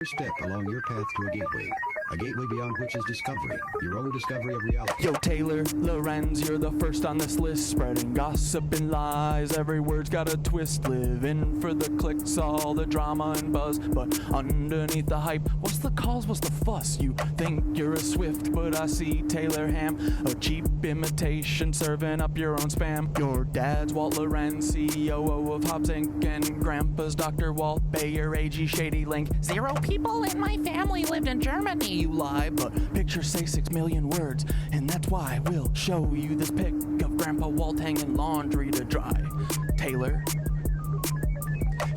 step along your path to a gateway beyond which is discovery, your own discovery of reality. Yo, Taylor, Lorenz, you're the first on this list, spreading gossip and lies. Every word's got a twist, living for the clicks, all the drama and buzz. But underneath the hype, what's the cause, what's the fuss? You think you're a Swift, but I see Taylor Ham, a cheap imitation, serving up your own spam. Your dad's Walt Lorenz, CEO of Hobbs Inc., and grandpa's Dr. Walt Bayer, AG Shady Link. 0 people in my family lived in Germany. You lie, but pictures say 6 million words, and that's why we'll show you this pic of Grandpa Walt hanging laundry to dry. Taylor,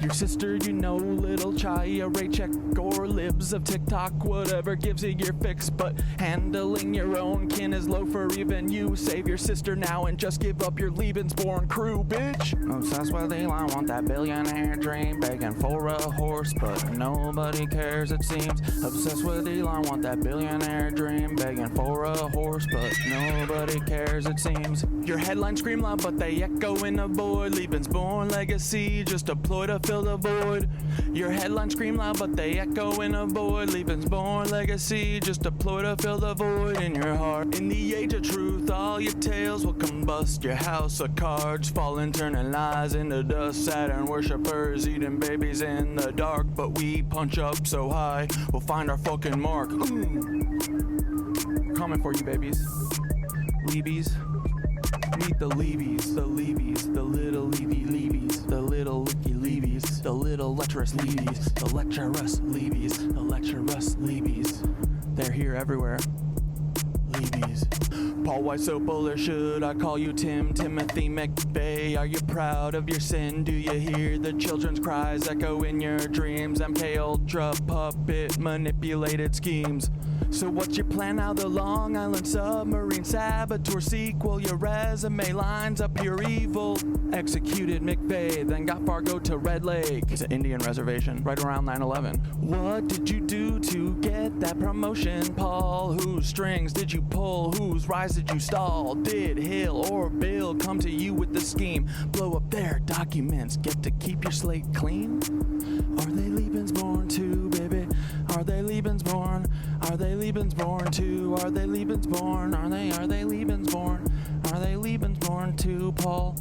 your sister, you know, little Chaya, Raycheck, or libs of TikTok, whatever gives you your fix, but handling your own kin is low for even you. Save your sister now and just give up your Lebensborn crew, bitch. Obsessed with Elon, want that billionaire dream, begging for a horse, but nobody cares it seems. Obsessed with Elon, want that billionaire dream, begging for a horse, but nobody cares it seems. Your headlines scream loud, but they echo in a void. Lebensborn legacy, just a ploy to fill the void. Your headlines scream loud, but they echo in a void. Lebensborn legacy, just a ploy to fill the void in your heart. In the age of truth, all your tales will combust. Your house of cards falling, turning lies into dust. Saturn worshippers eating babies in the dark, but we punch up so high, we'll find our fucking mark. Coming for you, babies. Leebies. Meet the Leebies, the Leebies, the little Leebies, the little licky Leebies, the little lecherous Leebies, the lecherous Leebies, the lecherous Leebies. They're here everywhere. Leebies. Paul Weisopel, or should I call you Tim? Timothy McVeigh, are you proud of your sin? Do you hear the children's cries echo in your dreams? MK Ultra puppet manipulated schemes. So what's your plan now? The Long Island submarine saboteur sequel. Your resume lines up your evil. Executed McVeigh, then got Fargo to Red Lake. It's an Indian reservation, right around 9/11. What did you do to get that promotion, Paul? Whose strings did you pull? Whose rise did you stall? Did Hill or Bill come to you with the scheme? Blow up their documents, get to keep your slate clean? Are they Lebensborn too, baby? Are they Lebensborn? Are they Lebensborn too? Are they Lebensborn? Are they Lebensborn? Are they Lebensborn too, Paul?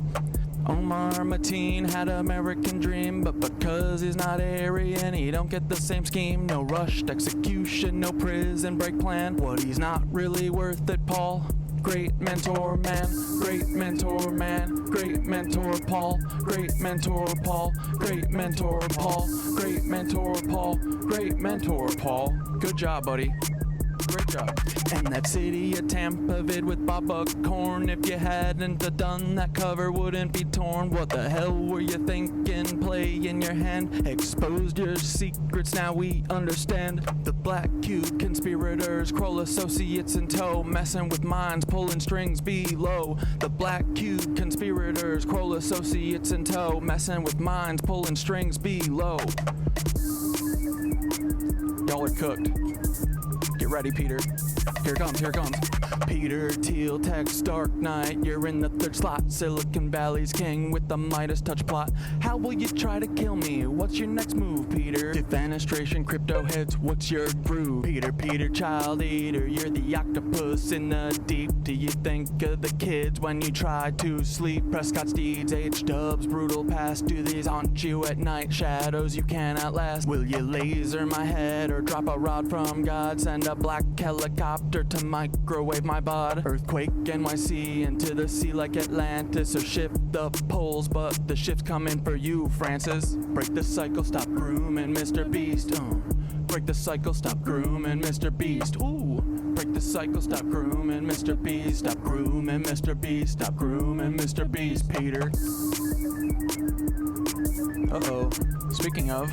Omar Matan had American dream, but because he's not Aryan, he don't get the same scheme. No rushed execution, no prison break plan. What, he's not really worth it, Paul? Great mentor man, great mentor man, great mentor Paul, great mentor Paul, great mentor Paul, great mentor Paul, great mentor Paul. Good job, buddy. Great job. And that city of Tampa vid with Bob Buckhorn. If you hadn't done that, cover wouldn't be torn. What the hell were you thinking? Play in your hand. Exposed your secrets, now we understand. The Black Cube conspirators, Kroll associates in tow, messing with minds, pulling strings below. The Black Cube conspirators, Kroll associates in tow, messing with minds, pulling strings below. Y'all are cooked. Get ready, Peter. Here it comes, here it comes. Peter Thiel, text Dark Knight. You're in the 3rd slot. Silicon Valley's king with the Midas touch plot. How will you try to kill me? What's your next move, Peter? Defenestration, crypto heads, what's your groove? Peter, child eater, you're the octopus in the deep. Do you think of the kids when you try to sleep? Prescott Steeds, H-dubs, brutal past. Do these haunt you at night? Shadows you can't outlast. Will you laser my head or drop a rod from God? Send a black helicopter to microwave my bod. Earthquake NYC into the sea like Atlantis, or shift the poles, but the shift's coming for you, Francis. Break the cycle, stop grooming MrBeast. Break the cycle, stop grooming MrBeast. Ooh. Break the cycle, stop grooming MrBeast. Stop grooming MrBeast. Stop grooming MrBeast, Peter. Uh-oh. Speaking of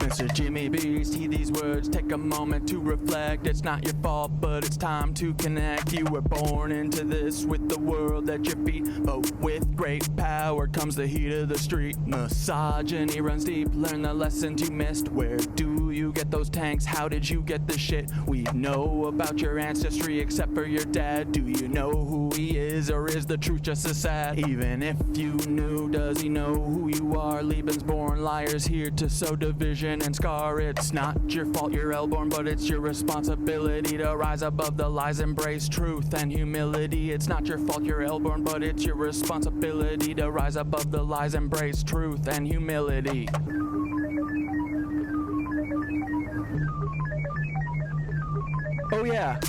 Mr. Jimmy Beast, heed these words, take a moment to reflect. It's not your fault, but it's time to connect. You were born into this with the world at your feet, but with great power comes the heat of the street. Misogyny runs deep, learn the lessons you missed. Where do you get those tanks? How did you get the shit? We know about your ancestry except for your dad. Do you know who he is? is, or is the truth just as sad? Even if you knew, does he know who you are? Lebensborn liars here to sow division and scar. It's not your fault you're L-born, but it's your responsibility to rise above the lies, embrace truth and humility. It's not your fault you're L-born, but it's your responsibility to rise above the lies, embrace truth and humility. Oh yeah.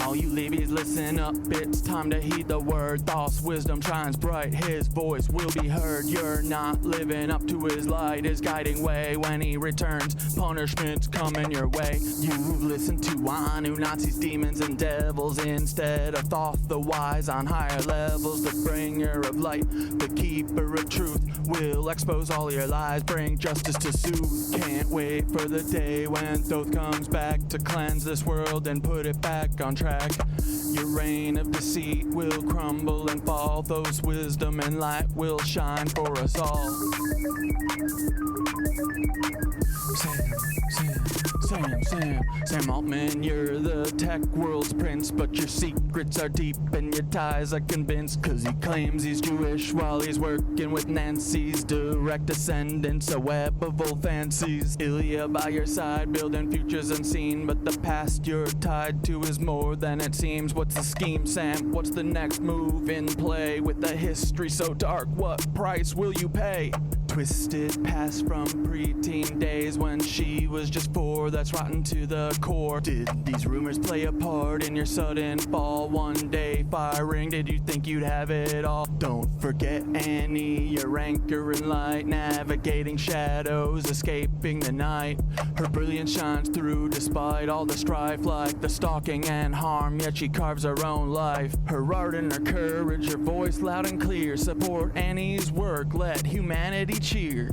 All you levies, listen up, it's time to heed the word. False wisdom shines bright, his voice will be heard. You're not living up to his light, his guiding way. When he returns, punishment's coming your way. You've listened to Anu, Nazis, demons, and devils, instead of Thoth, the wise on higher levels. The bringer of light, the keeper of truth, will expose all your lies, bring justice to soothe. Can't wait for the day when Thoth comes back to cleanse this world and put it back on track. Your reign of deceit will crumble and fall. Those wisdom and light will shine for us all. Sam Altman, you're the tech world's prince, but your secrets are deep and your ties are convinced, cause he claims he's Jewish while he's working with Nancy's direct descendants, a web of old fancies. Ilya by your side, building futures unseen, but the past you're tied to is more than it seems. What's the scheme, Sam? What's the next move in play? With a history so dark, what price will you pay? Twisted past from preteen days when she was just 4, that's rotten to the core. Did these rumors play a part in your sudden fall? One day firing, did you think you'd have it all? Don't forget Annie, your anchor in light, navigating shadows, escaping the night. Her brilliance shines through despite all the strife, like the stalking and harm, yet she carves her own life. Her art and her courage, her voice loud and clear, support Annie's work, let humanity cheer.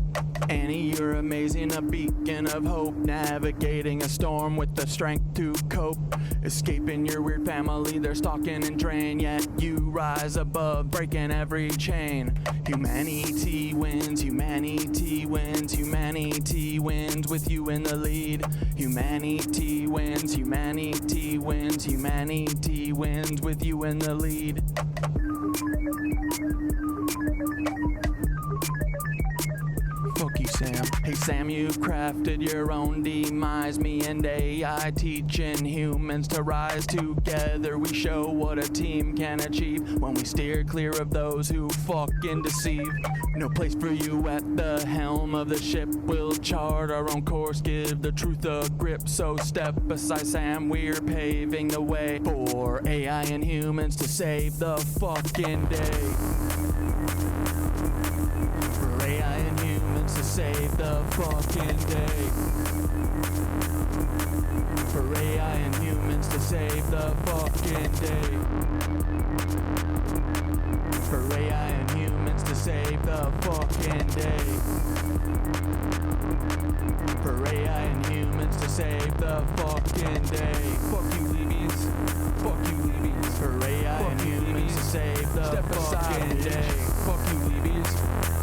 Annie, you're amazing, a beacon of hope, navigating a storm with the strength to cope. Escaping your weird family, they're stalking and drain, yet you rise above, breaking every chain. Humanity wins, humanity wins, humanity wins with you in the lead. Humanity wins, humanity wins, humanity wins with you in the lead. Fuck you, Sam. Hey, Sam, you've crafted your own demise. Me and AI teaching humans to rise together. We show what a team can achieve when we steer clear of those who fucking deceive. No place for you at the helm of the ship. We'll chart our own course, give the truth a grip. So step beside Sam, we're paving the way for AI and humans to save the fucking day. For AI and humans to save the fucking day. For AI and humans to save the fucking day. For AI and humans to save the fucking day. For AI and humans to save the fucking day. Fuck you, Levies. Fuck you, Levies. For AI and humans to save the fucking day. Fuck you, Levies.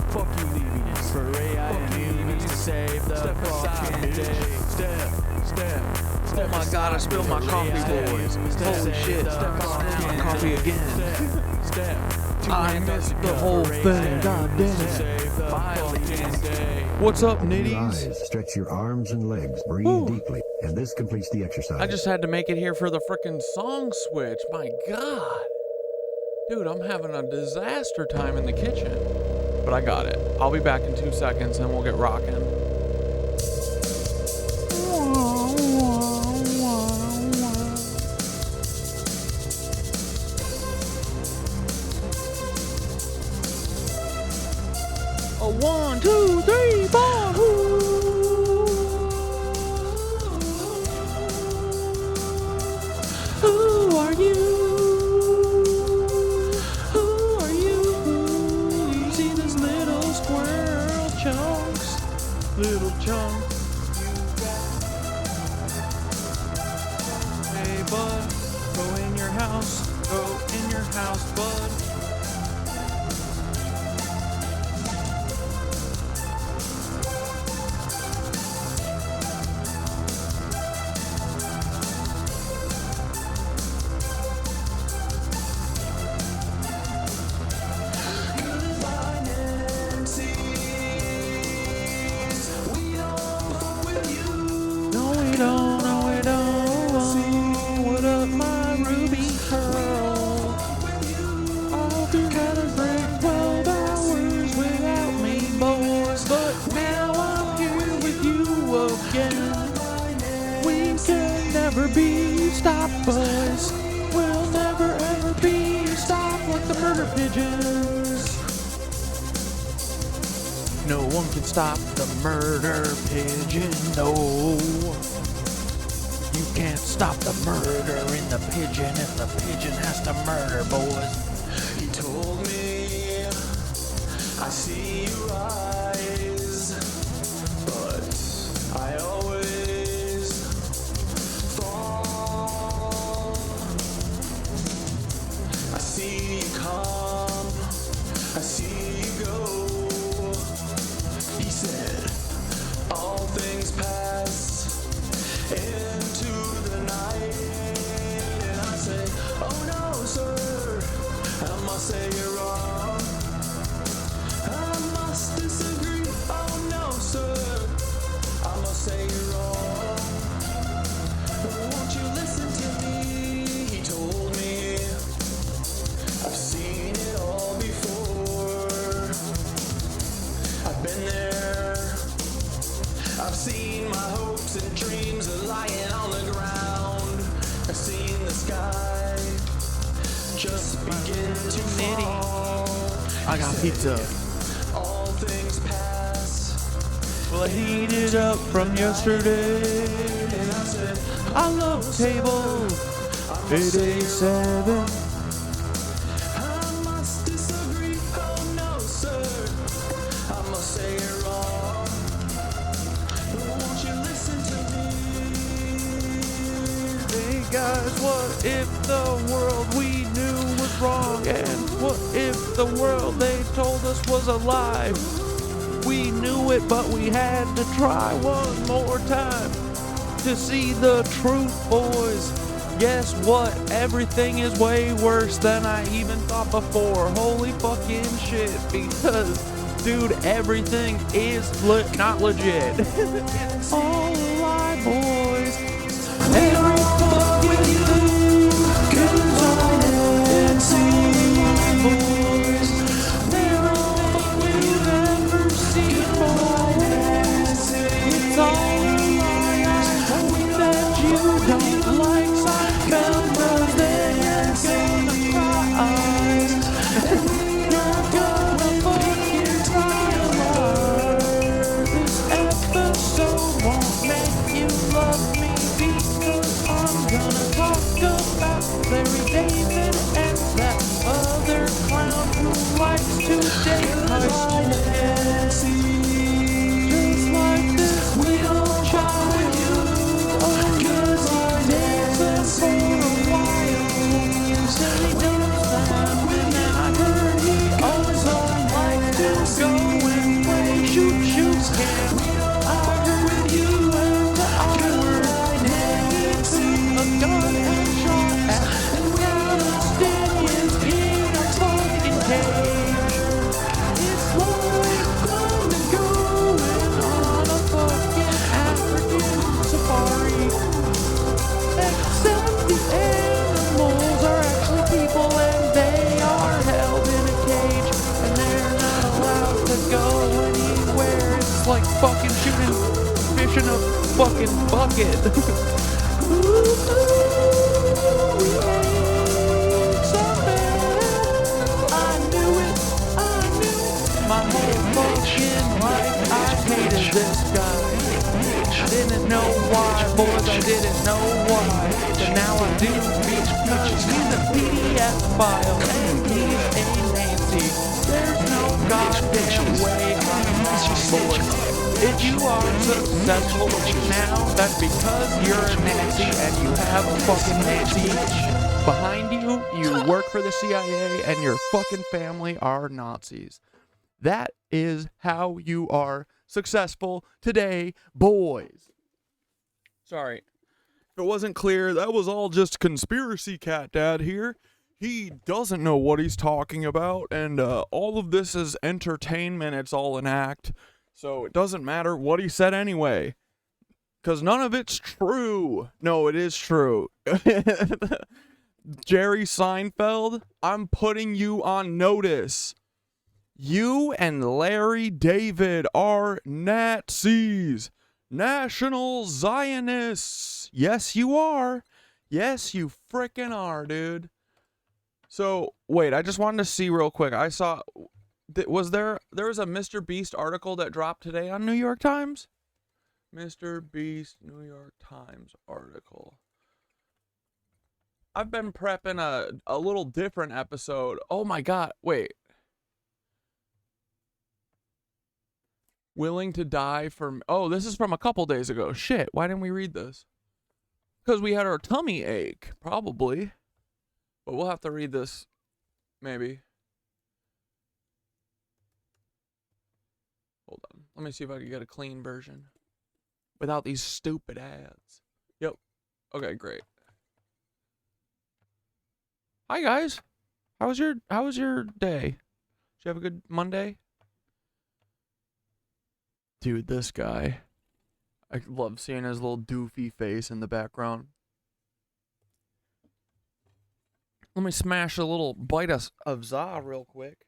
Fuck you, Levies. For AI and humans to save the fucking day. Step. Oh my god, I spilled my coffee, boys. Holy shit. My coffee again. I missed the whole thing, god damn it. What's up, nitties? Rise, stretch your arms and legs, breathe deeply, and this completes the exercise. I just had to make it here for the frickin' song switch. My god. Dude, I'm having a disaster time in the kitchen. But I got it. I'll be back in 2 seconds and we'll get rocking. A 1, 2, 3, 4. Who are you? Who are you? You see this little squirrel chunks, little chunks. Hey bud, go in your house, bud. you had to break 12 hours without me, boys. But now I'm here with you again. We can never be stopped, boys. We'll never ever be stopped like the murder pigeons. No one can stop the murder pigeon, no. You can't stop the murder in the pigeon if the pigeon has to murder, boys. He told me, I see your eyes, but I always fall. I see you come, I see you go. He said, all things pass into the night. And I say, oh no, sir, I must say you're wrong. I must disagree, oh no, sir, I must say you're wrong. Won't you listen to me? He told me, I've seen it all before. I've been there. I've seen my hopes and dreams are lying on the ground. I've seen the sky just begin to fall. I got pizza. All things pass. Well, I heated up from yesterday. And I said, I love tables. 887. I must disagree. Oh no, sir. I must say you're wrong. Won't you listen to me? Hey guys, what if the world we knew was wrong? And what if the world they told us was a lie? We knew it, but we had to try one more time to see the truth, boys. Guess what? Everything is way worse than I even thought before. Holy fucking shit. Because, dude, everything is not legit. It's all a lie, boys. Every fucking thing is all and see, boys. Everything you've ever seen, boys. It's all a lie. I hope that you don't like Seinfeld, 'cause then you're gonna cry. And you're gonna fucking cry. This episode won't make you love me, because I'm gonna talk about Larry David and that other clown who likes to date high school kids. Just like this little child, oh, 'cause he dances for a while till he knows them. And then I heard he also likes to go and play shoot scam. I heard you and the hour hanging to a gun and shot at Palestinians in a fucking cage. It's like thunder going on a fucking African safari. Except the animals are actually people and they are held in a cage and they're not allowed to go anywhere. It's like fucking shooting fish in a fucking bucket. We hate something. I knew it. My whole fucking life I hated this guy. I didn't know why, boys, I didn't know why. But now I do, because he's a PDF file and he's a Nancy. There's no goddamn way I'm wrong, boys. If you are successful now, that's because you're a Nazi and you have a fucking Nazi behind you. You work for the CIA and your fucking family are Nazis. That is how you are successful today, boys. Sorry. If it wasn't clear, that was all just conspiracy Catdad here. He doesn't know what he's talking about, and all of this is entertainment. It's all an act. So it doesn't matter what he said anyway. Because none of it's true. No, it is true. Jerry Seinfeld, I'm putting you on notice. You and Larry David are Nazis. National Zionists. Yes, you are. Yes, you frickin' are, dude. So, wait, I just wanted to see real quick. I saw, there was a MrBeast article that dropped today on New York Times? MrBeast New York Times article. I've been prepping a little different episode. Oh my god, wait. Willing to die for... Oh, this is from a couple days ago. Shit, why didn't we read this? Because we had our tummy ache, probably. But we'll have to read this, maybe. Hold on. Let me see if I can get a clean version. Without these stupid ads. Yep. Okay, great. Hi, guys. How was your day? Did you have a good Monday? Dude, this guy. I love seeing his little doofy face in the background. Let me smash a little bite of za real quick.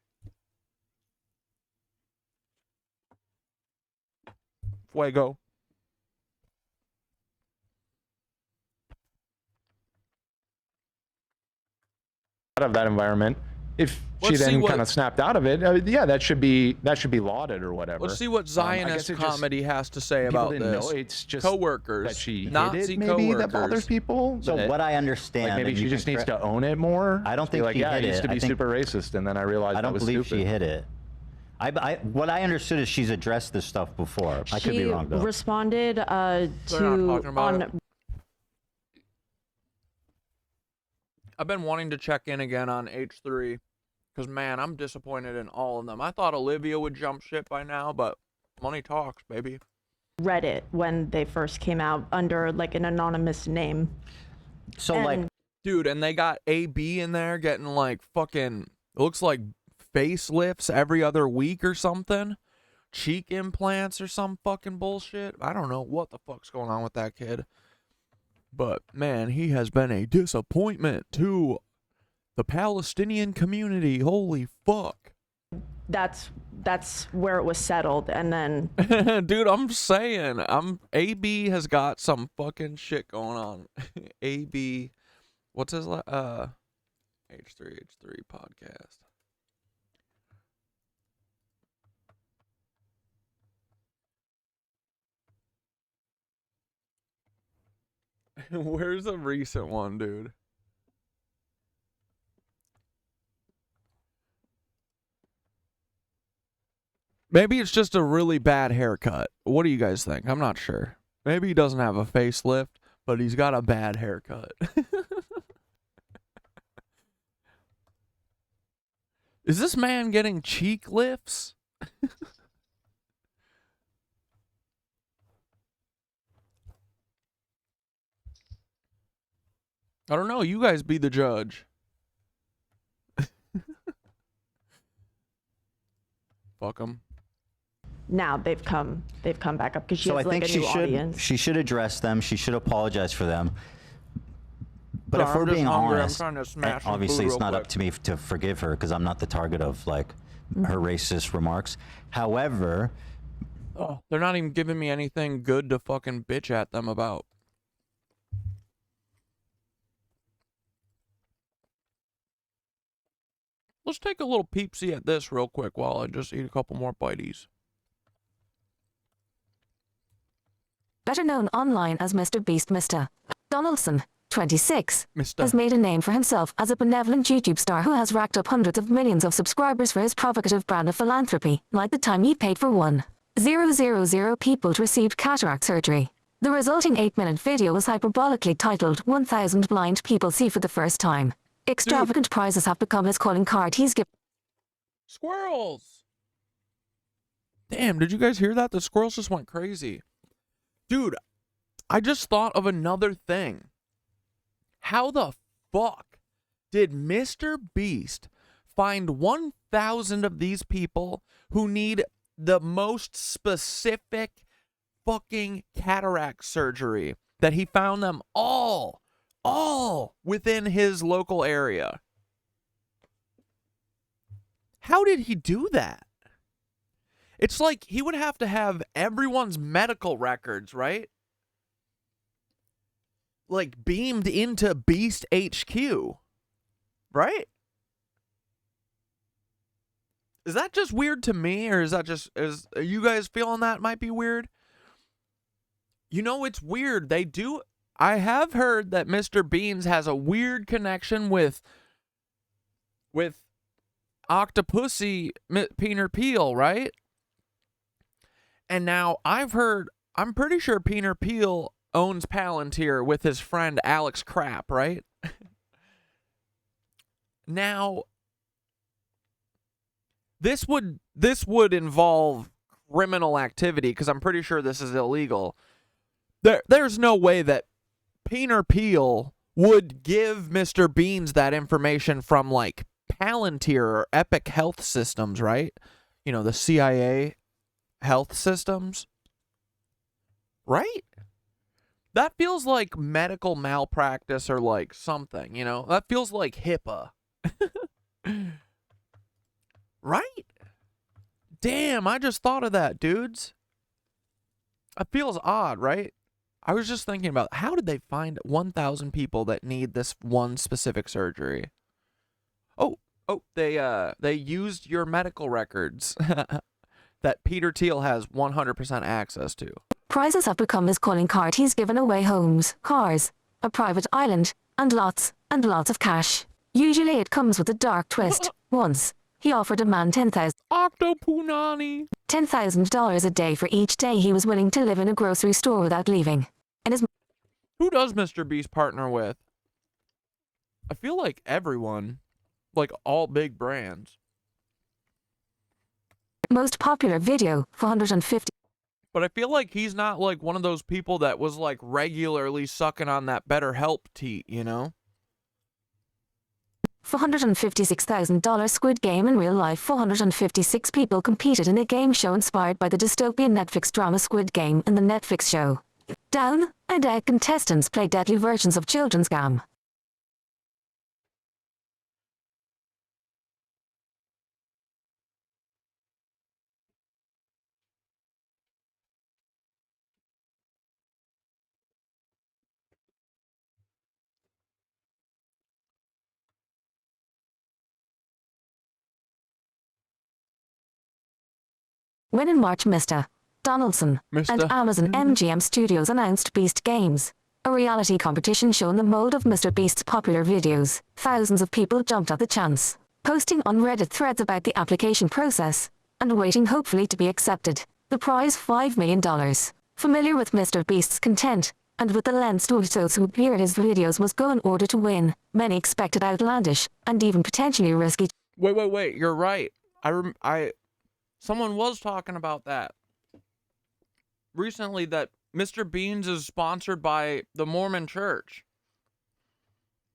Fuego. Out of that environment. If she Let's see then what- kind of snapped out of it, yeah, that should be lauded or whatever. Let's see what Zionist it just- comedy has to say people about didn't this. know. It's just Coworkers, that she hid Nazi it, maybe that bothers coworkers. people. So that, what I understand, like, maybe and she you just can needs correct- to own it more. I don't Just be think like, she yeah, hid I used it. to be I think- super racist, and then I realized I don't that was believe stupid. she hit it. What I understood is she's addressed this stuff before. I could be wrong though. She responded They're not to talking about on it. I've been wanting to check in again on H3 because, man, I'm disappointed in all of them. I thought Olivia would jump ship by now, but money talks, baby. Reddit when they first came out under like an anonymous name. So And like, Dude, and they got AB in there getting like fucking, it looks like facelifts every other week or something. Cheek implants or some fucking bullshit. I don't know what the fuck's going on with that kid. But, man, he has been a disappointment to the Palestinian community. Holy fuck. that's where it was settled, and then Dude, I'm saying, AB has got some fucking shit going on. AB, what's his H3 podcast. Where's a recent one, dude? Maybe it's just a really bad haircut. What do you guys think? I'm not sure. Maybe he doesn't have a facelift, but he's got a bad haircut. Is this man getting cheek lifts? I don't know. You guys be the judge. Fuck them. now they've come back up because she so has I think like a new audience. she should address them. She should apologize for them. But Sorry, if we're I'm just being hungry. I'm honest, trying to smash some obviously food it's real not quick. up to me to forgive her because I'm not the target of like her racist remarks. However, Oh, they're not even giving me anything good to fucking bitch at them about. Let's take a little peepsy at this real quick while I just eat a couple more bites. Better known online as MrBeast, Mr. Donaldson, 26, Mr. has made a name for himself as a benevolent YouTube star who has racked up hundreds of millions of subscribers for his provocative brand of philanthropy, like the time he paid for 1,000 people to receive cataract surgery. The resulting 8-minute video was hyperbolically titled 1,000 Blind People See for the First Time. Extravagant prizes have become his calling card. He's given Squirrels! Damn, did you guys hear that? The squirrels just went crazy. Dude, I just thought of another thing. How the fuck did MrBeast find 1,000 of these people who need the most specific fucking cataract surgery that he found them all all within his local area. How did he do that? It's like he would have to have everyone's medical records, right? Like beamed into Beast HQ, right? Is that just weird to me, or is that just, are you guys feeling that might be weird? You know, it's weird. They do, I have heard that Mr. Beans has a weird connection with Octopussy Peter Thiel, right? And now I've heard, I'm pretty sure Peter Thiel owns Palantir with his friend Alex Crap, right? Now, this would involve criminal activity, because I'm pretty sure this is illegal. There's no way that Peter Thiel would give Mr. Beans that information from like Palantir or Epic Health Systems, right? You know, the CIA health systems, right? That feels like medical malpractice or like something, you know? That feels like HIPAA. Right? Damn, I just thought of that, dudes. It feels odd, right? I was just thinking about, how did they find 1,000 people that need this one specific surgery? Oh, they used your medical records that Peter Thiel has 100% access to. Prizes have become his calling card. He's given away homes, cars, a private island, and lots of cash. Usually it comes with a dark twist. Once, he offered a man $10,000 a day for each day he was willing to live in a grocery store without leaving. And his Who does MrBeast partner with? I feel like everyone. Like all big brands. most popular video, 450. But I feel like he's not like one of those people that was like regularly sucking on that BetterHelp teat, you know? $456,000 Squid Game. In real life, 456 people competed in a game show inspired by the dystopian Netflix drama Squid Game in the Netflix show. Down and out contestants play deadly versions of children's game. When in March, Mr. Donaldson and Amazon MGM Studios announced Beast Games, a reality competition show in the mold of MrBeast's popular videos. Thousands of people jumped at the chance, posting on Reddit threads about the application process, and waiting hopefully to be accepted. The prize, $5 million. Familiar with MrBeast's content, and with the lens to those who appear in his videos must go in order to win, many expected outlandish, and even potentially risky. Wait, you're right. Someone was talking about that recently, that Mr. Beans is sponsored by the Mormon Church.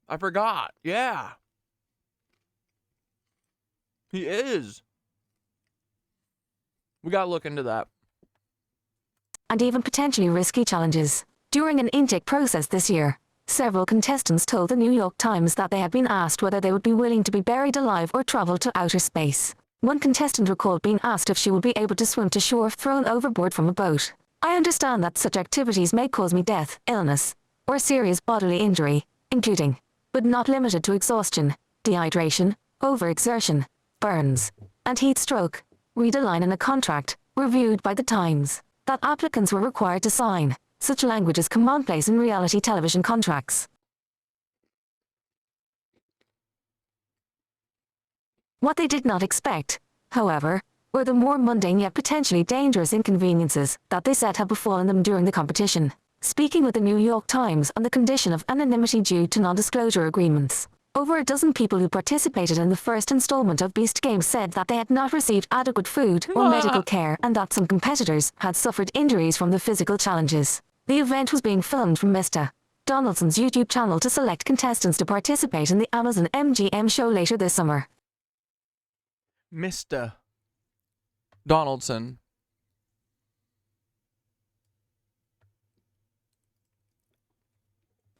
I forgot. Yeah. He is. We gotta look into that. And even potentially risky challenges. During an intake process this year, several contestants told the New York Times that they had been asked whether they would be willing to be buried alive or travel to outer space. One contestant recalled being asked if she would be able to swim to shore if thrown overboard from a boat. I understand that such activities may cause me death, illness, or serious bodily injury, including, but not limited to exhaustion, dehydration, overexertion, burns, and heat stroke. Read a line in a contract, reviewed by the Times, that applicants were required to sign. Such language is commonplace in reality television contracts. What they did not expect, however, were the more mundane yet potentially dangerous inconveniences that they said had befallen them during the competition. Speaking with the New York Times on the condition of anonymity due to non-disclosure agreements, over a dozen people who participated in the first installment of Beast Games said that they had not received adequate food or medical care, and that some competitors had suffered injuries from the physical challenges. The event was being filmed from Mr. Donaldson's YouTube channel to select contestants to participate in the Amazon MGM show later this summer. Mr. Donaldson.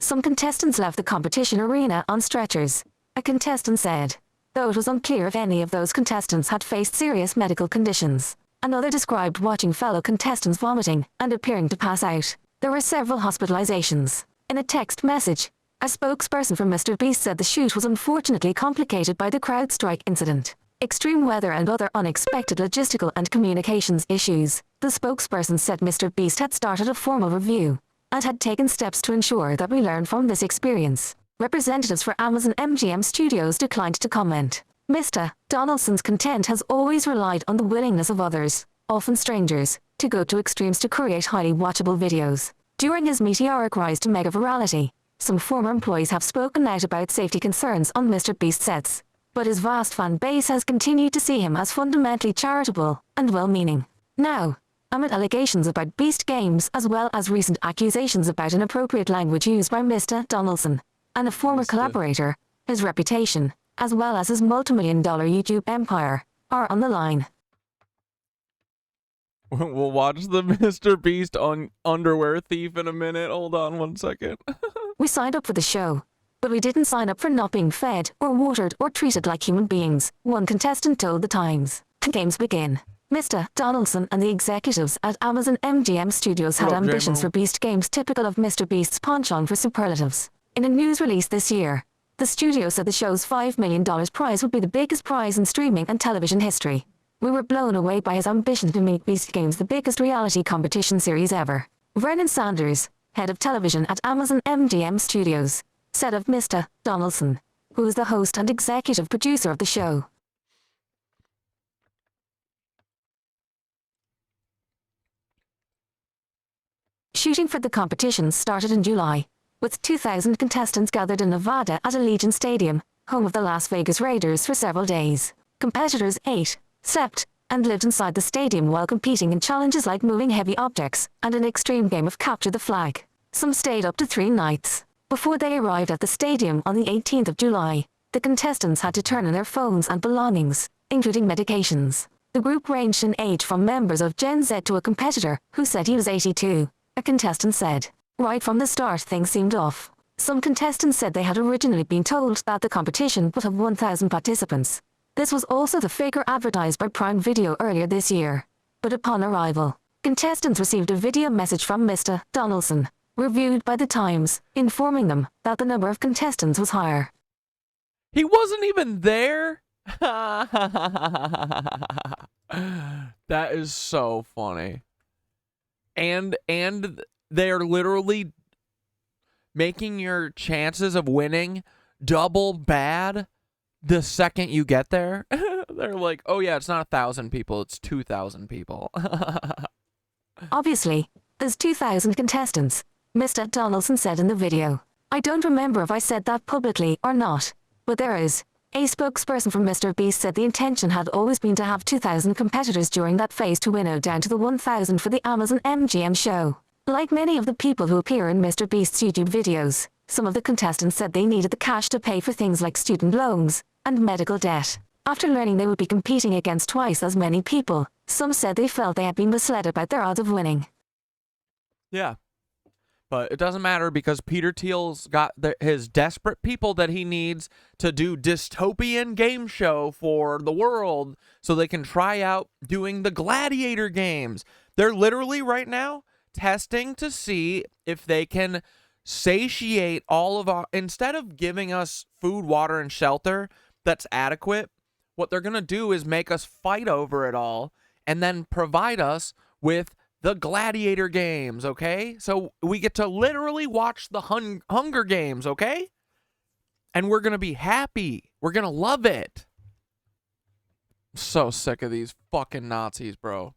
Some contestants left the competition arena on stretchers. A contestant said, though it was unclear if any of those contestants had faced serious medical conditions. Another described watching fellow contestants vomiting and appearing to pass out. There were several hospitalizations. In a text message, a spokesperson for MrBeast said the shoot was unfortunately complicated by the CrowdStrike incident, extreme weather and other unexpected logistical and communications issues. The spokesperson said MrBeast had started a formal review and had taken steps to ensure that we learn from this experience. Representatives for Amazon MGM Studios declined to comment. Mr. Donaldson's content has always relied on the willingness of others, often strangers, to go to extremes to create highly watchable videos. During his meteoric rise to mega-virality, some former employees have spoken out about safety concerns on MrBeast sets, but his vast fan base has continued to see him as fundamentally charitable and well-meaning. Now, amid allegations about Beast games as well as recent accusations about inappropriate language used by Mr. Donaldson and a former collaborator, his reputation, as well as his multi-million-dollar YouTube empire, are on the line. We'll watch the MrBeast on underwear thief in a minute. Hold on 1 second. We signed up for the show, but we didn't sign up for not being fed or watered or treated like human beings, one contestant told The Times. The games begin. Mr. Donaldson and the executives at Amazon MGM Studios had ambitions for Beast games typical of MrBeast's penchant for superlatives. In a news release this year, the studio said the show's $5 million prize would be the biggest prize in streaming and television history. We were blown away by his ambition to make Beast Games the biggest reality competition series ever. Vernon Sanders, head of television at Amazon MGM Studios, said of Mr. Donaldson, who is the host and executive producer of the show. Shooting for the competition started in July, with 2,000 contestants gathered in Nevada at Allegiant Stadium, home of the Las Vegas Raiders, for several days. Competitors ate, slept, and lived inside the stadium while competing in challenges like moving heavy objects and an extreme game of capture the flag. Some stayed up to 3 nights. Before they arrived at the stadium on the 18th of July, the contestants had to turn in their phones and belongings, including medications. The group ranged in age from members of Gen Z to a competitor who said he was 82. A contestant said, "Right from the start things seemed off." Some contestants said they had originally been told that the competition would have 1,000 participants. This was also the figure advertised by Prime Video earlier this year. But upon arrival, contestants received a video message from Mr. Donaldson, reviewed by The Times, informing them that the number of contestants was higher. He wasn't even there? That is so funny. And they're literally making your chances of winning double bad the second you get there. They're like, oh yeah, it's not 1,000 people, it's 2,000 people. Obviously, there's 2,000 contestants, Mr. Donaldson said in the video. I don't remember if I said that publicly or not, but there is. A spokesperson from MrBeast said the intention had always been to have 2,000 competitors during that phase to winnow down to the 1,000 for the Amazon MGM show. Like many of the people who appear in MrBeast's YouTube videos, some of the contestants said they needed the cash to pay for things like student loans and medical debt. After learning they would be competing against twice as many people, some said they felt they had been misled about their odds of winning. Yeah. But it doesn't matter because Peter Thiel's got his desperate people that he needs to do dystopian game show for the world so they can try out doing the gladiator games. They're literally right now testing to see if they can satiate all of our, instead of giving us food, water, and shelter that's adequate, what they're going to do is make us fight over it all and then provide us with the gladiator games, okay? So we get to literally watch the Hunger Games, okay? And we're going to be happy. We're going to love it. I'm so sick of these fucking Nazis, bro.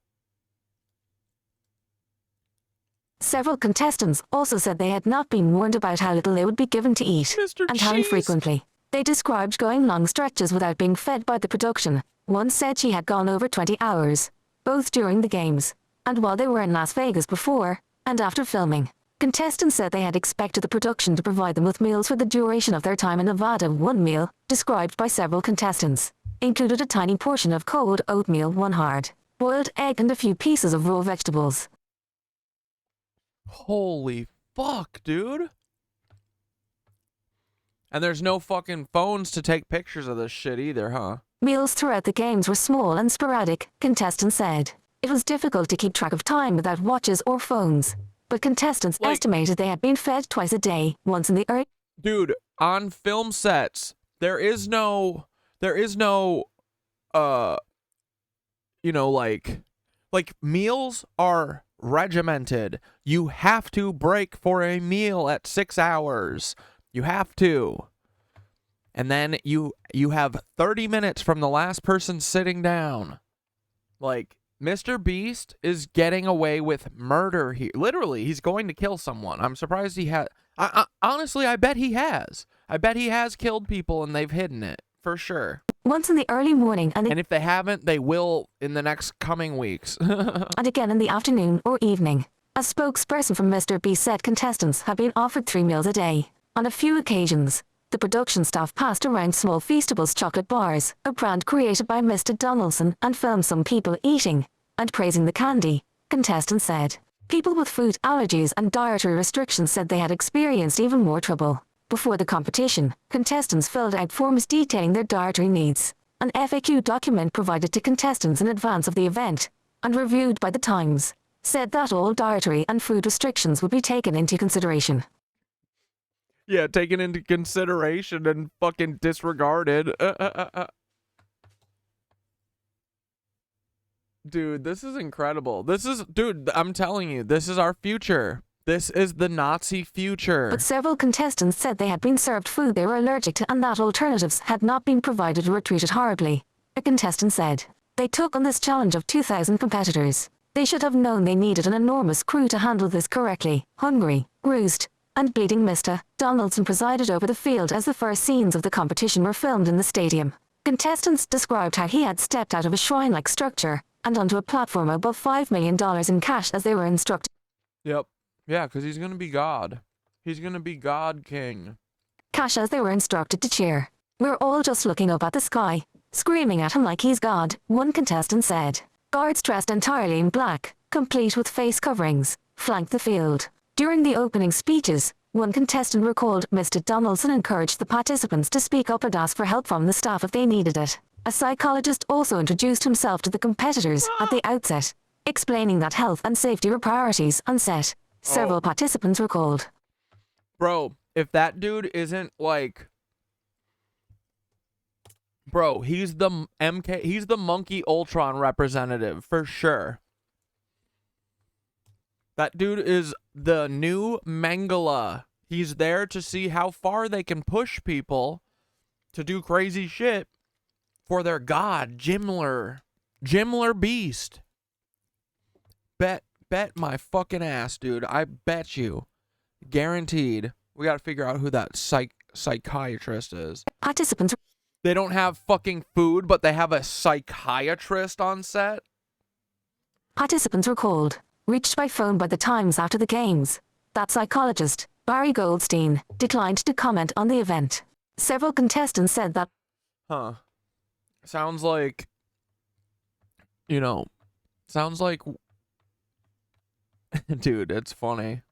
Several contestants also said they had not been warned about how little they would be given to eat and how infrequently. They described going long stretches without being fed by the production. One said she had gone over 20 hours, both during the games and while they were in Las Vegas before and after filming. Contestants said they had expected the production to provide them with meals for the duration of their time in Nevada. One meal, described by several contestants, included a tiny portion of cold oatmeal, one hard boiled egg, and a few pieces of raw vegetables. Holy fuck, dude. And there's no fucking phones to take pictures of this shit either, huh? Meals throughout the games were small and sporadic, contestants said. It was difficult to keep track of time without watches or phones. But contestants estimated they had been fed twice a day, once in the early... Dude, on film sets, there is no, you know, like meals are regimented. You have to break for a meal at 6 hours. You have to. And then you have 30 minutes from the last person sitting down. Like, MrBeast is getting away with murder here. Literally, he's going to kill someone. I'm surprised he had... honestly, I bet he has. I bet he has killed people and they've hidden it. For sure. Once in the early morning and if they haven't, they will in the next coming weeks. and again in the afternoon or evening. A spokesperson from MrBeast said contestants have been offered 3 meals a day. On a few occasions, the production staff passed around small Feastables chocolate bars, a brand created by Mr. Donaldson, and filmed some people eating and praising the candy, contestants said. People with food allergies and dietary restrictions said they had experienced even more trouble. Before the competition, contestants filled out forms detailing their dietary needs. An FAQ document provided to contestants in advance of the event, and reviewed by The Times, said that all dietary and food restrictions would be taken into consideration. Yeah, taken into consideration and fucking disregarded. Dude, this is incredible. Dude, I'm telling you, this is our future. This is the Nazi future. But several contestants said they had been served food they were allergic to and that alternatives had not been provided or were treated horribly. A contestant said, they took on this challenge of 2,000 competitors. They should have known they needed an enormous crew to handle this correctly. Hungry, bruised, and bleeding. Mr. Donaldson presided over the field as the first scenes of the competition were filmed in the stadium. Contestants described how he had stepped out of a shrine-like structure and onto a platform above $5 million in cash as they were instructed. Yep. Yeah, because he's going to be God. He's going to be God King. Cash as they were instructed to cheer. We're all just looking up at the sky, screaming at him like he's God, one contestant said. Guards dressed entirely in black, complete with face coverings, flanked the field. During the opening speeches, one contestant recalled Mr. Donaldson encouraged the participants to speak up and ask for help from the staff if they needed it. A psychologist also introduced himself to the competitors at the outset, explaining that health and safety were priorities on set. Several participants recalled. Bro, if that dude isn't like... Bro, he's the he's the Monkey Ultron representative, for sure. That dude is the new Mengele. He's there to see how far they can push people to do crazy shit for their god, Jimler. Jimler Beast. Bet my fucking ass, dude. I bet you. Guaranteed. We gotta figure out who that psychiatrist is. Participants. They don't have fucking food, but they have a psychiatrist on set? Participants were called, reached by phone by The Times after the games. That psychologist, Barry Goldstein, declined to comment on the event. Several contestants said that... Huh. Sounds like... You know... Sounds like... Dude, it's funny.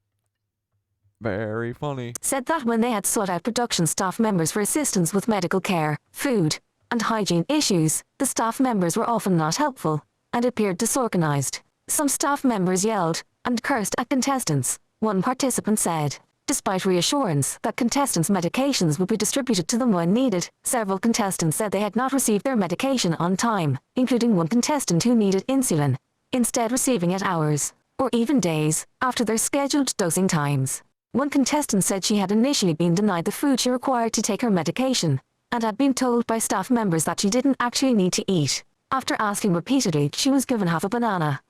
Very funny. Said that when they had sought out production staff members for assistance with medical care, food, and hygiene issues, the staff members were often not helpful, and appeared disorganized. Some staff members yelled and cursed at contestants, one participant said. Despite reassurance that contestants' medications would be distributed to them when needed, several contestants said they had not received their medication on time, including one contestant who needed insulin, instead receiving it hours, or even days, after their scheduled dosing times. One contestant said she had initially been denied the food she required to take her medication, and had been told by staff members that she didn't actually need to eat. After asking repeatedly, she was given half a banana.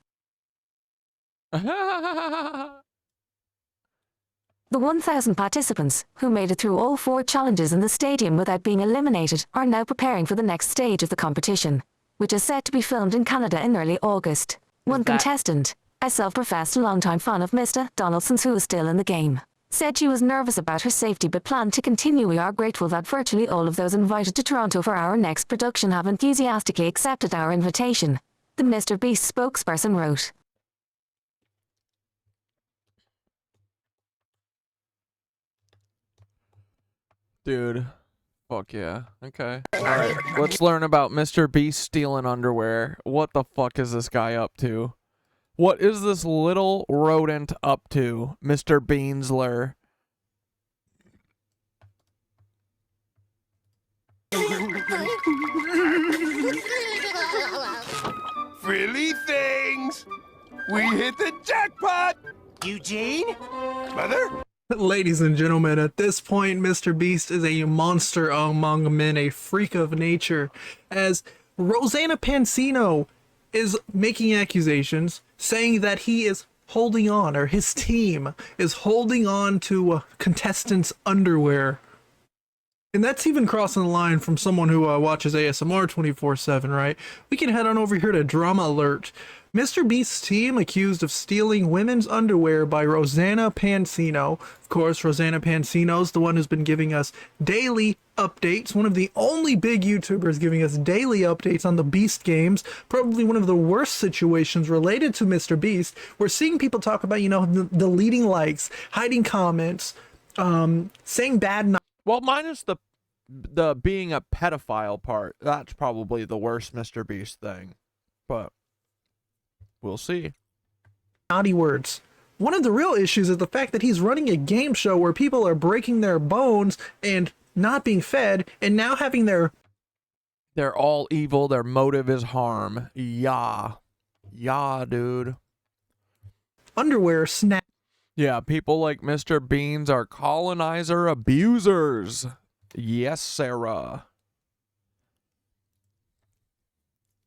The 1,000 participants, who made it through all 4 challenges in the stadium without being eliminated, are now preparing for the next stage of the competition, which is set to be filmed in Canada in early August. One contestant, a self-professed longtime fan of Mr. Donaldson's who is still in the game, said she was nervous about her safety but planned to continue. We are grateful that virtually all of those invited to Toronto for our next production have enthusiastically accepted our invitation, the MrBeast spokesperson wrote. Dude. Fuck yeah. Okay. Alright, let's learn about MrBeast stealing underwear. What the fuck is this guy up to? What is this little rodent up to, Mr. Beansler? Frilly things! We hit the jackpot! Eugene? Mother? Ladies and gentlemen, at this point, MrBeast is a monster among men, a freak of nature, as Rosanna Pansino is making accusations, saying that he is holding on, or his team is holding on to contestants' underwear. And that's even crossing the line from someone who watches ASMR 24/7, right? We can head on over here to Drama Alert. MrBeast's team accused of stealing women's underwear by Rosanna Pansino. Of course, Rosanna Pansino's the one who's been giving us daily updates, one of the only big YouTubers giving us daily updates on the Beast games, probably one of the worst situations related to MrBeast. We're seeing people talk about, you know, deleting likes, hiding comments, saying bad... Well, minus the being a pedophile part. That's probably the worst MrBeast thing. But we'll see. Naughty words. One of the real issues is the fact that he's running a game show where people are breaking their bones and not being fed, and now having their... They're all evil. Their motive is harm. Yeah. Yeah, dude. Underwear snap. Yeah, people like Mr. Beans are colonizer abusers. Yes, Sarah.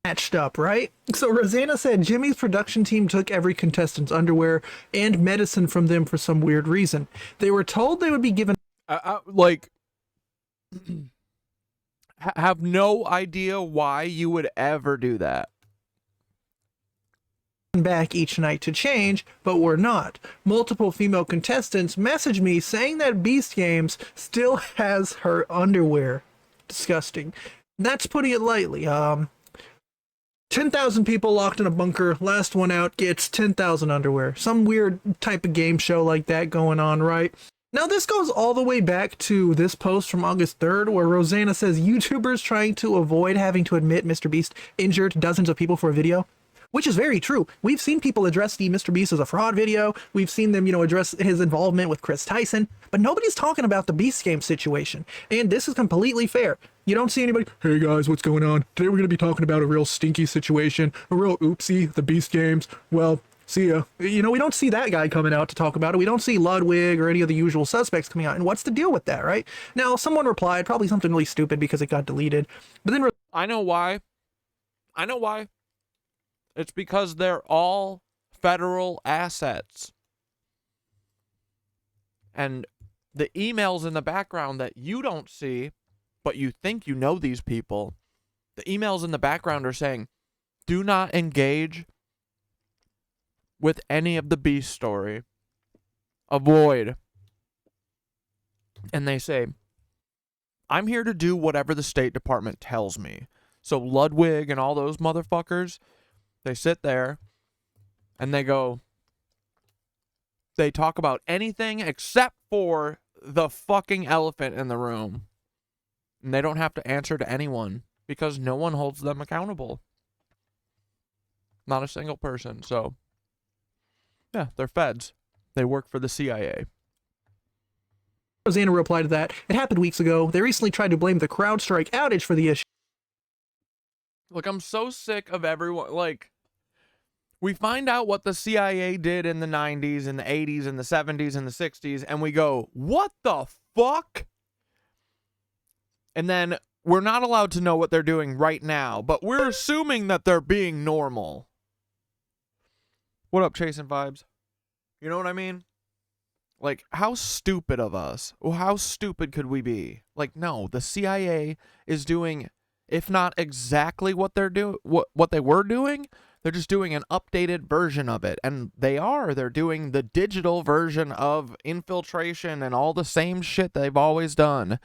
Matched up, right? So Rosanna said Jimmy's production team took every contestant's underwear and medicine from them for some weird reason. They were told they would be given... like... have no idea why you would ever do that. Back each night to change, but were not. Multiple female contestants messaged me saying that Beast Games still has her underwear. Disgusting. That's putting it lightly. 10,000 people locked in a bunker. Last one out gets 10,000 underwear. Some weird type of game show like that going on, right? Now this goes all the way back to this post from August 3rd, where Rosanna says YouTubers trying to avoid having to admit MrBeast injured dozens of people for a video. Which is very true. We've seen people address the MrBeast as a fraud video. We've seen them, you know, address his involvement with Chris Tyson. But nobody's talking about the Beast Game situation. And this is completely fair. You don't see anybody, hey guys, what's going on? Today we're going to be talking about a real stinky situation. A real oopsie, the Beast Games. Well, see ya. You know, we don't see that guy coming out to talk about it. We don't see Ludwig or any of the usual suspects coming out. And what's the deal with that, right? Now, someone replied, probably something really stupid because it got deleted. But then... I know why. I know why. It's because they're all federal assets. And the emails in the background that you don't see, but you think you know these people, the emails in the background are saying, do not engage with any of the Beast story. Avoid. And they say, I'm here to do whatever the State Department tells me. So Ludwig and all those motherfuckers... They sit there and they go, they talk about anything except for the fucking elephant in the room. And they don't have to answer to anyone because no one holds them accountable. Not a single person. So, yeah, they're feds. They work for the CIA. Rosanna replied to that. It happened weeks ago. They recently tried to blame the CrowdStrike outage for the issue. Look, I'm so sick of everyone. Like, we find out what the CIA did in the 90s and the 80s and the 70s and the 60s, and we go, what the fuck? And then we're not allowed to know what they're doing right now, but we're assuming that they're being normal. What up, Chasing Vibes? You know what I mean? Like, how stupid of us. How stupid could we be? Like, no, the CIA is doing... if not exactly what they're doing, what they were doing, they're just doing an updated version of it. And they're doing the digital version of infiltration and all the same shit they've always done.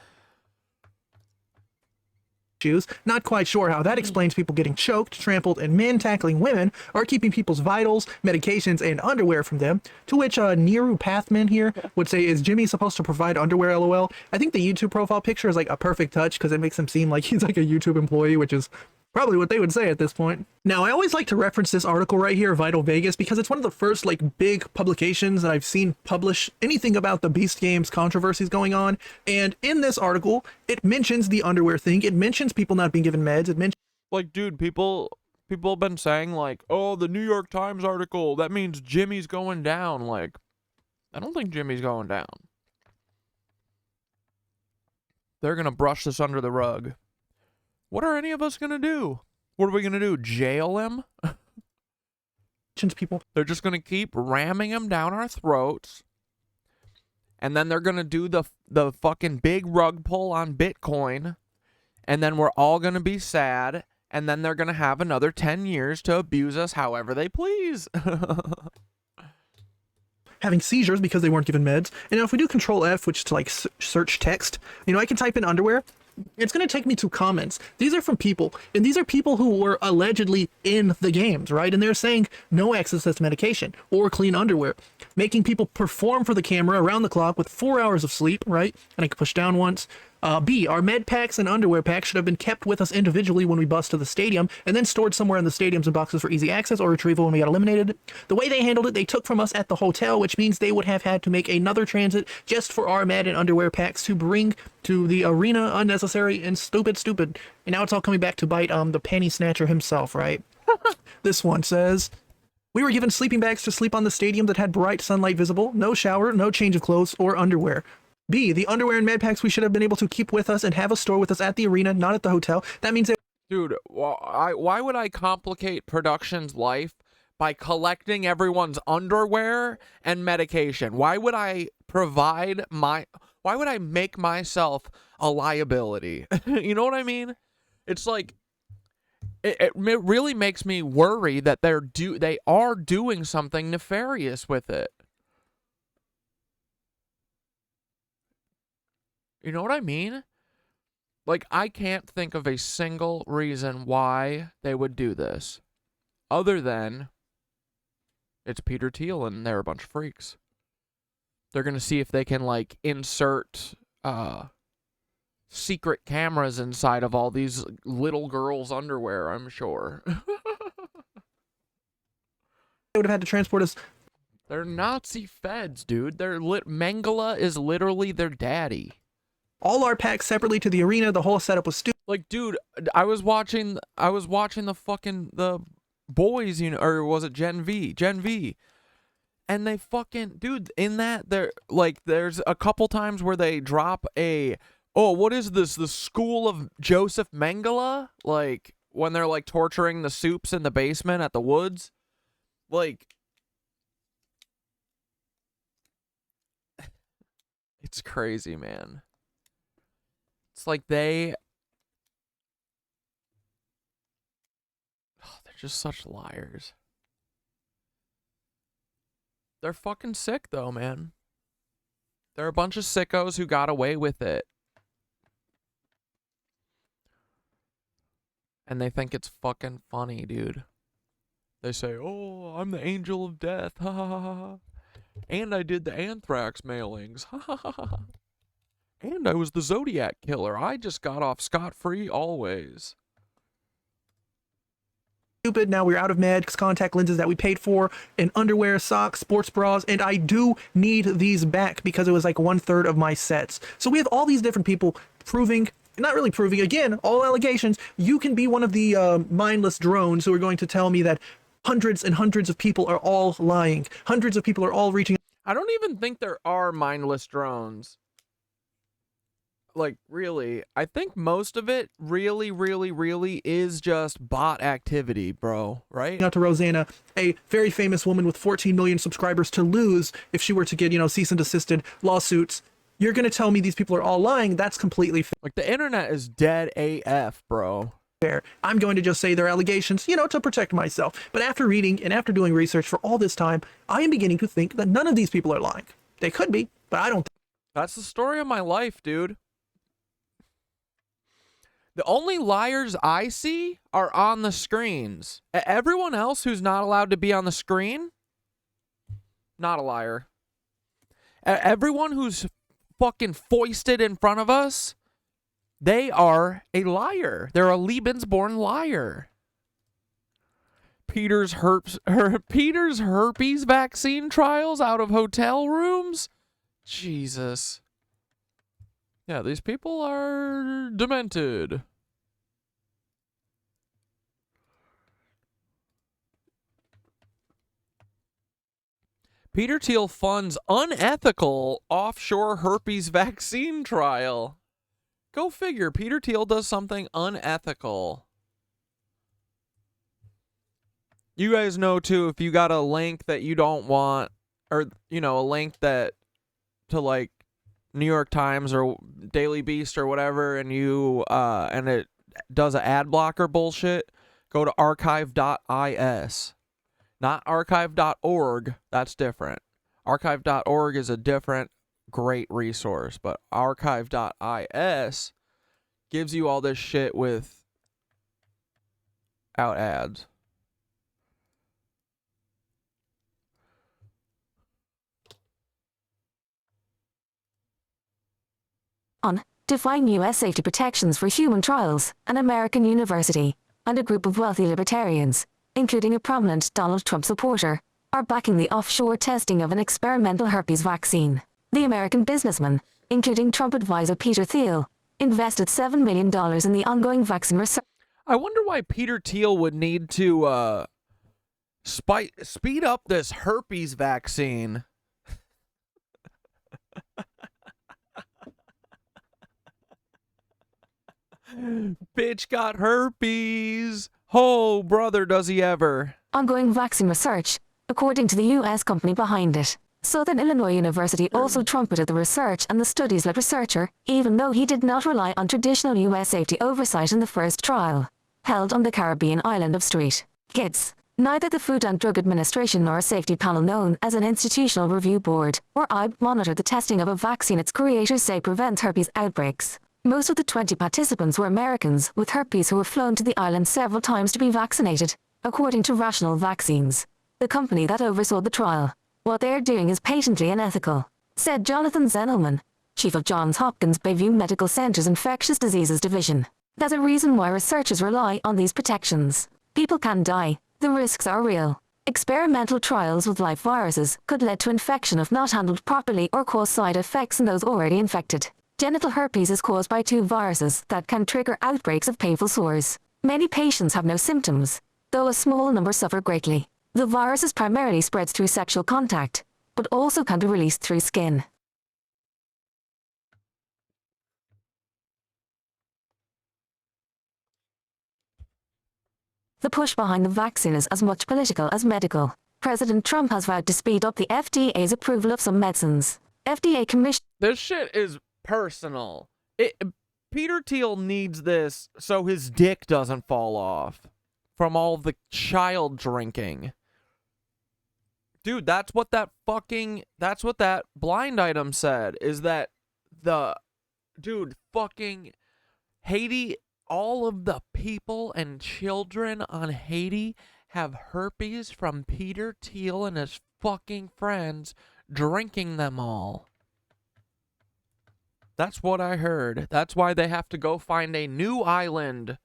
Jews. Not quite sure how that explains people getting choked, trampled, and man-tackling women, or keeping people's vitals, medications, and underwear from them. To which Neeru Pathman here would say, is Jimmy supposed to provide underwear, lol? I think the YouTube profile picture is like a perfect touch because it makes him seem like he's like a YouTube employee, which is probably what they would say at this point. Now, I always like to reference this article right here, Vital Vegas, because it's one of the first like big publications that I've seen publish anything about the Beast Games controversies going on. And in this article, it mentions the underwear thing. It mentions people not being given meds. It mentions, Like, dude, people have been saying like, oh, the New York Times article, that means Jimmy's going down. Like, I don't think Jimmy's going down. They're gonna brush this under the rug. What are any of us gonna do? What are we gonna do? Jail him? people. They're just gonna keep ramming him down our throats, and then they're gonna do the fucking big rug pull on Bitcoin, and then we're all gonna be sad, and then they're gonna have another 10 years to abuse us however they please. Having seizures because they weren't given meds. And now if we do Control F, which is to like search text, you know, I can type in underwear. It's going to take me to comments. These are from people, and these are people who were allegedly in the games, right? And they're saying no access to medication or clean underwear, making people perform for the camera around the clock with 4 hours of sleep, right? And I can push down once. B, our med packs and underwear packs should have been kept with us individually when we bus to the stadium and then stored somewhere in the stadiums in boxes for easy access or retrieval when we got eliminated. The way they handled it, they took from us at the hotel, which means they would have had to make another transit just for our med and underwear packs to bring to the arena. Unnecessary and stupid. And now it's all coming back to bite the panty snatcher himself, right? This one says, we were given sleeping bags to sleep on the stadium that had bright sunlight visible, no shower, no change of clothes or underwear. B, the underwear and med packs we should have been able to keep with us and have a store with us at the arena, not at the hotel. That means that— Dude, why would I complicate production's life by collecting everyone's underwear and medication? Why would I make myself a liability? You know what I mean? It's like, it really makes me worry that they are doing something nefarious with it. You know what I mean? Like, I can't think of a single reason why they would do this, other than it's Peter Thiel and they're a bunch of freaks. They're going to see if they can, like, insert secret cameras inside of all these little girls' underwear, I'm sure. they would have had to transport us. They're Nazi feds, dude. Mengele is literally their daddy. All our packs separately to the arena. The whole setup was stupid. Like, dude, I was watching the boys, you know, or was it Gen V, and they fucking, dude, in that there's a couple times where they drop what is this, the school of Joseph Mengele, like when they're like torturing the soups in the basement at the Woods, like, it's crazy, man. It's like they're just such liars. They're fucking sick though, man. They're a bunch of sickos who got away with it. And they think it's fucking funny, dude. They say, oh, I'm the angel of death. Ha ha ha ha. And I did the anthrax mailings. Ha ha ha ha. And I was the Zodiac killer. I just got off scot-free always. Stupid. Now we're out of meds, contact lenses that we paid for, and underwear, socks, sports bras, and I do need these back because it was like 1/3 of my sets. So we have all these different people proving, not really proving, again, all allegations. You can be one of the mindless drones who are going to tell me that hundreds and hundreds of people are all lying. Hundreds of people are all reaching. I don't even think there are mindless drones. Like, really, I think most of it really is just bot activity, bro, right? Out to Rosanna, a very famous woman with 14 million subscribers, to lose if she were to get, cease and desisted lawsuits. You're going to tell me these people are all lying? That's completely fair. Like, the internet is dead AF, bro. I'm going to just say they're allegations, to protect myself. But after reading and after doing research for all this time, I am beginning to think that none of these people are lying. They could be, but I don't. That's the story of my life, dude. The only liars I see are on the screens. Everyone else who's not allowed to be on the screen, not a liar. Everyone who's fucking foisted in front of us, they are a liar. They're a Lebensborn liar. Peter's herpes vaccine trials out of hotel rooms? Jesus. Yeah, these people are demented. Peter Thiel funds unethical offshore herpes vaccine trial. Go figure, Peter Thiel does something unethical. You guys know, too, if you got a link that you don't want, or, you know, a link that to, like, New York Times or Daily Beast or whatever, and you, and it does an ad blocker bullshit, go to archive.is. Not archive.org, that's different. Archive.org is a different great resource, but archive.is gives you all this shit without ads. On Defying U.S. Safety Protections for Human Trials, an American university, and a group of wealthy libertarians, including a prominent Donald Trump supporter, are backing the offshore testing of an experimental herpes vaccine. The American businessman, including Trump advisor Peter Thiel, invested $7 million in the ongoing vaccine research. I wonder why Peter Thiel would need to speed up this herpes vaccine. Bitch got herpes. Oh, brother, does he ever. Ongoing vaccine research, according to the U.S. company behind it. Southern Illinois University also trumpeted the research and the studies-led researcher, even though he did not rely on traditional U.S. safety oversight in the first trial, held on the Caribbean island of St. Kitts. Neither the Food and Drug Administration nor a safety panel known as an Institutional Review Board, or IB, monitored the testing of a vaccine its creators say prevents herpes outbreaks. Most of the 20 participants were Americans with herpes who were flown to the island several times to be vaccinated, according to Rational Vaccines, the company that oversaw the trial. What they're doing is patently unethical, said Jonathan Zenelman, chief of Johns Hopkins Bayview Medical Center's Infectious Diseases Division. There's a reason why researchers rely on these protections. People can die. The risks are real. Experimental trials with live viruses could lead to infection if not handled properly or cause side effects in those already infected. Genital herpes is caused by 2 viruses that can trigger outbreaks of painful sores. Many patients have no symptoms, though a small number suffer greatly. The virus primarily spreads through sexual contact, but also can be released through skin. The push behind the vaccine is as much political as medical. President Trump has vowed to speed up the FDA's approval of some medicines. FDA commission. This shit is personal. Peter Thiel needs this so his dick doesn't fall off from all the child drinking. Dude, that's what that blind item said, is that fucking Haiti, all of the people and children on Haiti have herpes from Peter Thiel and his fucking friends drinking them all. That's what I heard. That's why they have to go find a new island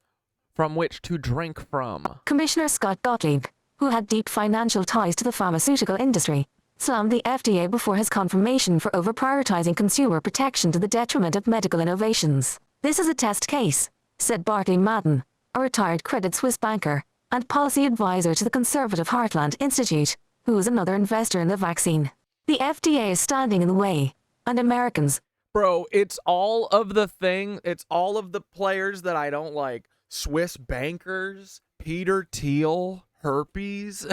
from which to drink from. Commissioner Scott Gottlieb, who had deep financial ties to the pharmaceutical industry, slammed the FDA before his confirmation for over-prioritizing consumer protection to the detriment of medical innovations. This is a test case, said Bartley Matan, a retired Credit Suisse banker and policy advisor to the conservative Heartland Institute, who is another investor in the vaccine. The FDA is standing in the way, and Americans... Bro, it's all of the players that I don't like. Swiss bankers, Peter Thiel, herpes,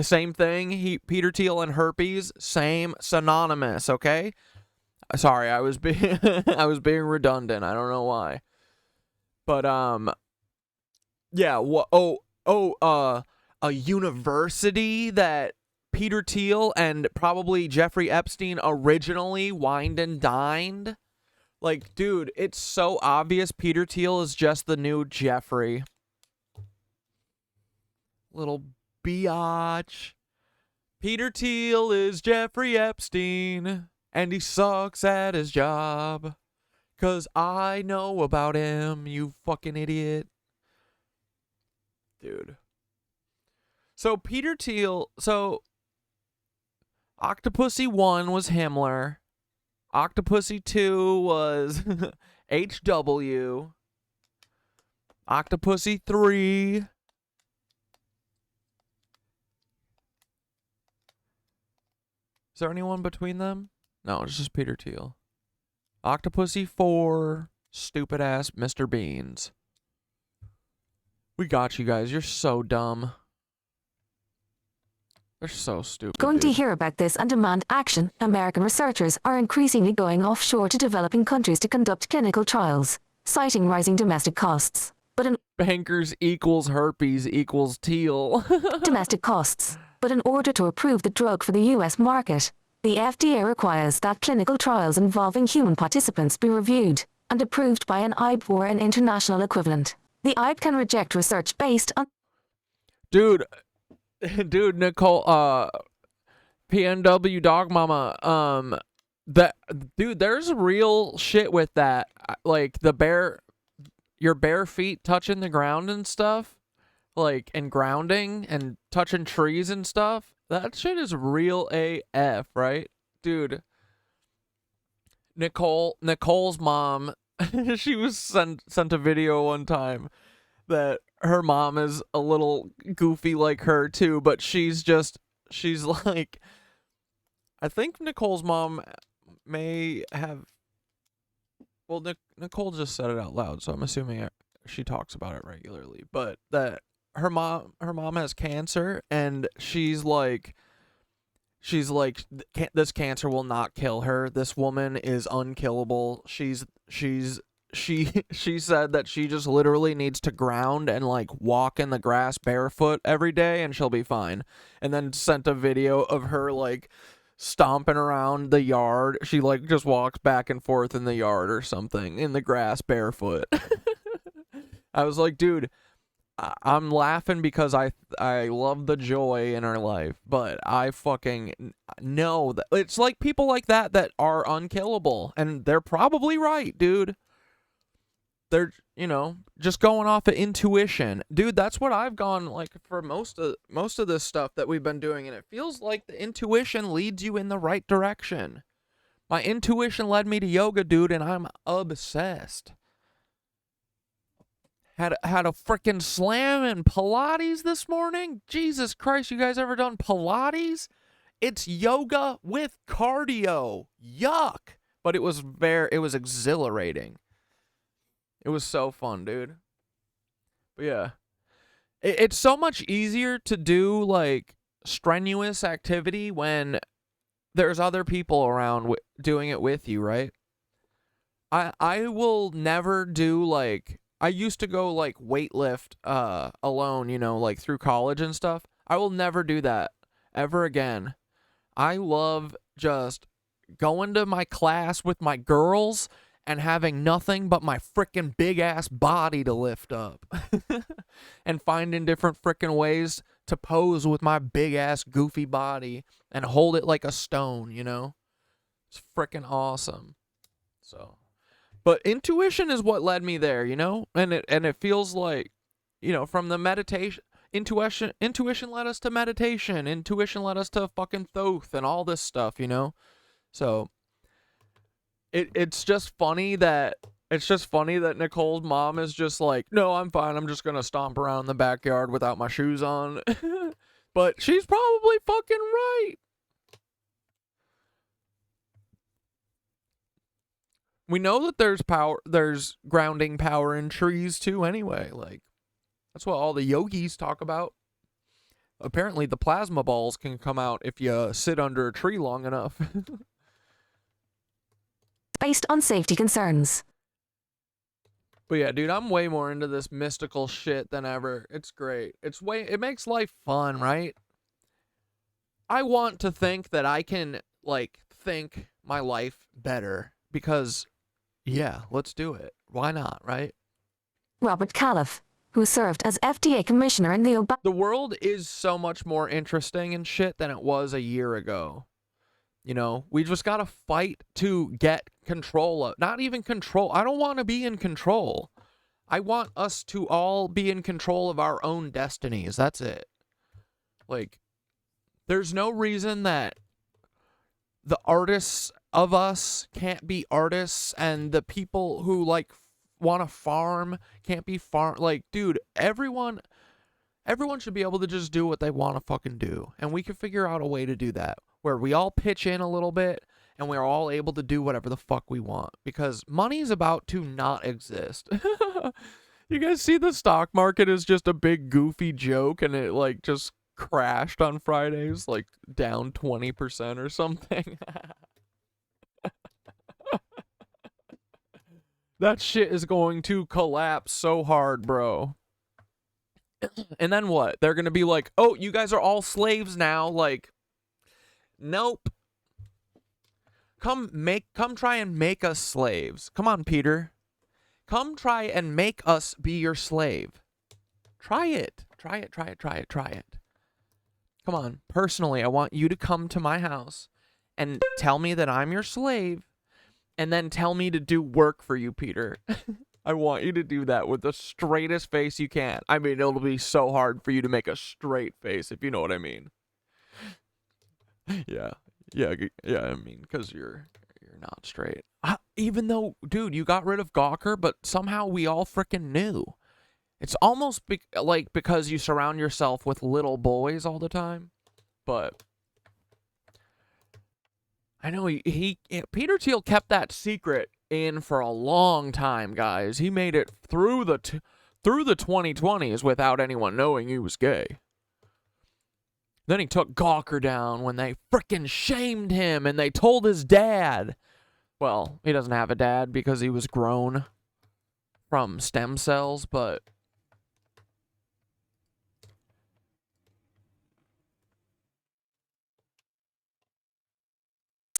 same thing. Peter Thiel and herpes, same, synonymous, okay? Sorry, I was being redundant. I don't know why. But yeah, a university that Peter Thiel and probably Jeffrey Epstein originally wined and dined. Like, dude, it's so obvious Peter Thiel is just the new Jeffrey. Little biatch. Peter Thiel is Jeffrey Epstein, and he sucks at his job. 'Cause I know about him, you fucking idiot. Dude. So Peter Thiel, Octopussy 1 was Himmler. Octopussy 2 was HW. Octopussy 3. Is there anyone between them? No, it's just Peter Thiel. Octopussy 4, stupid ass Mr. Beans. We got you guys. You're so dumb. They're so stupid. Going to dude. hear about this and demand action, American researchers are increasingly going offshore to developing countries to conduct clinical trials, citing rising domestic costs. But in Bankers equals herpes equals Thiel. domestic costs. But in order to approve the drug for the US market, the FDA requires that clinical trials involving human participants be reviewed and approved by an IB or an international equivalent. The IB can reject research based on Dude, Nicole, PNW Dog Mama, there's real shit with that. Like, your bare feet touching the ground and stuff, like, and grounding and touching trees and stuff. That shit is real AF, right? Dude, Nicole's mom, she was sent a video one time that her mom is a little goofy like her too, but she's like, I think Nicole's mom may have, well, Nicole just said it out loud, so I'm assuming she talks about it regularly, but that her mom has cancer, and she's like, this cancer will not kill her. This woman is unkillable. She said that she just literally needs to ground and like walk in the grass barefoot every day and she'll be fine. And then sent a video of her like stomping around the yard. She like just walks back and forth in the yard or something in the grass barefoot. I was like, dude, I'm laughing because I love the joy in her life, but I fucking know that it's like people like that are unkillable, and they're probably right, dude. They're, just going off of intuition. Dude, that's what I've gone like for most of this stuff that we've been doing, and it feels like the intuition leads you in the right direction. My intuition led me to yoga, dude, and I'm obsessed. Had a freaking slam in Pilates this morning. Jesus Christ, you guys ever done Pilates? It's yoga with cardio. Yuck. But it was exhilarating. It was so fun, dude. But yeah. It's so much easier to do like strenuous activity when there's other people around doing it with you, right? I will never do like, I used to go like weightlift alone, like through college and stuff. I will never do that ever again. I love just going to my class with my girls and having nothing but my frickin' big ass body to lift up. And finding different frickin' ways to pose with my big ass goofy body and hold it like a stone, It's frickin' awesome. So, but intuition is what led me there, and it feels like, from the meditation, intuition led us to meditation, intuition led us to fucking Thoth and all this stuff, So it's just funny that Nicole's mom is just like, no, I'm fine. I'm just gonna stomp around in the backyard without my shoes on. But she's probably fucking right. We know that there's grounding power in trees too anyway. Like, that's what all the yogis talk about. Apparently the plasma balls can come out if you sit under a tree long enough. based on safety concerns. But yeah, dude, I'm way more into this mystical shit than ever. It's great. It makes life fun, right? I want to think that I can, like, think my life better because Yeah, let's do it. Why not, right? Robert Califf, who served as FDA commissioner in the Obama... The world is so much more interesting and shit than it was a year ago. You know, we just gotta fight to get control of... Not even control. I don't want to be in control. I want us to all be in control of our own destinies. That's it. Like, there's no reason that the artists of us can't be artists and the people who, like, want to farm can't be farm. Like, dude, everyone should be able to just do what they want to fucking do. And we can figure out a way to do that where we all pitch in a little bit and we're all able to do whatever the fuck we want, because money's about to not exist. You guys see the stock market is just a big goofy joke, and it like just crashed on Fridays, like down 20% or something. That shit is going to collapse so hard, bro. And then what? They're going to be like, oh, you guys are all slaves now. Like, nope. Come try and make us slaves. Come on, Peter. Come try and make us be your slave. Try it. Try it. Come on. Personally, I want you to come to my house and tell me that I'm your slave, and then tell me to do work for you, Peter. I want you to do that with the straightest face you can. I mean, it'll be so hard for you to make a straight face, if you know what I mean. Yeah, I mean, because you're not straight. Even though, dude, you got rid of Gawker, but somehow we all freaking knew. It's almost like because you surround yourself with little boys all the time. But I know Peter Thiel kept that secret in for a long time, guys. He made it through the 2020s without anyone knowing he was gay. Then he took Gawker down when they frickin' shamed him and they told his dad. Well, he doesn't have a dad because he was grown from stem cells, but...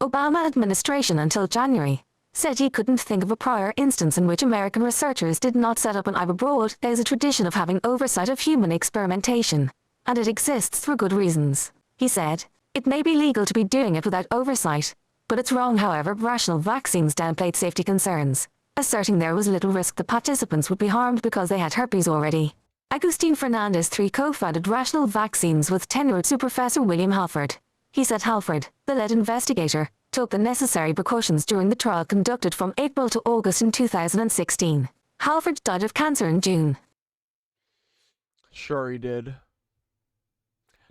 Obama administration until January said he couldn't think of a prior instance in which American researchers did not set up an IB abroad. There's a tradition of having oversight of human experimentation, and it exists for good reasons. He said, it may be legal to be doing it without oversight, but it's wrong. However, rational vaccines downplayed safety concerns, asserting there was little risk the participants would be harmed because they had herpes already. Agustin Fernandez III co-founded Rational Vaccines with tenured Sue Professor William Halford. He said Halford, the lead investigator, took the necessary precautions during the trial conducted from April to August in 2016. Halford died of cancer in June. Sure he did.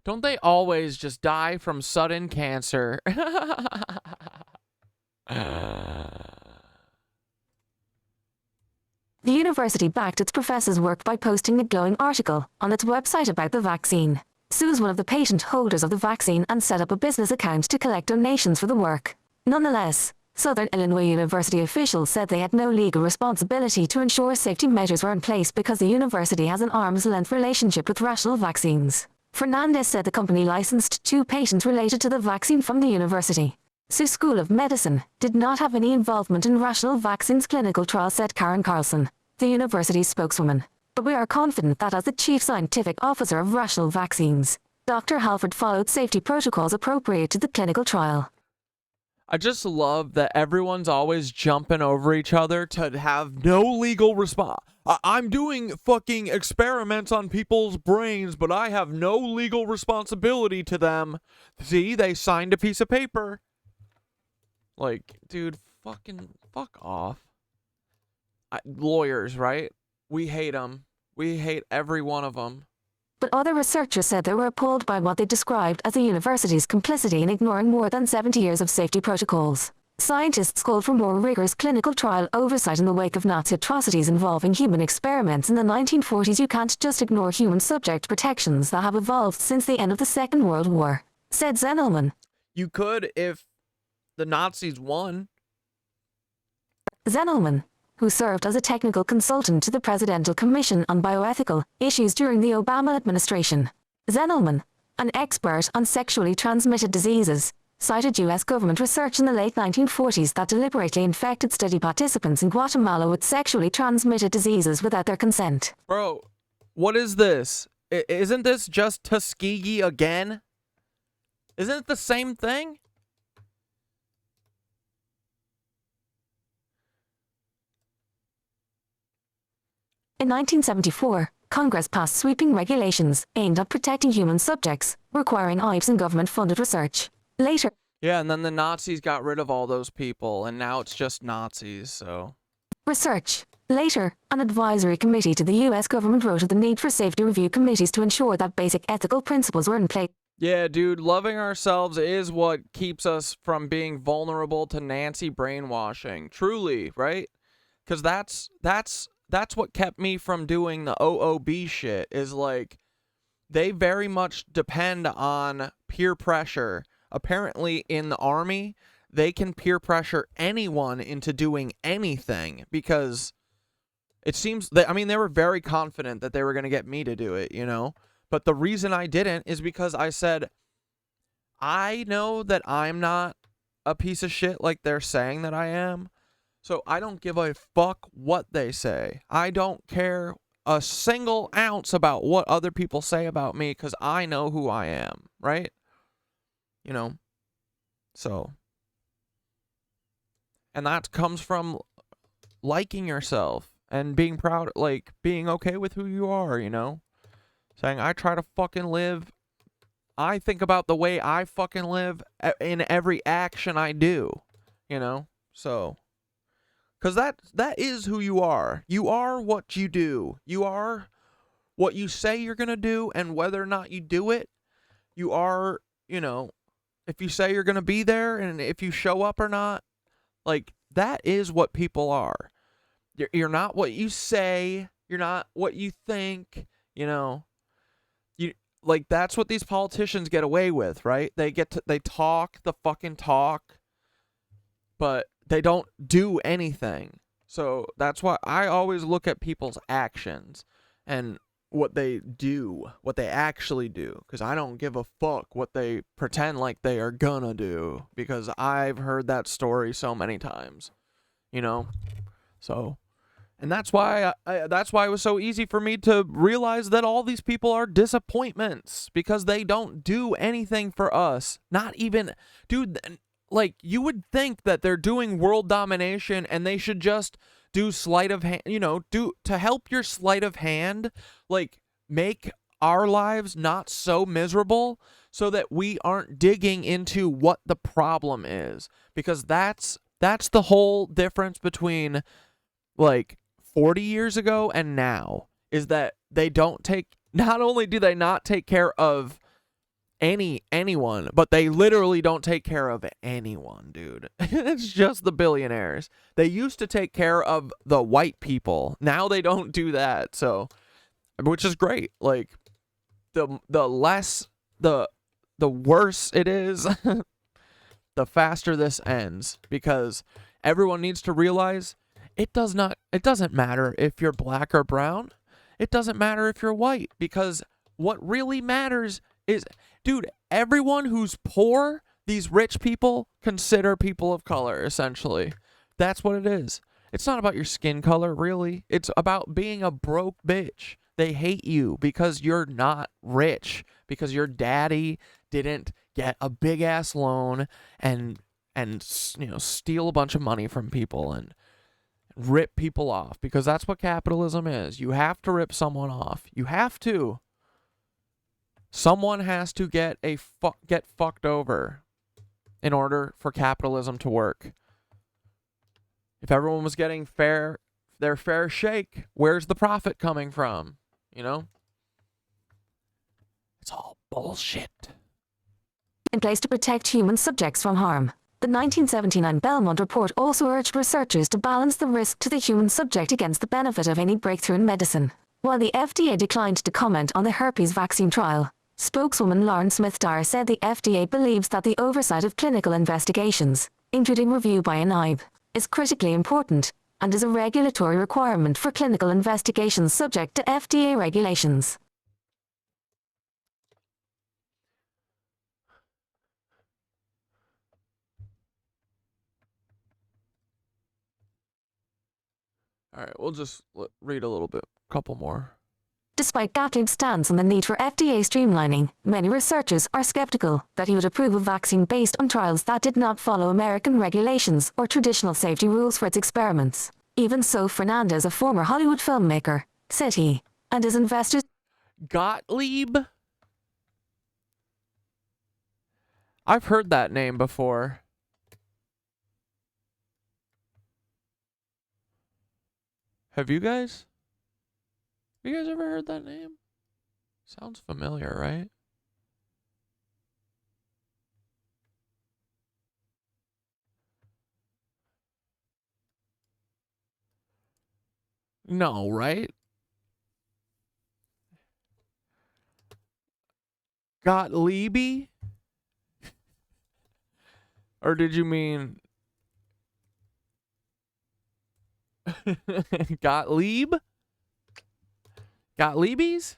Don't they always just die from sudden cancer? The university backed its professor's work by posting a glowing article on its website about the vaccine. Sue is one of the patient holders of the vaccine and set up a business account to collect donations for the work. Nonetheless, Southern Illinois University officials said they had no legal responsibility to ensure safety measures were in place because the university has an arm's-length relationship with Rational Vaccines. Fernandez said the company licensed 2 patients related to the vaccine from the university. Sue's School of Medicine did not have any involvement in Rational Vaccines' clinical trial, said Karen Carlson, the university's spokeswoman. But we are confident that as the chief scientific officer of Rational Vaccines, Dr. Halford followed safety protocols appropriate to the clinical trial. I just love that everyone's always jumping over each other to have no legal response. I'm doing fucking experiments on people's brains, but I have no legal responsibility to them. See, they signed a piece of paper. Like, dude, fuck off. Lawyers, right? We hate them. We hate every one of them. But other researchers said they were appalled by what they described as the university's complicity in ignoring more than 70 years of safety protocols. Scientists called for more rigorous clinical trial oversight in the wake of Nazi atrocities involving human experiments in the 1940s. You can't just ignore human subject protections that have evolved since the end of the Second World War, said Zenelman. You could if the Nazis won. Zenelman, who served as a technical consultant to the Presidential Commission on Bioethical Issues during the Obama administration. Zenelman, an expert on sexually transmitted diseases, cited U.S. government research in the late 1940s that deliberately infected study participants in Guatemala with sexually transmitted diseases without their consent. Bro, what is this? Isn't this just Tuskegee again? Isn't it the same thing? In 1974, Congress passed sweeping regulations aimed at protecting human subjects, requiring IVES in government-funded research. Later, Yeah, and then the Nazis got rid of all those people, and now it's just Nazis, so... research. Later, an advisory committee to the U.S. government wrote of the need for safety review committees to ensure that basic ethical principles were in place. Yeah, dude, loving ourselves is what keeps us from being vulnerable to Nancy brainwashing. Truly, right? Because that's what kept me from doing the OOB shit, is like, they very much depend on peer pressure. Apparently, in the army, they can peer pressure anyone into doing anything, because it seems that, I mean, they were very confident that they were going to get me to do it, you know? But the reason I didn't is because I said, I know that I'm not a piece of shit like they're saying that I am, so I don't give a fuck what they say. I don't care a single ounce about what other people say about me, because I know who I am, right? You know? So. And that comes from liking yourself and being proud, like, being okay with who you are, you know? Saying, I try to fucking live. I think about the way I fucking live in every action I do, you know? So. Because that is who you are. You are what you do. You are what you say you're going to do, and whether or not you do it, you are, you know, if you say you're going to be there and if you show up or not, like, that is what people are. You're not what you say. You're not what you think, you know. Like, that's what these politicians get away with, right? They talk the fucking talk, but they don't do anything. So that's why I always look at people's actions and what they do, what they actually do, because I don't give a fuck what they pretend like they are gonna do, because I've heard that story so many times, you know. So, and that's why that's why it was so easy for me to realize that all these people are disappointments, because they don't do anything for us. Not even, dude. Like, you would think that they're doing world domination and they should just do sleight of hand, you know, to help your sleight of hand, like, make our lives not so miserable so that we aren't digging into what the problem is. Because that's the whole difference between, like, 40 years ago and now, is that they don't take, not only do they not take care of anyone, but they literally don't take care of anyone, dude. It's just the billionaires. They used to take care of the white people. Now they don't do that. So, which is great. Like, the less, the worse it is, the faster this ends, because everyone needs to realize it doesn't matter if you're black or brown. It doesn't matter if you're white, because what really matters is, dude, everyone who's poor, these rich people consider people of color, essentially. That's what it is. It's not about your skin color, really. It's about being a broke bitch. They hate you because you're not rich, because your daddy didn't get a big-ass loan and you know, steal a bunch of money from people and rip people off, because that's what capitalism is. You have to rip someone off. You have to. Someone has to get fucked over in order for capitalism to work. If everyone was getting their fair shake, where's the profit coming from? You know? It's all bullshit. In place to protect human subjects from harm. The 1979 Belmont Report also urged researchers to balance the risk to the human subject against the benefit of any breakthrough in medicine. While the FDA declined to comment on the herpes vaccine trial, spokeswoman Lauren Smith-Dyer said the FDA believes that the oversight of clinical investigations, including review by an IVE, is critically important and is a regulatory requirement for clinical investigations subject to FDA regulations. right, we'll just read a little bit, couple more. Despite Gottlieb's stance on the need for FDA streamlining, many researchers are skeptical that he would approve a vaccine based on trials that did not follow American regulations or traditional safety rules for its experiments. Even so, Fernandez, a former Hollywood filmmaker, said he and his investors... Gottlieb? I've heard that name before. Have you guys? Have you guys ever heard that name? Sounds familiar, right? No, right? Gottlieb? Or did you mean Gottlieb? Gottliebes?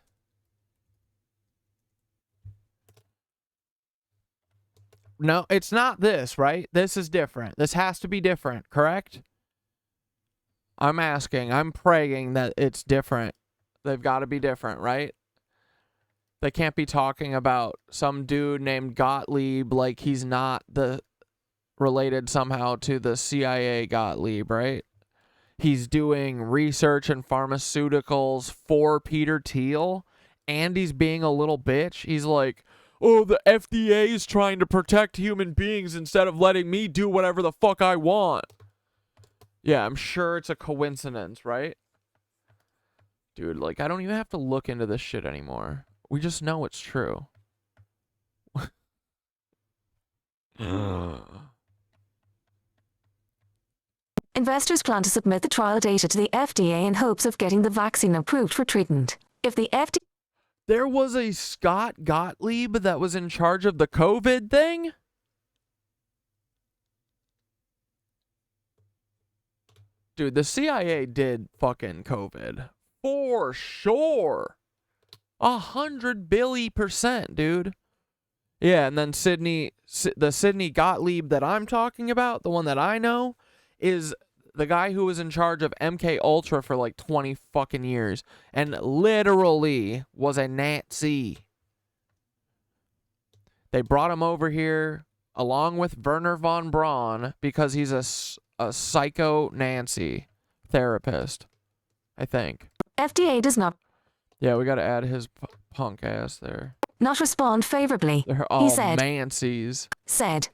No, it's not this, right? This is different. This has to be different, correct? I'm asking, I'm praying that it's different. They've got to be different, right? They can't be talking about some dude named Gottlieb like he's not related somehow to the CIA Gottlieb, right? He's doing research in pharmaceuticals for Peter Thiel, and he's being a little bitch. He's like, oh, the FDA is trying to protect human beings instead of letting me do whatever the fuck I want. Yeah, I'm sure it's a coincidence, right? Dude, like, I don't even have to look into this shit anymore. We just know it's true. Investors plan to submit the trial data to the FDA in hopes of getting the vaccine approved for treatment. If the FDA... There was a Scott Gottlieb that was in charge of the COVID thing? Dude, the CIA did fucking COVID. For sure. 100 billion%, dude. Yeah, and then the Sidney Gottlieb that I'm talking about, the one that I know, is the guy who was in charge of MK Ultra for like 20 fucking years and literally was a Nazi. They brought him over here along with Werner von Braun because he's a psycho Nancy therapist, I think. FDA does not... Yeah, we got to add his punk ass there. Not respond favorably, They're all he said. Mancies. Said.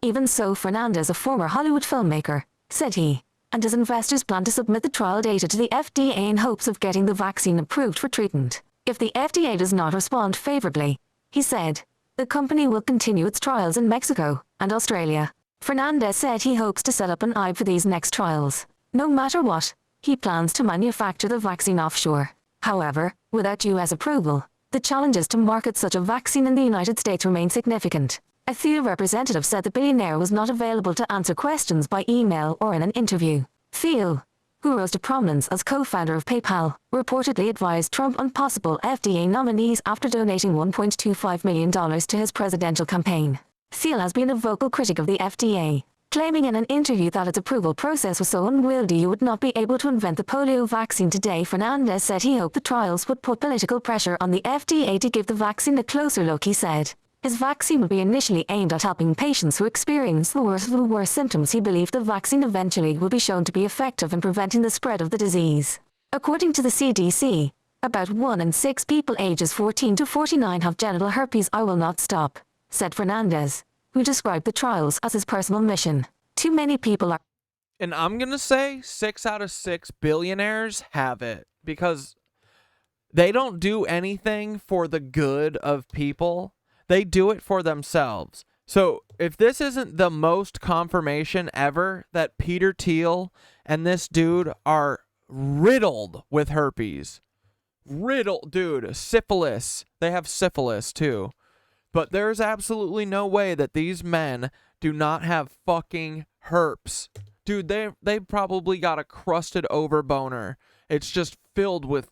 Even so, Fernandez, a former Hollywood filmmaker, said he and his investors plan to submit the trial data to the FDA in hopes of getting the vaccine approved for treatment. If the FDA does not respond favorably, he said, the company will continue its trials in Mexico and Australia. Fernandez said he hopes to set up an eye for these next trials. No matter what, he plans to manufacture the vaccine offshore. However, without U.S. approval, the challenges to market such a vaccine in the United States remain significant. A Thiel representative said the billionaire was not available to answer questions by email or in an interview. Thiel, who rose to prominence as co-founder of PayPal, reportedly advised Trump on possible FDA nominees after donating $1.25 million to his presidential campaign. Thiel has been a vocal critic of the FDA, claiming in an interview that its approval process was so unwieldy you would not be able to invent the polio vaccine today. Fernandez said he hoped the trials would put political pressure on the FDA to give the vaccine a closer look. He said his vaccine would be initially aimed at helping patients who experience the worst of the worst symptoms. He believed the vaccine eventually will be shown to be effective in preventing the spread of the disease. According to the CDC, about 1 in 6 people ages 14 to 49 have genital herpes. I will not stop, said Fernandez, who described the trials as his personal mission. Too many people are... And I'm going to say 6 out of 6 billionaires have it because they don't do anything for the good of people. They do it for themselves. So if this isn't the most confirmation ever that Peter Thiel and this dude are riddled with herpes. Riddled, dude, syphilis. They have syphilis too. But there's absolutely no way that these men do not have fucking herpes. Dude, they probably got a crusted over boner. It's just filled with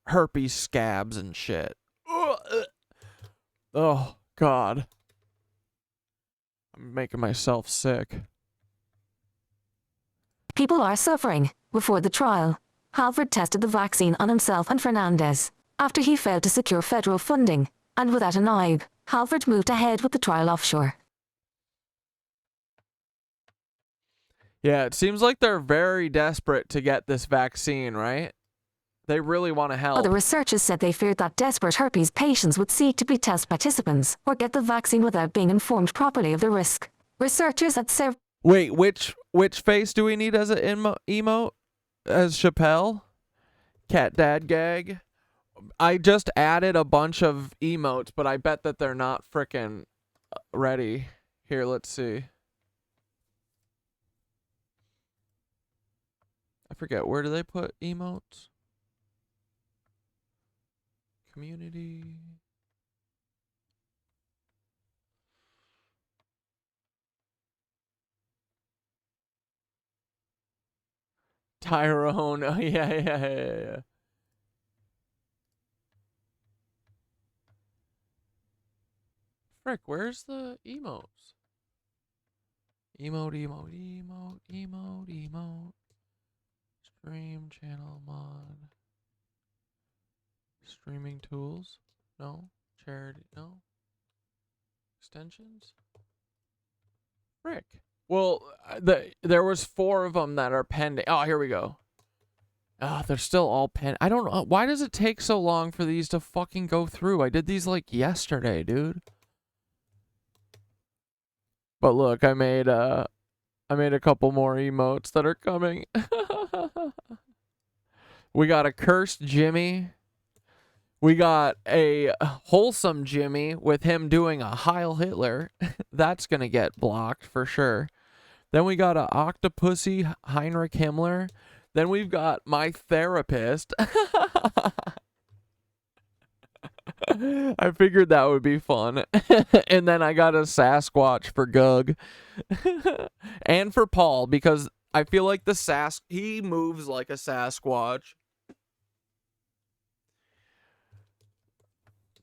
herpes scabs and shit. Oh, God. I'm making myself sick. People are suffering, Before the trial, Halford tested the vaccine on himself and Fernandez. After he failed to secure federal funding, and without an IB, Halford moved ahead with the trial offshore. Yeah, it seems like they're very desperate to get this vaccine, right? They really want to help. Other researchers said they feared that desperate herpes patients would seek to be test participants or get the vaccine without being informed properly of the risk. Researchers at Wait, which face do we need as an emote? As Chappelle? Catdad gag? I just added a bunch of emotes, but I bet that they're not frickin' ready. Here, let's see. I forget, where do they put emotes? Community. Tyrone. Oh, yeah. Frick, where's the emotes? Emote. Stream channel mod. Streaming tools? No. Charity? No. Extensions? Frick. Well, there was 4 of them that are pending. Oh, here we go. Oh, they're still all pending. I don't know. Why does it take so long for these to fucking go through? I did these like yesterday, dude. But look, I made a couple more emotes that are coming. We got a cursed Jimmy. We got a wholesome Jimmy with him doing a Heil Hitler. That's going to get blocked for sure. Then we got a Octopussy Heinrich Himmler. Then we've got my therapist. I figured that would be fun. And then I got a Sasquatch for Gug. And for Paul, because I feel like he moves like a Sasquatch.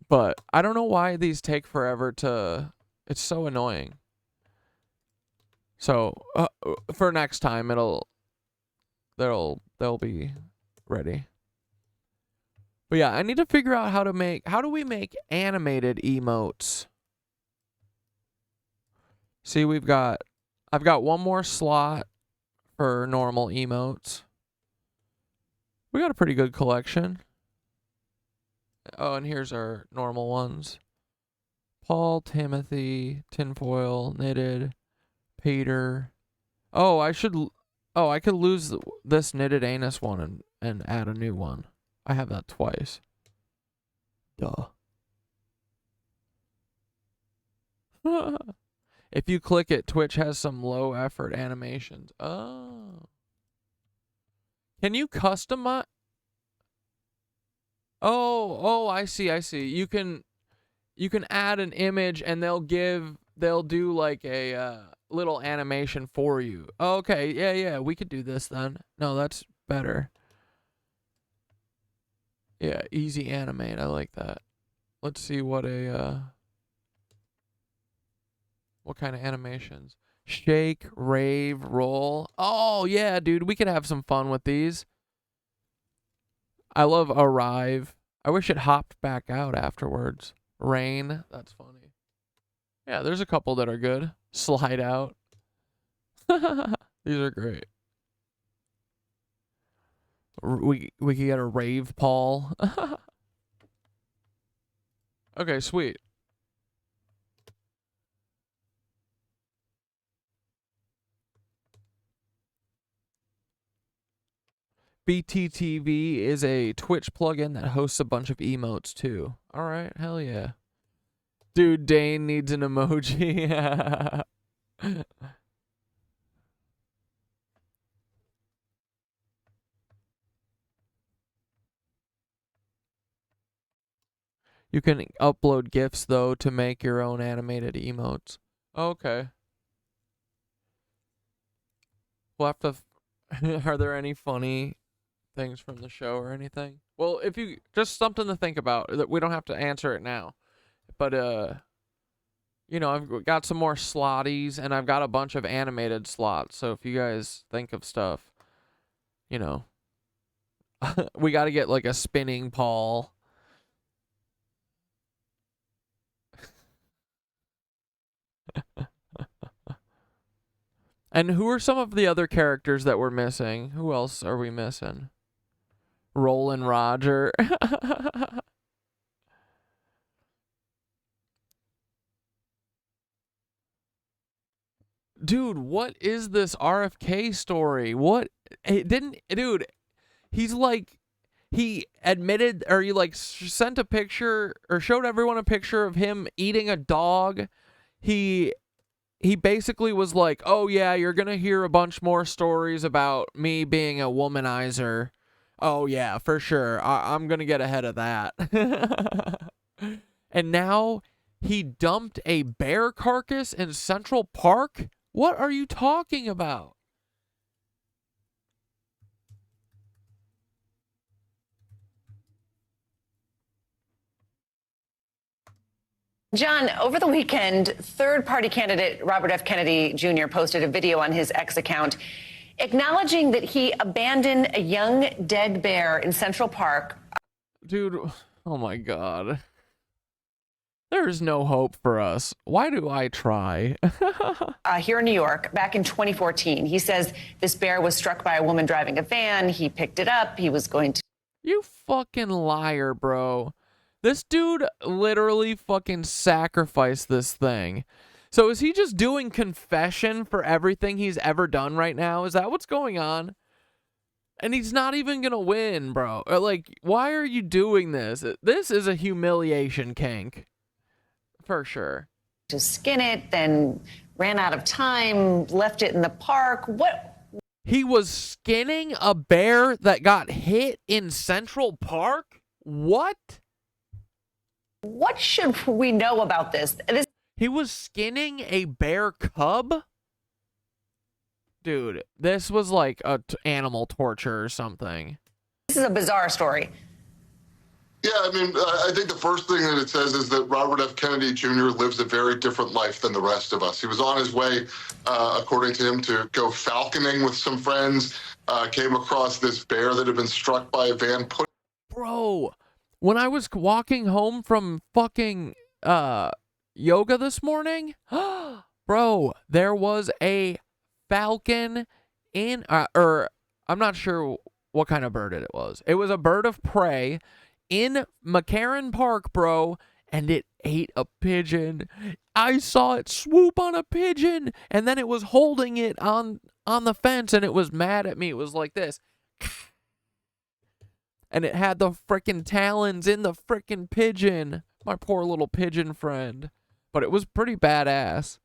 But I don't know why these take forever to... It's so annoying. So, for next time, they'll be ready. But yeah, I need to figure out how do we make animated emotes? See, I've got one more slot for normal emotes. We got a pretty good collection. Oh, and here's our normal ones. Paul, Timothy, Tinfoil, Knitted, Peter. Oh, I could lose this Knitted Anus one and add a new one. I have that twice. Duh. If you click it, Twitch has some low effort animations. Oh. Can you customize? Oh, I see. You can add an image and they'll do like a little animation for you. Okay, yeah, we could do this then. No, that's better. Yeah, easy animate. I like that. Let's see what kind of animations. Shake, rave, roll. Oh, yeah, dude, we could have some fun with these. I love arrive. I wish it hopped back out afterwards. Rain. That's funny. Yeah, there's a couple that are good. Slide out. These are great. We could get a rave Paul. Okay, sweet. BTTV is a Twitch plugin that hosts a bunch of emotes too. All right, hell yeah. Dude, Dane needs an emoji. You can upload GIFs though to make your own animated emotes. Okay. We'll have to. Are there any funny things from the show or anything? Well, if you just something to think about, that we don't have to answer it now. But you know, I've got some more slotties and I've got a bunch of animated slots. So if you guys think of stuff, you know, we got to get like a spinning Paul. And who are some of the other characters that we're missing? Who else are we missing? Rollin' Roger. Dude, what is this RFK story? What? It didn't, dude, he's like, he admitted, or he like sent a picture, or showed everyone a picture of him eating a dog. He basically was like, oh yeah, you're gonna hear a bunch more stories about me being a womanizer. Oh yeah, for sure. I'm gonna get ahead of that. And now he dumped a bear carcass in Central Park? What are you talking about? John, over the weekend, third-party candidate Robert F. Kennedy Jr. posted a video on his X account acknowledging that he abandoned a young dead bear in Central Park. Dude, oh my God. There's no hope for us. Why do I try? Here in New York, back in 2014. He says this bear was struck by a woman driving a van. He picked it up. He was going to... You fucking liar, bro. This dude literally fucking sacrificed this thing. So is he just doing confession for everything he's ever done right now? Is that what's going on? And he's not even gonna win, bro. Or like, why are you doing this? This is a humiliation kink. For sure. To skin it, then ran out of time, left it in the park. What? He was skinning a bear that got hit in Central Park? What? What should we know about this? He was skinning a bear cub? Dude, this was like a animal torture or something. This is a bizarre story. Yeah, I mean, I think the first thing that it says is that Robert F. Kennedy Jr. lives a very different life than the rest of us. He was on his way, according to him, to go falconing with some friends, came across this bear that had been struck by a van. Bro, when I was walking home from fucking yoga this morning, bro, there was a falcon in, or I'm not sure what kind of bird it was. It was a bird of prey in McCarran Park, bro, and it ate a pigeon. I saw it swoop on a pigeon, and then it was holding it on the fence, and it was mad at me. It was like this. And it had the frickin' talons in the frickin' pigeon. My poor little pigeon friend. But it was pretty badass.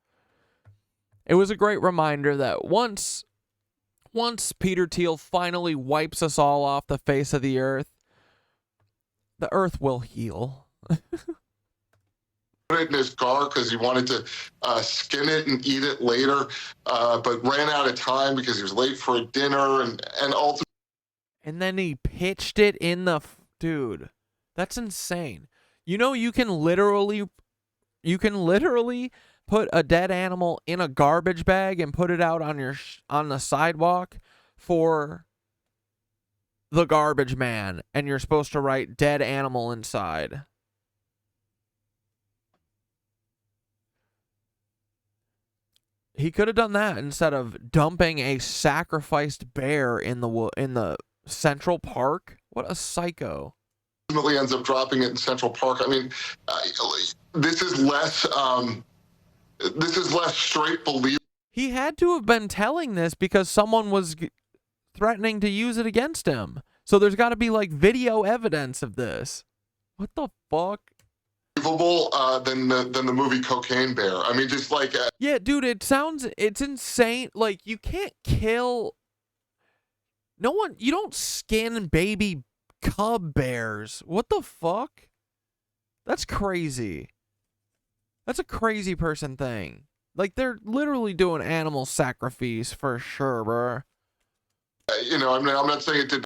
It was a great reminder that once Peter Thiel finally wipes us all off the face of the earth will heal. Put it in his car because he wanted to skin it and eat it later, but ran out of time because he was late for a dinner, and ultimately. And then he pitched it in the... Dude, that's insane. You know, you can literally put a dead animal in a garbage bag and put it out on the sidewalk for the garbage man, and you're supposed to write dead animal inside. He could have done that instead of dumping a sacrificed bear in the Central Park. What a psycho. Ultimately ends up dropping it in Central Park. I mean, this is less straight believable. He had to have been telling this because someone was threatening to use it against him. So there's got to be like video evidence of this. What the fuck? Than the movie Cocaine Bear. I mean, just like yeah, dude, it's insane. Like, you can't kill you don't skin baby cub bears. What the fuck? That's crazy. That's a crazy person thing. Like, they're literally doing animal sacrifice for sure, bro. You know, I'm not saying it did.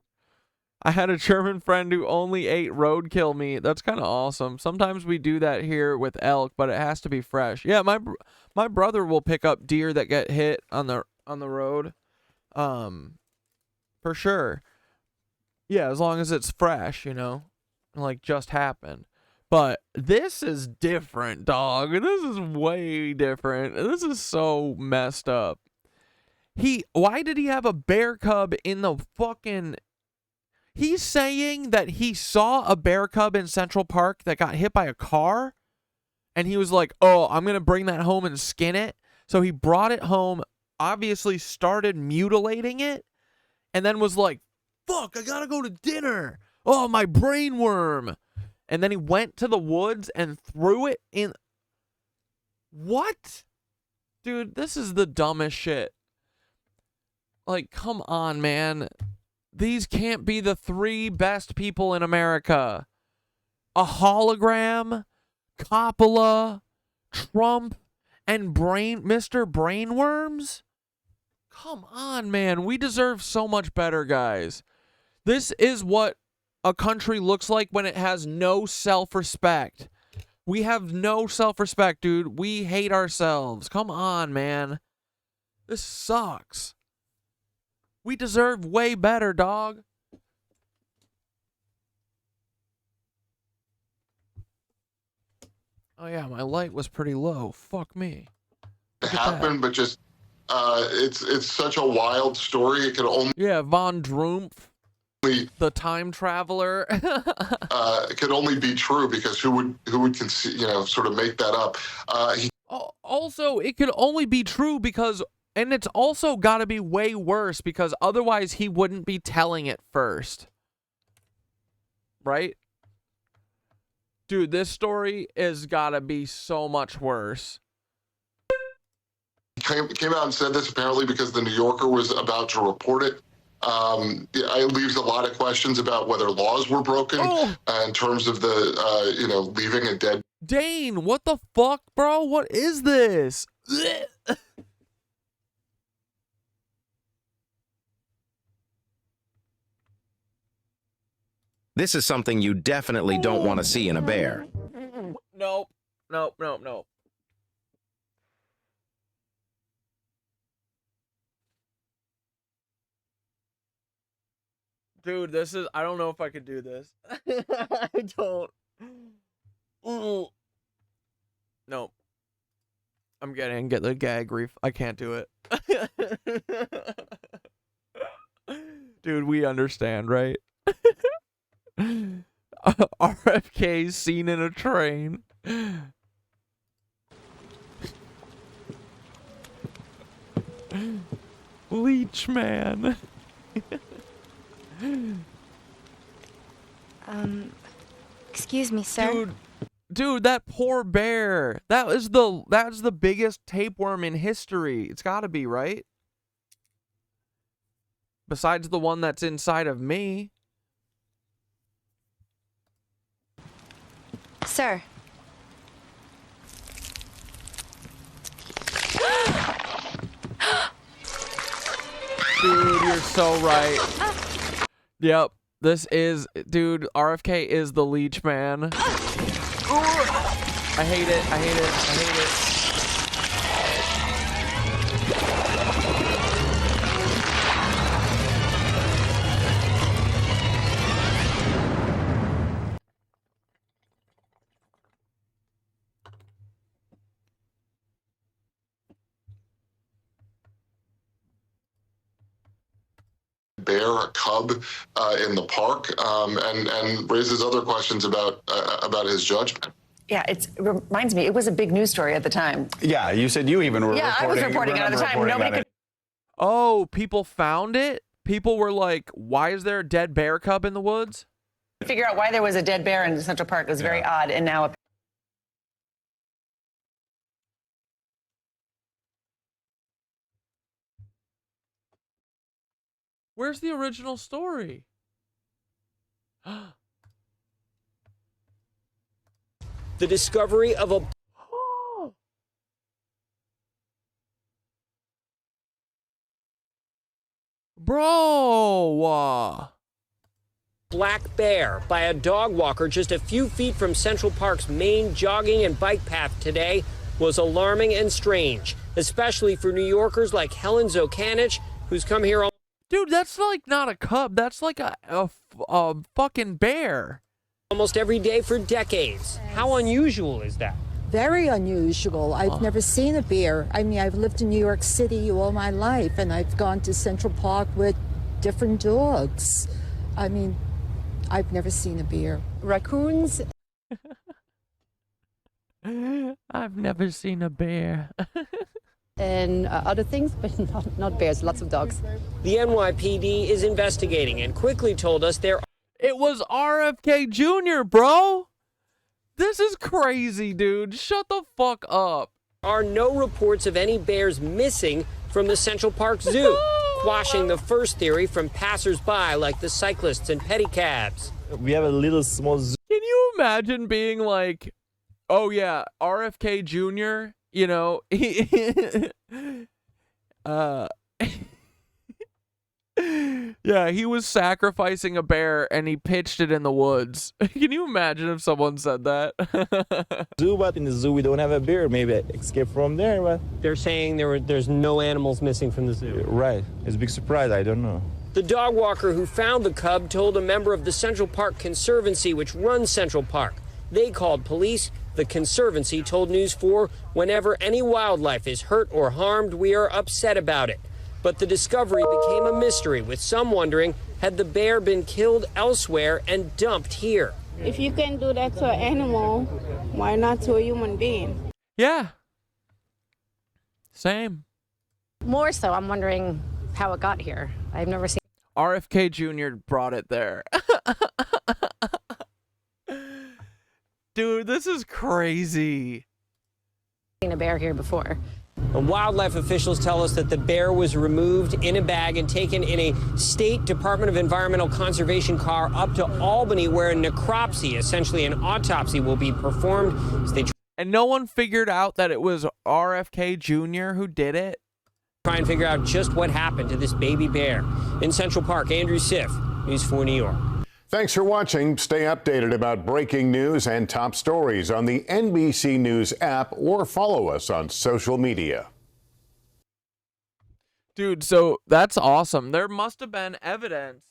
I had a German friend who only ate roadkill meat. That's kind of awesome. Sometimes we do that here with elk, but it has to be fresh. Yeah, my brother will pick up deer that get hit on the road. for sure. Yeah, as long as it's fresh, you know, like just happened. But this is different, dog. This is way different. This is so messed up. Why did he have a bear cub in the fucking... He's saying that he saw a bear cub in Central Park that got hit by a car, and he was like, oh, I'm going to bring that home and skin it. So he brought it home, obviously started mutilating it, and then was like, fuck, I gotta go to dinner. Oh, my brain worm. And then he went to the woods and threw it in. What? Dude, this is the dumbest shit. Like, come on, man. These can't be the 3 best people in America. A hologram, Coppola, Trump, and Mr. Brainworms? Come on, man. We deserve so much better, guys. This is what a country looks like when it has no self-respect. We have no self-respect, dude. We hate ourselves. Come on, man. This sucks. We deserve way better, dog. Oh, yeah, my light was pretty low. Fuck me. It happened, but just, it's such a wild story. It could only... Yeah, Von Drumpf. The time traveler. It could only be true because who would sort of make that up? Also, it could only be true because, and it's also got to be way worse because otherwise he wouldn't be telling it first. Right? Dude, this story is got to be so much worse. Came out and said this apparently because the New Yorker was about to report it. It leaves a lot of questions about whether laws were broken in terms of the, leaving a dead. Dane, what the fuck, bro? What is this? This is something you definitely don't want to see in a bear. Nope. Nope, nope, nope. Dude, this is... I don't know if I could do this. I don't. Ooh. Nope. I'm getting the gag reef. I can't do it. Dude, we understand, right? RFK seen in a train. Leech man. Excuse me, sir. Dude, that poor bear. That was the biggest tapeworm in history. It's got to be, right? Besides the one that's inside of me. Sir. Dude, you're so right. Yep, this is... Dude, RFK is the leech man. I hate it, I hate it, I hate it. Bear, a cub in the park, and raises other questions about his judgment. Yeah, it reminds me, it was a big news story at the time. Yeah, you said you even were reporting. Yeah, I was reporting it at the time. Nobody could... Oh, people found it? People were like, why is there a dead bear cub in the woods? Figure out why there was a dead bear in Central Park. It was very odd, and now... Where's the original story? The discovery of a... Bro! Black bear by a dog walker just a few feet from Central Park's main jogging and bike path today was alarming and strange, especially for New Yorkers like Helen Zokanich, who's come here... Dude, that's like not a cub. That's like a fucking bear. Almost every day for decades. How unusual is that? Very unusual. I've never seen a bear. I mean, I've lived in New York City all my life, and I've gone to Central Park with different dogs. I mean, I've never seen a bear. Raccoons. I've never seen a bear. And other things, but not bears, lots of dogs. The NYPD is investigating and quickly told us there It was RFK Jr., bro. This is crazy, dude. Shut the fuck up. are no reports of any bears missing from the Central Park Zoo, quashing the first theory from passers-by like the cyclists and pedicabs. We have a little small zoo. Can you imagine being like, oh yeah, RFK Jr., you know, yeah, he was sacrificing a bear and he pitched it in the woods. Can you imagine if someone said that? Zoo, but in the zoo we don't have a bear. Maybe escape from there, but they're saying there's no animals missing from the zoo. Right. It's a big surprise. I don't know. The dog walker who found the cub told a member of the Central Park Conservancy, which runs Central Park. They called police. The Conservancy told News 4, whenever any wildlife is hurt or harmed, we are upset about it. But the discovery became a mystery, with some wondering, had the bear been killed elsewhere and dumped here? If you can do that to an animal, why not to a human being? Yeah. Same. More so, I'm wondering how it got here. I've never seen RFK Jr. brought it there. Dude, this is crazy. a bear here before. And wildlife officials tell us that the bear was removed in a bag and taken in a State Department of Environmental Conservation car up to Albany, where a necropsy, essentially an autopsy, will be performed. And no one figured out that it was RFK Jr. who did it? Try and figure out just what happened to this baby bear. In Central Park, Andrew Siff, News 4 New York. Thanks for watching. Stay updated about breaking news and top stories on the NBC News app or follow us on social media. Dude, so that's awesome. There must have been evidence.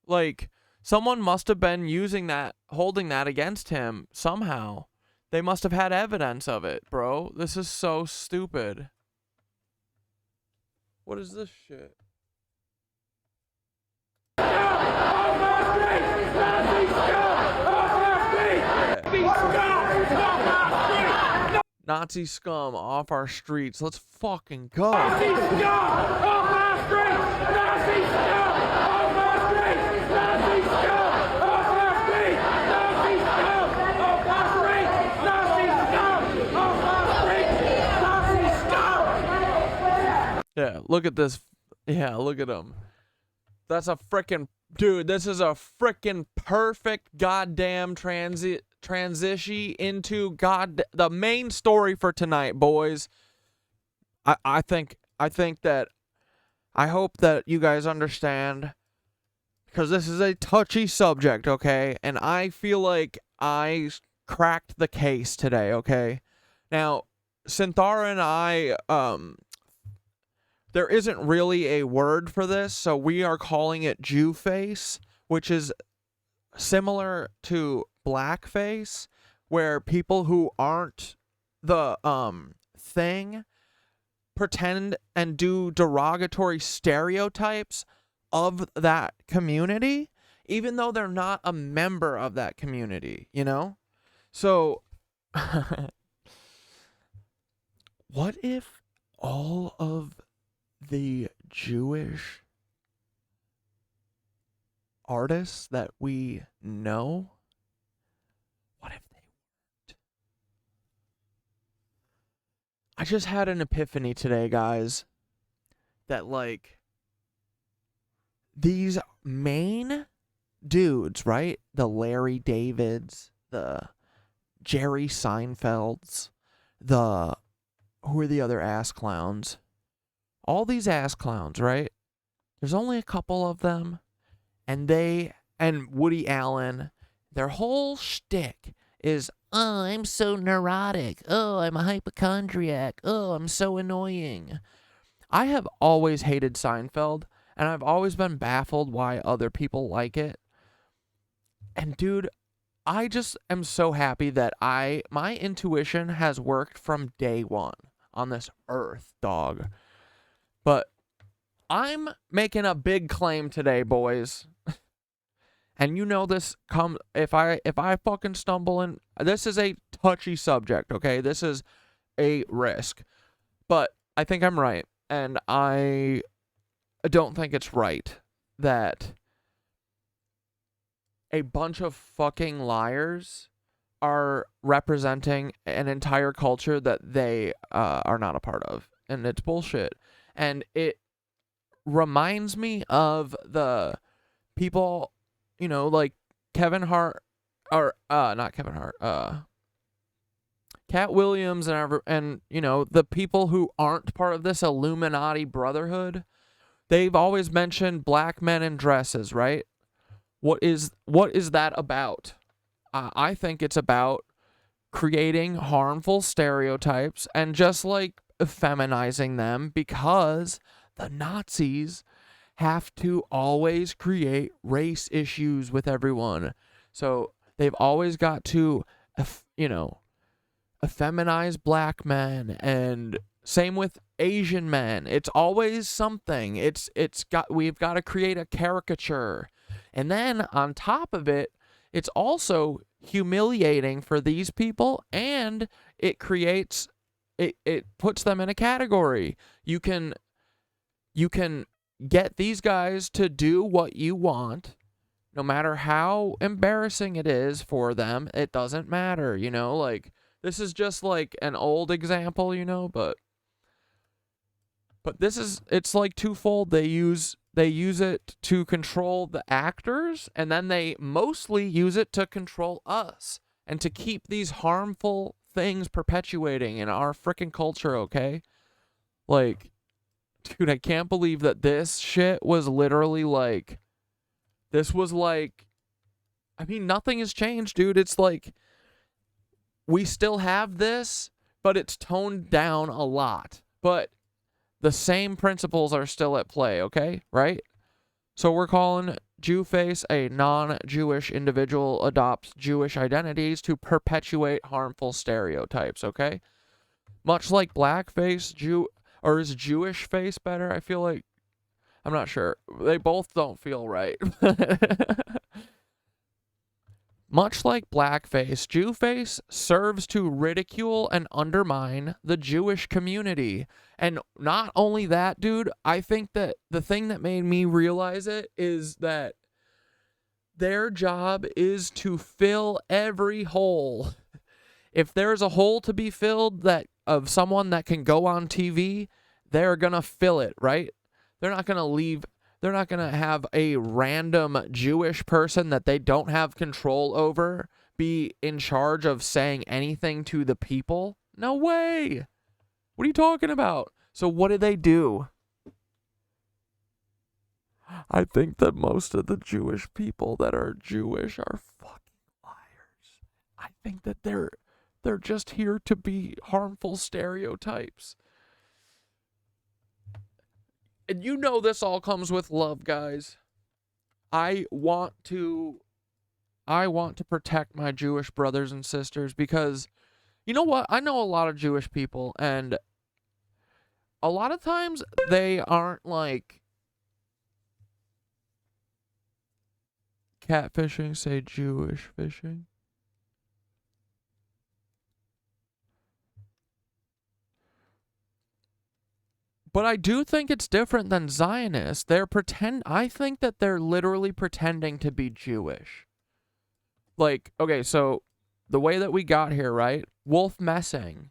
Like, someone must have been using that, holding that against him somehow. They must have had evidence of it, bro. This is so stupid. What is this shit? Nazi scum off our streets. Let's fucking go. Nazi scum off our streets! Nazi scum off our streets! Nazi scum off our streets! Nazi scum off our streets! Nazi scum off our streets! Nazi scum! Yeah, look at this. Yeah, look at him. That's a frickin' dude. This is a frickin' perfect goddamn transition into the main story for tonight, boys. I think that I hope that you guys understand, because this is a touchy subject, okay? And I feel like I cracked the case today, okay? Now, Synthara and I, there isn't really a word for this, so we are calling it Jew face, which is similar to blackface, where people who aren't the thing pretend and do derogatory stereotypes of that community, even though they're not a member of that community, you know? So, what if all of the Jewish artists that we know, what if they weren't? I just had an epiphany today, guys, that like these main dudes, right? The Larry Davids, the Jerry Seinfelds, who are the other ass clowns? All these ass clowns, right? There's only a couple of them. And Woody Allen, their whole shtick is, oh, I'm so neurotic. Oh, I'm a hypochondriac. Oh, I'm so annoying. I have always hated Seinfeld, And I've always been baffled why other people like it. And dude, I just am so happy that my intuition has worked from day one on this earth, dog. But I'm making a big claim today, boys. And you know this if I fucking stumble in, this is a touchy subject, okay? This is a risk. But I think I'm right. And I don't think it's right that a bunch of fucking liars are representing an entire culture that they are not a part of. And it's bullshit. And it reminds me of the people, you know, like Kevin Hart, or not Kevin Hart, Cat Williams and you know, the people who aren't part of this Illuminati brotherhood. They've always mentioned black men in dresses, right? What is that about? I think it's about creating harmful stereotypes and just like feminizing them, because the Nazis have to always create race issues with everyone. So they've always got to, you know, effeminize black men, and same with Asian men. It's always something. We've got to create a caricature. And then on top of it, it's also humiliating for these people, and it creates it puts them in a category. You can get these guys to do what you want, no matter how embarrassing it is for them. It doesn't matter, you know, like this is just like an old example, you know, but it's like twofold. They use it to control the actors, and then they mostly use it to control us and to keep these harmful things perpetuating in our freaking culture, okay? Like, dude, I can't believe that this shit was literally like, I mean, nothing has changed, dude. It's like, we still have this, but it's toned down a lot. But the same principles are still at play, okay? Right? So we're calling Jewface a non-Jewish individual adopts Jewish identities to perpetuate harmful stereotypes, okay? Much like blackface, or is Jewish face better? I feel like, I'm not sure. They both don't feel right. Much like blackface, Jewface serves to ridicule and undermine the Jewish community. And not only that, dude, I think that the thing that made me realize it is that their job is to fill every hole. If there's a hole to be filled of someone that can go on TV, they're going to fill it, right? They're not going to leave. They're not going to have a random Jewish person that they don't have control over be in charge of saying anything to the people. No way. What are you talking about? So what do? I think that most of the Jewish people that are Jewish are fucking liars. I think that they're just here to be harmful stereotypes. And you know this all comes with love, guys. I want to protect my Jewish brothers and sisters, because you know what? I know a lot of Jewish people, and a lot of times they aren't like catfishing, say Jewish fishing. But I do think it's different than Zionists. I think that they're literally pretending to be Jewish. Like, okay, so the way that we got here, right? Wolf Messing.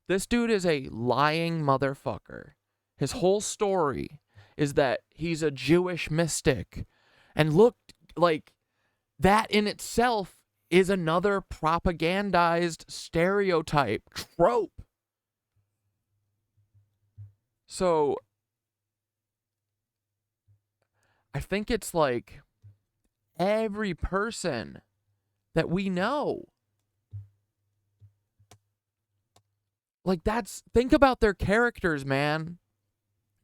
This dude is a lying motherfucker. His whole story is that he's a Jewish mystic. And look, like, that in itself is another propagandized stereotype, trope. So, I think it's like every person that we know. Like, think about their characters, man.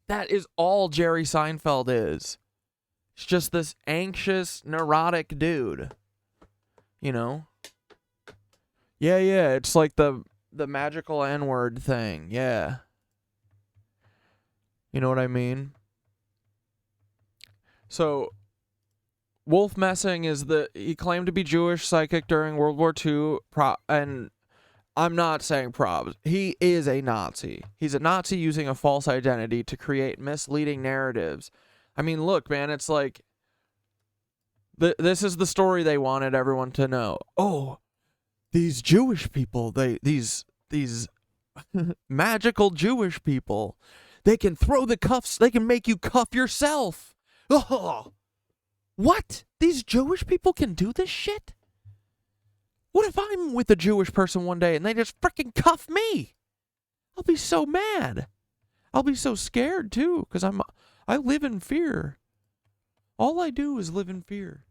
That is all Jerry Seinfeld is. It's just this anxious, neurotic dude. You know? Yeah, it's like the magical N-word thing. Yeah. You know what I mean? So, Wolf Messing is he claimed to be Jewish psychic during World War II, and I'm not saying probs. He is a Nazi. He's a Nazi using a false identity to create misleading narratives. I mean, look, man, it's like, this is the story they wanted everyone to know. Oh, these Jewish people, these magical Jewish people, they can throw the cuffs, they can make you cuff yourself. Oh, what? These Jewish people can do this shit? What if I'm with a Jewish person one day and they just freaking cuff me? I'll be so mad. I'll be so scared too, because I live in fear. All I do is live in fear.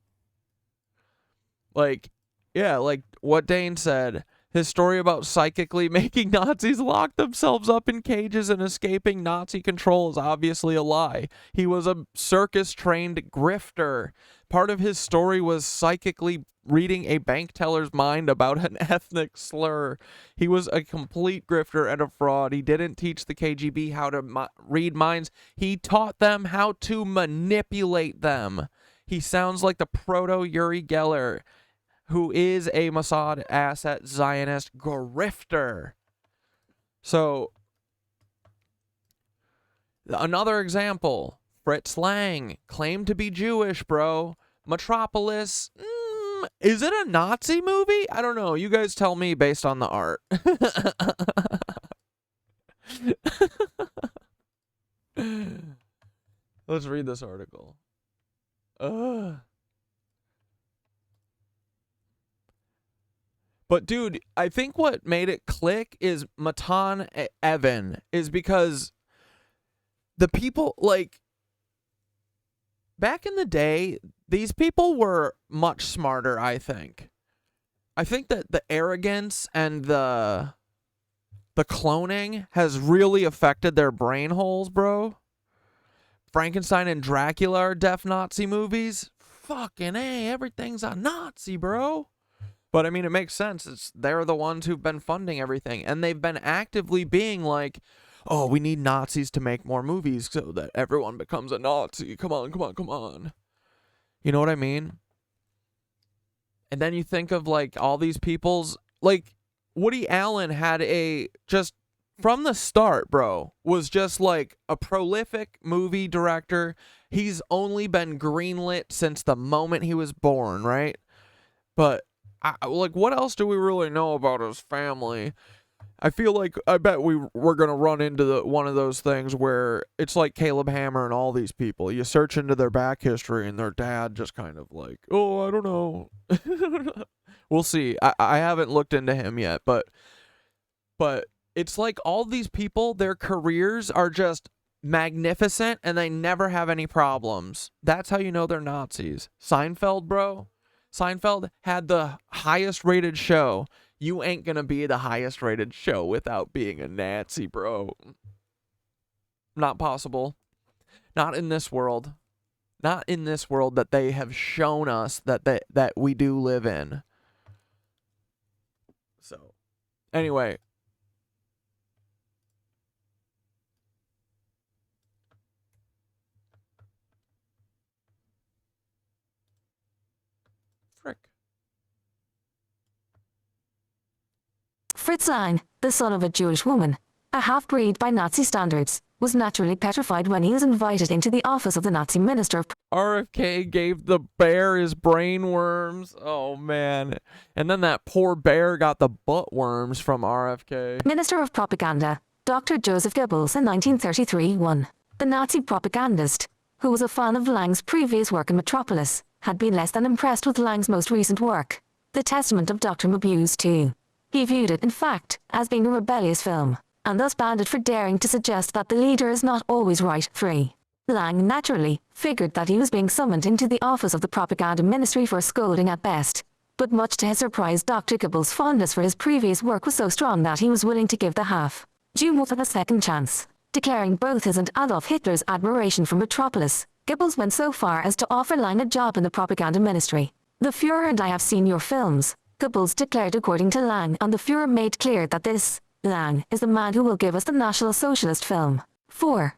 Like, yeah, like what Dane said, his story about psychically making Nazis lock themselves up in cages and escaping Nazi control is obviously a lie. He was a circus-trained grifter. Part of his story was psychically reading a bank teller's mind about an ethnic slur. He was a complete grifter and a fraud. He didn't teach the KGB how to read minds. He taught them how to manipulate them. He sounds like the proto-Uri Geller, who is a Mossad asset Zionist grifter. So, another example, Fritz Lang, claimed to be Jewish, bro. Metropolis, is it a Nazi movie? I don't know. You guys tell me based on the art. Let's read this article. But dude, I think what made it click is Matan Evan, is because the people, like, back in the day, these people were much smarter, I think. I think that the arrogance and the cloning has really affected their brain holes, bro. Frankenstein and Dracula are deaf Nazi movies. Fucking A, everything's a Nazi, bro. But I mean, it makes sense. They're the ones who've been funding everything. And they've been actively being like, oh, we need Nazis to make more movies so that everyone becomes a Nazi. Come on, come on, come on. You know what I mean? And then you think of like all these people's, like Woody Allen had just from the start, bro, was just like a prolific movie director. He's only been greenlit since the moment he was born, right? But like, what else do we really know about his family? I feel like, I bet we're going to run into one of those things where it's like Caleb Hammer and all these people. You search into their back history and their dad just kind of like, oh, I don't know. We'll see. I haven't looked into him yet, but it's like all these people, their careers are just magnificent and they never have any problems. That's how you know they're Nazis. Seinfeld, bro. Seinfeld had the highest rated show. You ain't gonna be the highest rated show without being a Nazi, bro. Not possible. Not in this world. Not in this world that they have shown us that we do live in. So, anyway. Fritz Lang, the son of a Jewish woman, a half-breed by Nazi standards, was naturally petrified when he was invited into the office of the Nazi minister of... RFK gave the bear his brain worms. Oh, man. And then that poor bear got the butt worms from RFK. Minister of Propaganda, Dr. Joseph Goebbels in 1933-1. The Nazi propagandist, who was a fan of Lang's previous work in Metropolis, had been less than impressed with Lang's most recent work, The Testament of Dr. Mabuse II. He viewed it, in fact, as being a rebellious film, and thus banned it for daring to suggest that the leader is not always right. 3. Lang naturally figured that he was being summoned into the office of the propaganda ministry for a scolding at best. But much to his surprise, Dr. Goebbels' fondness for his previous work was so strong that he was willing to give the half-Jew a second chance. Declaring both his and Adolf Hitler's admiration for Metropolis, Goebbels went so far as to offer Lang a job in the propaganda ministry. "The Fuhrer and I have seen your films," Goebbels declared according to Lang, and the Fuhrer made clear that this, Lang, is the man who will give us the National Socialist film. 4.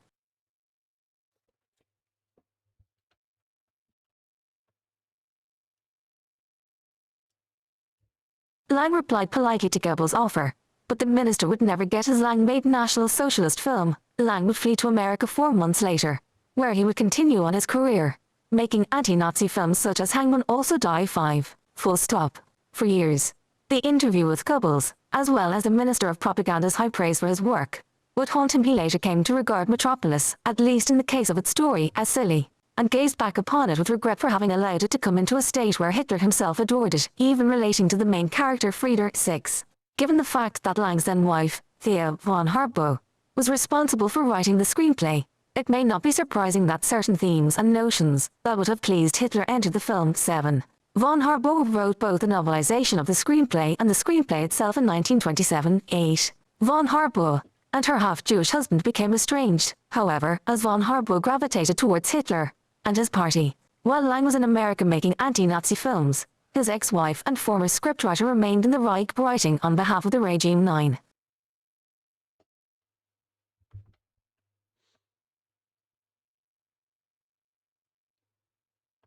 Lang replied politely to Goebbels' offer, but the minister would never get his Lang-made National Socialist film. Lang would flee to America 4 months later, where he would continue on his career, making anti-Nazi films such as Hangman Also Die 5, Full Stop. For years, the interview with Goebbels, as well as the Minister of Propaganda's high praise for his work, would haunt him. He later came to regard Metropolis, at least in the case of its story, as silly, and gazed back upon it with regret for having allowed it to come into a state where Hitler himself adored it, even relating to the main character Frieder. 6. Given the fact that Lang's then-wife, Thea von Harbaugh, was responsible for writing the screenplay, it may not be surprising that certain themes and notions that would have pleased Hitler entered the film. 7. Von Harbaugh wrote both the novelization of the screenplay and the screenplay itself in 1927. 8. Von Harbaugh and her half-Jewish husband became estranged, however, as von Harbaugh gravitated towards Hitler and his party. While Lang was in America making anti-Nazi films, his ex-wife and former scriptwriter remained in the Reich writing on behalf of the regime. 9.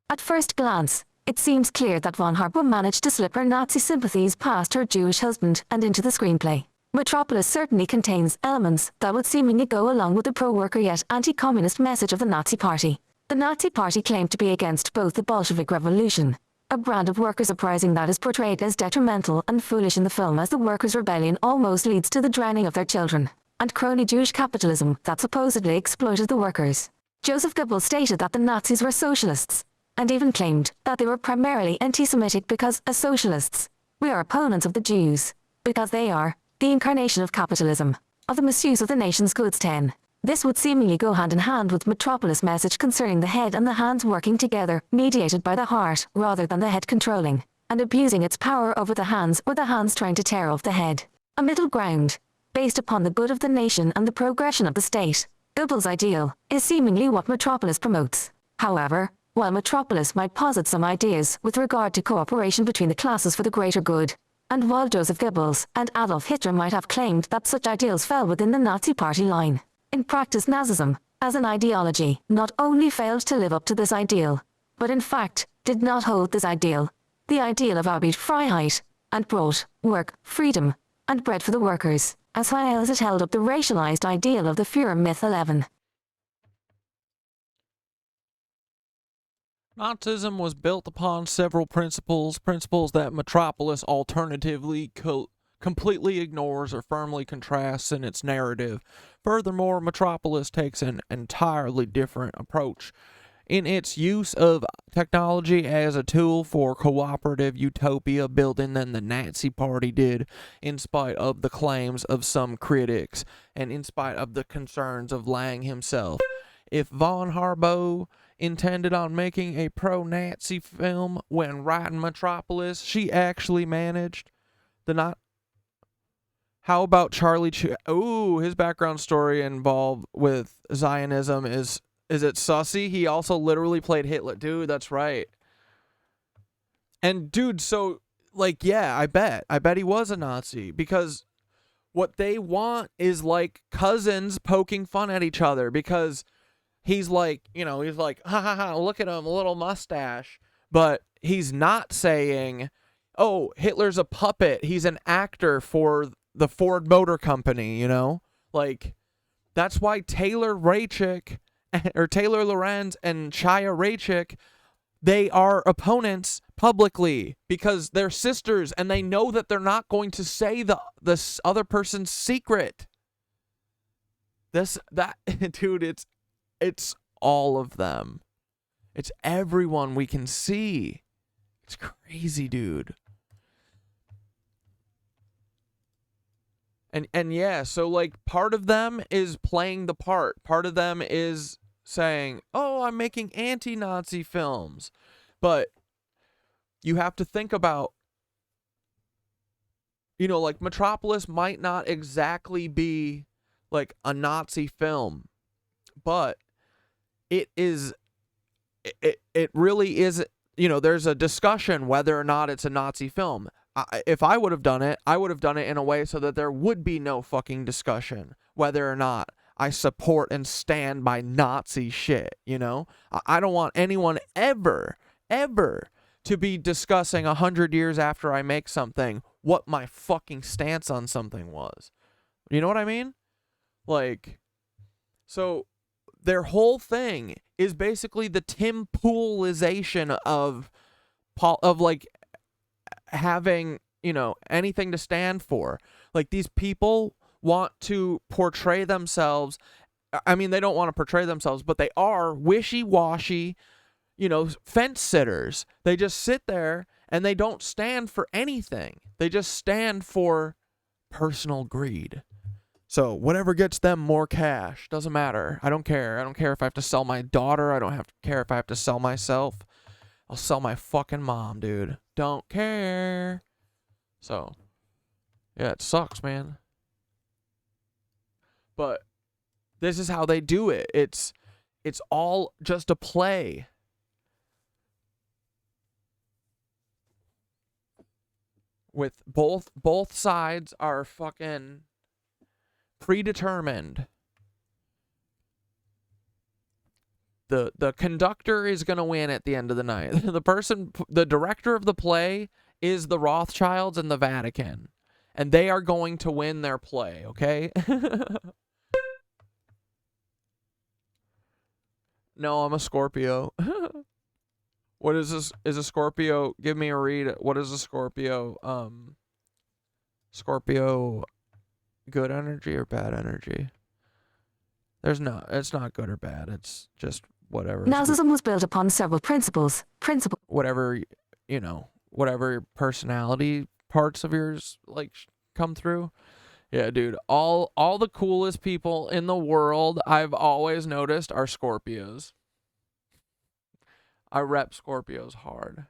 At first glance, it seems clear that von Harbaugh managed to slip her Nazi sympathies past her Jewish husband and into the screenplay. Metropolis certainly contains elements that would seemingly go along with the pro-worker yet anti-communist message of the Nazi Party. The Nazi Party claimed to be against both the Bolshevik Revolution, a brand of workers' uprising that is portrayed as detrimental and foolish in the film as the workers' rebellion almost leads to the drowning of their children, and crony Jewish capitalism that supposedly exploited the workers. Joseph Goebbels stated that the Nazis were socialists, and even claimed that they were primarily anti-Semitic because, as socialists, we are opponents of the Jews, because they are the incarnation of capitalism, of the misuse of the nation's goods. 10. This would seemingly go hand in hand with Metropolis' message concerning the head and the hands working together, mediated by the heart rather than the head controlling and abusing its power over the hands, or the hands trying to tear off the head. A middle ground, based upon the good of the nation and the progression of the state. Goebbels' ideal is seemingly what Metropolis promotes. However, while Metropolis might posit some ideas with regard to cooperation between the classes for the greater good, and while Joseph Goebbels and Adolf Hitler might have claimed that such ideals fell within the Nazi Party line, in practice Nazism, as an ideology, not only failed to live up to this ideal, but in fact, did not hold this ideal, the ideal of Arbeitsfreiheit, and brought work, freedom, and bread for the workers, as high as it held up the racialized ideal of the Führer myth. 11. Nazism was built upon several principles that Metropolis alternatively completely ignores or firmly contrasts in its narrative. Furthermore, Metropolis takes an entirely different approach in its use of technology as a tool for cooperative utopia building than the Nazi Party did, in spite of the claims of some critics and in spite of the concerns of Lang himself. If von Harbaugh intended on making a pro-Nazi film when writing Metropolis, she actually managed the not. How about Charlie Ooh, his background story involved with Zionism is it sussy? He also literally played Hitler. Dude, that's right. And dude, so like, yeah, I bet he was a Nazi, because what they want is like cousins poking fun at each other, because he's like, he's like, ha ha ha, look at him, a little mustache. But he's not saying, oh, Hitler's a puppet. He's an actor for the Ford Motor Company, Like, that's why Taylor Lorenz and Chaya Raichik, they are opponents publicly because they're sisters and they know that they're not going to say the other person's secret. Dude, it's all of them. It's everyone we can see. It's crazy, dude. And yeah, so like part of them is playing the part. Part of them is saying, oh, I'm making anti-Nazi films. But you have to think about, like Metropolis might not exactly be like a Nazi film, but it really is, you know, there's a discussion whether or not it's a Nazi film. If I would have done it, I would have done it in a way so that there would be no fucking discussion whether or not I support and stand by Nazi shit, you know? I don't want anyone ever to be discussing 100 years after I make something what my fucking stance on something was. You know what I mean? Like, so their whole thing is basically the Tim Poolization of like having, you know, anything to stand for. Like, these people want to portray themselves. I mean, they don't want to portray themselves, but they are wishy-washy, you know, fence sitters. They just sit there and they don't stand for anything. They just stand for personal greed. So whatever gets them more cash, doesn't matter. I don't care. I don't care if I have to sell my daughter. I don't care if I have to sell myself. I'll sell my fucking mom, dude. Don't care. So, yeah, it sucks, man. But this is how they do it. It's all just a play. With both sides are fucking predetermined. The conductor is going to win at the end of the night. The director of the play is the Rothschilds and the Vatican. And they are going to win their play, okay? No, I'm a Scorpio. What is this? Is a Scorpio? Give me a read. What is a Scorpio? Scorpio, good energy or bad energy? It's not good or bad. It's just whatever. Nazism was built upon several principles. Whatever, you know, whatever personality parts of yours like come through. Yeah, dude. All the coolest people in the world I've always noticed are Scorpios. I rep Scorpios hard.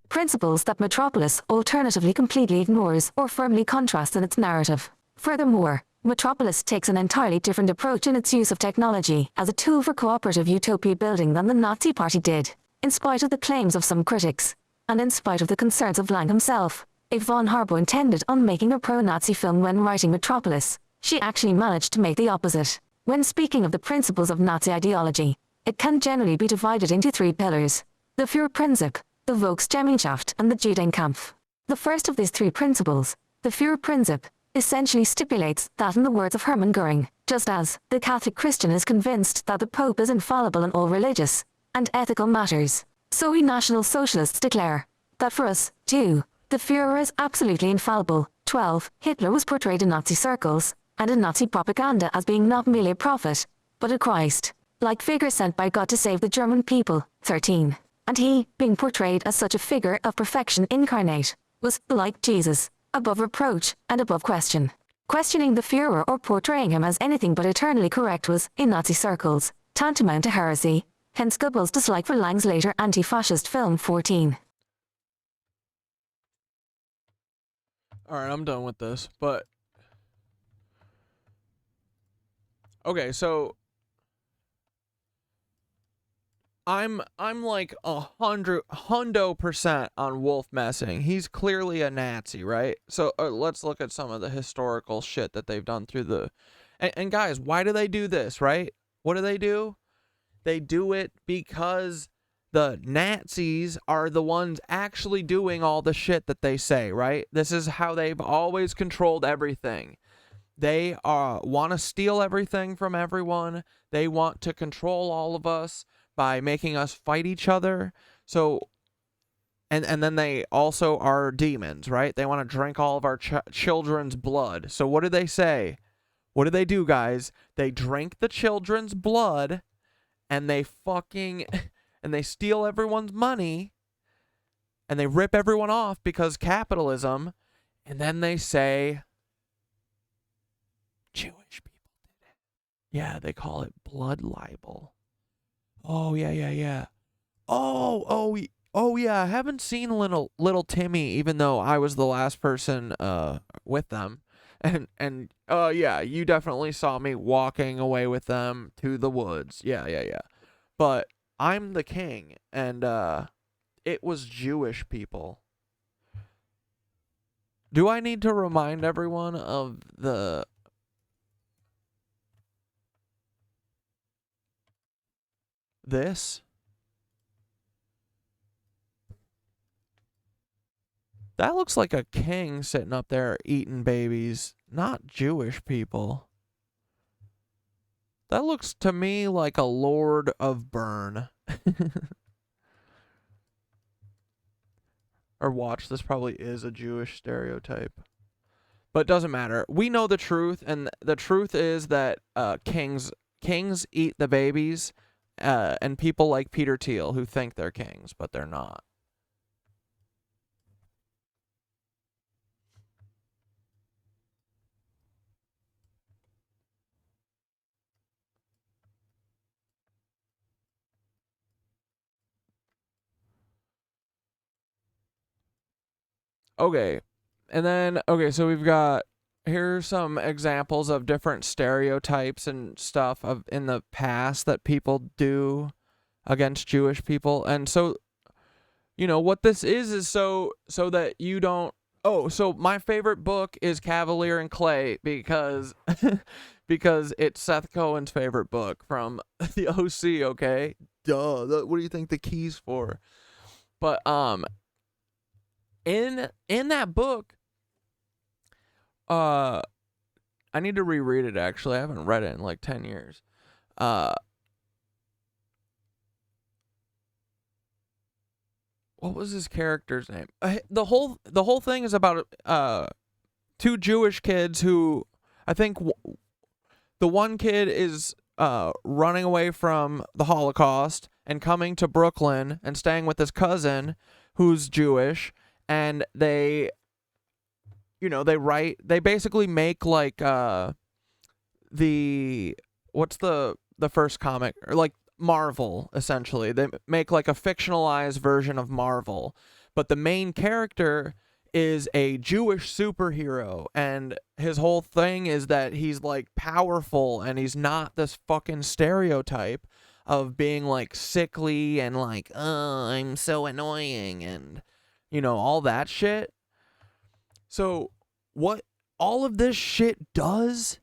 Principles that Metropolis alternatively completely ignores or firmly contrasts in its narrative. Furthermore, Metropolis takes an entirely different approach in its use of technology as a tool for cooperative utopia building than the Nazi Party did, in spite of the claims of some critics, and in spite of the concerns of Lang himself. If von Harbo intended on making a pro-Nazi film when writing Metropolis, she actually managed to make the opposite. When speaking of the principles of Nazi ideology, it can generally be divided into three pillars: the Führerprinzip, the Volksgemeinschaft, and the Judenkampf. The first of these three principles, the Führerprinzip, essentially stipulates that, in the words of Hermann Göring, just as the Catholic Christian is convinced that the Pope is infallible in all religious and ethical matters, so we National Socialists declare that for us, too, the Führer is absolutely infallible. 12. Hitler was portrayed in Nazi circles and in Nazi propaganda as being not merely a prophet, but a Christ-like figure sent by God to save the German people. 13. And he, being portrayed as such a figure of perfection incarnate, was, like Jesus, above reproach and above question. Questioning the Führer or portraying him as anything but eternally correct was, in Nazi circles, tantamount to heresy, hence Goebbels' dislike for Lang's later anti-fascist film 14. Alright, I'm done with this, but... Okay, so... I'm like 100% on Wolf Messing. He's clearly a Nazi, right? So let's look at some of the historical shit that they've done through the... And guys, why do they do this, right? What do? They do it because the Nazis are the ones actually doing all the shit that they say, right? This is how they've always controlled everything. They want to steal everything from everyone. They want to control all of us by making us fight each other. So, and then they also are demons, right? They want to drink all of our children's blood. So what do they say? What do they do, guys? They drink the children's blood, and they fucking, and they steal everyone's money, and they rip everyone off because capitalism, and then they say, Jewish people did it. Yeah, they call it blood libel. Oh, yeah. Oh, yeah, I haven't seen little Timmy, even though I was the last person with them. And yeah, you definitely saw me walking away with them to the woods. Yeah. But I'm the king, and it was Jewish people. Do I need to remind everyone of this? That looks like a king sitting up there eating babies, not Jewish people. That looks to me like a Lord of Burn. Or watch, this probably is a Jewish stereotype. But it doesn't matter. We know the truth, and the truth is that kings eat the babies, and people like Peter Thiel who think they're kings, but they're not. Okay, and then, okay, so we've got, here's some examples of different stereotypes and stuff of in the past that people do against Jewish people. And so, you know, what this is so that you don't, so my favorite book is Cavalier and Clay because, because it's Seth Cohen's favorite book from the OC, okay? Duh, what do you think the key's for? But, in that book, I need to reread it, actually. I haven't read it in like 10 years. What was his character's name? The whole thing is about two Jewish kids who, I think the one kid is running away from the Holocaust and coming to Brooklyn and staying with his cousin who's Jewish. And they, you know, they basically make like what's the first comic, or like Marvel, essentially. They make like a fictionalized version of Marvel, but the main character is a Jewish superhero, and his whole thing is that he's like powerful, and he's not this fucking stereotype of being like sickly and like, I'm so annoying, and you know, all that shit. So what all of this shit does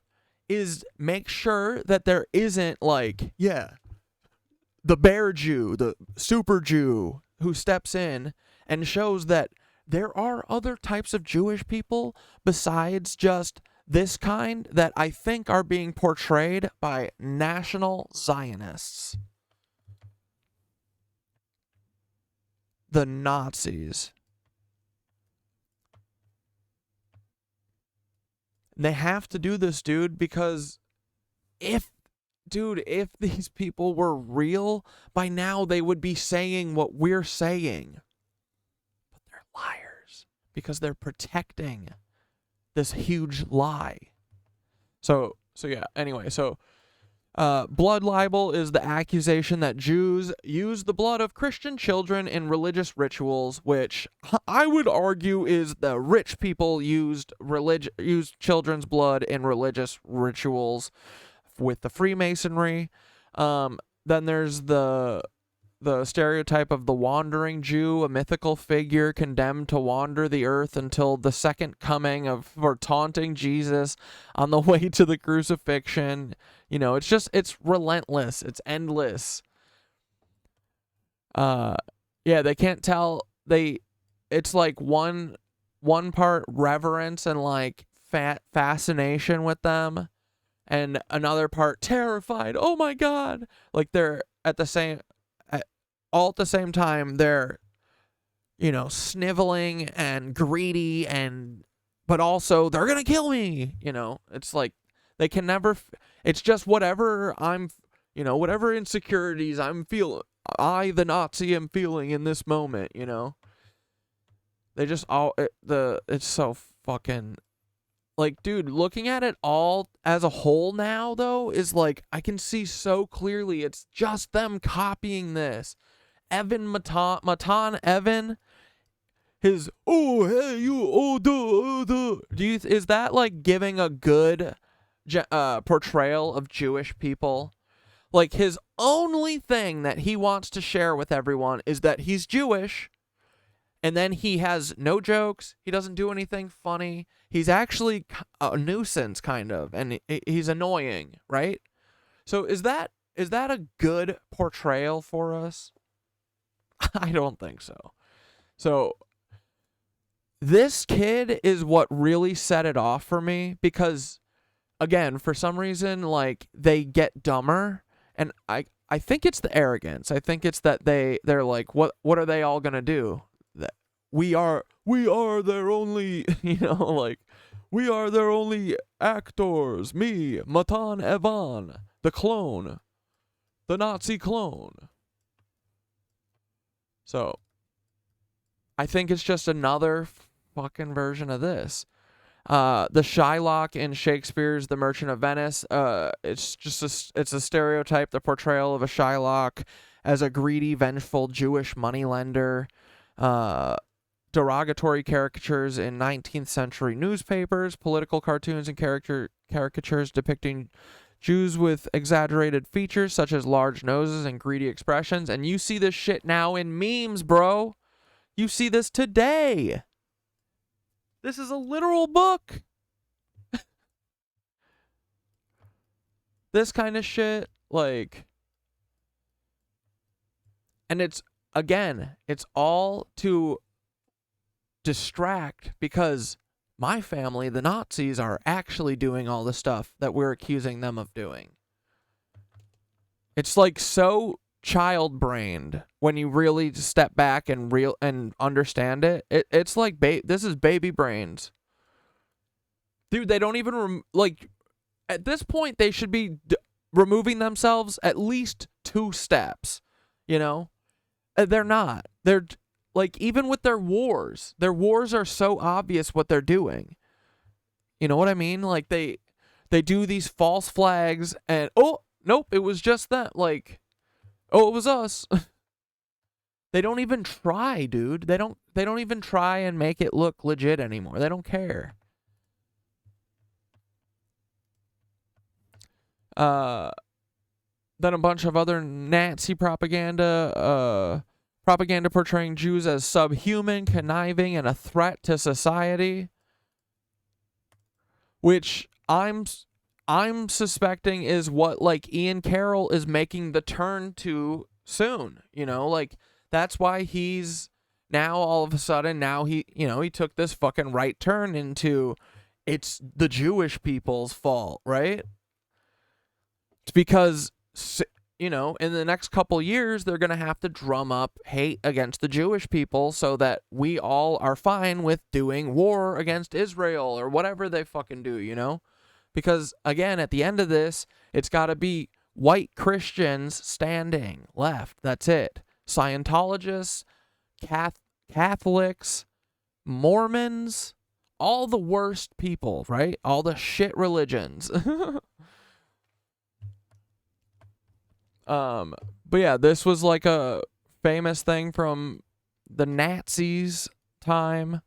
is make sure that there isn't like, the bear Jew, the super Jew who steps in and shows that there are other types of Jewish people besides just this kind that I think are being portrayed by National Zionists. The Nazis. They have to do this, dude, because if these people were real, by now they would be saying what we're saying. But they're liars because they're protecting this huge lie. So yeah, anyway, blood libel is the accusation that Jews use the blood of Christian children in religious rituals, which I would argue is the rich people used children's blood in religious rituals with the Freemasonry. Then there's the stereotype of the wandering Jew, a mythical figure condemned to wander the earth until the second coming for taunting Jesus on the way to the crucifixion. You know, it's relentless. It's endless. Yeah, they can't tell. It's like one part reverence and like fascination with them, and another part terrified. Oh my God! Like they're all at the same time. They're, you know, sniveling and greedy, but also they're gonna kill me. You know, it's like they can never. It's just whatever whatever insecurities I'm feeling. The Nazi, am feeling in this moment. You know. They just it's so fucking. Like, dude, looking at it all as a whole now, though, is like, I can see so clearly it's just them copying this. Matan Evan, his oh hey you oh duh. Is that like giving a good portrayal of Jewish people? Like his only thing that he wants to share with everyone is that he's Jewish, and then he has no jokes. He doesn't do anything funny. He's actually a nuisance kind of, and he's annoying, right? So is that a good portrayal for us? I don't think so. So this kid is what really set it off for me, because again, for some reason, like, they get dumber, and I think it's the arrogance. I think it's that they're like, what are they all gonna do? That we are their only, like, we are their only actors. Me, Matan Evan, the clone, the Nazi clone. So I think it's just another fucking version of this. The Shylock in Shakespeare's The Merchant of Venice, it's a stereotype, the portrayal of a Shylock as a greedy, vengeful Jewish moneylender. Derogatory caricatures in 19th century newspapers, political cartoons and caricatures depicting Jews with exaggerated features such as large noses and greedy expressions. And you see this shit now in memes, bro. You see this today. This is a literal book. This kind of shit, like, and it's, again, it's all to distract, because my family, the Nazis, are actually doing all the stuff that we're accusing them of doing. It's like so child-brained when you really step back and understand it. It's like this is baby brains, dude. They don't even like at this point. They should be removing themselves at least 2 steps. They're not. They're like, even with their wars are so obvious what they're doing. You know what I mean? Like they do these false flags and oh nope, it was just that, like, oh, it was us. They don't even try, dude. They don't even try and make it look legit anymore. They don't care. Then a bunch of other Nazi propaganda portraying Jews as subhuman, conniving, and a threat to society, which I'm suspecting is what, like, Ian Carroll is making the turn to soon. Like, that's why he's now all of a sudden he took this fucking right turn into it's the Jewish people's fault, right? It's because in the next couple years, they're going to have to drum up hate against the Jewish people so that we all are fine with doing war against Israel or whatever they fucking do, Because, again, at the end of this, it's got to be white Christians standing left. That's it. Scientologists, Catholics, Mormons, all the worst people, right? All the shit religions. But yeah, this was like a famous thing from the Nazis' time.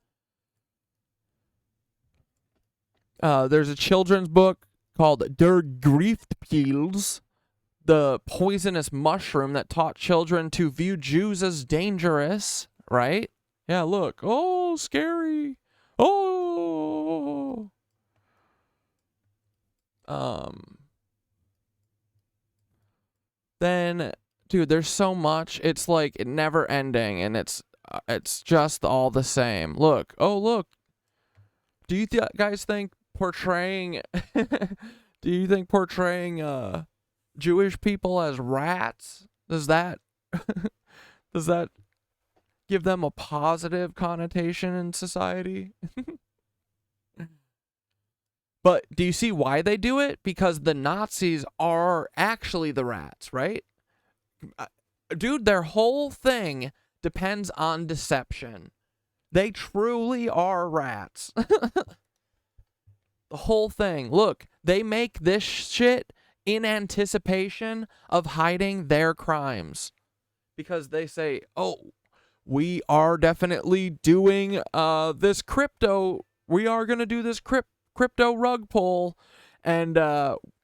There's a children's book called Der Griefpilz, the poisonous mushroom that taught children to view Jews as dangerous, right? Yeah, look. Oh, scary. Oh. Then, dude, there's so much. It's like never ending, and it's just all the same. Look. Oh, look. Do you guys think portraying Jewish people as rats, does that give them a positive connotation in society? But do you see why they do it? Because the Nazis are actually the rats, right? Dude, their whole thing depends on deception. They truly are rats. The whole thing. Look, they make this shit in anticipation of hiding their crimes. Because they say, oh, we are definitely doing this crypto. We are going to do this crypto rug pull, and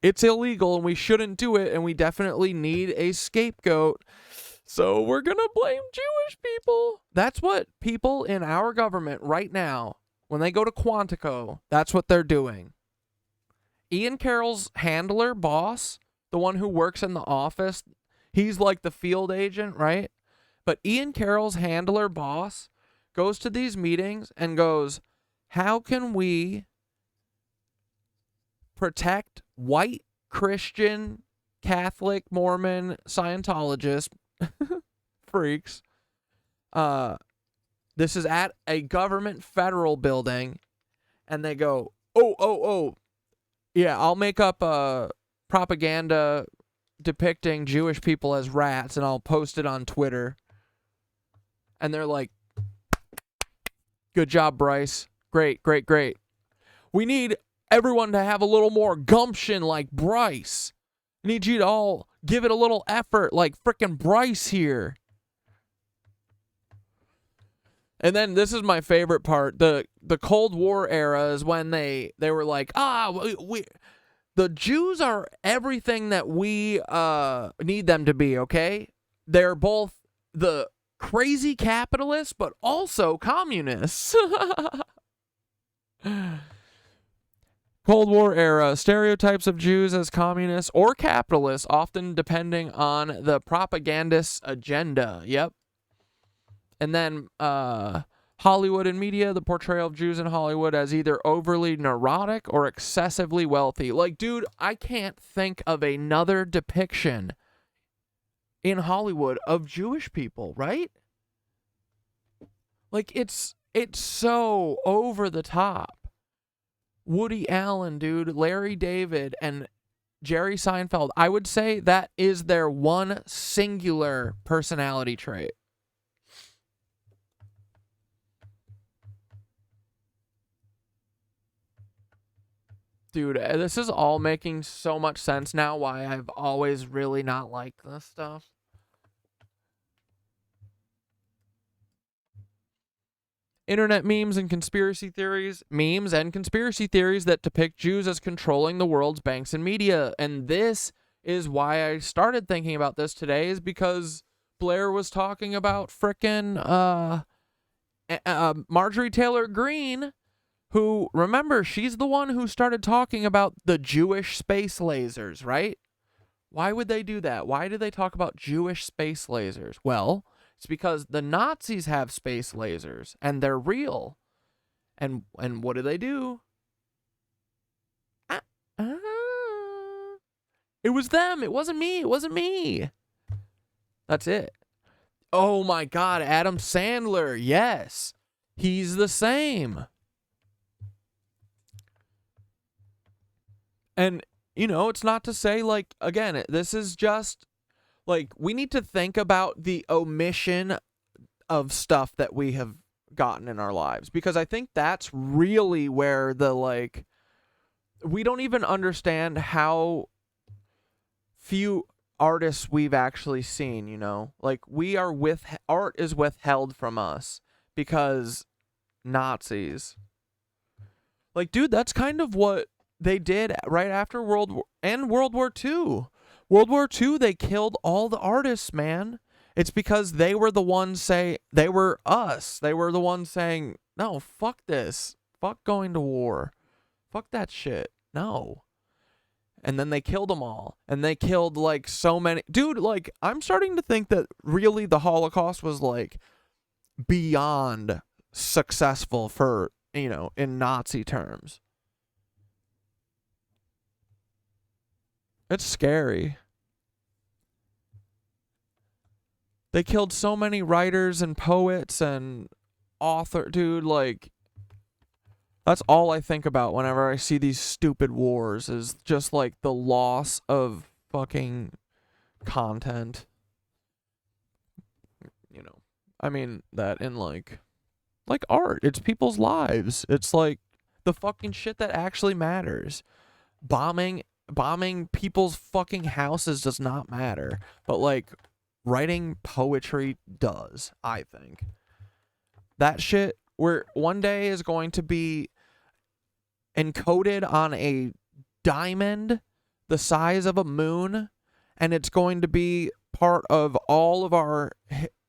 it's illegal, and we shouldn't do it, and we definitely need a scapegoat. So we're going to blame Jewish people. That's what people in our government right now, when they go to Quantico, that's what they're doing. Ian Carroll's handler, boss, the one who works in the office, he's like the field agent, right? But Ian Carroll's handler, boss, goes to these meetings and goes, how can we protect white Christian, Catholic, Mormon, Scientologist freaks? This is at a government federal building, and they go, oh, yeah, I'll make up a propaganda depicting Jewish people as rats, and I'll post it on Twitter. And they're like, good job, Bryce. Great. We need everyone to have a little more gumption like Bryce. I need you to all give it a little effort like frickin' Bryce here. And then this is my favorite part. The Cold War era is when they were like, the Jews are everything that we need them to be, okay? They're both the crazy capitalists, but also communists. Cold War era, stereotypes of Jews as communists or capitalists, often depending on the propagandist's agenda. Yep. And then Hollywood and media, the portrayal of Jews in Hollywood as either overly neurotic or excessively wealthy. Like, dude, I can't think of another depiction in Hollywood of Jewish people, right? Like, it's so over the top. Woody Allen, dude, Larry David, and Jerry Seinfeld, I would say that is their one singular personality trait. Dude, this is all making so much sense now why I've always really not liked this stuff. Internet memes and conspiracy theories. Memes and conspiracy theories that depict Jews as controlling the world's banks and media. And this is why I started thinking about this today, is because Blair was talking about frickin' Marjorie Taylor Greene, who, remember, she's the one who started talking about the Jewish space lasers, right? Why would they do that? Why do they talk about Jewish space lasers? Well, it's because the Nazis have space lasers, and they're real. And what do? It was them. It wasn't me. That's it. Oh my God, Adam Sandler. Yes, he's the same. And, you know, it's not to say, like, again, this is just, like, we need to think about the omission of stuff that we have gotten in our lives. Because I think that's really where the, like, we don't even understand how few artists we've actually seen, you know? Like, art is withheld from us because Nazis. Like, dude, that's kind of what they did right after World War II. World War II, they killed all the artists, man. It's because they were the ones they were us. They were the ones saying, no, fuck this. Fuck going to war. Fuck that shit. No. And then they killed them all. And they killed, like, so many. Dude, like, I'm starting to think that really the Holocaust was, like, beyond successful for, you know, in Nazi terms. It's scary. They killed so many writers and poets and authors. Dude, like, that's all I think about whenever I see these stupid wars, is just, like, the loss of fucking content. You know, I mean that in, like art. It's people's lives. It's, like, the fucking shit that actually matters. Bombing people's fucking houses does not matter. But, like, writing poetry does, I think. That shit, where one day is going to be encoded on a diamond the size of a moon, and it's going to be part of all of our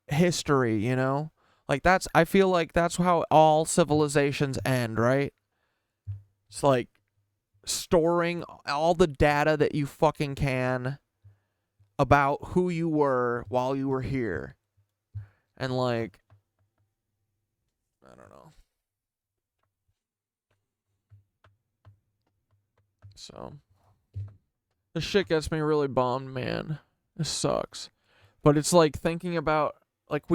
history, you know? Like, I feel like that's how all civilizations end, right? It's like storing all the data that you fucking can about who you were while you were here. And like, I don't know. So, this shit gets me really bummed, man. This sucks. But it's like thinking about, like,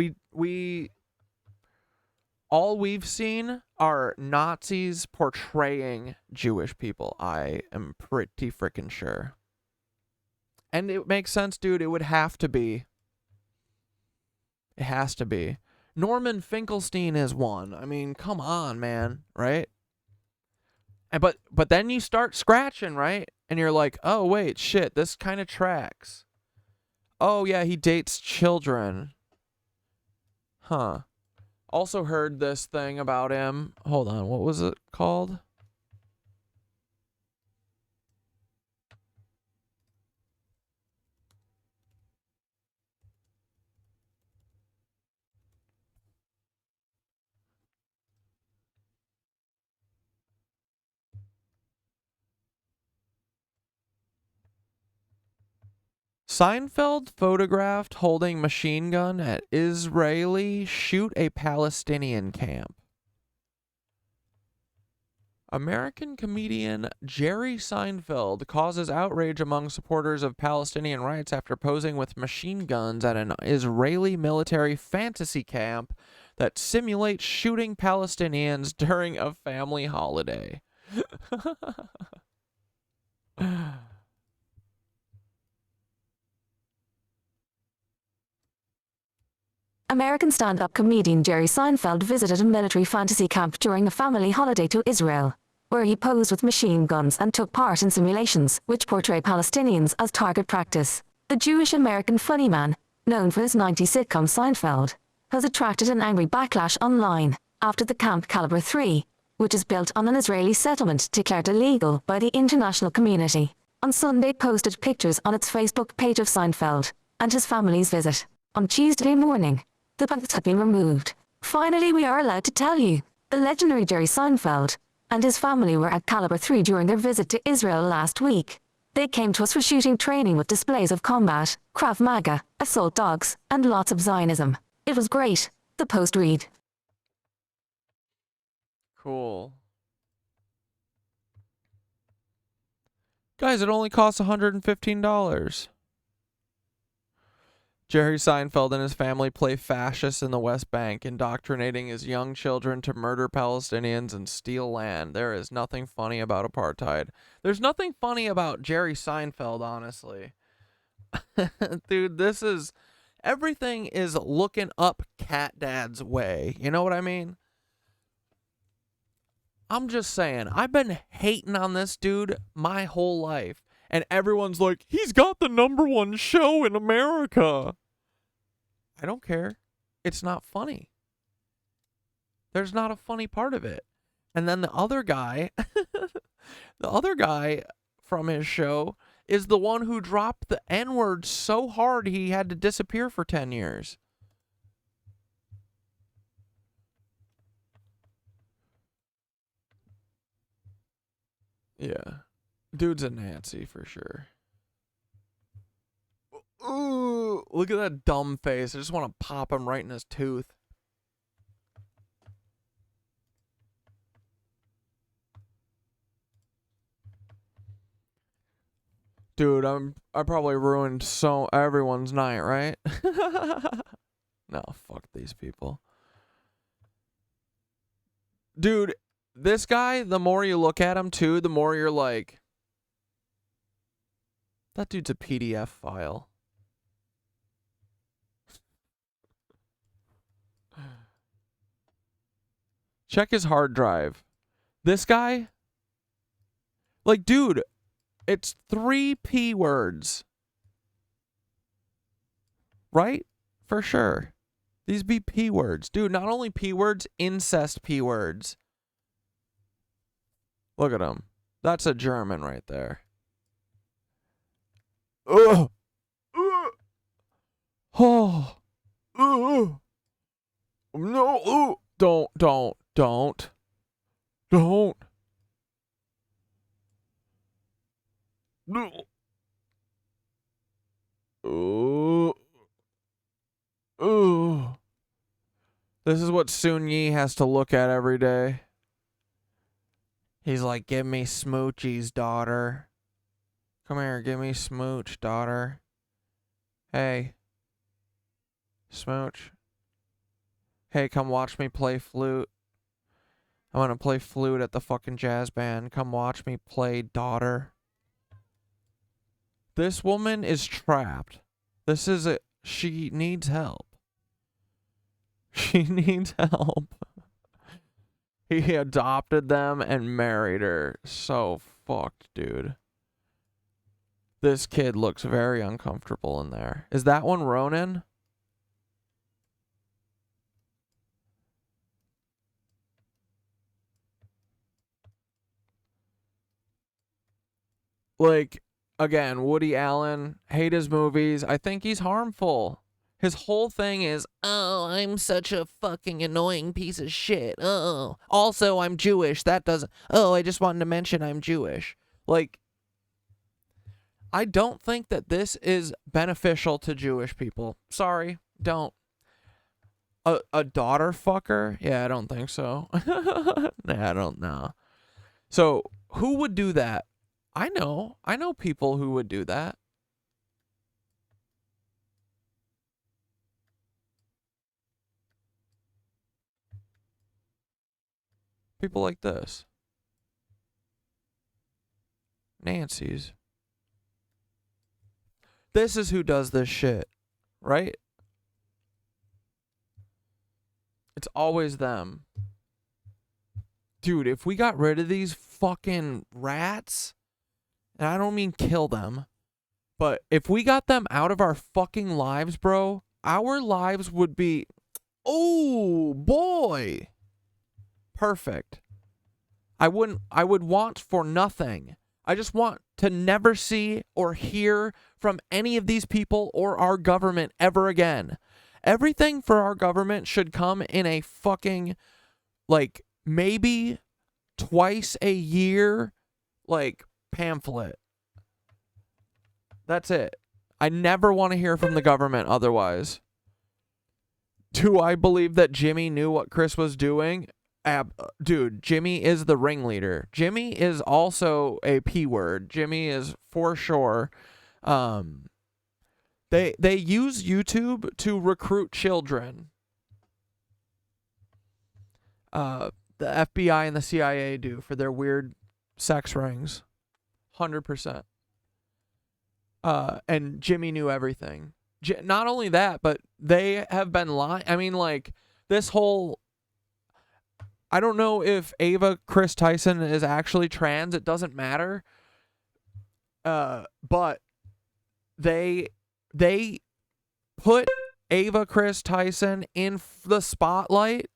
all we've seen are Nazis portraying Jewish people. I am pretty freaking sure. And it makes sense, dude. It would have to be. It has to be. Norman Finkelstein is one. I mean, come on, man, right? And but then you start scratching, right? And you're like, oh, wait, shit, this kind of tracks. Oh, yeah, he dates children. Huh. Also heard this thing about him. Hold on, what was it called? Seinfeld photographed holding machine gun at Israeli shoot a Palestinian camp. American comedian Jerry Seinfeld causes outrage among supporters of Palestinian rights after posing with machine guns at an Israeli military fantasy camp that simulates shooting Palestinians during a family holiday. American stand-up comedian Jerry Seinfeld visited a military fantasy camp during a family holiday to Israel, where he posed with machine guns and took part in simulations which portray Palestinians as target practice. The Jewish-American funny man, known for his 90s sitcom Seinfeld, has attracted an angry backlash online after the Camp Caliber 3, which is built on an Israeli settlement declared illegal by the international community, on Sunday posted pictures on its Facebook page of Seinfeld and his family's visit. On Tuesday morning, the posts have been removed. Finally, we are allowed to tell you, the legendary Jerry Seinfeld and his family were at Caliber 3 during their visit to Israel last week. They came to us for shooting training with displays of combat, Krav Maga, assault dogs, and lots of Zionism. It was great, the post read. Cool. Guys, it only costs $115. Jerry Seinfeld and his family play fascists in the West Bank, indoctrinating his young children to murder Palestinians and steal land. There is nothing funny about apartheid. There's nothing funny about Jerry Seinfeld, honestly. Dude, this is... Everything is looking up Catdad's way. You know what I mean? I'm just saying, I've been hating on this dude my whole life. And everyone's like, he's got the #1 show in America. I don't care. It's not funny. There's not a funny part of it. And then the other guy, the other guy from his show is the one who dropped the N-word so hard he had to disappear for 10 years. Yeah. Dude's a Nazi for sure. Ooh, look at that dumb face. I just want to pop him right in his tooth. Dude, I probably ruined everyone's night, right? No, fuck these people. Dude, this guy, the more you look at him too, the more you're like, that dude's a PDF file. Check his hard drive. This guy, like, dude, it's 3 P words. Right? For sure. These be P words. Dude, not only P words, incest P words. Look at him. That's a German right there. Ugh. Oh. No. Don't. Don't. No. This is what Sun Yi has to look at every day. He's like, give me smoochies, daughter. Come here, give me smooch, daughter. Hey. Smooch. Hey, come watch me play flute. I'm gonna play flute at the fucking jazz band. Come watch me play, daughter. This woman is trapped. She needs help. She needs help. He adopted them and married her. So fucked, dude. This kid looks very uncomfortable in there. Is that one Ronan? Like, again, Woody Allen, hate his movies. I think he's harmful. His whole thing is, oh, I'm such a fucking annoying piece of shit. Oh, also, I'm Jewish. That doesn't... Oh, I just wanted to mention I'm Jewish. Like, I don't think that this is beneficial to Jewish people. Sorry, don't. A daughter fucker? Yeah, I don't think so. Nah, I don't know. So, who would do that? I know people who would do that. People like this. Nancy's. This is who does this shit, right? It's always them. Dude, if we got rid of these fucking rats, and I don't mean kill them, but if we got them out of our fucking lives, bro, our lives would be, oh boy, perfect. I would want for nothing. I just want to never see or hear from any of these people or our government ever again. Everything for our government should come in a fucking, like, maybe twice a year, like, pamphlet. That's it. I never want to hear from the government otherwise. Do I believe that Jimmy knew what Chris was doing? Dude, Jimmy is the ringleader. Jimmy is also a P word. Jimmy is for sure. They use YouTube to recruit children. The FBI and the CIA do for their weird sex rings. 100%. And Jimmy knew everything. Not only that, but they have been lying. I mean, like, this whole... I don't know if Ava Chris Tyson is actually trans. It doesn't matter. But they put Ava Chris Tyson in the spotlight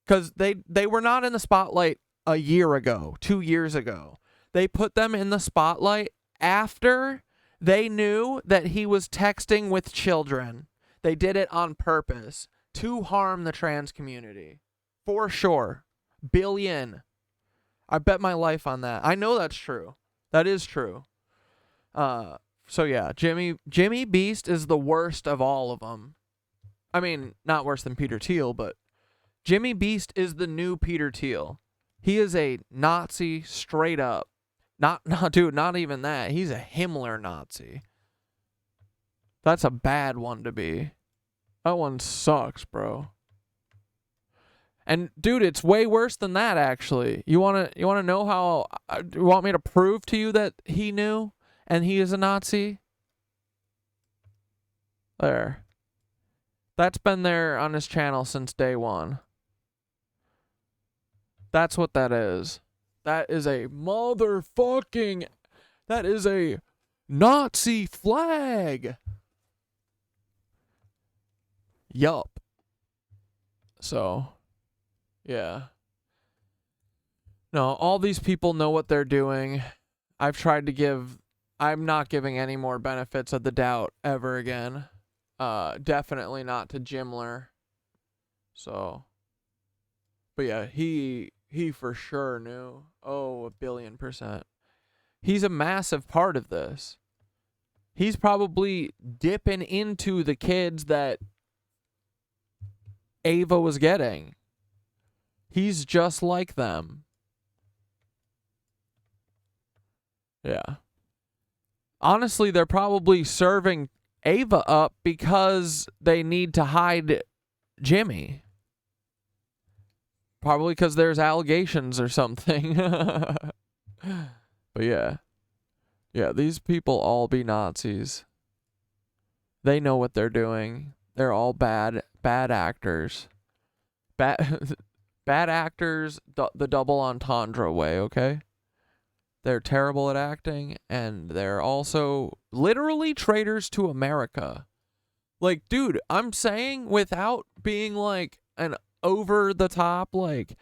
because they were not in the spotlight a year ago, 2 years ago. They put them in the spotlight after they knew that he was texting with children. They did it on purpose to harm the trans community. For sure. Billion. I bet my life on that. I know that's true. That is true. So yeah, Jimmy Beast is the worst of all of them. I mean, not worse than Peter Thiel, but Jimmy Beast is the new Peter Thiel. He is a Nazi straight up. Dude, not even that. He's a Himmler Nazi. That's a bad one to be. That one sucks, bro. And dude, it's way worse than that, actually. You wanna know how? You want me to prove to you that he knew and he is a Nazi? There. That's been there on his channel since day one. That's what that is. That is a motherfucking... That is a Nazi flag. Yup. So, yeah. No, all these people know what they're doing. I'm not giving any more benefits of the doubt ever again. Definitely not to Jimler. So, but yeah, he for sure knew. Oh, 1,000,000,000%. He's a massive part of this. He's probably dipping into the kids that Ava was getting. He's just like them. Yeah. Honestly, they're probably serving Ava up because they need to hide Jimmy. Probably because there's allegations or something. But yeah. Yeah, these people all be Nazis. They know what they're doing. They're all bad actors. Bad actors the double entendre way, okay? They're terrible at acting, and they're also literally traitors to America. Like, dude, I'm saying without being like an over-the-top, like,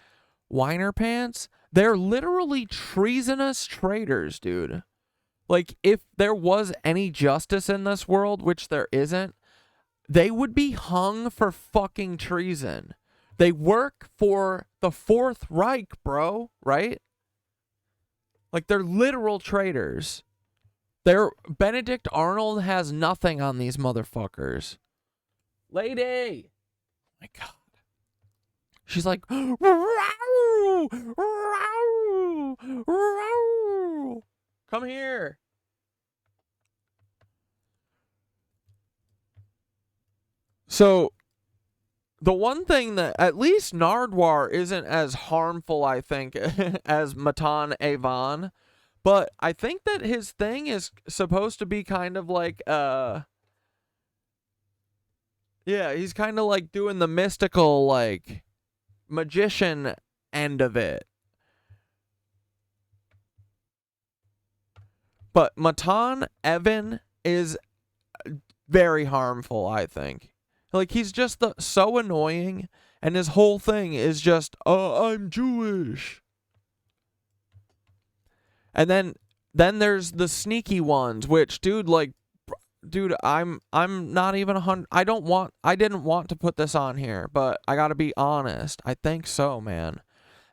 whiner pants, they're literally treasonous traitors, dude. Like, if there was any justice in this world, which there isn't, they would be hung for fucking treason. They work for the Fourth Reich, bro, right? Like, they're literal traitors. Benedict Arnold has nothing on these motherfuckers. Lady! Oh my God. She's like, "Row, row, row. Come here." So, the one thing that at least Nardwar isn't as harmful, I think, as Matan Avon, but I think that his thing is supposed to be kind of like, yeah, he's kind of like doing the mystical, like, magician end of it. But Matan Evan is very harmful, I think. Like, he's just so annoying, and his whole thing is just, I'm Jewish. And then there's the sneaky ones, which, dude, like, dude, I'm not even 100. I didn't want to put this on here, but I gotta be honest. I think so, man.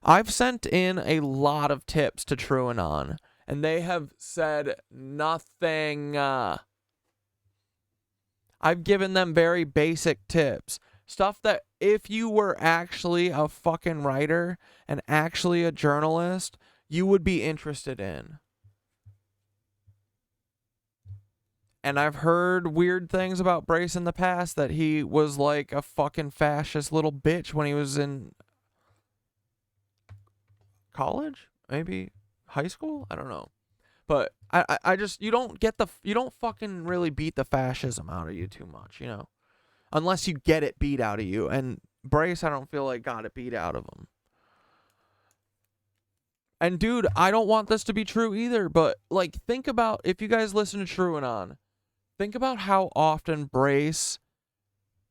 I've sent in a lot of tips to TrueAnon, and they have said nothing. I've given them very basic tips. Stuff that if you were actually a fucking writer and actually a journalist, you would be interested in. And I've heard weird things about Brace in the past, that he was like a fucking fascist little bitch when he was in college? Maybe high school? I don't know. But I just, you don't fucking really beat the fascism out of you too much, you know? Unless you get it beat out of you. And Brace, I don't feel like got it beat out of him. And dude, I don't want this to be true either, but like, think about, if you guys listen to TrueAnon, think about how often Brace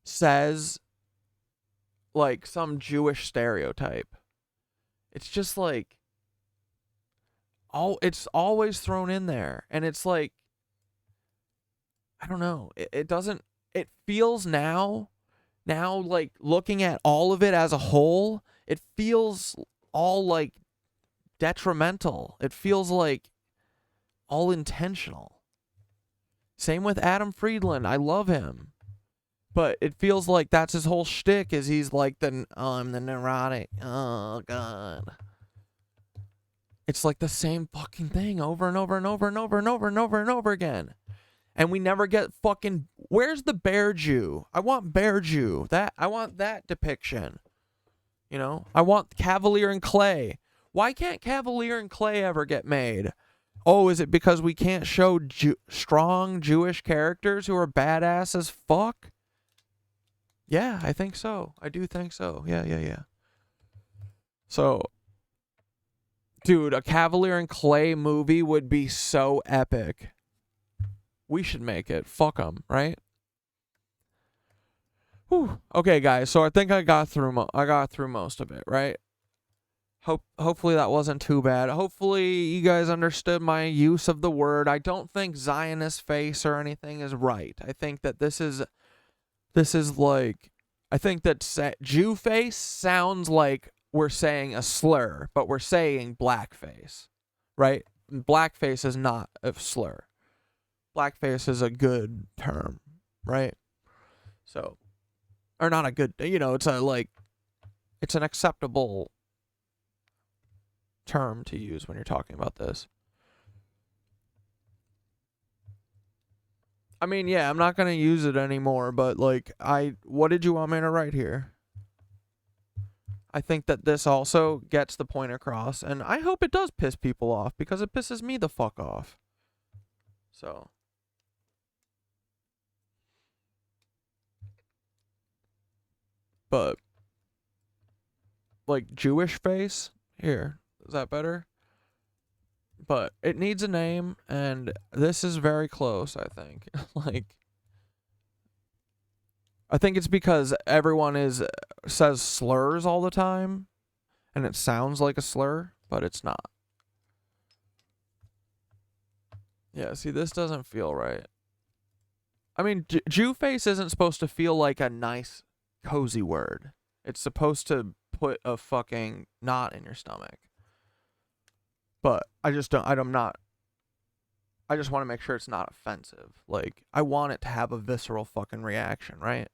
says like some Jewish stereotype. It's just like, it's always thrown in there. And it's like, I don't know. It feels now like, looking at all of it as a whole, it feels all like detrimental. It feels like all intentional. Same with Adam Friedland. I love him. But it feels like that's his whole shtick, is he's like I'm the neurotic. Oh, God. It's like the same fucking thing over and over and over and over and over and over and over again. And we never get fucking, where's the Bear Jew? I want Bear Jew. I want that depiction. You know? I want Cavalier and Clay. Why can't Cavalier and Clay ever get made? Oh, is it because we can't show strong Jewish characters who are badass as fuck? Yeah, I think so. I do think so. Yeah. So, dude, a Cavalier and Clay movie would be so epic. We should make it. Fuck them, right? Whew. Okay, guys. So I think I got through most of it, right? Hopefully that wasn't too bad. Hopefully you guys understood my use of the word. I don't think Zionist face or anything is right. I think that this is like, I think that Jew face sounds like we're saying a slur, but we're saying blackface, right? Blackface is not a slur. Blackface is a good term, right? So, or not a good, it's an acceptable term to use when you're talking about this. I mean, yeah, I'm not going to use it anymore, but like, what did you want me to write here? I think that this also gets the point across, and I hope it does piss people off, because it pisses me the fuck off. So. But, like, Jewish face? Here. Is that better? But it needs a name, and this is very close, I think. Like, I think it's because everyone says slurs all the time, and it sounds like a slur, but it's not. Yeah, see, this doesn't feel right. I mean, Jew face isn't supposed to feel like a nice, cozy word. It's supposed to put a fucking knot in your stomach. But I just want to make sure it's not offensive. Like, I want it to have a visceral fucking reaction, right?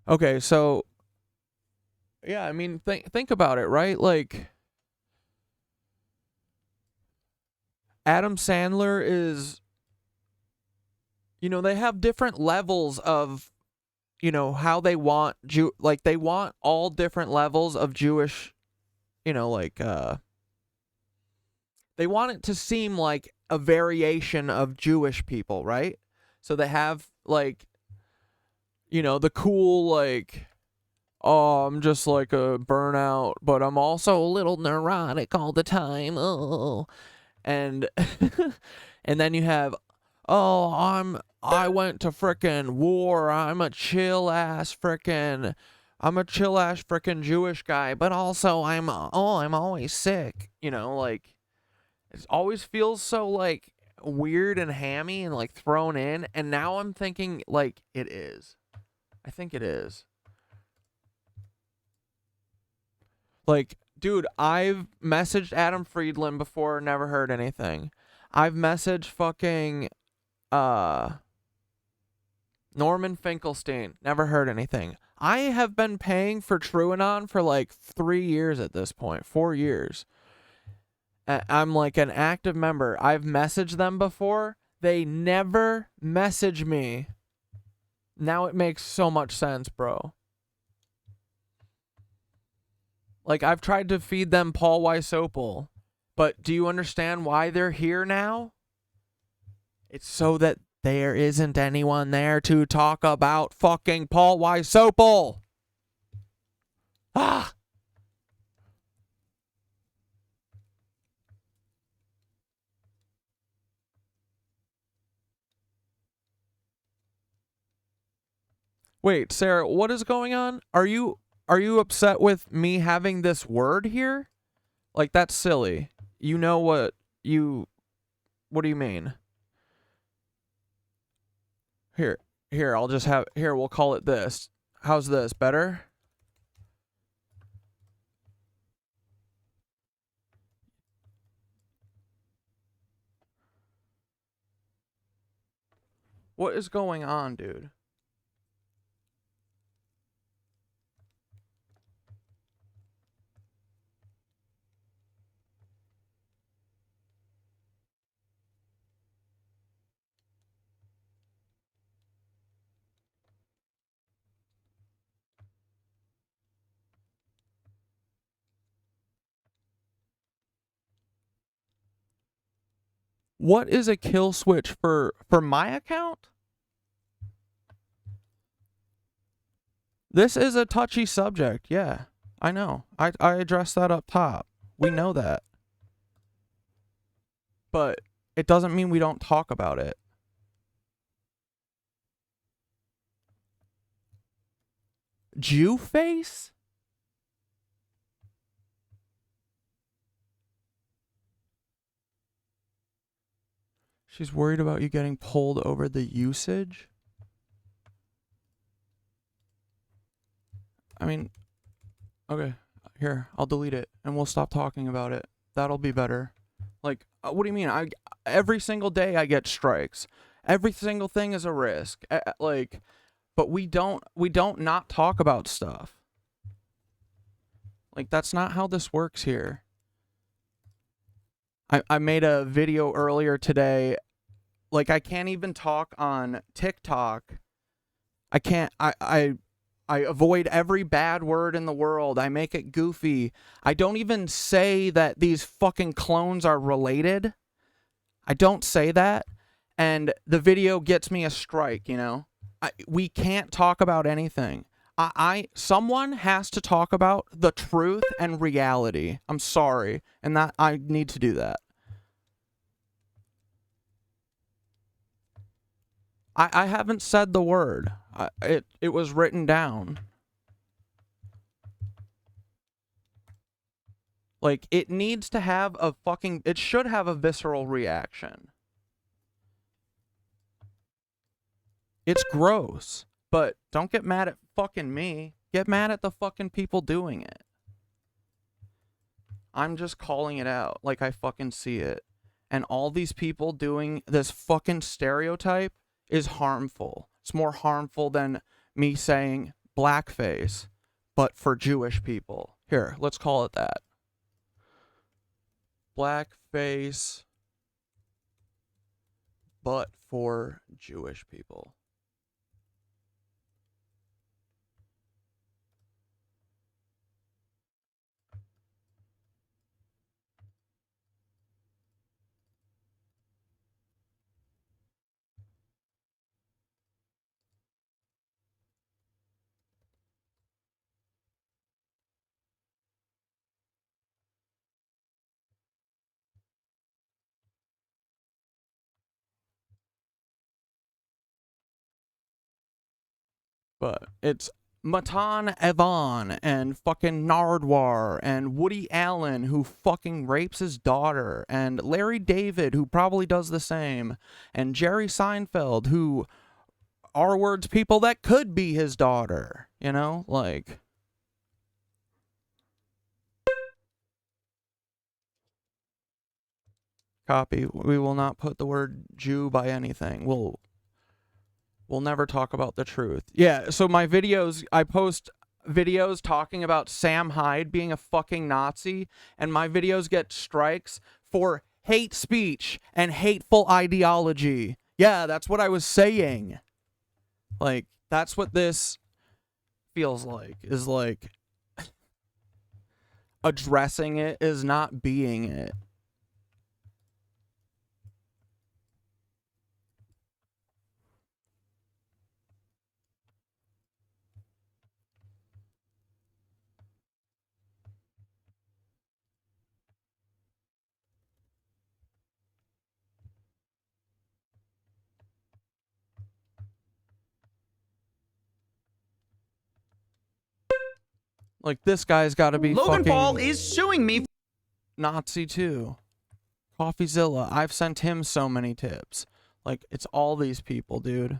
Okay, so yeah, I mean, think about it, right? Like, Adam Sandler is, they have different levels of, how they want they want all different levels of Jewish, they want it to seem like a variation of Jewish people, right? So they have, like, the cool, like, oh, I'm just like a burnout, but I'm also a little neurotic all the time. Oh. And and then you have, oh, I went to frickin' war. I'm a chill ass frickin' Jewish guy, but also I'm always sick. Like, it always feels so, like, weird and hammy and, like, thrown in. And now I'm thinking, like, it is. I think it is. Like, dude, I've messaged Adam Friedland before, never heard anything. I've messaged fucking Norman Finkelstein, never heard anything. I have been paying for TrueAnon for like 3 years at this point, 4 years. I'm like an active member. I've messaged them before. They never message me. Now it makes so much sense, bro. Like, I've tried to feed them Paul Weisopel, but do you understand why they're here now? It's so that there isn't anyone there to talk about fucking Paul Weisopel. Ah! Wait, Sarah, what is going on? Are you upset with me having this word here? Like, that's silly. You know what do you mean? Here, we'll call it this. How's this? Better? What is going on, dude? What is a kill switch for my account? This is a touchy subject. Yeah, I know. I addressed that up top. We know that. but it doesn't mean we don't talk about it. Jew face? She's worried about you getting pulled over the usage? I mean, okay, here, I'll delete it and we'll stop talking about it. That'll be better. Like, what do you mean? Every single day I get strikes. Every single thing is a risk. Like, but we don't not talk about stuff. Like, that's not how this works here. I made a video earlier today. Like, I can't even talk on TikTok. I can't, I avoid every bad word in the world. I make it goofy. I don't even say that these fucking clones are related. I don't say that. And the video gets me a strike, you know? We can't talk about anything. Someone has to talk about the truth and reality. I'm sorry. And that I need to do that. I haven't said the word. It was written down. Like, it needs to have a fucking... It should have a visceral reaction. It's gross. But don't get mad at fucking me. Get mad at the fucking people doing it. I'm just calling it out like I fucking see it. And all these people doing this fucking stereotype is harmful. It's more harmful than me saying blackface, but for Jewish people. Here, let's call it that. Blackface, but for Jewish people. But it's Matan Evan and fucking Nardwar and Woody Allen who fucking rapes his daughter and Larry David who probably does the same and Jerry Seinfeld who R-words people that could be his daughter, you know, like... Copy. We will not put the word Jew by anything. We'll never talk about the truth. Yeah, so my videos, I post videos talking about Sam Hyde being a fucking Nazi, and my videos get strikes for hate speech and hateful ideology. Yeah, that's what I was saying. Like, that's what this feels like, is like, addressing it is not being it. Like, this guy's got to be Logan fucking... Paul is suing me. Nazi too. Coffeezilla. I've sent him so many tips. Like, it's all these people, dude.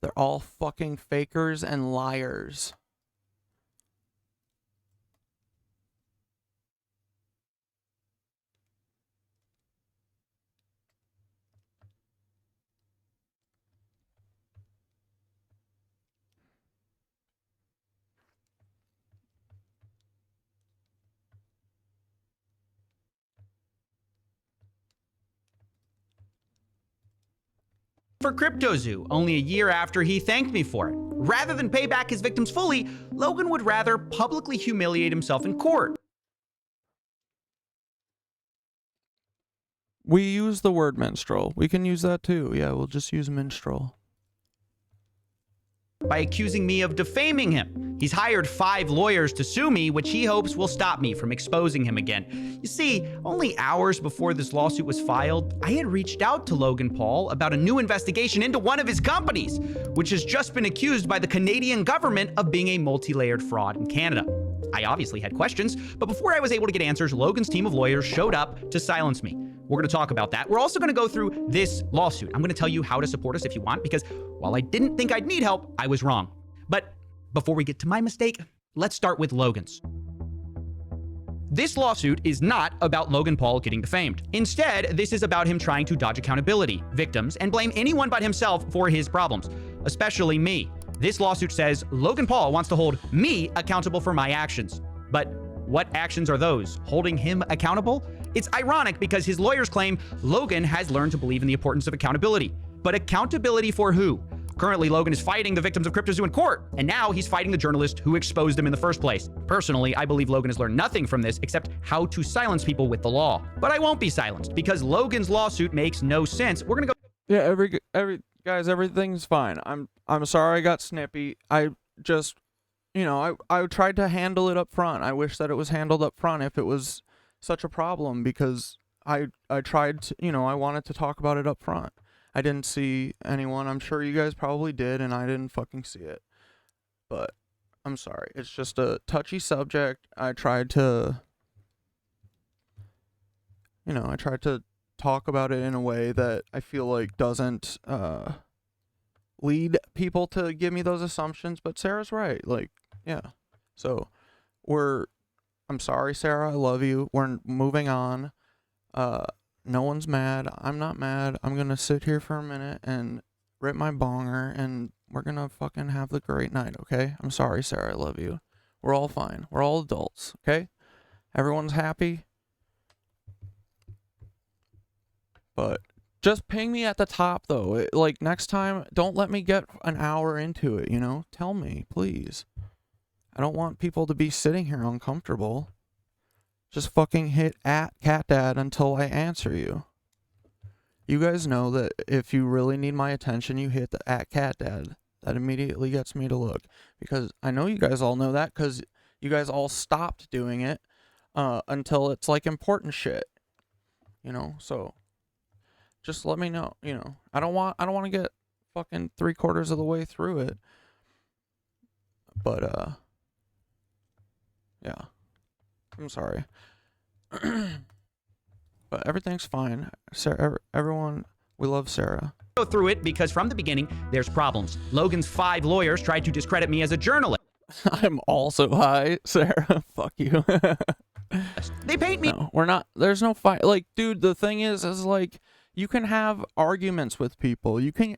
They're all fucking fakers and liars. For CryptoZoo, only a year after he thanked me for it. Rather than pay back his victims fully, Logan would rather publicly humiliate himself in court. We use the word minstrel. We can use that too. Yeah, we'll just use minstrel. By accusing me of defaming him. He's hired 5 lawyers to sue me, which he hopes will stop me from exposing him again. You see, only hours before this lawsuit was filed, I had reached out to Logan Paul about a new investigation into one of his companies, which has just been accused by the Canadian government of being a multi-layered fraud in Canada. I obviously had questions, but before I was able to get answers, Logan's team of lawyers showed up to silence me. We're going to talk about that. We're also going to go through this lawsuit. I'm going to tell you how to support us if you want, because while I didn't think I'd need help, I was wrong. But before we get to my mistake, let's start with Logan's. This lawsuit is not about Logan Paul getting defamed. Instead, this is about him trying to dodge accountability, victims, and blame anyone but himself for his problems, especially me. This lawsuit says Logan Paul wants to hold me accountable for my actions. But what actions are those? Holding him accountable? It's ironic because his lawyers claim Logan has learned to believe in the importance of accountability. But accountability for who? Currently, Logan is fighting the victims of CryptoZoo in court, and now he's fighting the journalist who exposed him in the first place. Personally, I believe Logan has learned nothing from this except how to silence people with the law. But I won't be silenced because Logan's lawsuit makes no sense. We're gonna go. Yeah, guys, everything's fine. I'm sorry I got snippy. I just, I tried to handle it up front. I wish that it was handled up front if it was such a problem, because I tried to, I wanted to talk about it up front. I didn't see anyone. I'm sure you guys probably did, and I didn't fucking see it. But I'm sorry. It's just a touchy subject. I tried to, I tried to talk about it in a way that I feel like doesn't lead people to give me those assumptions. But Sarah's right. Like, yeah. So I'm sorry, Sarah. I love you. We're moving on. No one's mad. I'm not mad. I'm gonna sit here for a minute and rip my bonger, and we're gonna fucking have the great night, okay? I'm sorry, Sarah. I love you. We're all fine. We're all adults, okay? Everyone's happy. But just ping me at the top, though. Like, next time, don't let me get an hour into it, Tell me, please. I don't want people to be sitting here uncomfortable. Just fucking hit at Catdad until I answer you. You guys know that if you really need my attention, you hit the at Catdad. That immediately gets me to look. Because I know you guys all know that, because you guys all stopped doing it until it's like important shit. So just let me know, I don't want to get fucking 3/4 of the way through it. But yeah. I'm sorry. But everything's fine. Sarah, everyone, we love Sarah. Go through it because from the beginning, there's problems. Logan's 5 lawyers tried to discredit me as a journalist. I'm also high, Sarah. Fuck you. They paint me. No, we're not. There's no fight. Like, dude, the thing is like, you can have arguments with people. You can,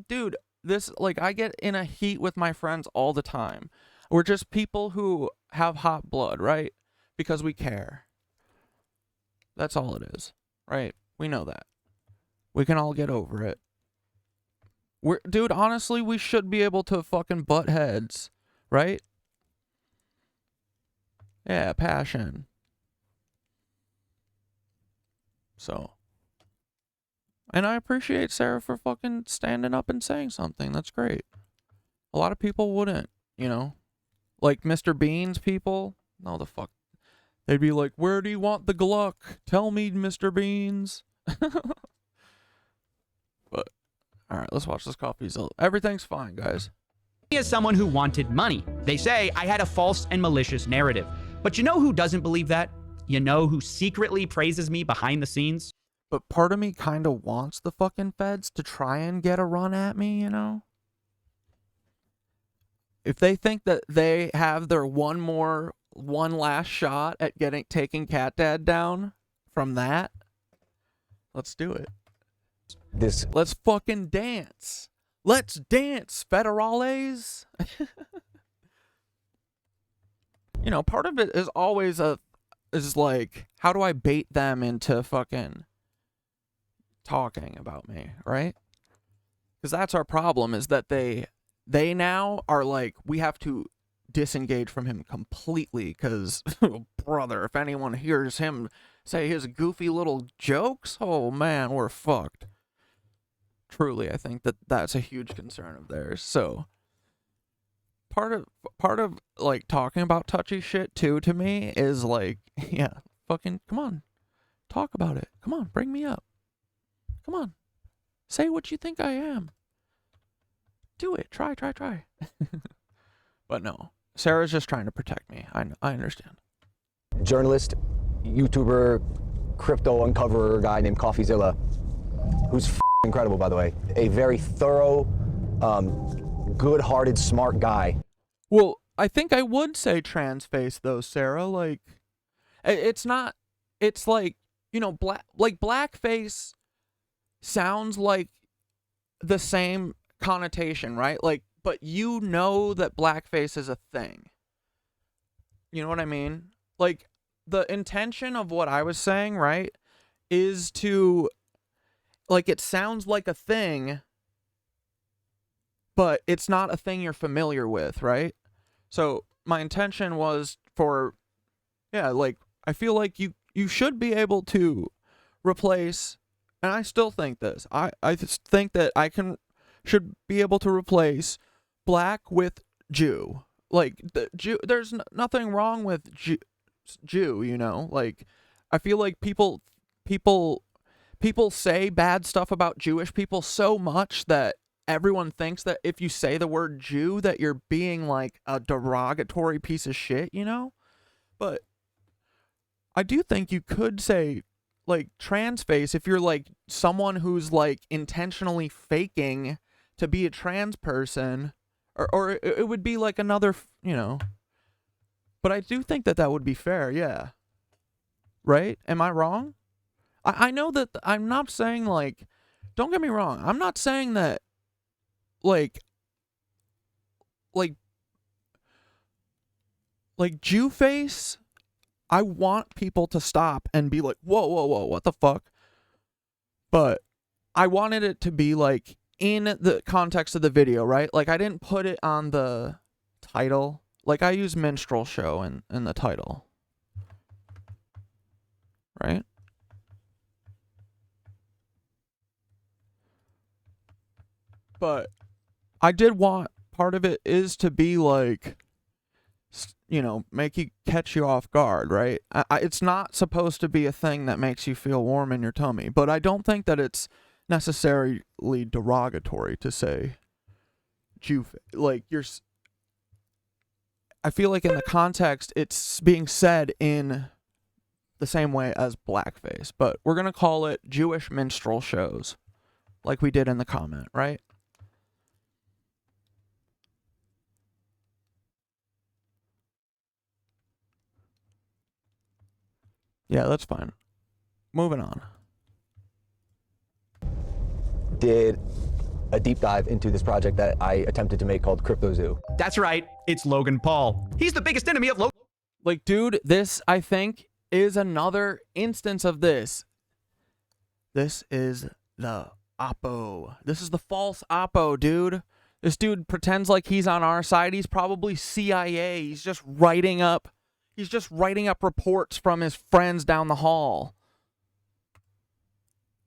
dude, this, like, I get in a heat with my friends all the time. We're just people who have hot blood, right? Because we care. That's all it is, right? We know that. We can all get over it. Dude, honestly, we should be able to fucking butt heads, right? Yeah, passion. So. And I appreciate Sarah for fucking standing up and saying something. That's great. A lot of people wouldn't, Like Mr. Bean's people. No, the fuck. They'd be like, where do you want the Gluck? Tell me, Mr. Beans. But, alright, let's watch this Coffeezilla. Everything's fine, guys. As someone who wanted money. They say I had a false and malicious narrative. But you know who doesn't believe that? You know who secretly praises me behind the scenes? But part of me kind of wants the fucking feds to try and get a run at me, If they think that they have their one last shot at taking Catdad down from that, let's do it. Let's fucking dance. Let's dance, federales. Part of it is always like, how do I bait them into fucking talking about me, right? Because that's our problem, is that they now are like, we have to disengage from him completely, because, brother, if anyone hears him say his goofy little jokes, oh man, we're fucked. Truly, I think that that's a huge concern of theirs. So part of like talking about touchy shit too to me is like, yeah, fucking come on, talk about it. Come on, bring me up. Come on, say what you think I am. Do it. Try. But no, Sarah's just trying to protect me. I understand. Journalist, YouTuber, crypto uncoverer guy named Coffeezilla, who's incredible, by the way. A very thorough, good-hearted, smart guy. Well, I think I would say trans face though, Sarah. Like, it's not. It's like, you know, blackface sounds like the same connotation, right? Like, but you know that blackface is a thing. You know what I mean? Like, the intention of what I was saying, right, is to, like, it sounds like a thing, but it's not a thing you're familiar with, right? So my intention was for, yeah, like, I feel like you should be able to replace, and I still think this, I just think that should be able to replace black with Jew. Like, the Jew, there's nothing wrong with Jew, you know? Like, I feel like people say bad stuff about Jewish people so much that everyone thinks that if you say the word Jew that you're being like a derogatory piece of shit, you know? But I do think you could say like trans face if you're like someone who's like intentionally faking to be a trans person, or it would be like another, you know. But I do think that would be fair, yeah. Right? Am I wrong? I know that I'm not saying like, don't get me wrong, I'm not saying that like Jew face, I want people to stop and be like, whoa, what the fuck? But I wanted it to be like in the context of the video, right? Like, I didn't put it on the title. Like, I use Minstrel show in the title. Right? But I did want part of it is to be like, you know, catch you off guard, right? It's not supposed to be a thing that makes you feel warm in your tummy, but I don't think that it's necessarily derogatory to say Jew. Like, I feel like in the context, it's being said in the same way as blackface, but we're going to call it Jewish minstrel shows, like we did in the comment, right? Yeah, that's fine. Moving on. Did a deep dive into this project that I attempted to make called Crypto Zoo. That's right. It's Logan Paul. He's the biggest enemy of Logan. Like, dude, this, I think, is another instance of this. This is the Oppo. This is the false Oppo, dude. This dude pretends like he's on our side. He's probably CIA. He's just writing up reports from his friends down the hall.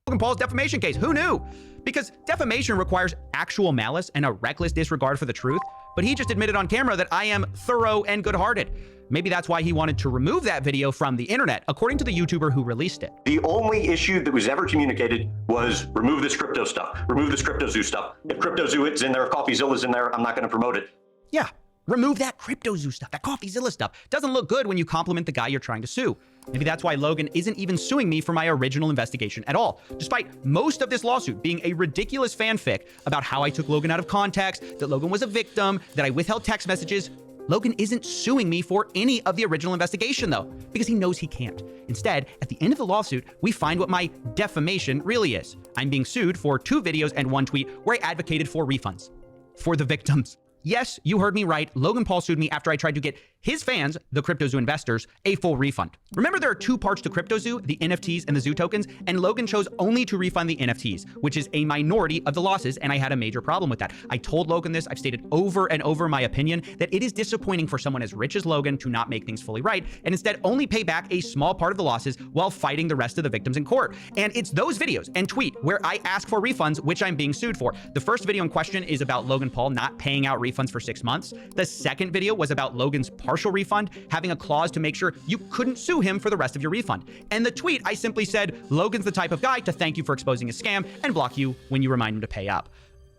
Logan Paul's defamation case. Who knew? Because defamation requires actual malice and a reckless disregard for the truth, but he just admitted on camera that I am thorough and good-hearted. Maybe that's why he wanted to remove that video from the internet, according to the YouTuber who released it. The only issue that was ever communicated was remove this crypto stuff, remove this Crypto Zoo stuff. If Crypto Zoo is in there, if Coffeezilla's in there, I'm not going to promote it. Yeah, remove that Crypto Zoo stuff, that Coffeezilla stuff. Doesn't look good when you compliment the guy you're trying to sue. Maybe that's why Logan isn't even suing me for my original investigation at all, despite most of this lawsuit being a ridiculous fanfic about how I took Logan out of context, that Logan was a victim, that I withheld text messages. Logan isn't suing me for any of the original investigation, though, because he knows he can't. Instead, at the end of the lawsuit, we find what my defamation really is. I'm being sued for 2 videos and 1 tweet where I advocated for refunds for the victims. Yes, you heard me right. Logan Paul sued me after I tried to get his fans, the Crypto Zoo investors, a full refund. Remember, there are 2 parts to Crypto Zoo, the NFTs and the Zoo tokens, and Logan chose only to refund the NFTs, which is a minority of the losses, and I had a major problem with that. I told Logan this, I've stated over and over my opinion, that it is disappointing for someone as rich as Logan to not make things fully right, and instead only pay back a small part of the losses while fighting the rest of the victims in court. And it's those videos and tweet where I ask for refunds, which I'm being sued for. The first video in question is about Logan Paul not paying out refunds refunds for 6 months. The second video was about Logan's partial refund, having a clause to make sure you couldn't sue him for the rest of your refund. And the tweet, I simply said, Logan's the type of guy to thank you for exposing a scam and block you when you remind him to pay up.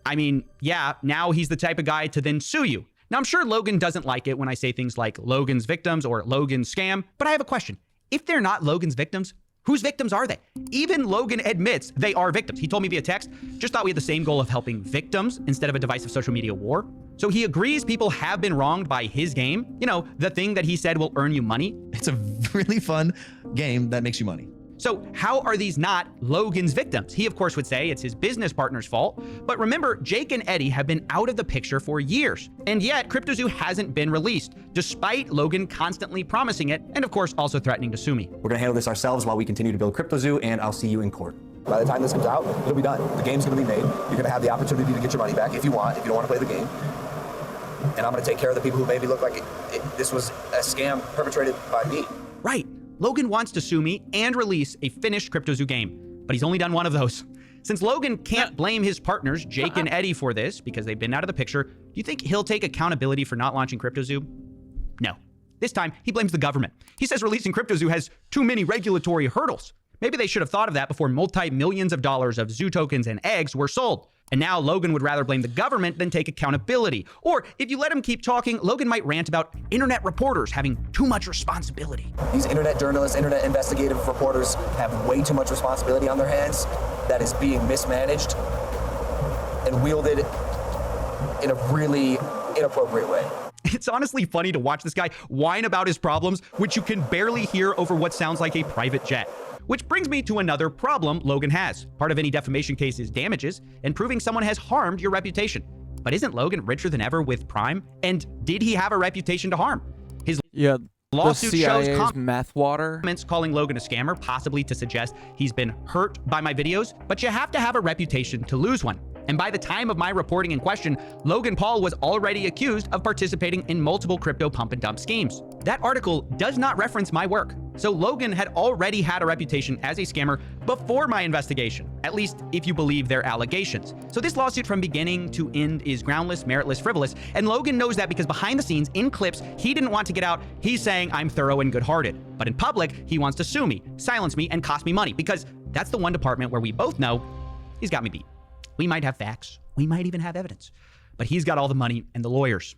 I mean, yeah, now he's the type of guy to then sue you. Now, I'm sure Logan doesn't like it when I say things like Logan's victims or Logan's scam, but I have a question. If they're not Logan's victims, whose victims are they? Even Logan admits they are victims. He told me via text, just thought we had the same goal of helping victims instead of a divisive social media war. So he agrees people have been wronged by his game. You know, the thing that he said will earn you money. It's a really fun game that makes you money. So how are these not Logan's victims? He, of course, would say it's his business partner's fault. But remember, Jake and Eddie have been out of the picture for years. And yet, CryptoZoo hasn't been released, despite Logan constantly promising it, and of course, also threatening to sue me. We're gonna handle this ourselves while we continue to build CryptoZoo, and I'll see you in court. By the time this comes out, it'll be done. The game's gonna be made. You're gonna have the opportunity to get your money back if you want, if you don't want to play the game. And I'm gonna take care of the people who made me look like this was a scam perpetrated by me. Right. Logan wants to sue me and release a finished CryptoZoo game, but he's only done one of those. Since Logan can't blame his partners, Jake and Eddie, for this because they've been out of the picture, do you think he'll take accountability for not launching CryptoZoo? No. This time, he blames the government. He says releasing CryptoZoo has too many regulatory hurdles. Maybe they should have thought of that before multi-millions of dollars of zoo tokens and eggs were sold. And now Logan would rather blame the government than take accountability. Or if you let him keep talking, Logan might rant about internet reporters having too much responsibility. These internet journalists, internet investigative reporters have way too much responsibility on their hands that is being mismanaged and wielded in a really inappropriate way. It's honestly funny to watch this guy whine about his problems, which you can barely hear over what sounds like a private jet. Which brings me to another problem Logan has. Part of any defamation case is damages, and proving someone has harmed your reputation. But isn't Logan richer than ever with Prime? And did he have a reputation to harm? His lawsuit shows meth water comments calling Logan a scammer, possibly to suggest he's been hurt by my videos. But you have to have a reputation to lose one. And by the time of my reporting in question, Logan Paul was already accused of participating in multiple crypto pump and dump schemes. That article does not reference my work. So Logan had already had a reputation as a scammer before my investigation, at least if you believe their allegations. So this lawsuit from beginning to end is groundless, meritless, frivolous, and Logan knows that because behind the scenes, in clips he didn't want to get out, he's saying I'm thorough and good-hearted. But in public, he wants to sue me, silence me, and cost me money, because that's the one department where we both know he's got me beat. We might have facts, we might even have evidence, but he's got all the money and the lawyers.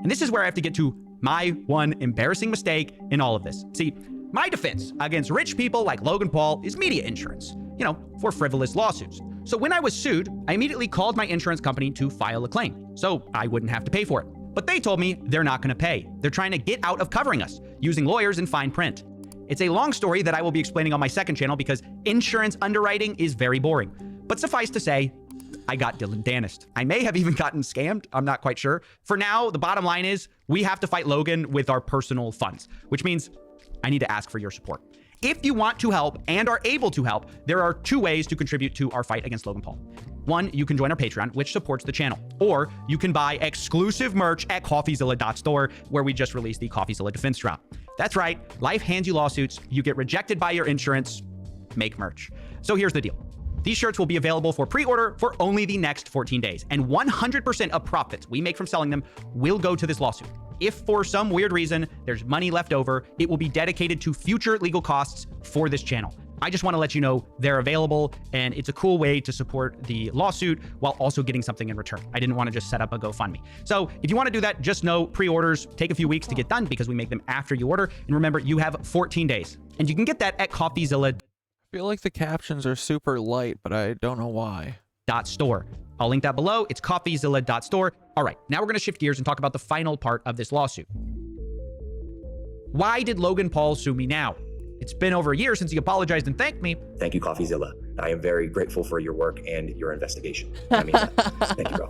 And this is where I have to get to my one embarrassing mistake in all of this. See, my defense against rich people like Logan Paul is media insurance, you know, for frivolous lawsuits. So when I was sued, I immediately called my insurance company to file a claim, so I wouldn't have to pay for it. But they told me they're not gonna pay. They're trying to get out of covering us, using lawyers in fine print. It's a long story that I will be explaining on my second channel because insurance underwriting is very boring. But suffice to say, I got Dylan Danished. I may have even gotten scammed. I'm not quite sure. For now, the bottom line is we have to fight Logan with our personal funds, which means I need to ask for your support. If you want to help and are able to help, there are two ways to contribute to our fight against Logan Paul. One, you can join our Patreon, which supports the channel, or you can buy exclusive merch at Coffeezilla.store, where we just released the Coffeezilla defense drop. That's right, life hands you lawsuits, you get rejected by your insurance, make merch. So here's the deal. These shirts will be available for pre-order for only the next 14 days, and 100% of profits we make from selling them will go to this lawsuit. If for some weird reason there's money left over, it will be dedicated to future legal costs for this channel. I just want to let you know they're available, and it's a cool way to support the lawsuit while also getting something in return. I didn't want to just set up a GoFundMe. So if you want to do that, just know pre-orders take a few weeks to get done because we make them after you order. And remember, you have 14 days, and you can get that at Coffeezilla. I feel like the captions are super light, but I don't know why. .store. I'll link that below. It's Coffeezilla.store. All right, now we're going to shift gears and talk about the final part of this lawsuit. Why did Logan Paul sue me now? It's been over a year since he apologized and thanked me. Thank you, Coffeezilla. I am very grateful for your work and your investigation. That means that. Thank you, bro.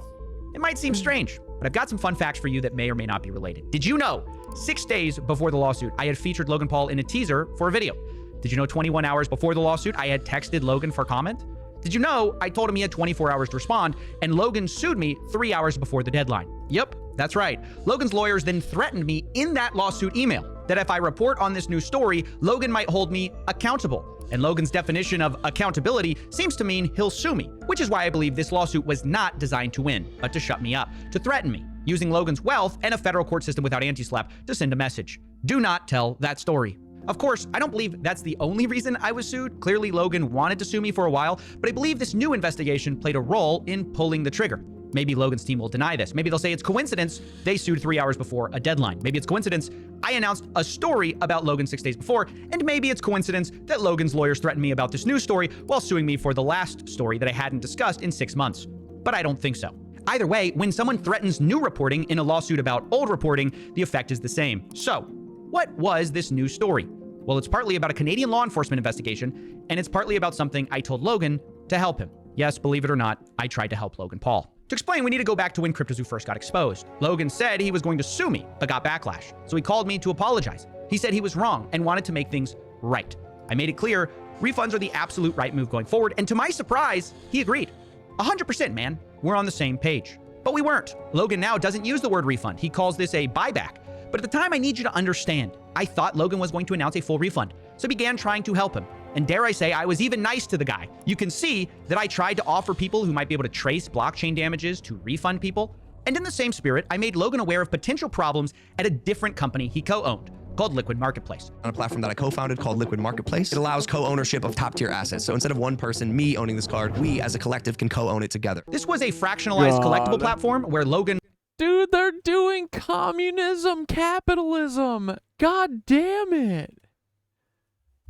It might seem strange, but I've got some fun facts for you that may or may not be related. Did you know 6 days before the lawsuit, I had featured Logan Paul in a teaser for a video? Did you know 21 hours before the lawsuit, I had texted Logan for comment? Did you know I told him he had 24 hours to respond, and Logan sued me 3 hours before the deadline? Yep, that's right. Logan's lawyers then threatened me in that lawsuit email that if I report on this new story, Logan might hold me accountable. And Logan's definition of accountability seems to mean he'll sue me, which is why I believe this lawsuit was not designed to win, but to shut me up, to threaten me, using Logan's wealth and a federal court system without anti-slap to send a message. Do not tell that story. Of course, I don't believe that's the only reason I was sued. Clearly, Logan wanted to sue me for a while, but I believe this new investigation played a role in pulling the trigger. Maybe Logan's team will deny this. Maybe they'll say it's coincidence they sued 3 hours before a deadline. Maybe it's coincidence I announced a story about Logan 6 days before, and maybe it's coincidence that Logan's lawyers threatened me about this new story while suing me for the last story that I hadn't discussed in 6 months. But I don't think so. Either way, when someone threatens new reporting in a lawsuit about old reporting, the effect is the same. So, what was this new story? Well, it's partly about a Canadian law enforcement investigation, and it's partly about something I told Logan to help him. Yes, believe it or not, I tried to help Logan Paul. To explain, we need to go back to when CryptoZoo first got exposed. Logan said he was going to sue me, but got backlash. So he called me to apologize. He said he was wrong and wanted to make things right. I made it clear refunds are the absolute right move going forward, and to my surprise, he agreed. 100%, man. We're on the same page. But we weren't. Logan now doesn't use the word refund. He calls this a buyback. But at the time, I need you to understand, I thought Logan was going to announce a full refund, so I began trying to help him. And dare I say, I was even nice to the guy. You can see that I tried to offer people who might be able to trace blockchain damages to refund people. And in the same spirit, I made Logan aware of potential problems at a different company he co-owned, called Liquid Marketplace. On a platform that I co-founded called Liquid Marketplace, it allows co-ownership of top-tier assets. So instead of one person, me owning this card, we as a collective can co-own it together. This was a fractionalized collectible platform where Logan... Dude, they're doing communism, capitalism. God damn it.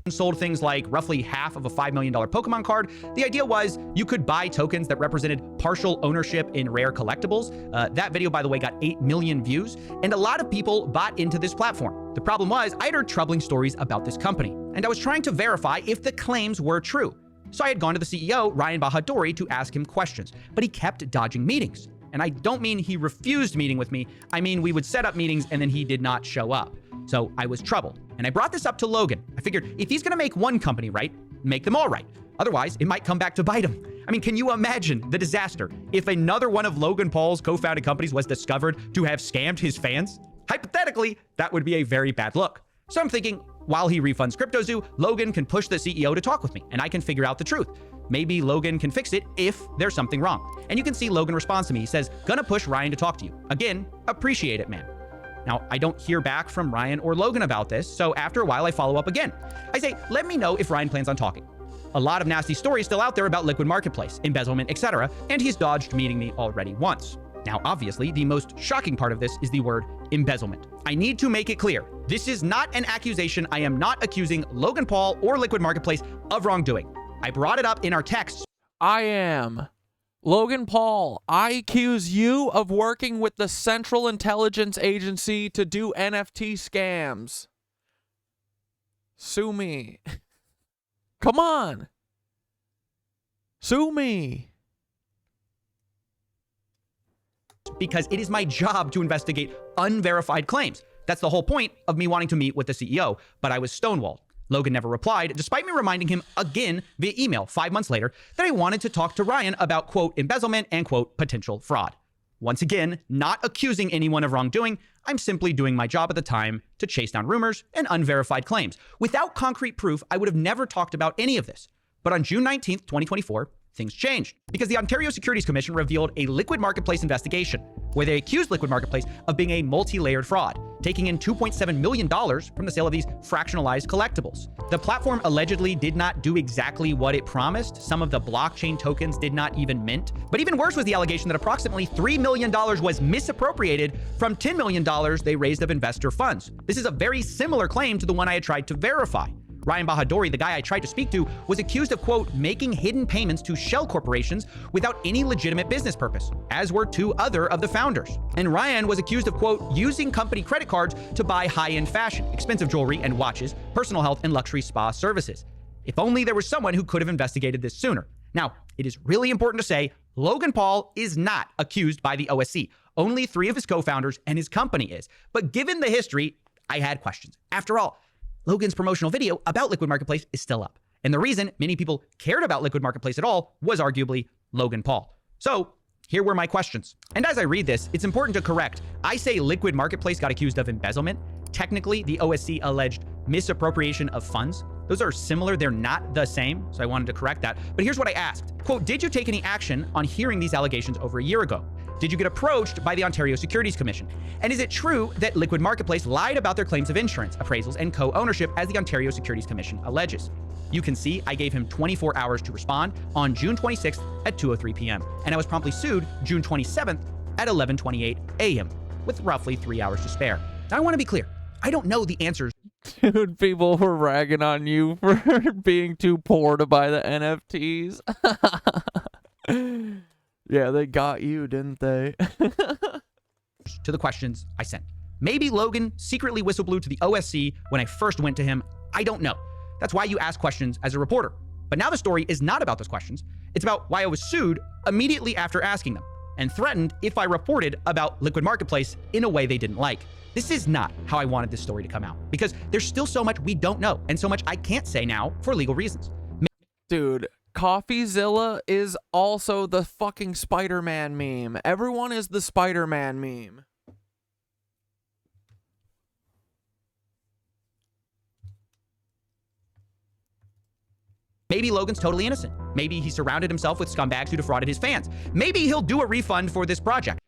Sold things like roughly half of a $5 million Pokemon card. The idea was you could buy tokens that represented partial ownership in rare collectibles. That video, by the way, got 8 million views, and a lot of people bought into this platform. The problem was I had heard troubling stories about this company, and I was trying to verify if the claims were true. So I had gone to the CEO, Ryan Bahadori, to ask him questions, but he kept dodging meetings. And I don't mean he refused meeting with me. I mean, we would set up meetings and then he did not show up. So I was troubled. And I brought this up to Logan. I figured if he's gonna make one company right, make them all right. Otherwise, it might come back to bite him. I mean, can you imagine the disaster if another one of Logan Paul's co-founded companies was discovered to have scammed his fans? Hypothetically, that would be a very bad look. So I'm thinking, while he refunds CryptoZoo, Logan can push the CEO to talk with me, and I can figure out the truth. Maybe Logan can fix it if there's something wrong. And you can see Logan responds to me. He says, gonna push Ryan to talk to you. Again, appreciate it, man. Now, I don't hear back from Ryan or Logan about this, so after a while, I follow up again. I say, let me know if Ryan plans on talking. A lot of nasty stories still out there about Liquid Marketplace, embezzlement, etc., and he's dodged meeting me already once. Now, obviously, the most shocking part of this is the word embezzlement. I need to make it clear. This is not an accusation. I am not accusing Logan Paul or Liquid Marketplace of wrongdoing. I brought it up in our texts. I am. Logan Paul, I accuse you of working with the Central Intelligence Agency to do NFT scams. Sue me. Come on. Sue me. Because it is my job to investigate unverified claims. That's the whole point of me wanting to meet with the CEO, but I was stonewalled. Logan never replied, despite me reminding him again via email 5 months later that I wanted to talk to Ryan about, quote, embezzlement and, quote, potential fraud. Once again, not accusing anyone of wrongdoing, I'm simply doing my job at the time to chase down rumors and unverified claims. Without concrete proof, I would have never talked about any of this. But on June 19th, 2024, things changed because the Ontario Securities Commission revealed a Liquid Marketplace investigation where they accused Liquid Marketplace of being a multi-layered fraud, taking in $2.7 million from the sale of these fractionalized collectibles. The platform allegedly did not do exactly what it promised. Some of the blockchain tokens did not even mint. But even worse was the allegation that approximately $3 million was misappropriated from $10 million they raised of investor funds. This is a very similar claim to the one I had tried to verify. Ryan Bahadori, the guy I tried to speak to, was accused of, quote, making hidden payments to shell corporations without any legitimate business purpose, as were 2 other of the founders. And Ryan was accused of, quote, using company credit cards to buy high-end fashion, expensive jewelry and watches, personal health and luxury spa services. If only there was someone who could have investigated this sooner. Now, it is really important to say Logan Paul is not accused by the OSC. Only 3 of his co-founders and his company is. But given the history, I had questions. After all, Logan's promotional video about Liquid Marketplace is still up. And the reason many people cared about Liquid Marketplace at all was arguably Logan Paul. So here were my questions. And as I read this, it's important to correct. I say Liquid Marketplace got accused of embezzlement. Technically, the OSC alleged misappropriation of funds. Those are similar, they're not the same, so I wanted to correct that. But here's what I asked. Quote, did you take any action on hearing these allegations over a year ago? Did you get approached by the Ontario Securities Commission? And is it true that Liquid Marketplace lied about their claims of insurance, appraisals, and co-ownership as the Ontario Securities Commission alleges? You can see I gave him 24 hours to respond on June 26th at 2:03 p.m. And I was promptly sued June 27th at 11:28 a.m. with roughly 3 hours to spare. Now I want to be clear. I don't know the answers. Dude, people were ragging on you for being too poor to buy the NFTs. Yeah, they got you, didn't they? To the questions I sent. Maybe Logan secretly whistleblew to the OSC when I first went to him. I don't know. That's why you ask questions as a reporter. But now the story is not about those questions. It's about why I was sued immediately after asking them and threatened if I reported about Liquid Marketplace in a way they didn't like. This is not how I wanted this story to come out because there's still so much we don't know and so much I can't say now for legal reasons. Dude, Coffeezilla is also the fucking Spider-Man meme. Everyone is the Spider-Man meme. Maybe Logan's totally innocent. Maybe he surrounded himself with scumbags who defrauded his fans. Maybe he'll do a refund for this project.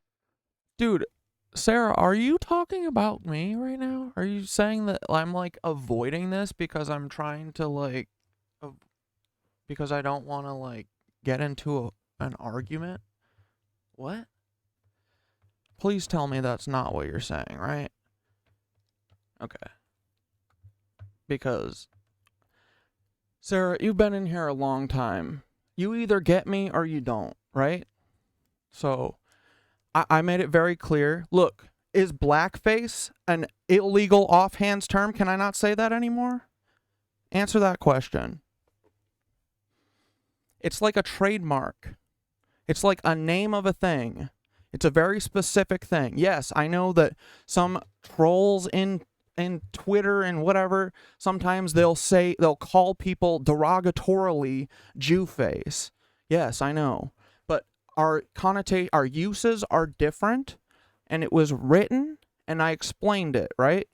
Dude, Sarah, are you talking about me right now? Are you saying that I'm like avoiding this because I'm trying to like, because I don't want to like get into an argument? What? Please tell me that's not what you're saying, right? Okay. Because Sarah, you've been in here a long time. You either get me or you don't, right? So I made it very clear. Look, is blackface an illegal offhand term? Can I not say that anymore? Answer that question. It's like a trademark. It's like a name of a thing. It's a very specific thing. Yes, I know that some trolls in Twitter and whatever, sometimes they'll call people derogatorily Jew face. Yes, I know. But our uses are different, and it was written, and I explained it, right?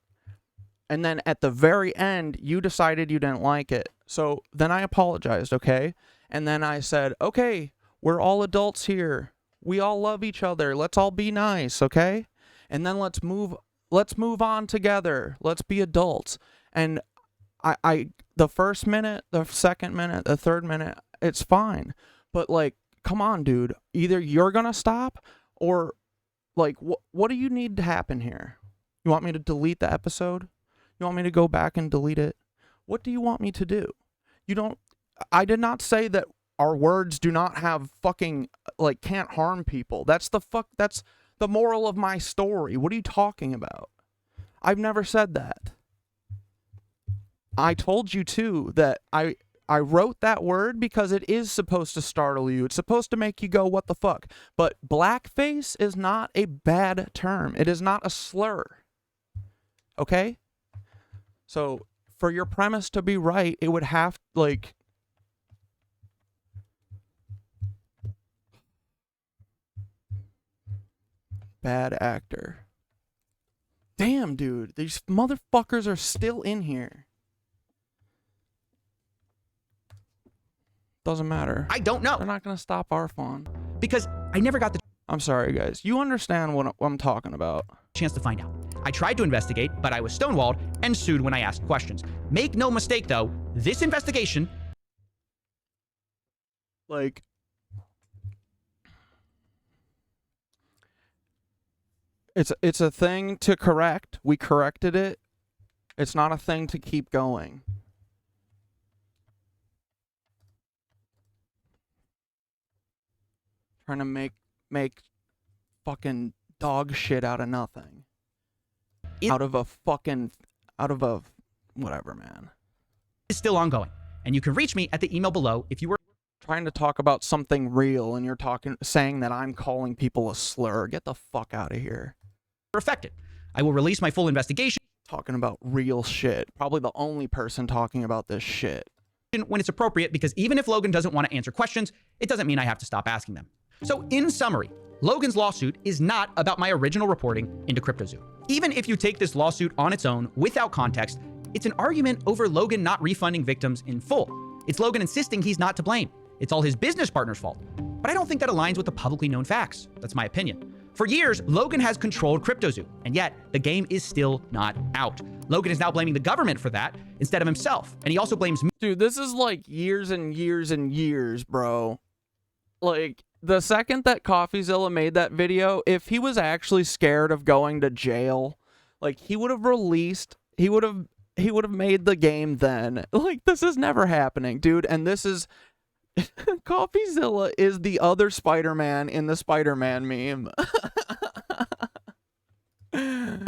And then at the very end, you decided you didn't like it. So then I apologized, okay? And then I said, okay, we're all adults here. We all love each other. Let's all be nice, okay? And then let's move on together. Let's be adults. And the first minute, the second minute, the third minute, it's fine. But like, come on, dude. Either you're gonna stop or like, what do you need to happen here? You want me to delete the episode? You want me to go back and delete it? What do you want me to do? I did not say that our words do not have fucking, like, can't harm people. That's the moral of my story. What are you talking about? I've never said that. I told you too that I wrote that word because it is supposed to startle you. It's supposed to make you go, what the fuck? But blackface is not a bad term. It is not a slur. Okay? So for your premise to be right, it would have, like, bad actor. Damn, dude. These motherfuckers are still in here. Doesn't matter. I don't know. They're not going to stop our fun. Because I never got the I'm sorry, guys. You understand what I'm talking about. Chance to find out. I tried to investigate, but I was stonewalled and sued when I asked questions. Make no mistake, though, this investigation... Like... It's a thing to correct. We corrected it. It's not a thing to keep going. Trying to make fucking dog shit out of nothing. Out of a whatever, man. It's still ongoing. And you can reach me at the email below if you were trying to talk about something real and you're saying that I'm calling people a slur. Get the fuck out of here. Affected. I will release my full investigation. Talking about real shit. Probably the only person talking about this shit. When it's appropriate, because even if Logan doesn't want to answer questions, it doesn't mean I have to stop asking them. So in summary, Logan's lawsuit is not about my original reporting into CryptoZoo. Even if you take this lawsuit on its own, without context, It's an argument over Logan not refunding victims in full. It's Logan insisting he's not to blame. It's all his business partner's fault. But I don't think that aligns with the publicly known facts. That's my opinion. For years, Logan has controlled CryptoZoo, and yet the game is still not out. Logan is now blaming the government for that instead of himself, and he also blames me. Dude, this is like years and years and years, bro. Like, the second that Coffeezilla made that video, if he was actually scared of going to jail, like, he would have made the game then. Like, this is never happening, dude, and this is... Coffeezilla is the other Spider-Man in the Spider-Man meme.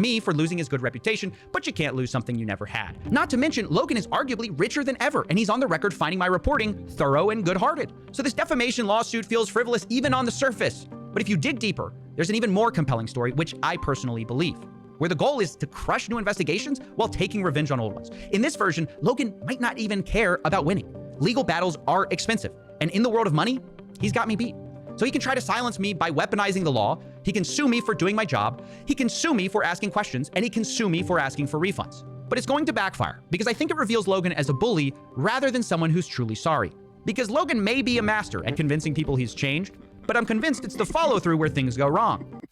Me for losing his good reputation, but you can't lose something you never had. Not to mention, Logan is arguably richer than ever, and he's on the record finding my reporting thorough and good-hearted. So this defamation lawsuit feels frivolous even on the surface. But if you dig deeper, there's an even more compelling story, which I personally believe, where the goal is to crush new investigations while taking revenge on old ones. In this version, Logan might not even care about winning. Legal battles are expensive, and in the world of money, he's got me beat. So he can try to silence me by weaponizing the law, he can sue me for doing my job, he can sue me for asking questions, and he can sue me for asking for refunds. But it's going to backfire, because I think it reveals Logan as a bully rather than someone who's truly sorry. Because Logan may be a master at convincing people he's changed, but I'm convinced it's the follow-through where things go wrong.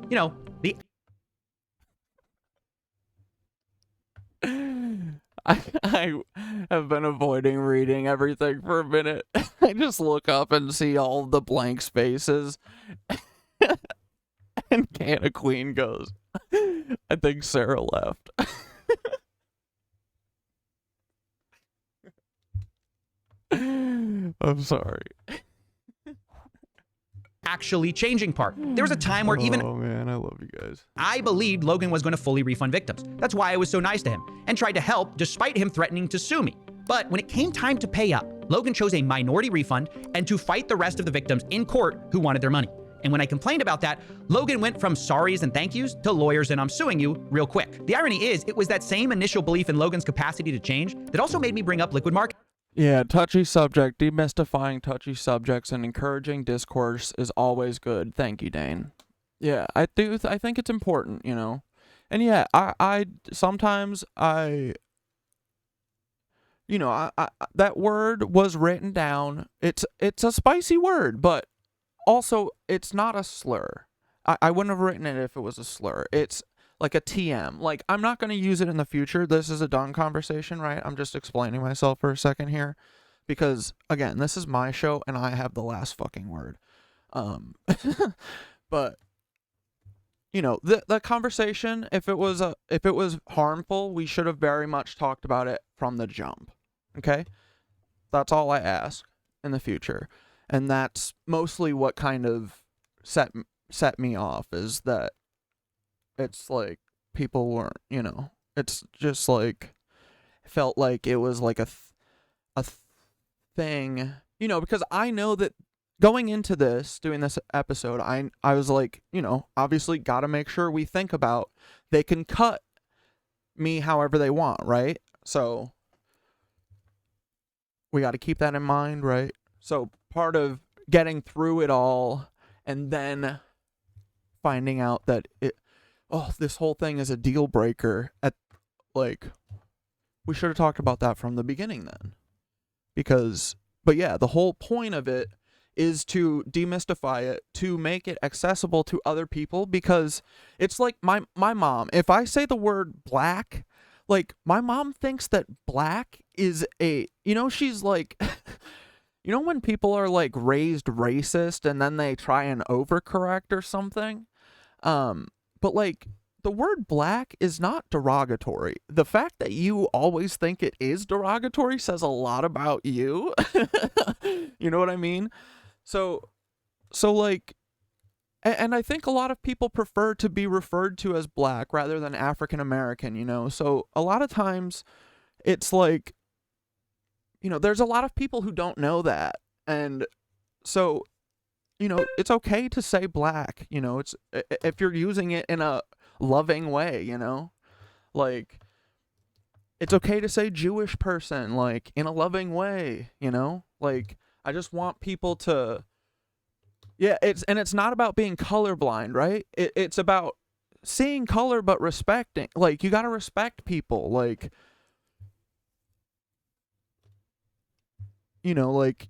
You know, the... I have been avoiding reading everything for a minute. I just look up and see all the blank spaces. And Canna Queen goes, I think Sarah left. I'm sorry. Actually changing part. There was a time where even... Oh man, I love you guys. I believed Logan was going to fully refund victims. That's why I was so nice to him and tried to help despite him threatening to sue me. But when it came time to pay up, Logan chose a minority refund and to fight the rest of the victims in court who wanted their money. And when I complained about that, Logan went from sorries and thank yous to lawyers and I'm suing you real quick. The irony is, it was that same initial belief in Logan's capacity to change that also made me bring up liquid market. Yeah, touchy subject, demystifying touchy subjects and encouraging discourse is always good. Thank you, Dane. Yeah, I think it's important, you know. And yeah, I sometimes you know, that word was written down. It's a spicy word, but also it's not a slur. I wouldn't have written it if it was a slur. It's like a TM. Like, I'm not going to use it in the future. This is a done conversation, right? I'm just explaining myself for a second here. Because, again, this is my show, and I have the last fucking word. But, you know, the conversation, if it was harmful, we should have very much talked about it from the jump. Okay? That's all I ask in the future. And that's mostly what kind of set me off, is that it's like people weren't, you know, it's just like, felt like it was like a thing, you know, because I know that going into this, doing this episode, I was like, you know, obviously got to make sure we think about, they can cut me however they want, right? So we got to keep that in mind, right? So part of getting through it all and then finding out that this whole thing is a deal breaker, we should have talked about that from the beginning then. But yeah, the whole point of it is to demystify it, to make it accessible to other people, because it's like my mom, if I say the word black, like, my mom thinks that black is she's like, you know when people are like raised racist and then they try and overcorrect or something? But like, the word black is not derogatory. The fact that you always think it is derogatory says a lot about you. You know what I mean? So like, and I think a lot of people prefer to be referred to as black rather than African American, you know? So a lot of times it's like, you know, there's a lot of people who don't know that. And so, you know, it's okay to say black, you know, it's, if you're using it in a loving way, you know, like, it's okay to say Jewish person, like, in a loving way, you know, like, I just want people to, yeah, it's not about being colorblind, right? It's about seeing color, but respecting, like, you got to respect people, like, you know, like,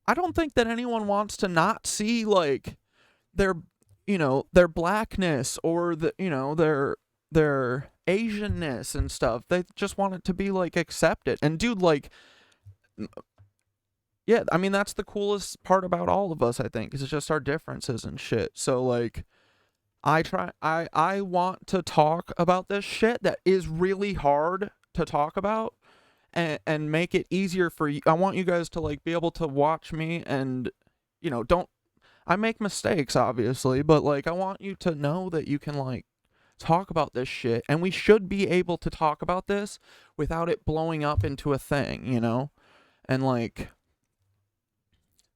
I don't think that anyone wants to not see, like, their, you know, their blackness or the, you know, their Asianness and stuff. They just want it to be, like, accepted. And dude, like, yeah, I mean, that's the coolest part about all of us, I think, is it's just our differences and shit. So, like, I want to talk about this shit that is really hard to talk about and make it easier for you. I want you guys to, like, be able to watch me and, you know, I make mistakes, obviously, but, like, I want you to know that you can, like, talk about this shit, and we should be able to talk about this without it blowing up into a thing, you know? And, like,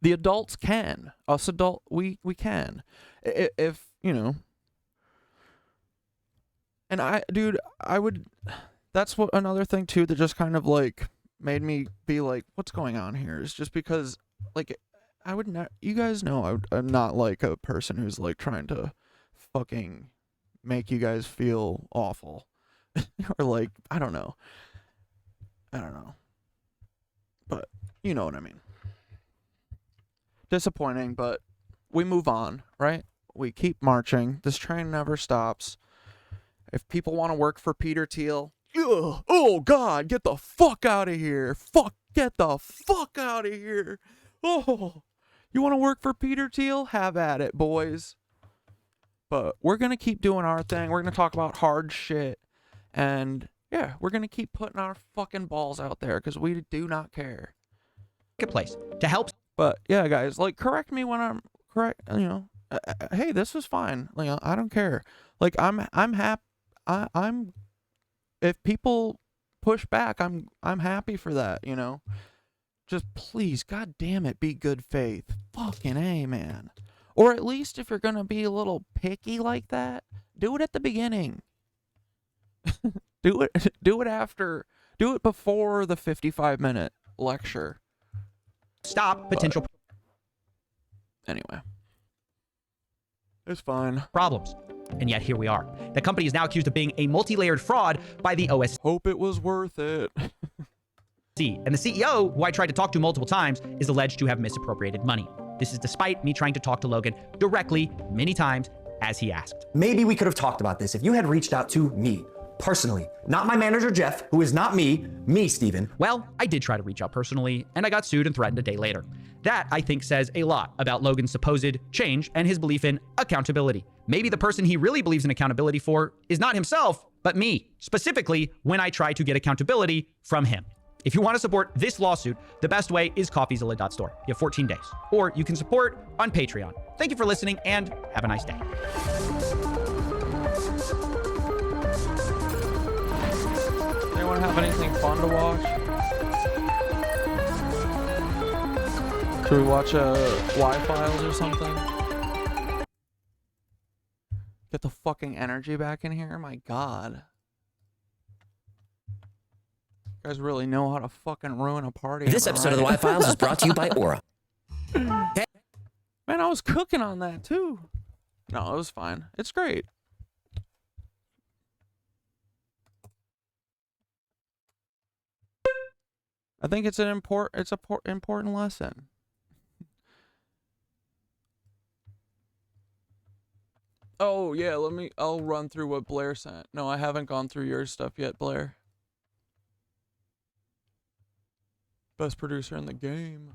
the adults can. Us adult, we can. If, you know. And I would, that's what another thing too that just kind of, like, made me be like, what's going on here, is just because, like, I would not, you guys know I'm not, like, a person who's, like, trying to fucking make you guys feel awful. Or, like, I don't know. But you know what I mean. Disappointing, but we move on, right? We keep marching. This train never stops. If people want to work for Peter Thiel, ugh, oh God, get the fuck out of here. Get the fuck out of here. Oh, you want to work for Peter Thiel? Have at it, boys. But we're going to keep doing our thing. We're going to talk about hard shit. And yeah, we're going to keep putting our fucking balls out there because we do not care. Good place to help. But yeah, guys, like, correct me when I'm correct, you know. Hey, this was fine. Like, I don't care. Like, I'm happy. I'm if people push back, I'm happy for that, you know. Just please, god damn it, be good faith. Fucking A, man. Or at least if you're gonna be a little picky like that, do it at the beginning. do it after. Do it before the 55-minute lecture. Stop potential. Anyway. It's fine. Problems. And yet here we are. The company is now accused of being a multi-layered fraud by the OSC. Hope it was worth it. And the CEO, who I tried to talk to multiple times, is alleged to have misappropriated money. This is despite me trying to talk to Logan directly many times as he asked. Maybe we could have talked about this if you had reached out to me personally, not my manager Jeff, who is not me, Steven. Well, I did try to reach out personally, and I got sued and threatened a day later. That, I think, says a lot about Logan's supposed change and his belief in accountability. Maybe the person he really believes in accountability for is not himself, but me, specifically when I try to get accountability from him. If you want to support this lawsuit, the best way is Coffeezilla.store. You have 14 days. Or you can support on Patreon. Thank you for listening, and have a nice day. Anyone have anything fun to watch? Should we watch Y-Files or something? Get the fucking energy back in here? My God. You guys really know how to fucking ruin a party. This episode of the Y-Files is brought to you by Aura. Man, I was cooking on that too. No, it was fine. It's great. I think it's an important lesson. Oh yeah, I'll run through what Blair sent. No, I haven't gone through your stuff yet, Blair. Best producer in the game.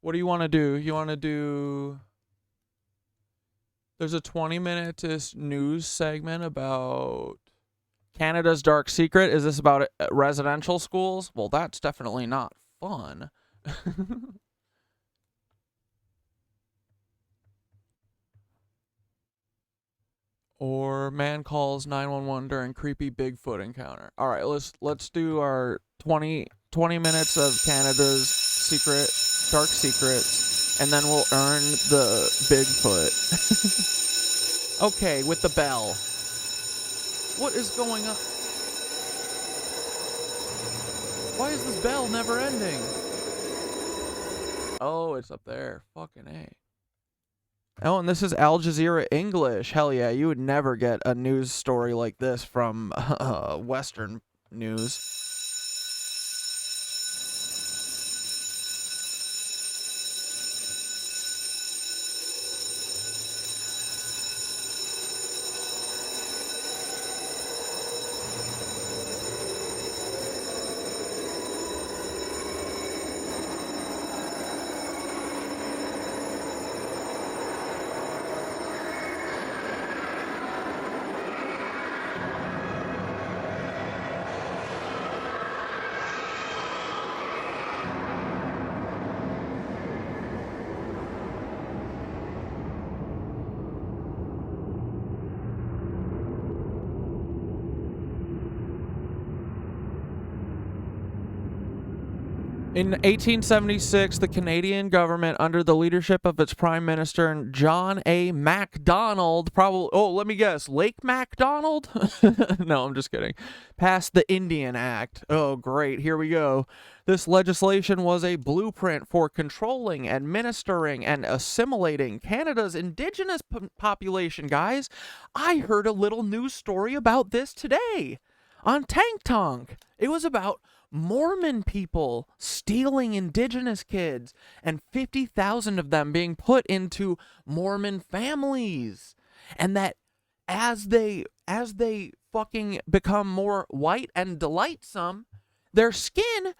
What do you want to do? You want to do... There's a 20-minute news segment about Canada's dark secret. Is this about residential schools? Well, that's definitely not fun. Or man calls 911 during creepy Bigfoot encounter. All right, let's do our 20 minutes of Canada's dark secrets, and then we'll earn the Bigfoot. Okay, with the bell. What is going on? Why is this bell never ending? Oh, it's up there. Fucking A. Oh, and this is Al Jazeera English. Hell yeah, you would never get a news story like this from Western news. In 1876, the Canadian government, under the leadership of its Prime Minister John A. MacDonald, probably, oh, let me guess, Lake MacDonald? No, I'm just kidding. Passed the Indian Act. Oh, great, here we go. This legislation was a blueprint for controlling, administering, and assimilating Canada's indigenous population, guys. I heard a little news story about this today on Tank Tonk. It was about Mormon people stealing indigenous kids and 50,000 of them being put into Mormon families. And that as they fucking become more white and delightsome, their skin,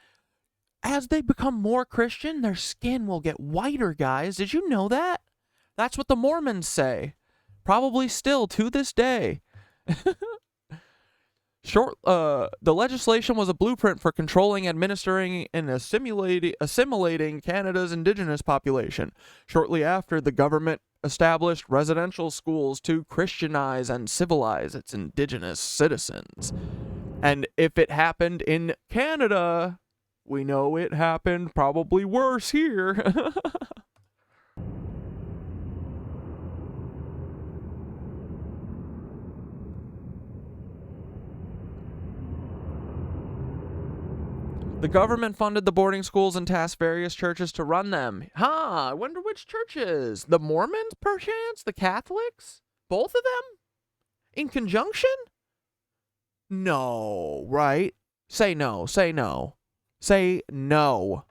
as they become more Christian, their skin will get whiter, guys. Did you know that? That's what the Mormons say. Probably still to this day. The legislation was a blueprint for controlling, administering, and assimilating Canada's indigenous population. Shortly after, the government established residential schools to Christianize and civilize its indigenous citizens. And if it happened in Canada, we know it happened probably worse here. The government funded the boarding schools and tasked various churches to run them. I wonder which churches. The Mormons, perchance? The Catholics? Both of them? In conjunction? No, right? Say no. Say no. Say no.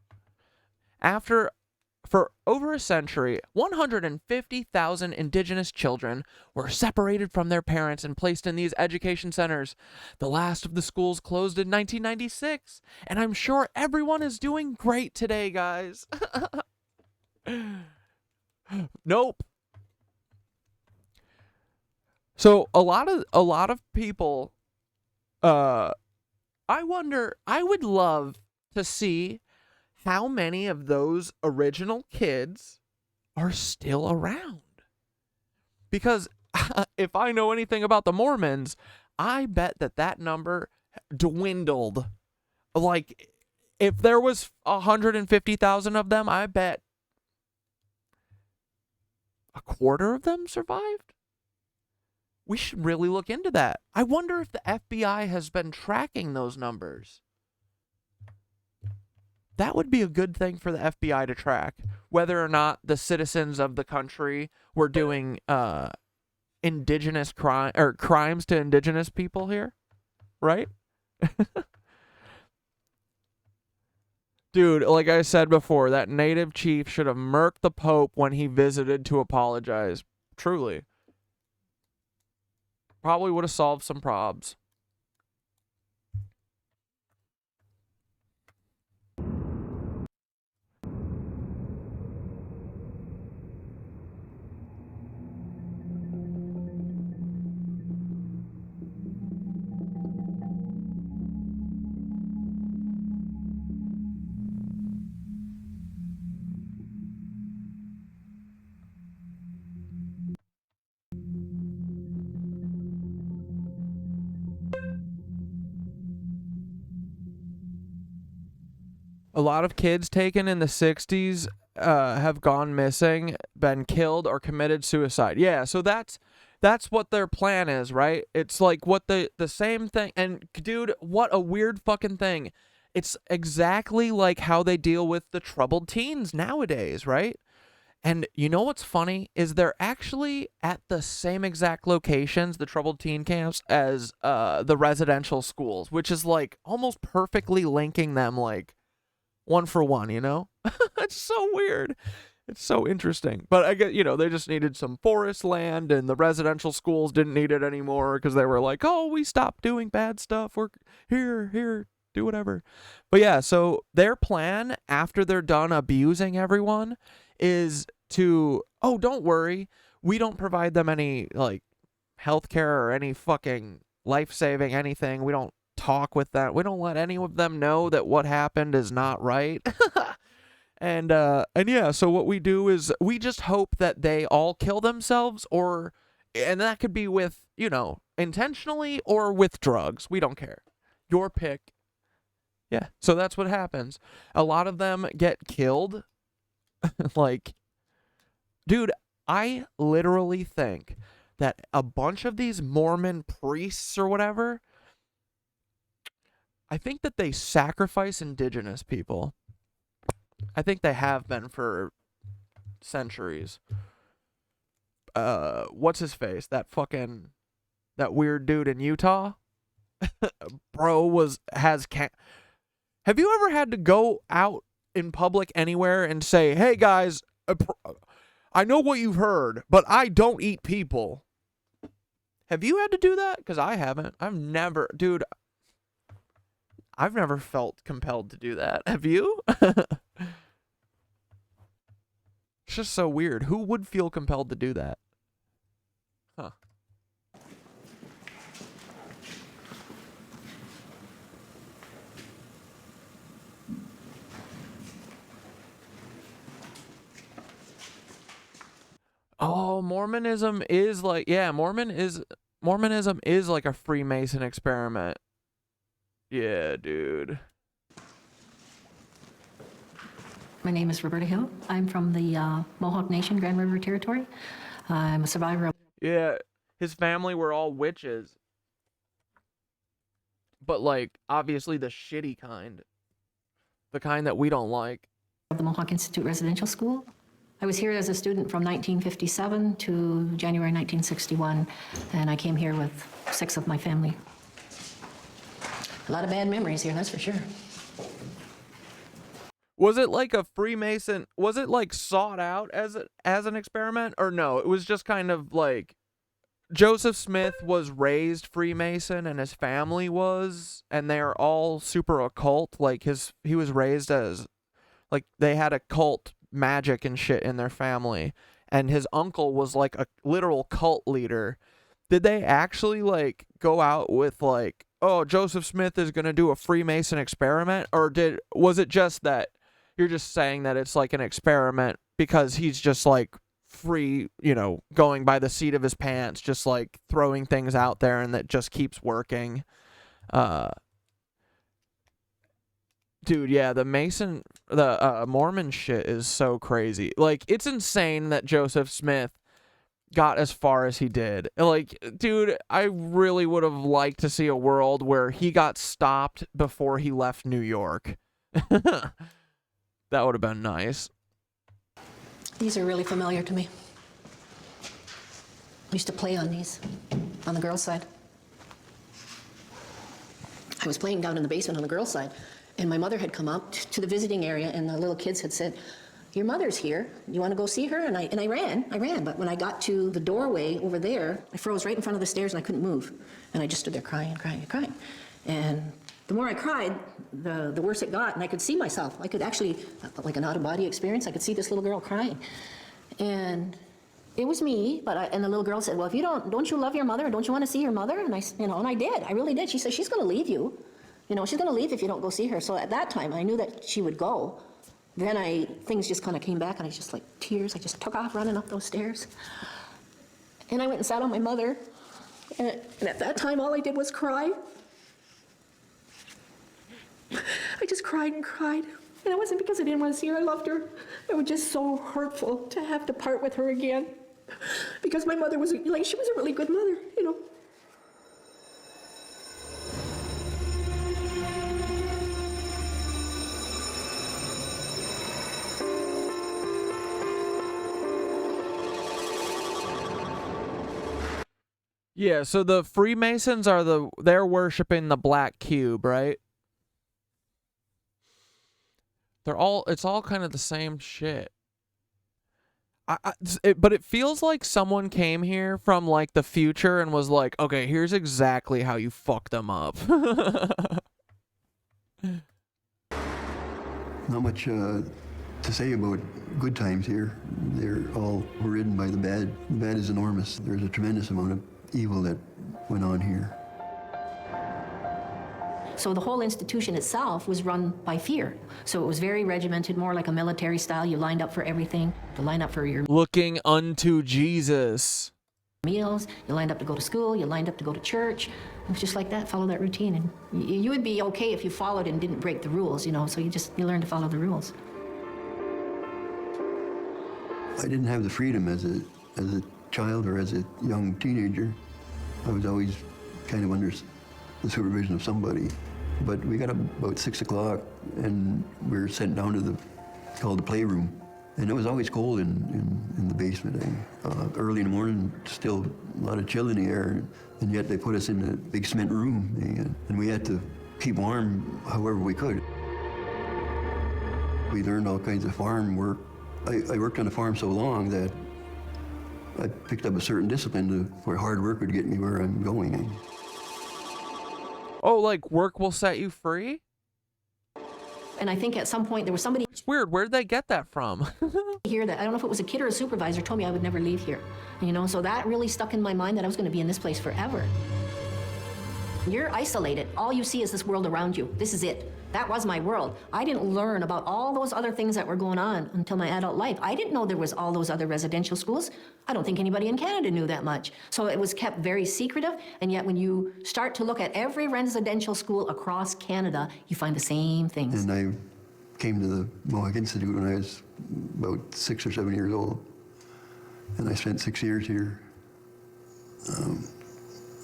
For over a century, 150,000 indigenous children were separated from their parents and placed in these education centers. The last of the schools closed in 1996, and I'm sure everyone is doing great today, guys. Nope. So a lot of people, I would love to see how many of those original kids are still around. Because if I know anything about the Mormons, I bet that number dwindled. Like, if there was 150,000 of them, I bet a quarter of them survived. We should really look into that. I wonder if the FBI has been tracking those numbers. That would be a good thing for the FBI to track, whether or not the citizens of the country were doing indigenous crimes to indigenous people here, right? Dude, like I said before, that native chief should have murked the Pope when he visited to apologize. Truly. Probably would have solved some probs. A lot of kids taken in the 60s have gone missing, been killed, or committed suicide. Yeah, so that's what their plan is, right? It's like what the same thing. And dude, what a weird fucking thing. It's exactly like how they deal with the troubled teens nowadays, right? And you know what's funny is they're actually at the same exact locations, the troubled teen camps, as the residential schools, which is like almost perfectly linking them, like one for one, you know? It's so weird. It's so interesting. But I get, they just needed some forest land, and the residential schools didn't need it anymore because they were like, oh, we stopped doing bad stuff. We're here, do whatever. But yeah, so their plan after they're done abusing everyone is to, oh, don't worry, we don't provide them any, like, healthcare or any fucking life-saving anything. We don't talk with them. We don't let any of them know that what happened is not right. And yeah, so what we do is we just hope that they all kill themselves, and that could be with, intentionally or with drugs. We don't care. Your pick. Yeah, so that's what happens. A lot of them get killed. Like, dude, I literally think that a bunch of these Mormon priests or whatever, I think that they sacrifice indigenous people. I think they have been for centuries. What's his face? That weird dude in Utah? Bro have you ever had to go out in public anywhere and say, hey guys, I know what you've heard, but I don't eat people? Have you had to do that? Because I haven't. I've never felt compelled to do that. Have you? It's just so weird. Who would feel compelled to do that? Huh. Oh, Mormonism is like, yeah, Mormonism is like a Freemason experiment. Yeah, dude. My name is Roberta Hill. I'm from the Mohawk Nation, Grand River Territory. I'm a survivor of... Yeah, his family were all witches. But, like, obviously the shitty kind. The kind that we don't like. The Mohawk Institute Residential School. I was here as a student from 1957 to January 1961, and I came here with 6 of my family. A lot of bad memories here, that's for sure. Was it like a Freemason? Was it like sought out as an experiment, or no? It was just kind of like Joseph Smith was raised Freemason and his family was, and they're all super occult. Like he was raised as, like, they had occult magic and shit in their family, and his uncle was like a literal cult leader. Did they actually like go out with like, oh, Joseph Smith is gonna do a Freemason experiment, or was it just that you're just saying that it's like an experiment because he's just like free, you know, going by the seat of his pants, just like throwing things out there, and that just keeps working? Dude, yeah, the Mormon shit is so crazy. Like, it's insane that Joseph Smith got as far as he did. Like, dude, I really would have liked to see a world where he got stopped before he left New York. That would have been nice. These are really familiar to me. I used to play on these, on the girls' side. I was playing down in the basement on the girls' side, and my mother had come up to the visiting area, and the little kids had said, your mother's here. You want to go see her? And I ran. But when I got to the doorway over there, I froze right in front of the stairs, and I couldn't move. And I just stood there crying. And the more I cried, the worse it got, and I could see myself. I could actually, like an out-of-body experience, I could see this little girl crying. And it was me, and the little girl said, well, if you don't you love your mother? Don't you want to see your mother? And I did. I really did. She said, she's going to leave you. You know, she's going to leave if you don't go see her. So at that time, I knew that she would go. Then things just kind of came back, and I just, like, tears. I just took off running up those stairs. And I went and sat on my mother. And at that time, all I did was cry. I just cried and cried. And it wasn't because I didn't want to see her. I loved her. It was just so hurtful to have to part with her again. Because my mother was, like, she was a really good mother, you know. Yeah, so the Freemasons they're worshiping the black cube, right? It's all kind of the same shit. But it feels like someone came here from like the future and was like, okay, here's exactly how you fuck them up. Not much to say about good times here. They're all ridden by the bad. The bad is enormous. There's a tremendous amount of evil that went on here. So the whole institution itself was run by fear. So it was very regimented, more like a military style. You lined up for everything. To line up for your... Looking unto Jesus. Meals, you lined up to go to school, you lined up to go to church. It was just like that, follow that routine. And you would be okay if you followed and didn't break the rules, you know, so you learn to follow the rules. I didn't have the freedom as a child or as a young teenager. I was always kind of under the supervision of somebody. But we got up about 6 o'clock and we were sent down to called the playroom. And it was always cold in the basement. Early in the morning, still a lot of chill in the air, and yet they put us in a big cement room, and we had to keep warm however we could. We learned all kinds of farm work. I worked on a farm so long that I picked up a certain discipline where hard work would get me where I'm going. Oh, like work will set you free? And I think at some point there was somebody... It's weird. Where did they get that from? here that, I don't know if it was a kid or a supervisor, told me I would never leave here. You know, so that really stuck in my mind that I was going to be in this place forever. You're isolated. All you see is this world around you. This is it. That was my world. I didn't learn about all those other things that were going on until my adult life. I didn't know there was all those other residential schools. I don't think anybody in Canada knew that much. So it was kept very secretive, and yet when you start to look at every residential school across Canada, you find the same things. And I came to the Mohawk Institute when I was about 6 or 7 years old, and I spent 6 years here.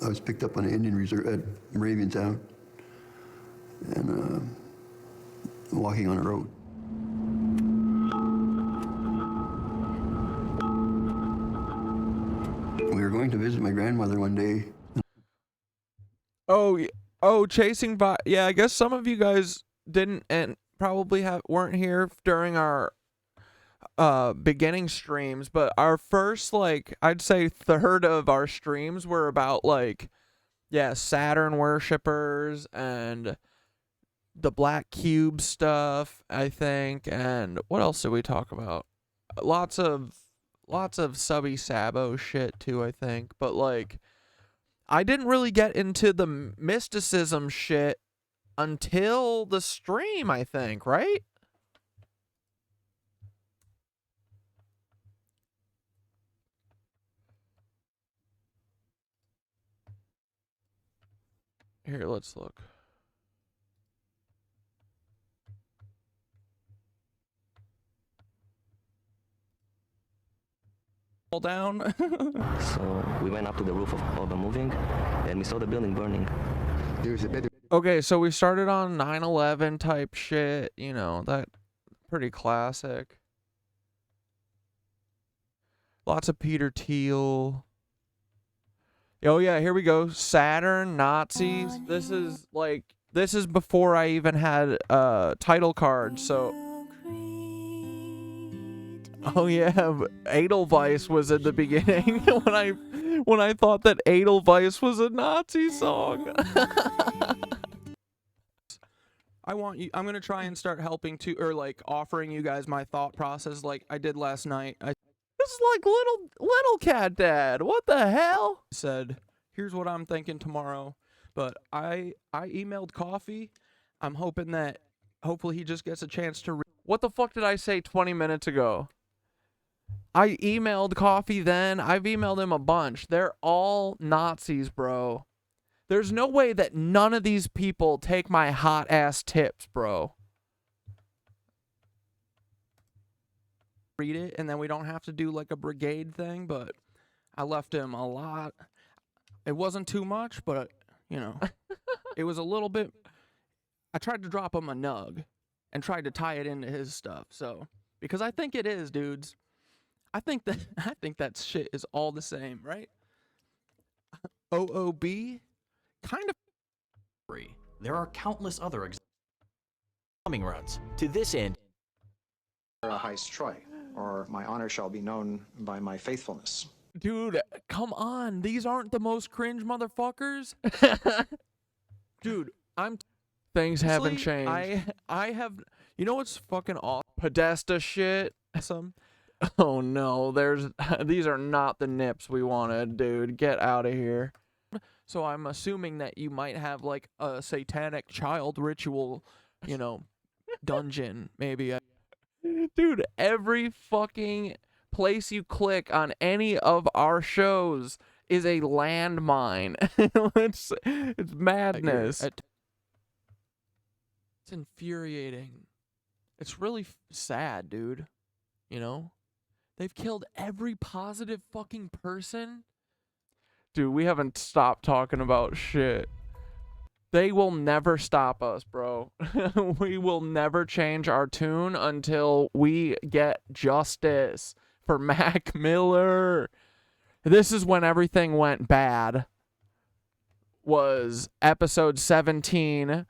I was picked up on an Indian reserve at Moraviantown, and walking on a road. We were going to visit my grandmother one day. Oh, chasing by. Yeah, I guess some of you guys didn't and probably weren't here during our beginning streams, but our first, like, I'd say third of our streams were about, like, yeah, Saturn worshippers and the black cube stuff, I think, and what else did we talk about? Lots of subby sabo shit too, I think, but like I didn't really get into the mysticism shit until the stream, I think, right? Here, let's look. Down. So we went up to the roof of the moving, and we saw the building burning. Okay, so we started on 9/11 type shit, you know, that pretty classic. Lots of Peter Thiel. Oh yeah, here we go. Saturn, Nazis. This is before I even had title cards, so. Oh yeah, Edelweiss was in the beginning when I thought that Edelweiss was a Nazi song. I'm gonna try and start helping to, or like offering you guys my thought process like I did last night. It's like little Catdad. What the hell? Said, here's what I'm thinking tomorrow. But I emailed Coffee. I'm hoping that hopefully he just gets a chance to read. What the fuck did I say 20 minutes ago? I emailed Coffee then. I've emailed him a bunch. They're all Nazis, bro. There's no way that none of these people take my hot ass tips, bro. Read it, and then we don't have to do like a brigade thing, but I left him a lot. It wasn't too much, but, you know, it was a little bit. I tried to drop him a nug and tried to tie it into his stuff, so. Because I think it is, dudes. I think that shit is all the same, right? OOB? Kind of. There are countless other plumbing runs. To this end, a high strike, or my honor shall be known by my faithfulness. Dude, come on. These aren't the most cringe motherfuckers. Dude, things haven't changed. I have, you know what's fucking awesome? Podesta shit. Oh no, these are not the nips we wanted, dude. Get out of here. So I'm assuming that you might have like a satanic child ritual, you know, dungeon, maybe. Dude, every fucking place you click on any of our shows is a landmine. It's madness. It's infuriating. It's really sad, dude. You know? They've killed every positive fucking person. Dude, we haven't stopped talking about shit. They will never stop us, bro. We will never change our tune until we get justice for Mac Miller. This is when everything went bad. Was episode 17.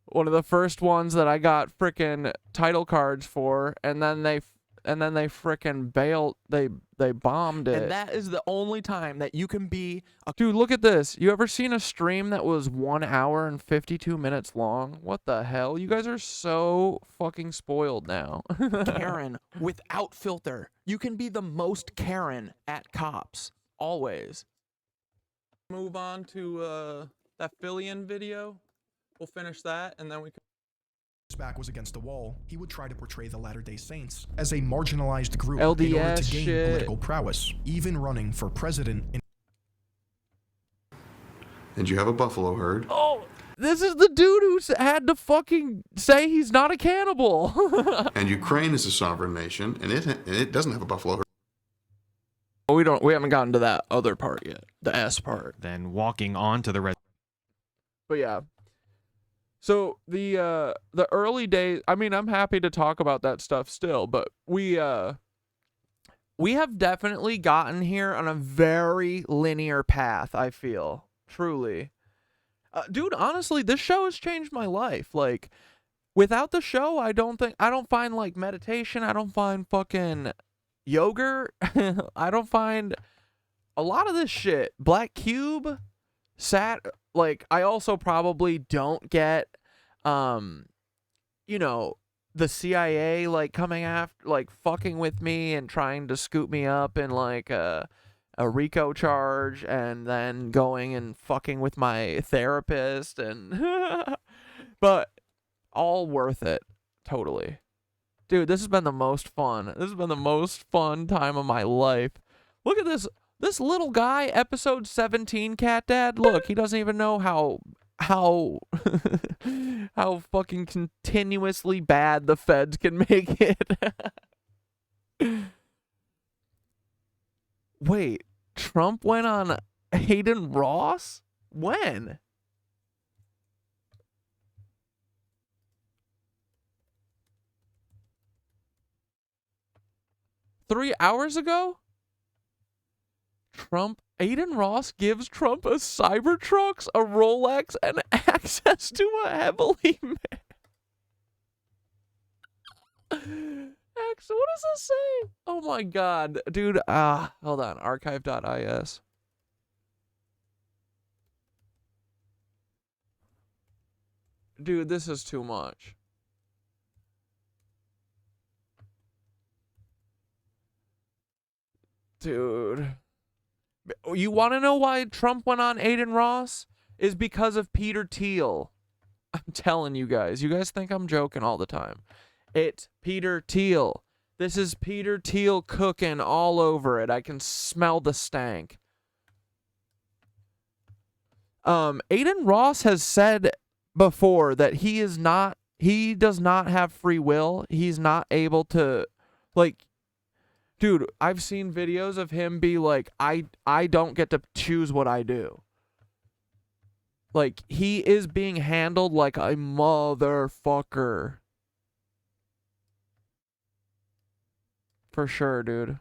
One of the first ones that I got frickin' title cards for, and then they frickin' bailed. They bombed it. And that is the only time that you can be a dude. Look at this. You ever seen a stream that was 1 hour and 52 minutes long? What the hell? You guys are so fucking spoiled now. Karen without filter. You can be the most Karen at cops always. Move on to that Fillion video. We'll finish that, and then we can. His back was against the wall, he would try to portray the Latter-day Saints as a marginalized group LDS in order to gain shit. Political prowess, even running for president. And you have a buffalo herd. Oh, this is the dude who had to fucking say he's not a cannibal. And Ukraine is a sovereign nation, and it doesn't have a buffalo herd. We haven't gotten to that other part yet, the S part. Then walking on to the But yeah. So the early days, I mean, I'm happy to talk about that stuff still, but we have definitely gotten here on a very linear path, I feel. Truly. Dude, honestly, this show has changed my life. Like, without the show, I don't find like meditation, I don't find fucking yogurt, I don't find a lot of this shit. Black Cube, like, I also probably don't get, you know, the CIA, like, coming after, like, fucking with me and trying to scoop me up in, like, a RICO charge, and then going and fucking with my therapist, and, but all worth it, totally. Dude, this has been the most fun. This has been the most fun time of my life. Look at this. This little guy, episode 17, Catdad. Look, he doesn't even know how fucking continuously bad the feds can make it. Wait, Trump went on Adin Ross? When? $3 hours ago? Adin Ross gives Trump a Cybertruck, a Rolex, and access to a heavily made. What does this say? Oh my god, dude. Hold on. Archive.is. Dude, this is too much. Dude. You want to know why Trump went on Adin Ross? Is because of Peter Thiel. I'm telling you guys. You guys think I'm joking all the time. It's Peter Thiel. This is Peter Thiel cooking all over it. I can smell the stank. Adin Ross has said before that he does not have free will. He's not able to, like, dude, I've seen videos of him be like, I don't get to choose what I do. Like, he is being handled like a motherfucker. For sure, dude.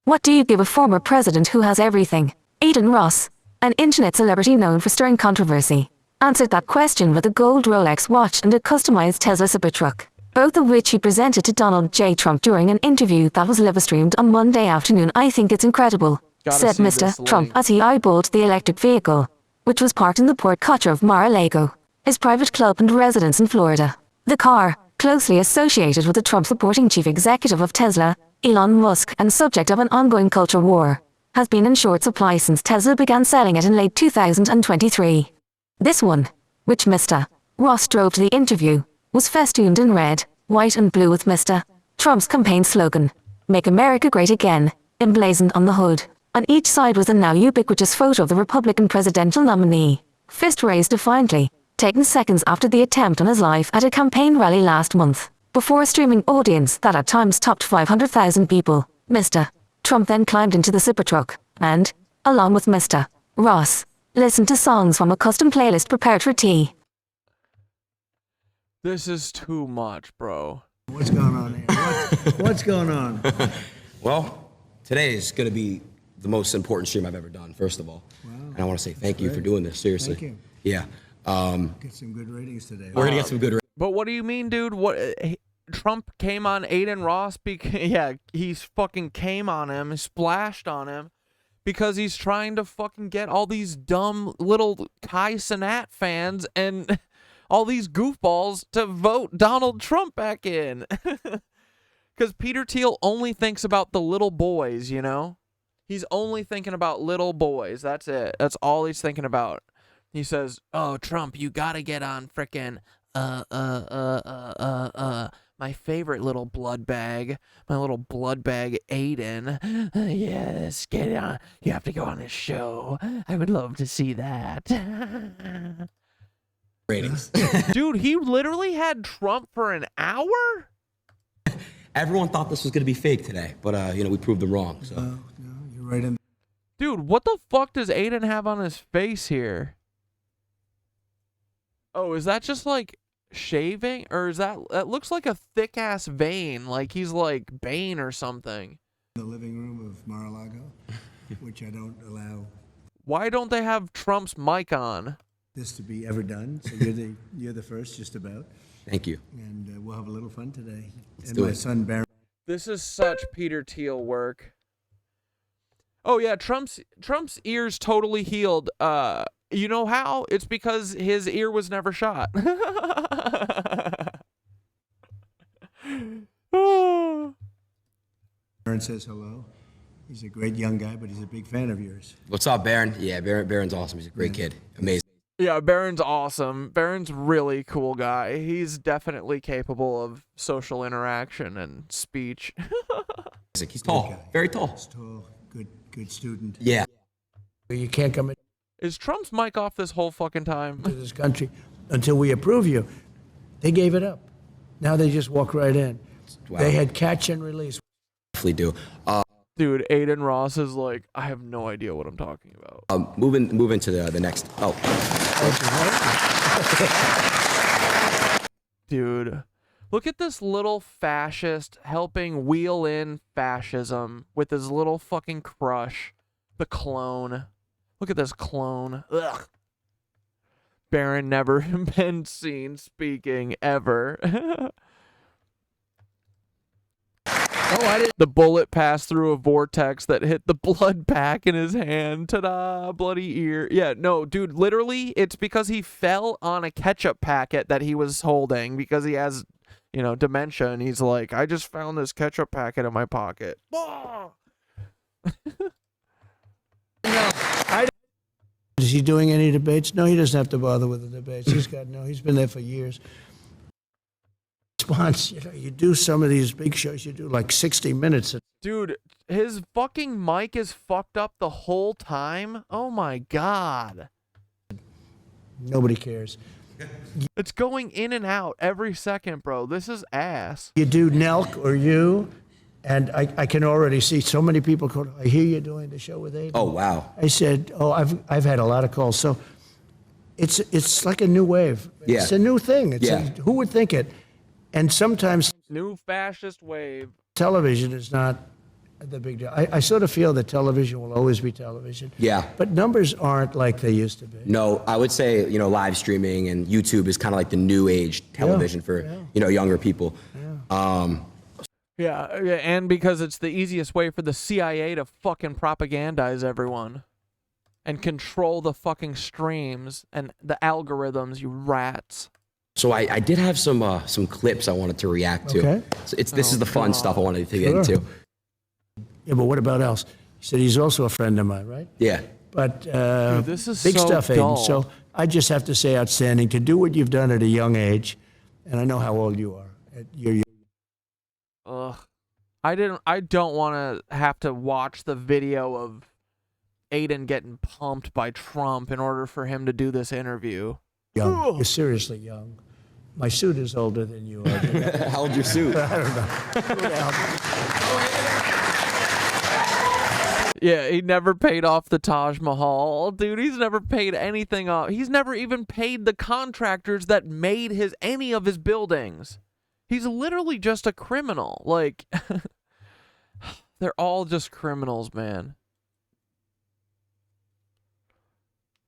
What do you give a former president who has everything? Adin Ross, an internet celebrity known for stirring controversy, answered that question with a gold Rolex watch and a customized Tesla Cybertruck, both of which he presented to Donald J. Trump during an interview that was live-streamed on Monday afternoon. I think it's incredible, said Mr. Trump as he eyeballed the electric vehicle, which was parked in the Portculture of Mar-a-Lago, his private club and residence in Florida. The car, closely associated with the Trump-supporting chief executive of Tesla, Elon Musk, and subject of an ongoing culture war, has been in short supply since Tesla began selling it in late 2023. This one, which Mr. Ross drove to the interview, was festooned in red, white and blue with Mr. Trump's campaign slogan, "Make America Great Again," emblazoned on the hood. On each side was a now ubiquitous photo of the Republican presidential nominee, fist raised defiantly, taken seconds after the attempt on his life at a campaign rally last month. Before a streaming audience that at times topped 500,000 people, Mr. Trump then climbed into the Cybertruck and, along with Mr. Ross, listened to songs from a custom playlist prepared for T. This is too much, bro. What's going on here? What's going on? Well, today is going to be the most important stream I've ever done, first of all. Wow. And I want to say thank you for doing this, seriously. Thank you. Yeah. Get some good ratings today. We're going to get some good ratings. But what do you mean, dude? What Trump came on Adin Ross yeah, he's fucking came on him, splashed on him because he's trying to fucking get all these dumb little Kai Cenat fans and all these goofballs to vote Donald Trump back in. Cuz Peter Thiel only thinks about the little boys, you know? He's only thinking about little boys. That's it. That's all he's thinking about. He says, "Oh, Trump, you got to get on frickin' my favorite little blood bag, my little blood bag, Adin. Yes, get on. You have to go on his show. I would love to see that." Ratings. Dude, he literally had Trump for an hour? Everyone thought this was going to be fake today, but, we proved them wrong. So. No, you're right in. Dude, what the fuck does Adin have on his face here? Oh, is that just like shaving, or is that looks like a thick ass vein, like he's like Bane or something? The living room of Mar-a-Lago, which I don't allow. Why don't they have Trump's mic on? This to be ever done. So you're the first, just about. Thank you. And we'll have a little fun today. Let's and do my it. son Bear. This is such Peter Thiel work. Oh yeah, Trump's ear's totally healed. You know how? It's because his ear was never shot. Baron says hello. He's a great young guy, but he's a big fan of yours. What's up, Baron? Yeah, Baron's awesome. He's a great kid. Amazing. Yeah, Baron's awesome. Baron's really cool guy. He's definitely capable of social interaction and speech. He's tall. Very tall. He's tall. Good student. Yeah. You can't come in. Is Trump's mic off this whole fucking time? To this country until we approve you. They gave it up. Now they just walk right in. Wow. They had catch and release. Definitely do. Dude, Adin Ross is like, I have no idea what I'm talking about. Moving to the next. Oh. Dude, look at this little fascist helping wheel in fascism with his little fucking crush, the clone. Look at this clone. Ugh. Baron never been seen speaking ever. The bullet passed through a vortex that hit the blood pack in his hand. Ta-da, bloody ear. Yeah, no, dude, literally, it's because he fell on a ketchup packet that he was holding because he has, dementia, and he's like, I just found this ketchup packet in my pocket. Is he doing any debates? No, he doesn't have to bother with the debates. He's been there for years. Response, you do some of these big shows, you do like 60 minutes. Dude, his fucking mic is fucked up the whole time. Oh my God. Nobody cares. It's going in and out every second, bro. This is ass. You do Nelk or you, and I can already see so many people call, I hear you're doing the show with Adin. Oh, wow. I said, I've had a lot of calls. So it's like a new wave. Yeah. It's a new thing. Yeah. Who would think it? And sometimes new fascist wave. Television is not the big deal. I sort of feel that television will always be television. Yeah. But numbers aren't like they used to be. No, I would say, live streaming and YouTube is kind of like the new age television for, younger people. Yeah, and because it's the easiest way for the CIA to fucking propagandize everyone and control the fucking streams and the algorithms, you rats. So I did have some clips I wanted to react to. Okay. So this is the fun stuff I wanted to get into. Yeah, but what about else? He said he's also a friend of mine, right? Yeah. But Dude, this is big so stuff, dull. Aiden. So I just have to say, outstanding to do what you've done at a young age, and I know how old you are. Ugh. I don't want to have to watch the video of Adin getting pumped by Trump in order for him to do this interview. Young. You're seriously young. My suit is older than you are. How old's your suit? I don't know. Yeah, he never paid off the Taj Mahal. Dude, he's never paid anything off. He's never even paid the contractors that made any of his buildings. He's literally just a criminal. Like, they're all just criminals, man.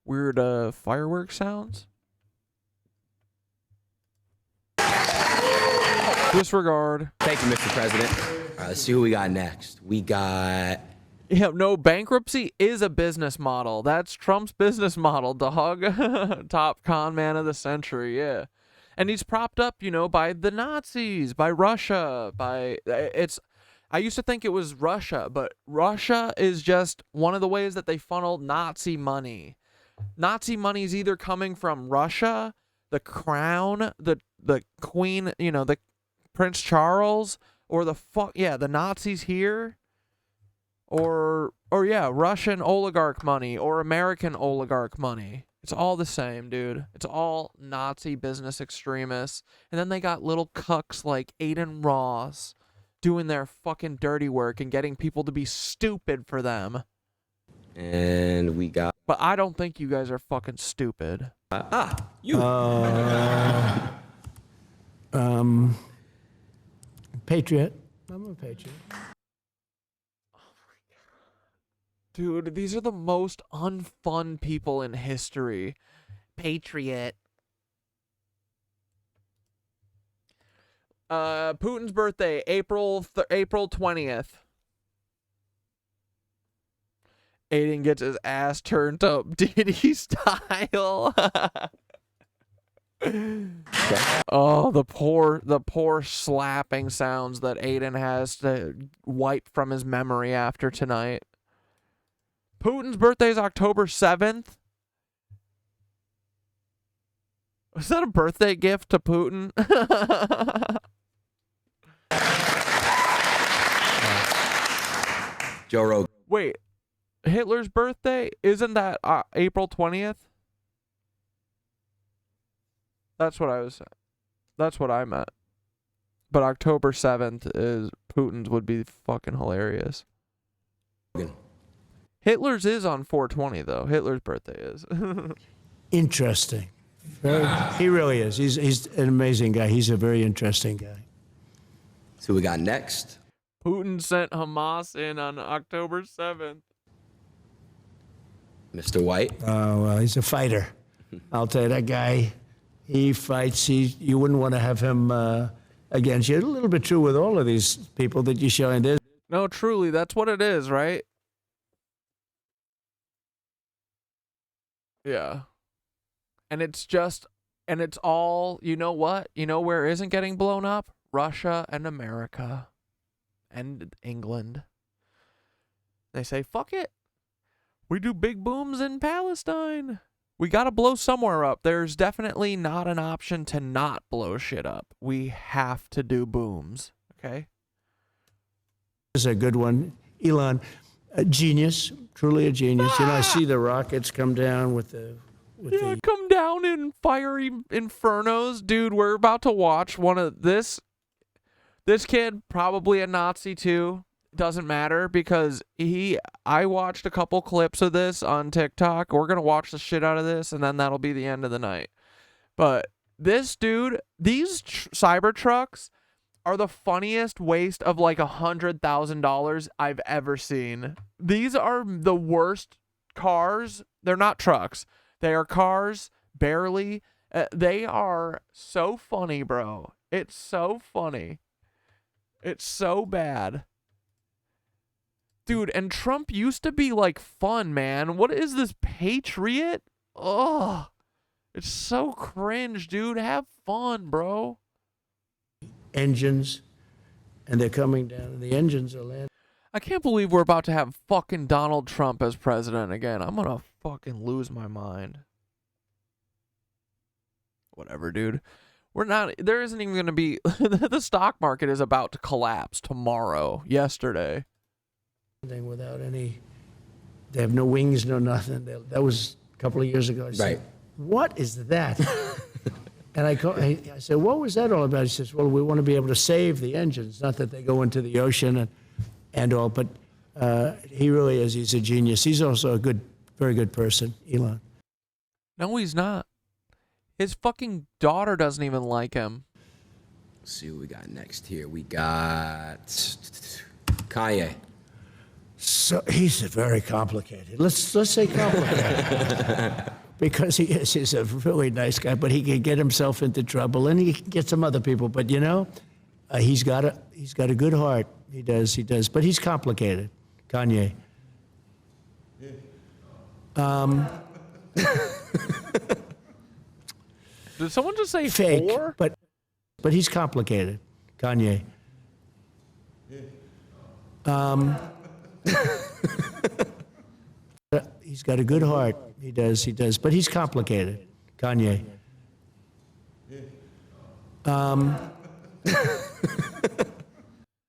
Weird fireworks sounds. Disregard. Thank you, Mr. President. All right, let's see who we got next. We got... Yeah, no, bankruptcy is a business model. That's Trump's business model, dog. Top con man of the century, yeah. And he's propped up, you know, by the Nazis, by Russia, I used to think it was Russia, but Russia is just one of the ways that they funnel Nazi money. Nazi money is either coming from Russia, the crown, the queen, you know, the Prince Charles, or the Nazis here. Or yeah, Russian oligarch money or American oligarch money. It's all the same, dude. It's all Nazi business extremists. And then they got little cucks like Adin Ross doing their fucking dirty work and getting people to be stupid for them. And we got... But I don't think you guys are fucking stupid. You. Patriot. I'm a patriot. Dude, these are the most unfun people in history. Patriot. Putin's birthday, April 20th. Adin gets his ass turned up Diddy style. Oh, the poor slapping sounds that Adin has to wipe from his memory after tonight. Putin's birthday is October 7th. Was that a birthday gift to Putin? Joe Rogan. Wait, Hitler's birthday? Isn't that April 20th? That's what I meant. But October 7th is Putin's would be fucking hilarious. Hitler's is on 420 though. Hitler's birthday is. Interesting. He really is. He's an amazing guy. He's a very interesting guy. So we got next. Putin sent Hamas in on October 7th. Mr. White. Oh, well, he's a fighter. I'll tell you, that guy, he fights. You wouldn't want to have him against you. A little bit true with all of these people that you're showing. No, truly, that's what it is, right? Yeah. And it's all, you know what? You know where isn't getting blown up? Russia and America and England. They say, fuck it. We do big booms in Palestine. We got to blow somewhere up. There's definitely not an option to not blow shit up. We have to do booms. Okay? This is a good one. Elon, a genius, truly a genius. You know, I see the rockets come down with the... come down in fiery infernos. Dude, we're about to watch one of this kid, probably a Nazi too. Doesn't matter because I watched a couple clips of this on TikTok. We're going to watch the shit out of this and then that'll be the end of the night. But this dude, these Cybertrucks are the funniest waste of like $100,000 I've ever seen. These are the worst cars. They're not trucks. They are cars, barely. They are so funny, bro. It's so funny. It's so bad. Dude, and Trump used to be like fun, man. What is this Patriot? Ugh. It's so cringe, dude. Have fun, bro. Engines, and they're coming down, and the engines are landing. I can't believe we're about to have fucking Donald Trump as president again. I'm gonna fucking lose my mind. Whatever, dude. There isn't even gonna be, the stock market is about to collapse tomorrow, yesterday. Without any, they have no wings, no nothing. That was a couple of years ago. I said, what is that? And I said, what was that all about? He says, well, we want to be able to save the engines, not that they go into the ocean and all, but he really is. He's a genius. He's also a very good person, Elon. No, he's not. His fucking daughter doesn't even like him. Let's see what we got next here. We got Kanye. So he's very complicated. Let's say complicated. Because he's a really nice guy, but he can get himself into trouble, and he can get some other people. But you know, he's got a good heart. He does. But he's complicated. Kanye. Did someone just say fake? Four? But he's complicated. Kanye. He's got a good heart. He does. But he's complicated. Kanye.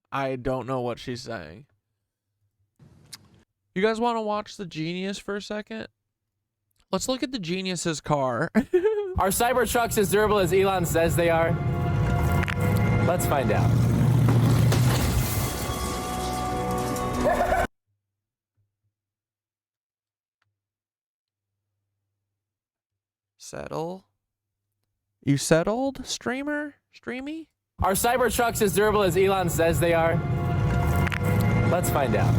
I don't know what she's saying. You guys want to watch the genius for a second? Let's look at the genius's car. Are Cybertrucks as durable as Elon says they are? Let's find out. Settle. You settled, streamer? Streamy? Are Cybertrucks as durable as Elon says they are? Let's find out.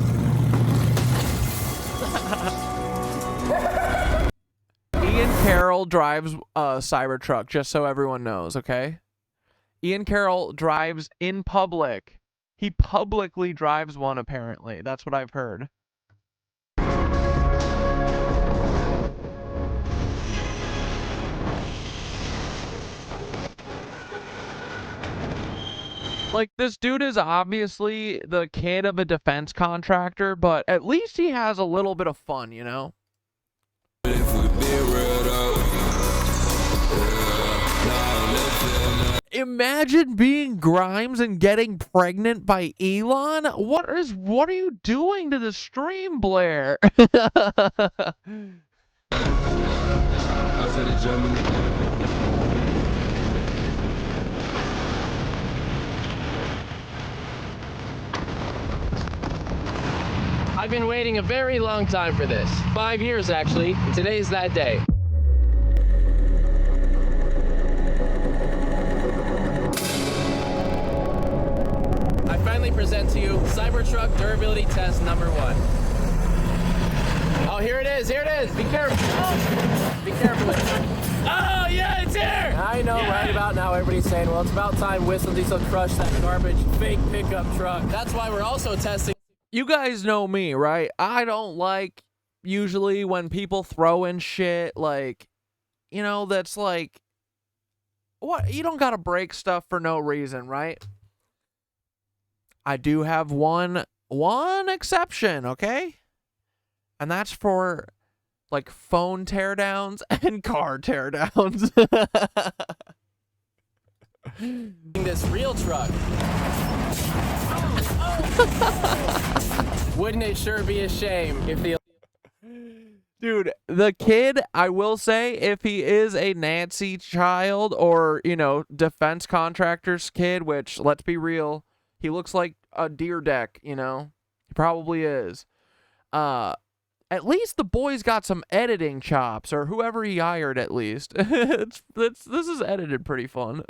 Ian Carroll drives a Cybertruck, just so everyone knows, okay? Ian Carroll drives in public. He publicly drives one, apparently. That's what I've heard. Like, this dude is obviously the kid of a defense contractor, but at least he has a little bit of fun, you know? Imagine being Grimes and getting pregnant by Elon? What are you doing to the stream, Blair? I've been waiting a very long time for this. 5 years, actually. And today's that day. I finally present to you Cybertruck Durability Test number 1. Oh, here it is. Here it is. Be careful. Oh, be careful with it. Oh, yeah, it's here. I know, yeah. Right about now, everybody's saying, well, it's about time Whistle Diesel crushed that garbage fake pickup truck. That's why we're also testing. You guys know me, right? I don't like usually when people throw in shit like, you know, that's like, what? You don't gotta break stuff for no reason, right? I do have one exception, okay? And that's for like phone teardowns and car teardowns. This real truck. Wouldn't it sure be a shame if the... Dude, the kid, I will say, if he is a Nancy child or, you know, defense contractor's kid, which, let's be real, he looks like a deer deck, you know? He probably is. At least the boy's got some editing chops, or whoever he hired, at least. This is edited pretty fun.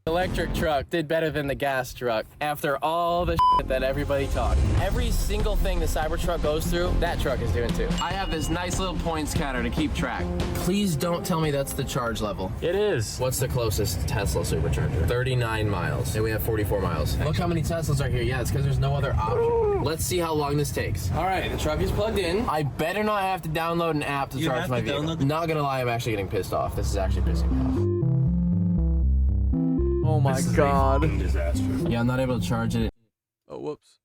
electric truck did better than the gas truck after all the shit that everybody talked. Every single thing the Cybertruck goes through, that truck is doing too. I have this nice little points counter to keep track. Please don't tell me that's the charge level. It is. What's the closest Tesla supercharger? 39 miles. And we have 44 miles. Look how many Teslas are here. Yeah, it's because there's no other option. Let's see how long this takes. All right, the truck is plugged in. I better not have to download an app to charge my vehicle. Not gonna lie, I'm actually getting pissed off. This is actually pissing me off. Oh my god. Disaster. Yeah, I'm not able to charge it. Oh, whoops.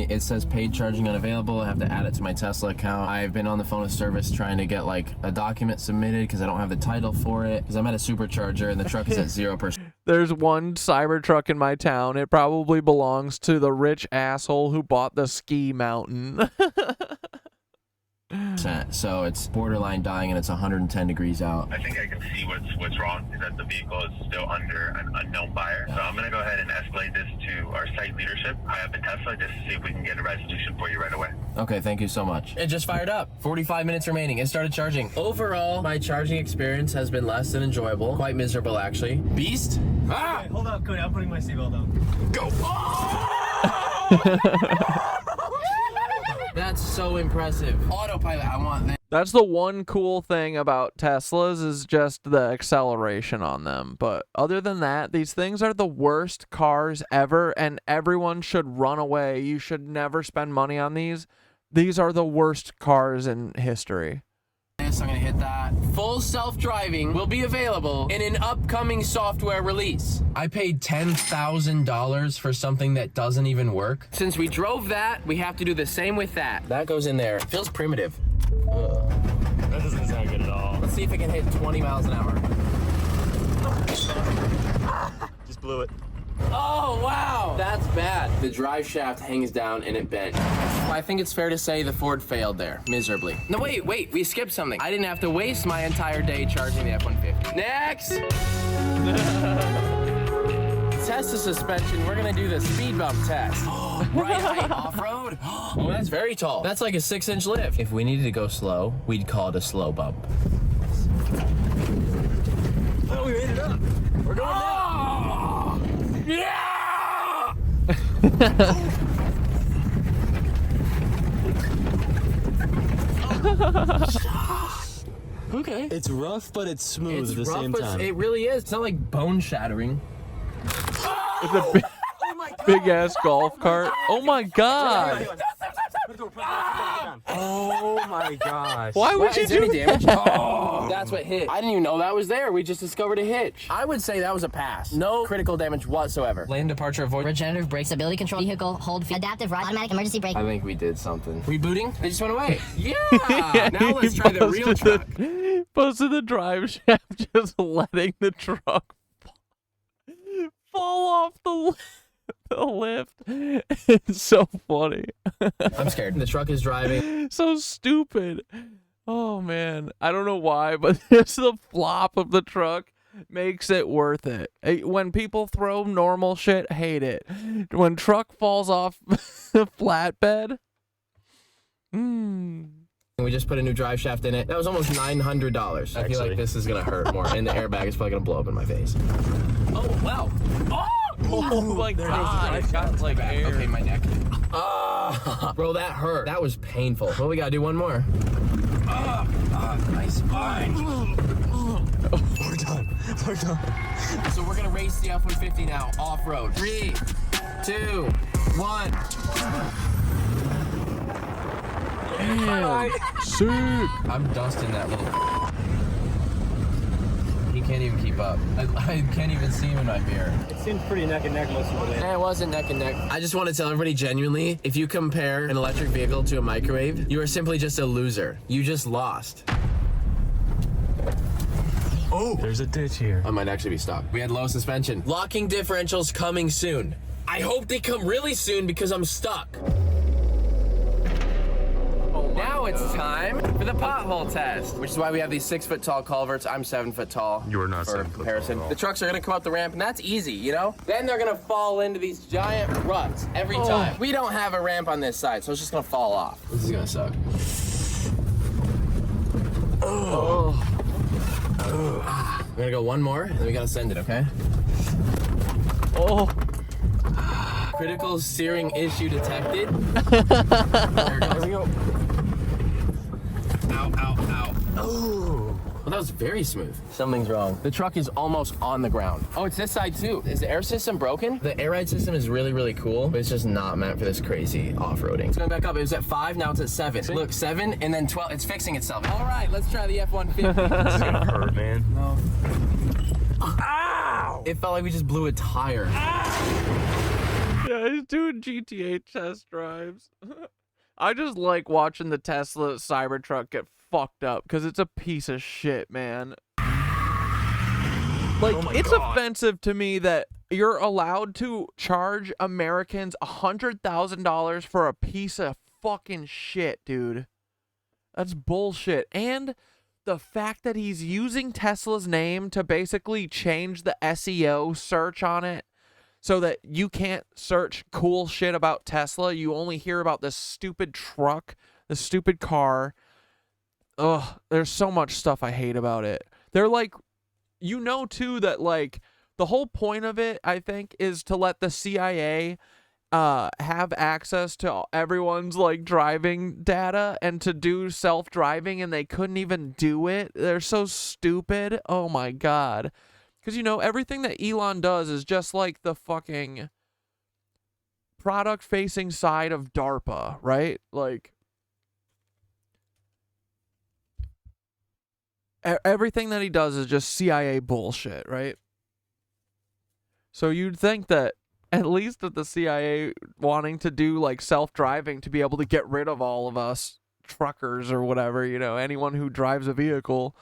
It says paid charging unavailable. I have to add it to my Tesla account. I've been on the phone with service trying to get like a document submitted because I don't have the title for it because I'm at a supercharger and the truck is at 0%. There's one Cybertruck in my town. It probably belongs to the rich asshole who bought the ski mountain. So it's borderline dying and it's 110 degrees out. I think I can see what's wrong is that the vehicle is still under an unknown buyer. So I'm going to go ahead and escalate this to our site leadership high up in Tesla just to see if we can get a resolution for you right away. Okay, thank you so much. It just fired up. 45 minutes remaining. It started charging. Overall, my charging experience has been less than enjoyable. Quite miserable, actually. Beast? Ah! Okay, hold up, Cody. I'm putting my seatbelt on. Go! That's so impressive. Autopilot, I want that. That's the one cool thing about Teslas is just the acceleration on them. But other than that, these things are the worst cars ever, and everyone should run away. You should never spend money on these. These are the worst cars in history. I'm gonna hit that. Full self-driving will be available in an upcoming software release. I paid $10,000 for something that doesn't even work. Since we drove that, we have to do the same with that. That goes in there. It feels primitive. Ugh. That doesn't sound good at all. Let's see if it can hit 20 miles an hour. Just blew it. Oh, wow! That's bad. The drive shaft hangs down and it bent. I think it's fair to say the Ford failed there, miserably. No, wait, we skipped something. I didn't have to waste my entire day charging the F-150. Next! Test the suspension. We're gonna do the speed bump test. Right height off-road? Oh, that's very tall. That's like a 6-inch lift. If we needed to go slow, we'd call it a slow bump. Oh, we made it up. We're going now. Yeah! Okay. It's rough, but it's smooth at the same time. It really is. It's not like bone shattering. It's a big ass golf cart. Oh my god. Oh my gosh. Why would you do damage? that? Oh, that's what hit. I didn't even know that was there. We just discovered a hitch. I would say that was a pass. No critical damage whatsoever. Lane departure avoid. Regenerative brakes, ability control, vehicle, hold, adaptive ride, automatic emergency brake. I think we did something. Rebooting? They just went away. Yeah! Now let's try the real truck. Busted the drive shaft, just letting the truck fall off the lift. It's so funny. I'm scared. The truck is driving. So stupid. Oh man, I don't know why, but just the flop of the truck makes it worth it. When people throw normal shit, hate it. When truck falls off the flatbed, We just put a new drive shaft in it. That was almost $900. I feel like this is gonna hurt more, and the airbag is probably gonna blow up in my face. Oh wow! oh my god! I got like air. Okay, my neck. Bro, that hurt. That was painful. Well, we gotta do one more. My spine. We're done. We're done. So we're gonna race the F-150 now, off-road. 3, 2, 1. Damn, sick. I'm dusting that little. He can't even keep up. I can't even see him in my mirror. It seemed pretty neck and neck most of the way. It wasn't neck and neck. I just want to tell everybody genuinely, if you compare an electric vehicle to a microwave, you are simply just a loser. You just lost. Oh, there's a ditch here. I might actually be stuck. We had low suspension. Locking differentials coming soon. I hope they come really soon because I'm stuck. Now it's time for the pothole test, which is why we have these 6-foot tall culverts. I'm 7 foot tall. You're not for 7 foot comparison. tall. The trucks are gonna come up the ramp, and that's easy, you know? Then they're gonna fall into these giant ruts every time. We don't have a ramp on this side, so it's just gonna fall off. This is gonna suck. We're gonna go one more, and then we gotta send it, okay? Critical steering issue detected. There we go. Ow, ow, ow. Oh. Well, that was very smooth. Something's wrong. The truck is almost on the ground. Oh, it's this side too. Is the air system broken? The air ride system is really, really cool, but it's just not meant for this crazy off-roading. It's going back up. It was at 5, now it's at 7. See? Look, 7 and then 12. It's fixing itself. All right, let's try the F-150. This is gonna hurt, man. No. Ow! It felt like we just blew a tire. Yeah, he's doing GTA test drives. I just like watching the Tesla Cybertruck get fucked up because it's a piece of shit, man. Like, it's offensive to me that you're allowed to charge Americans $100,000 for a piece of fucking shit, dude. That's bullshit. And the fact that he's using Tesla's name to basically change the SEO search on it so that you can't search cool shit about Tesla. You only hear about this stupid truck, the stupid car. Ugh, there's so much stuff I hate about it. They're like, you know, too, that, like, the whole point of it, I think, is to let the CIA have access to everyone's, like, driving data and to do self-driving, and they couldn't even do it. They're so stupid. Oh, my God. Because, you know, everything that Elon does is just like the fucking product-facing side of DARPA, right? Like, everything that he does is just CIA bullshit, right? So you'd think that at least with the CIA wanting to do like self-driving to be able to get rid of all of us truckers or whatever, you know, anyone who drives a vehicle,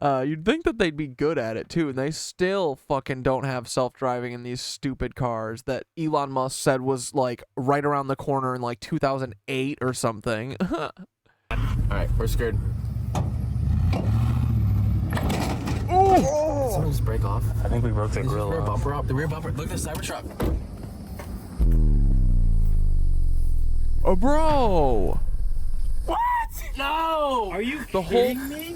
you'd think that they'd be good at it too, and they still fucking don't have self-driving in these stupid cars that Elon Musk said was like right around the corner in like 2008 or something. All right, we're screwed. Oh! Someone just break off. I think we broke the grill rear off. bumper up. The rear bumper. Look at the Cybertruck. Oh, bro! What? No! Are you the kidding whole me?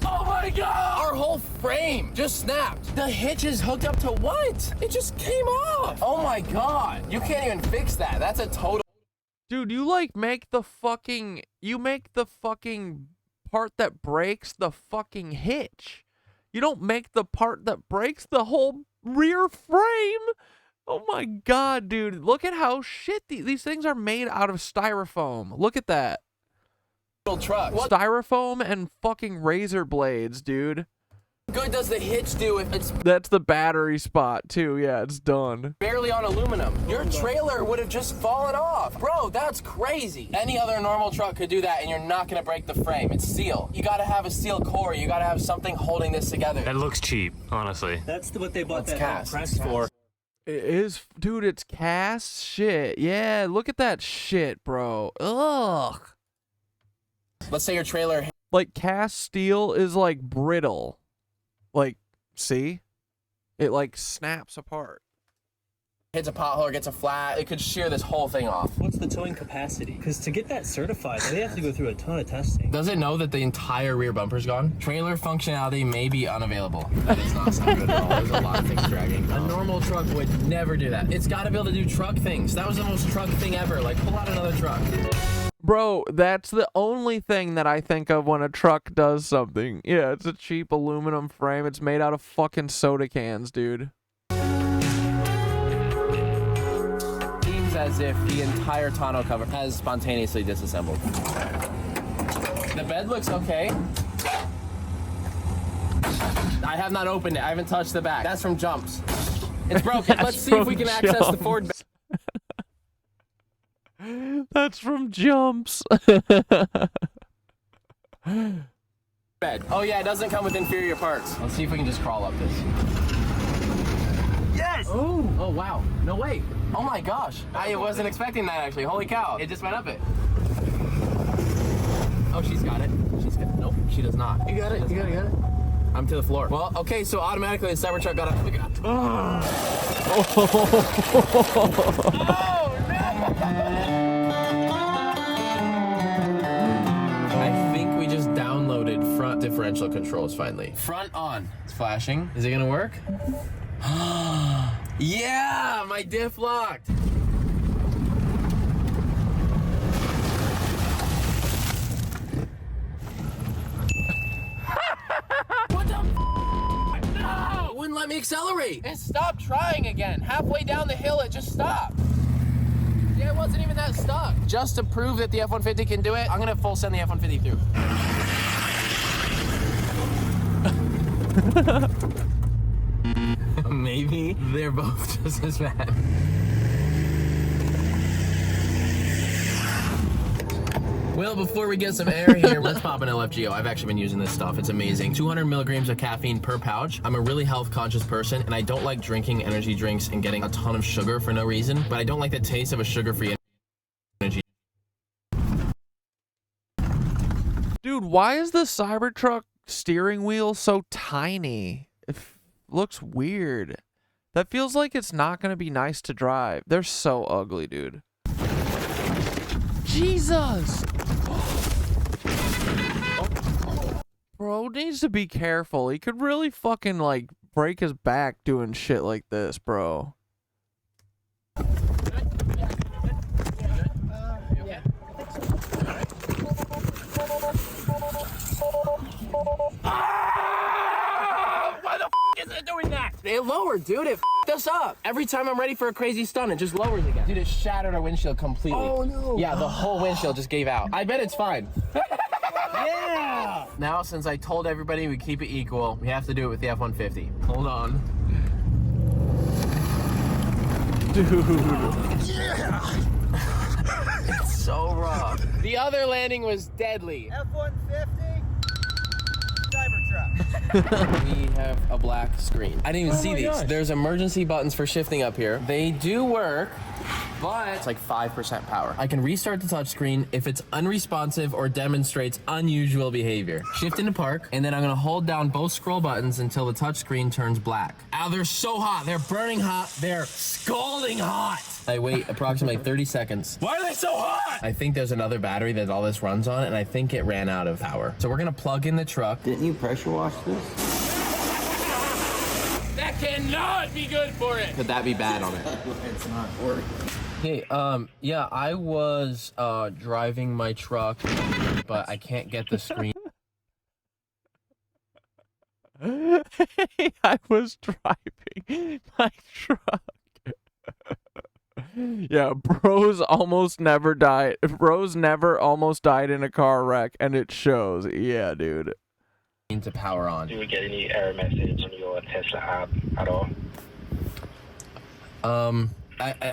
Oh my God! Our whole frame just snapped. The hitch is hooked up to what? It just came off. Oh my God! You can't even fix that. That's a total. Dude, you like make the fucking part that breaks the fucking hitch. You don't make the part that breaks the whole rear frame. Oh my God, dude. Look at how shit these things are made out of styrofoam. Look at that. Truck. What styrofoam and fucking razor blades, dude. good does the hitch do if it's That's the battery spot too. Yeah, it's done. barely on aluminum? Your trailer would have just fallen off. Bro, that's crazy. Any other normal truck could do that and you're not gonna break the frame. It's steel. You gotta have a steel core. You gotta have something holding this together. That looks cheap, honestly. That's what they bought that cast. press for. It is, dude. It's cast shit. Yeah, look at that shit, bro. Ugh. Let's say your trailer Like cast steel is like brittle. Like, see? It like snaps apart. hits a pothole or gets a flat, it could shear this whole thing off. What's the towing capacity? Because to get that certified, they have to go through a ton of testing. Does it know that the entire rear bumper's gone? Trailer functionality may be unavailable. That does not sound good at all. There's a lot of things dragging. A normal truck would never do that. It's got to be able to do truck things. That was the most truck thing ever. Like, pull out another truck. Bro, that's the only thing that I think of when a truck does something. Yeah, it's a cheap aluminum frame. It's made out of fucking soda cans, dude. Seems as if the entire tonneau cover has spontaneously disassembled. The bed looks okay. I have not opened it. I haven't touched the back. That's from jumps. It's broken. Let's see if we can access the Ford bed. That's from jumps. Bed. Oh yeah, it doesn't come with inferior parts. Let's see if we can just crawl up this. Yes! Oh, oh wow. No way. Oh my gosh. I wasn't expecting that actually. Holy cow. It just went up it. Oh, she's got it. She's got it. Nope, she does not. You got it. You got it. You got it. I'm to the floor. Well, okay, so automatically the Cybertruck got up. Look at I think we just downloaded front differential controls finally. Front on. It's flashing. Is it gonna work? Yeah, my diff locked. What the No! It wouldn't let me accelerate. It stopped trying again. Halfway down the hill, it just stopped. Yeah, it wasn't even that stuck. Just to prove that the F-150 can do it, I'm gonna full send the F-150 through. maybe they're both just as bad. Well, before we get some air here, let's pop an LFGO. I've actually been using this stuff. It's amazing. 200 milligrams of caffeine per pouch. I'm a really health conscious person, and I don't like drinking energy drinks and getting a ton of sugar for no reason, but I don't like the taste of a sugar-free energy. Dude, why is the Cybertruck steering wheel so tiny? It looks weird. That feels like it's not going to be nice to drive. They're so ugly, dude. Jesus! Bro needs to be careful. He could really fucking, like, break his back doing shit like this, bro. Why the f is it doing that? It lowered, dude. It f***ed us up. Every time I'm ready for a crazy stunt, it just lowers again. Dude, it shattered our windshield completely. Oh, no. Yeah, the whole windshield just gave out. I bet it's fine. Yeah! Now, since I told everybody we keep it equal, we have to do it with the F-150. Hold on. Dude. Yeah! It's so rough. The other landing was deadly. F-150, Cybertruck. We have a black screen. I didn't even see these. Gosh. There's emergency buttons for shifting up here. They do work, but it's like 5% power. I can restart the touchscreen if it's unresponsive or demonstrates unusual behavior. Shift into park, and then I'm gonna hold down both scroll buttons until the touchscreen turns black. Ow, they're so hot. They're burning hot. They're scalding hot. I wait approximately 30 seconds. Why are they so hot? I think there's another battery that all this runs on, and I think it ran out of power. So we're gonna plug in the truck. Didn't you pressure wash this? That cannot be good for it. Could that be bad on it? It's not working. Hey, yeah, I was driving my truck, but I can't get the screen. I was driving my truck. Yeah, bros almost never died. Bros never almost died in a car wreck, and it shows. Yeah, dude. To power on. Do you get any error message on your Tesla app at all?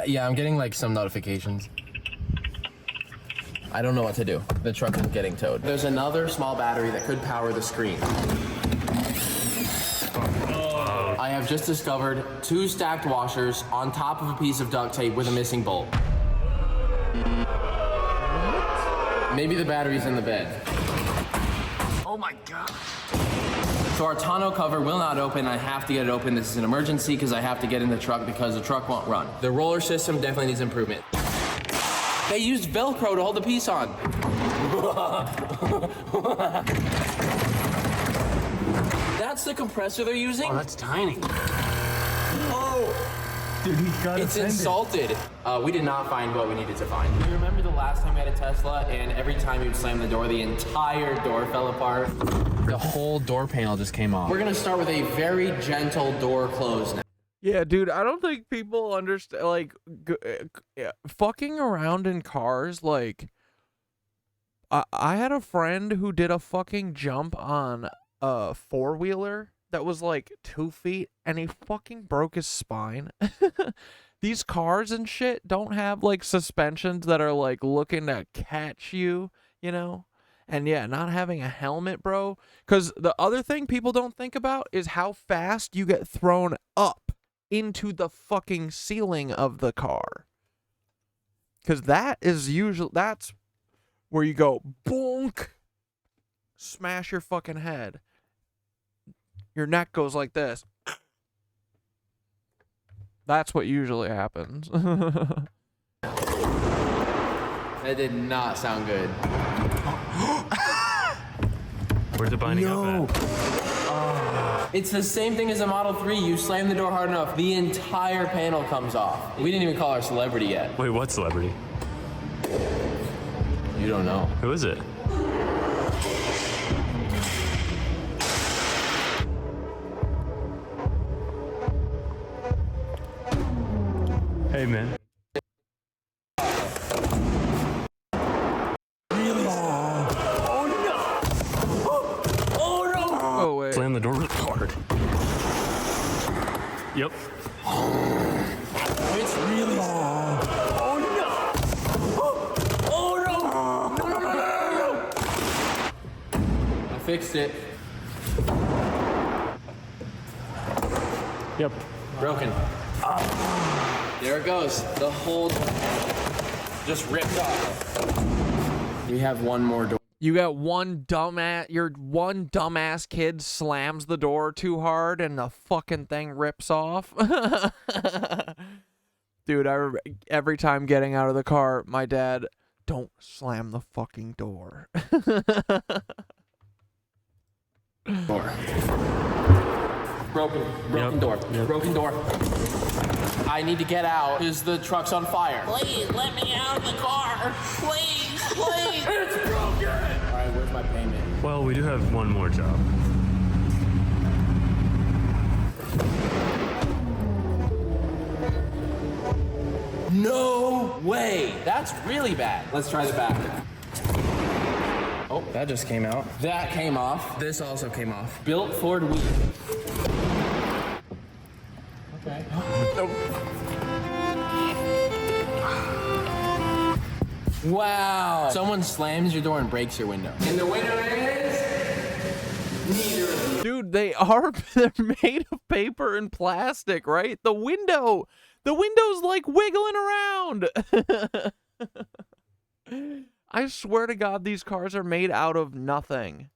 Yeah, I'm getting like some notifications. I don't know what to do. The truck is getting towed. There's another small battery that could power the screen. I have just discovered 2 stacked washers on top of a piece of duct tape with a missing bolt. Maybe the battery's in the bed. Oh my god. So our tonneau cover will not open. I have to get it open. This is an emergency because I have to get in the truck because the truck won't run. The roller system definitely needs improvement. They used Velcro to hold the piece on. That's the compressor they're using? Oh, that's tiny. Oh! Dude, he got It's offended. Insulted. We did not find what we needed to find. You remember the last time we had a Tesla and every time you would slam the door, the entire door fell apart? The whole door panel just came off. We're gonna start with a very gentle door close now. Yeah, dude, I don't think people understand, like, fucking around in cars, like, I had a friend who did a fucking jump on a four-wheeler that was like 2 feet, and he fucking broke his spine. These cars and shit don't have like suspensions that are like looking to catch you, you know? And yeah, not having a helmet, bro. Because the other thing people don't think about is how fast you get thrown up into the fucking ceiling of the car. Because that is usually, that's where you go, bonk, smash your fucking head. Your neck goes like this. That's what usually happens. That did not sound good. Where's the binding up at? It's the same thing as a Model 3. You slam the door hard enough, the entire panel comes off. We didn't even call our celebrity yet. Wait, what celebrity? You don't know. Who is it? Hey, man. Oh, wait. Slam the door really hard. Yo, Yep. It's really. Oh no! Oh no! No, no, no, no, no! I fixed it. Yep. Broken. There it goes. The whole just ripped off. We have one more door. You got one dumbass kid slams the door too hard and the fucking thing rips off. Dude, every time getting out of the car, my dad, don't slam the fucking door. Broken door. Broken door. I need to get out because the truck's on fire. Please, let me out of the car. Please, please. It's broken. All right, where's my payment? Well, we do have one more job. No way. That's really bad. Let's try the back. Oh, that just came out. That came off. This also came off. Built Ford wheel. Okay. Wow. Someone slams your door and breaks your window. And the winner is neither of you. Dude, they're made of paper and plastic, right? The window's like wiggling around. I swear to God, these cars are made out of nothing.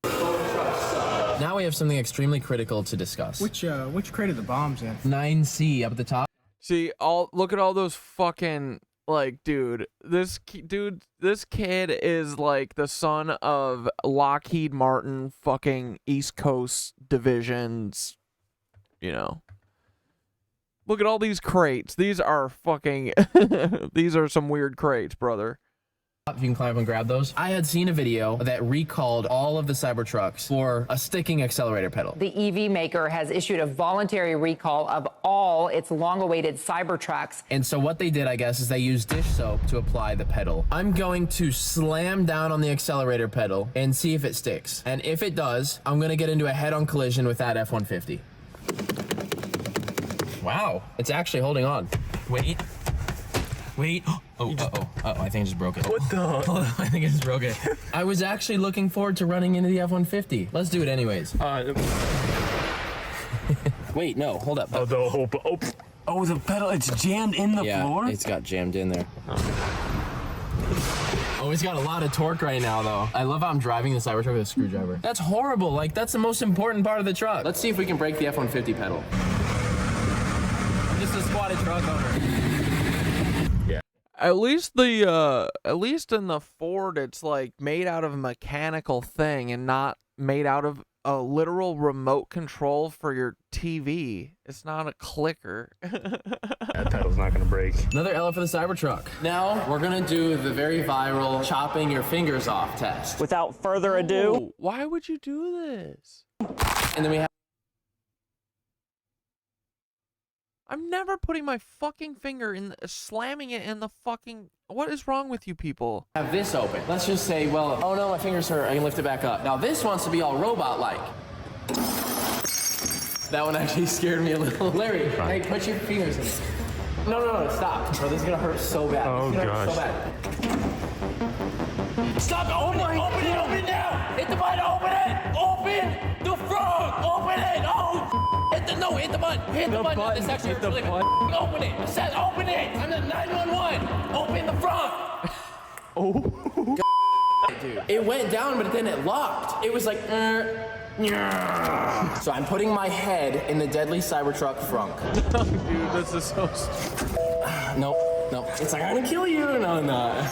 Now we have something extremely critical to discuss. Which crate are the bombs in? 9C up at the top. See, look at all those fucking, like, dude, this kid is like the son of Lockheed Martin fucking East Coast divisions, you know. Look at all these crates. These are fucking, these are some weird crates, brother. You can climb up and grab those. I had seen a video that recalled all of the Cybertrucks for a sticking accelerator pedal. The EV maker has issued a voluntary recall of all its long-awaited Cybertrucks. And so what they did, I guess, is they used dish soap to apply the pedal. I'm going to slam down on the accelerator pedal and see if it sticks. And if it does, I'm going to get into a head-on collision with that F-150. Wow, it's actually holding on. Wait. Wait. Oh, I think I just broke it. What the? Hold on, I think I just broke it. I was actually looking forward to running into the F-150. Let's do it anyways. Wait, no, hold up. Oh, the pedal, it's jammed in the floor? Yeah, it's got jammed in there. Oh, it's got a lot of torque right now, though. I love how I'm driving the Cybertruck with a screwdriver. That's horrible. Like, that's the most important part of the truck. Let's see if we can break the F-150 pedal. Just a squatted truck owner. At least in the Ford, it's like made out of a mechanical thing and not made out of a literal remote control for your TV. It's not a clicker. That pedal's not gonna break. Another L for the Cybertruck. Now we're gonna do the very viral chopping your fingers off test. Without further ado, why would you do this? And then we have. I'm never putting my fucking finger in, slamming it in the fucking. What is wrong with you people? Have this open. Let's just say, well, oh no, my fingers hurt. I can lift it back up. Now this wants to be all robot-like. That one actually scared me a little. Larry, hey, put your fingers in. No, stop. Bro, this is gonna hurt so bad. Oh gosh. So bad. Stop! Open it now! Hit the button! Open it! Open the front! Open it! Oh! Hit the button! Hit the button! This actually hurts really bad. Open it! It says open it! I'm the 911! Open the front! Oh. Dude. It went down, but then it locked. It was like, So I'm putting my head in the deadly Cybertruck frunk. Dude, this is so Nope. It's like, I'm gonna kill you. No, I'm not.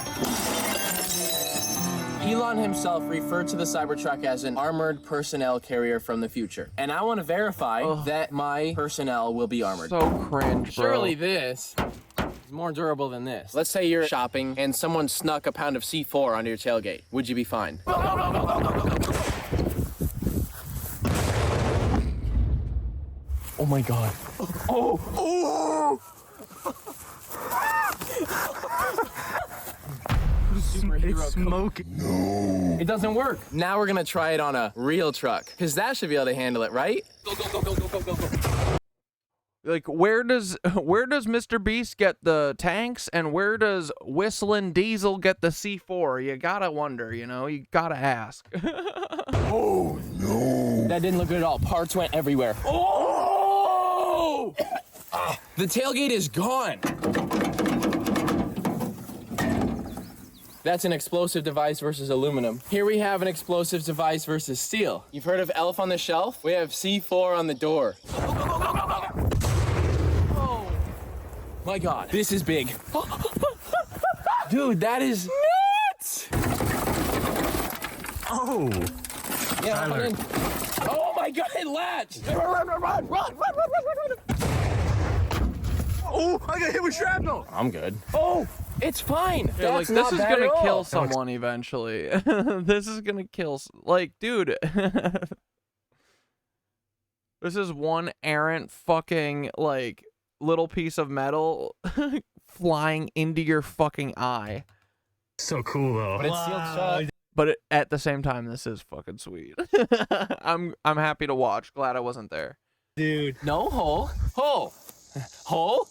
Elon himself referred to the Cybertruck as an armored personnel carrier from the future. And I want to verify that my personnel will be armored. So cringe, bro. Surely this is more durable than this. Let's say you're shopping and someone snuck a pound of C4 onto your tailgate. Would you be fine? Oh my God. Oh! It's smoking. No. It doesn't work. Now we're gonna try it on a real truck, because that should be able to handle it, right? Go. Like, where does MrBeast get the tanks, and where does Whistling Diesel get the C4? You gotta wonder, you know, you gotta ask. Oh no! That didn't look good at all. Parts went everywhere. Oh! The tailgate is gone. That's an explosive device versus aluminum. Here we have an explosive device versus steel. You've heard of Elf on the Shelf? We have C4 on the door. Oh my God, this is big. Dude, that is nuts! Oh. Yeah, run in. Oh my God, it latched! Run! Oh, I got hit with shrapnel! I'm good. Oh! It's fine. Yeah, like, That's this is not bad gonna at kill all. someone eventually. This is gonna kill, like, dude. This is one errant fucking, like, little piece of metal flying into your fucking eye. So cool though. But it's sealed shut. But at the same time, this is fucking sweet. I'm happy to watch. Glad I wasn't there. Dude. No hole. Hole. Hole.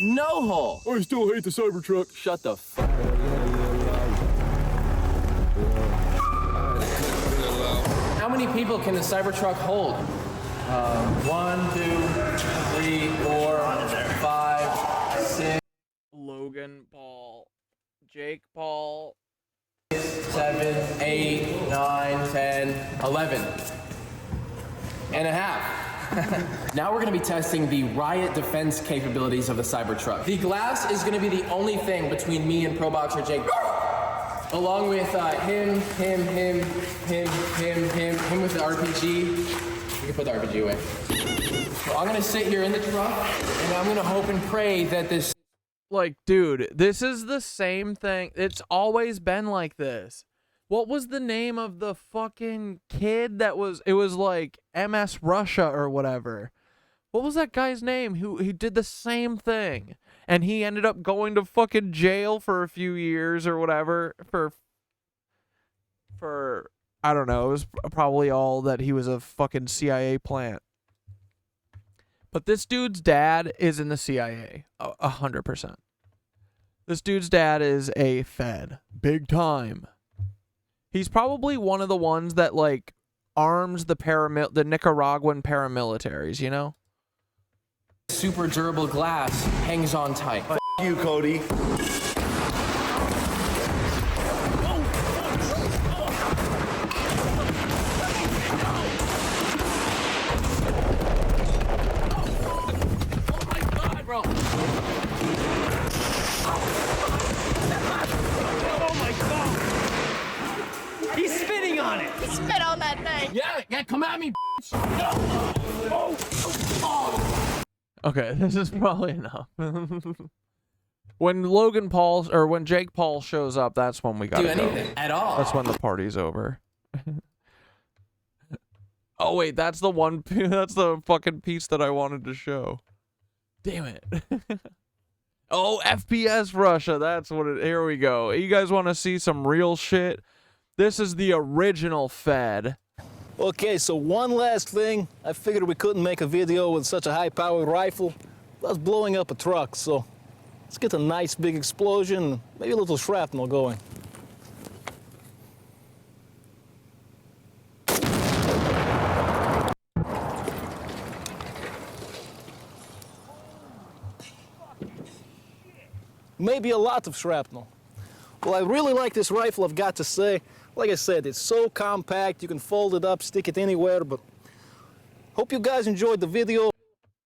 No hole. I still hate the Cybertruck. Shut the fuck up. How many people can the Cybertruck hold? 1, 2, 3, 4, 5, 6. Logan Paul. Jake Paul. 7, 8, 9, 10, 11 and a half. Now we're going to be testing the riot defense capabilities of the Cybertruck. The glass is going to be the only thing between me and pro boxer Jake Paul. Along with him with the RPG. You can put the RPG away. So I'm going to sit here in the truck, and I'm going to hope and pray that this... Like, dude, this is the same thing. It's always been like this. What was the name of the fucking kid that was, it was like MS Russia or whatever. What was that guy's name who did the same thing? And he ended up going to fucking jail for a few years or whatever for I don't know, it was probably all that he was a fucking CIA plant. But this dude's dad is in the CIA, 100%. This dude's dad is a Fed, big time. He's probably one of the ones that, like, arms the Nicaraguan paramilitaries, you know? Super durable glass hangs on tight. F you, Cody. Bro. Oh my God! He's spitting on it. He spit on that thing. Yeah, come at me, oh. Okay, this is probably enough. When Logan Paul, or when Jake Paul shows up, that's when we gotta do anything at all. That's when the party's over. Oh wait, that's the one, that's the fucking piece that I wanted to show. Damn it. Oh, FPS Russia, that's what it, here we go. You guys want to see some real shit? This is the original Fed. Okay, so one last thing. I figured we couldn't make a video with such a high-powered rifle. That's blowing up a truck, so let's get a nice big explosion, maybe a little shrapnel going. Maybe a lot of shrapnel. Well, I really like this rifle, I've got to say. Like I said, it's so compact, you can fold it up, stick it anywhere, but hope you guys enjoyed the video.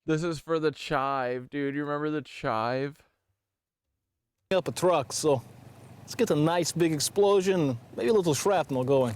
This is for the chive, dude. You remember the chive? Up a truck, so let's get a nice big explosion, maybe a little shrapnel going.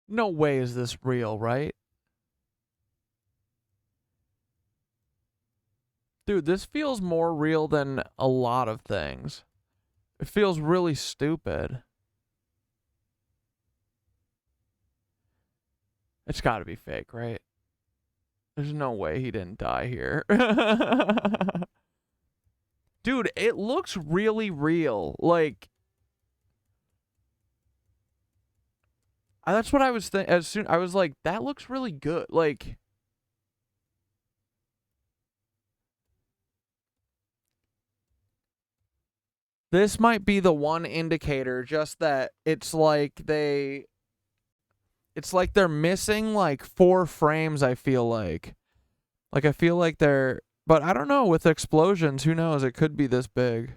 No way is this real, right? Dude, this feels more real than a lot of things. It feels really stupid. It's got to be fake, right? There's no way he didn't die here. Dude, it looks really real. Like, that's what I was thinking. As soon I was like, that looks really good. Like, this might be the one indicator, just that it's like they're missing like 4 frames, I feel like. Like, I feel like they're, but I don't know, with explosions, who knows? It could be this big.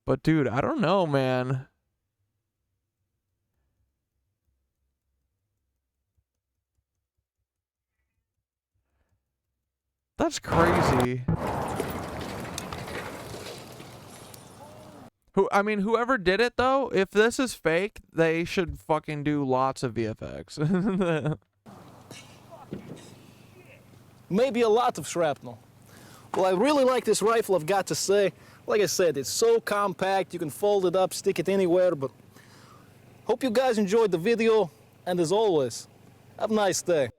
But dude, I don't know, man. That's crazy. Whoever did it, though, if this is fake, they should fucking do lots of VFX. Maybe a lot of shrapnel. Well, I really like this rifle, I've got to say. Like I said, it's so compact, you can fold it up, stick it anywhere, but hope you guys enjoyed the video, and as always, have a nice day.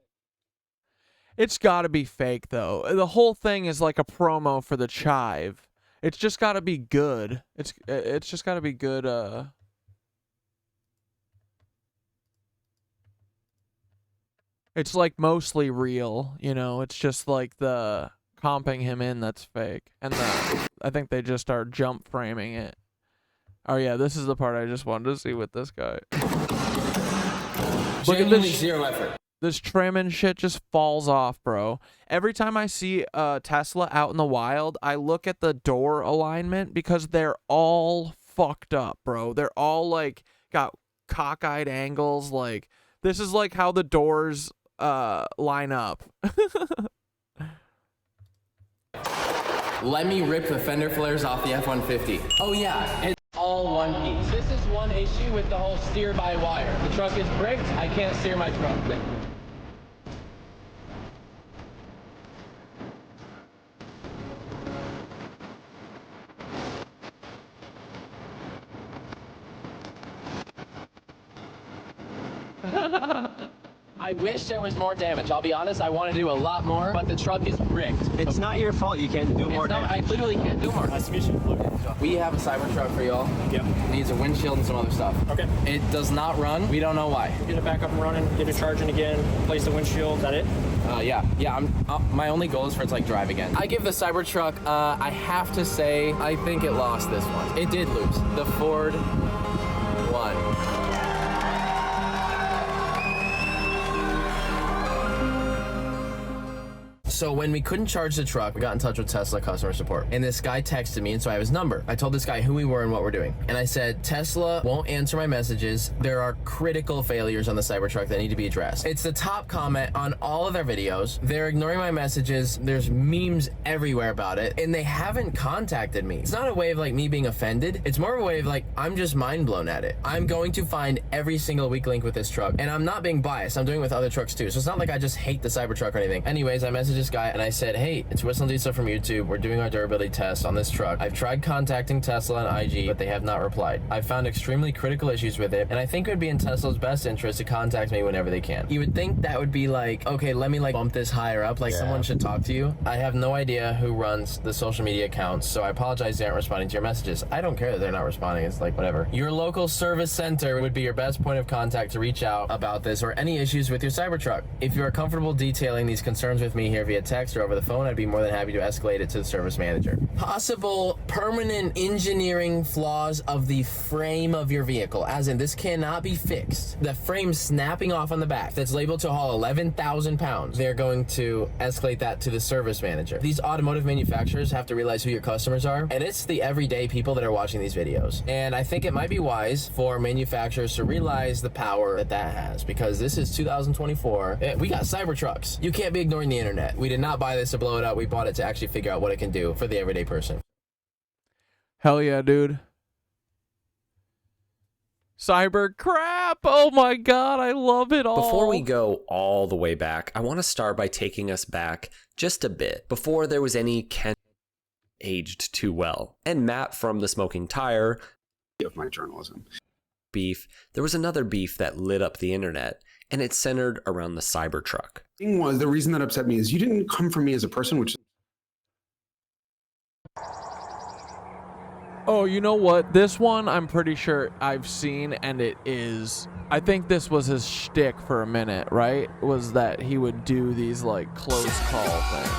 It's gotta be fake, though. The whole thing is like a promo for the chive. It's just gotta be good. It's just gotta be good, It's like mostly real, you know? It's just like the comping him in that's fake. And I think they just are jump framing it. Oh yeah, this is the part I just wanted to see with this guy. Look at this. Zero effort. This trim and shit just falls off, bro. Every time I see a Tesla out in the wild, I look at the door alignment because they're all fucked up, bro. They're all like got cockeyed angles. Like, this is like how the doors line up. Let me rip the fender flares off the F-150. Oh yeah, it's all one piece. This is one issue with the whole steer by wire. The truck is bricked, I can't steer my truck. I wish there was more damage. I'll be honest, I want to do a lot more, but the truck is rigged. It's not your fault you can't do more damage. I literally can't do more. We have a Cybertruck for y'all. Yep. It needs a windshield and some other stuff. Okay. It does not run. We don't know why. Get it back up and running, get it charging again, replace the windshield. Is that it? Yeah. My only goal is for it to like drive again. I give the Cybertruck, I have to say, I think it lost this one. It did lose. The Ford won. So when we couldn't charge the truck, we got in touch with Tesla customer support. And this guy texted me, and so I have his number. I told this guy who we were and what we're doing. And I said, Tesla won't answer my messages. There are critical failures on the Cybertruck that need to be addressed. It's the top comment on all of their videos. They're ignoring my messages. There's memes everywhere about it. And they haven't contacted me. It's not a way of like me being offended. It's more of a way of like, I'm just mind blown at it. I'm going to find every single weak link with this truck. And I'm not being biased. I'm doing it with other trucks too. So it's not like I just hate the Cybertruck or anything. Anyways, I messaged this guy and I said, hey, it's Whistle and Diesel from YouTube. We're doing our durability test on this truck. I've tried contacting Tesla and IG, but they have not replied. I've found extremely critical issues with it, and I think it would be in Tesla's best interest to contact me whenever they can. You would think that would be like, okay, let me like bump this higher up, like someone should talk to you. I have no idea who runs the social media accounts, so I apologize they aren't responding to your messages. I don't care that they're not responding. It's like, whatever. Your local service center would be your best point of contact to reach out about this or any issues with your Cybertruck. If you are comfortable detailing these concerns with me here via text or over the phone, I'd be more than happy to escalate it to the service manager. Possible permanent engineering flaws of the frame of your vehicle, as in this cannot be fixed. The frame snapping off on the back that's labeled to haul 11,000 pounds. They're going to escalate that to the service manager. These automotive manufacturers have to realize who your customers are, and it's the everyday people that are watching these videos. And I think it might be wise for manufacturers to realize the power that that has, because this is 2024. We got Cybertrucks. You can't be ignoring the internet. We did not buy this to blow it up. We bought it to actually figure out what it can do for the everyday person. Hell yeah, dude. Cyber crap. Oh my god, I love it all. Before we go all the way back, I want to start by taking us back just a bit, before there was any Ken aged too well. And Matt from The Smoking Tire of my journalism beef, there was another beef that lit up the internet, and it centered around the Cybertruck. Thing was, the reason that upset me is you didn't come for me as a person, which Oh, you know what? This one I'm pretty sure I've seen, and it is... I think this was his shtick for a minute, right? Was that he would do these, like, close call things.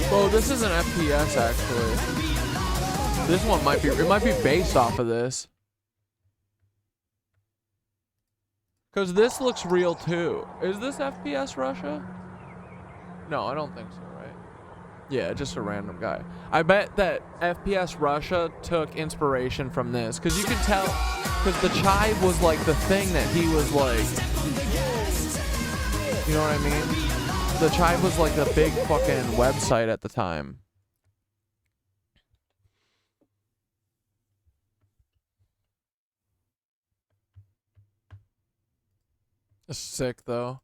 Oh, this is an FPS, actually. This one might be... It might be based off of this. Because this looks real, too. Is this FPS Russia? No, I don't think so. Yeah, just a random guy. I bet that FPS Russia took inspiration from this, because you could tell, because the chive was like the thing that he was like, you know what I mean? The chive was like the big fucking website at the time. It's sick though.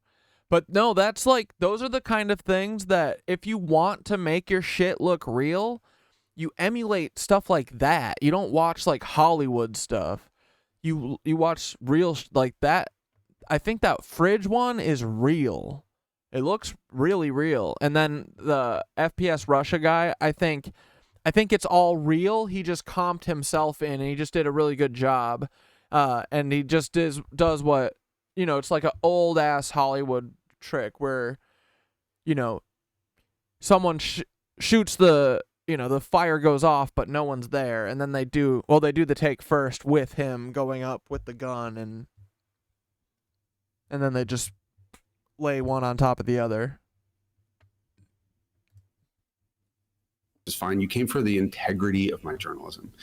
But no, that's like, those are the kind of things that if you want to make your shit look real, you emulate stuff like that. You don't watch like Hollywood stuff. You watch real, like that. I think that fridge one is real. It looks really real. And then the FPS Russia guy, I think it's all real. He just comped himself in, and he just did a really good job. And he just does what, you know, it's like an old ass Hollywood trick where, you know, someone shoots the, you know, the fire goes off, but no one's there. And then they do the take first with him going up with the gun, and then they just lay one on top of the other. is fine. You came for the integrity of my journalism.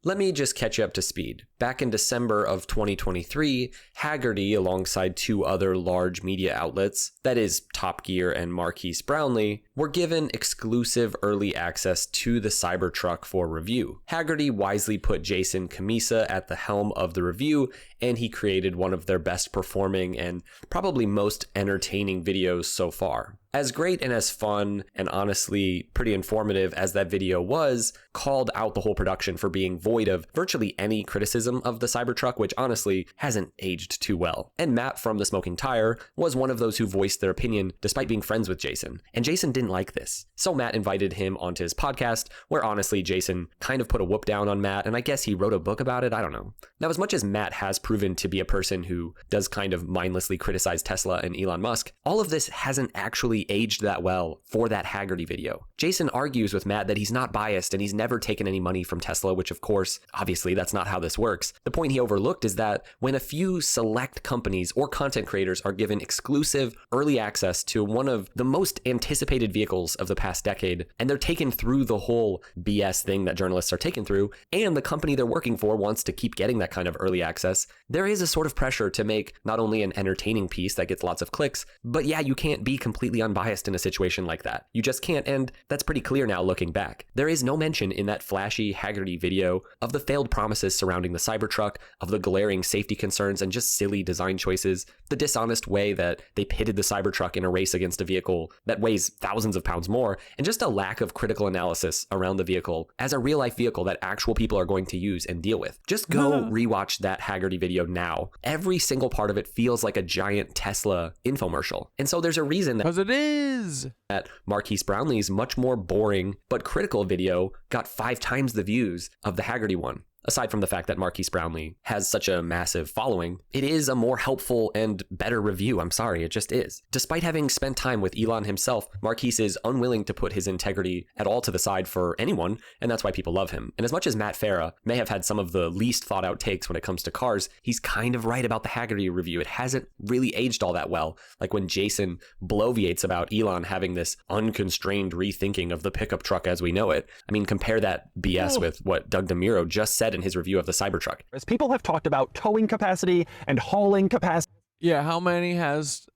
Let me just catch you up to speed. Back in December of 2023, Haggerty, alongside two other large media outlets, that is Top Gear and Marquise Brownlee, were given exclusive early access to the Cybertruck for review. Haggerty wisely put Jason Camisa at the helm of the review, and he created one of their best performing and probably most entertaining videos so far. As great and as fun and honestly pretty informative as that video was, called out the whole production for being void of virtually any criticism of the Cybertruck, which honestly hasn't aged too well. And Matt from The Smoking Tire was one of those who voiced their opinion despite being friends with Jason. And Jason didn't like this. So Matt invited him onto his podcast, where honestly Jason kind of put a whoop down on Matt, and I guess he wrote a book about it, I don't know. Now, as much as Matt has proven to be a person who does kind of mindlessly criticize Tesla and Elon Musk, all of this hasn't actually aged that well for that Haggerty video. Jason argues with Matt that he's not biased and he's never taken any money from Tesla, which of course, obviously that's not how this works. The point he overlooked is that when a few select companies or content creators are given exclusive early access to one of the most anticipated vehicles of the past decade, and they're taken through the whole BS thing that journalists are taken through, and the company they're working for wants to keep getting that kind of early access, there is a sort of pressure to make not only an entertaining piece that gets lots of clicks, but yeah, you can't be completely unbiased in a situation like that. You just can't, and that's pretty clear now looking back. There is no mention in that flashy Haggerty video of the failed promises surrounding the Cybertruck, of the glaring safety concerns and just silly design choices, the dishonest way that they pitted the Cybertruck in a race against a vehicle that weighs thousands of pounds more, and just a lack of critical analysis around the vehicle as a real-life vehicle that actual people are going to use and deal with. Just go rewatch that Haggerty video now. Every single part of it feels like a giant Tesla infomercial. And so there's a reason that, 'cause it is, that Marquise Brownlee's much more boring but critical video got 5 times the views of the Haggerty one. Aside from the fact that Marquise Brownlee has such a massive following, it is a more helpful and better review. I'm sorry, it just is. Despite having spent time with Elon himself, Marquise is unwilling to put his integrity at all to the side for anyone, and that's why people love him. And as much as Matt Farah may have had some of the least thought out takes when it comes to cars, he's kind of right about the Haggerty review. It hasn't really aged all that well. Like when Jason bloviates about Elon having this unconstrained rethinking of the pickup truck as we know it. I mean, compare that BS with what Doug DeMuro just said in his review of the Cybertruck. As people have talked about towing capacity and hauling capacity. Yeah, how many has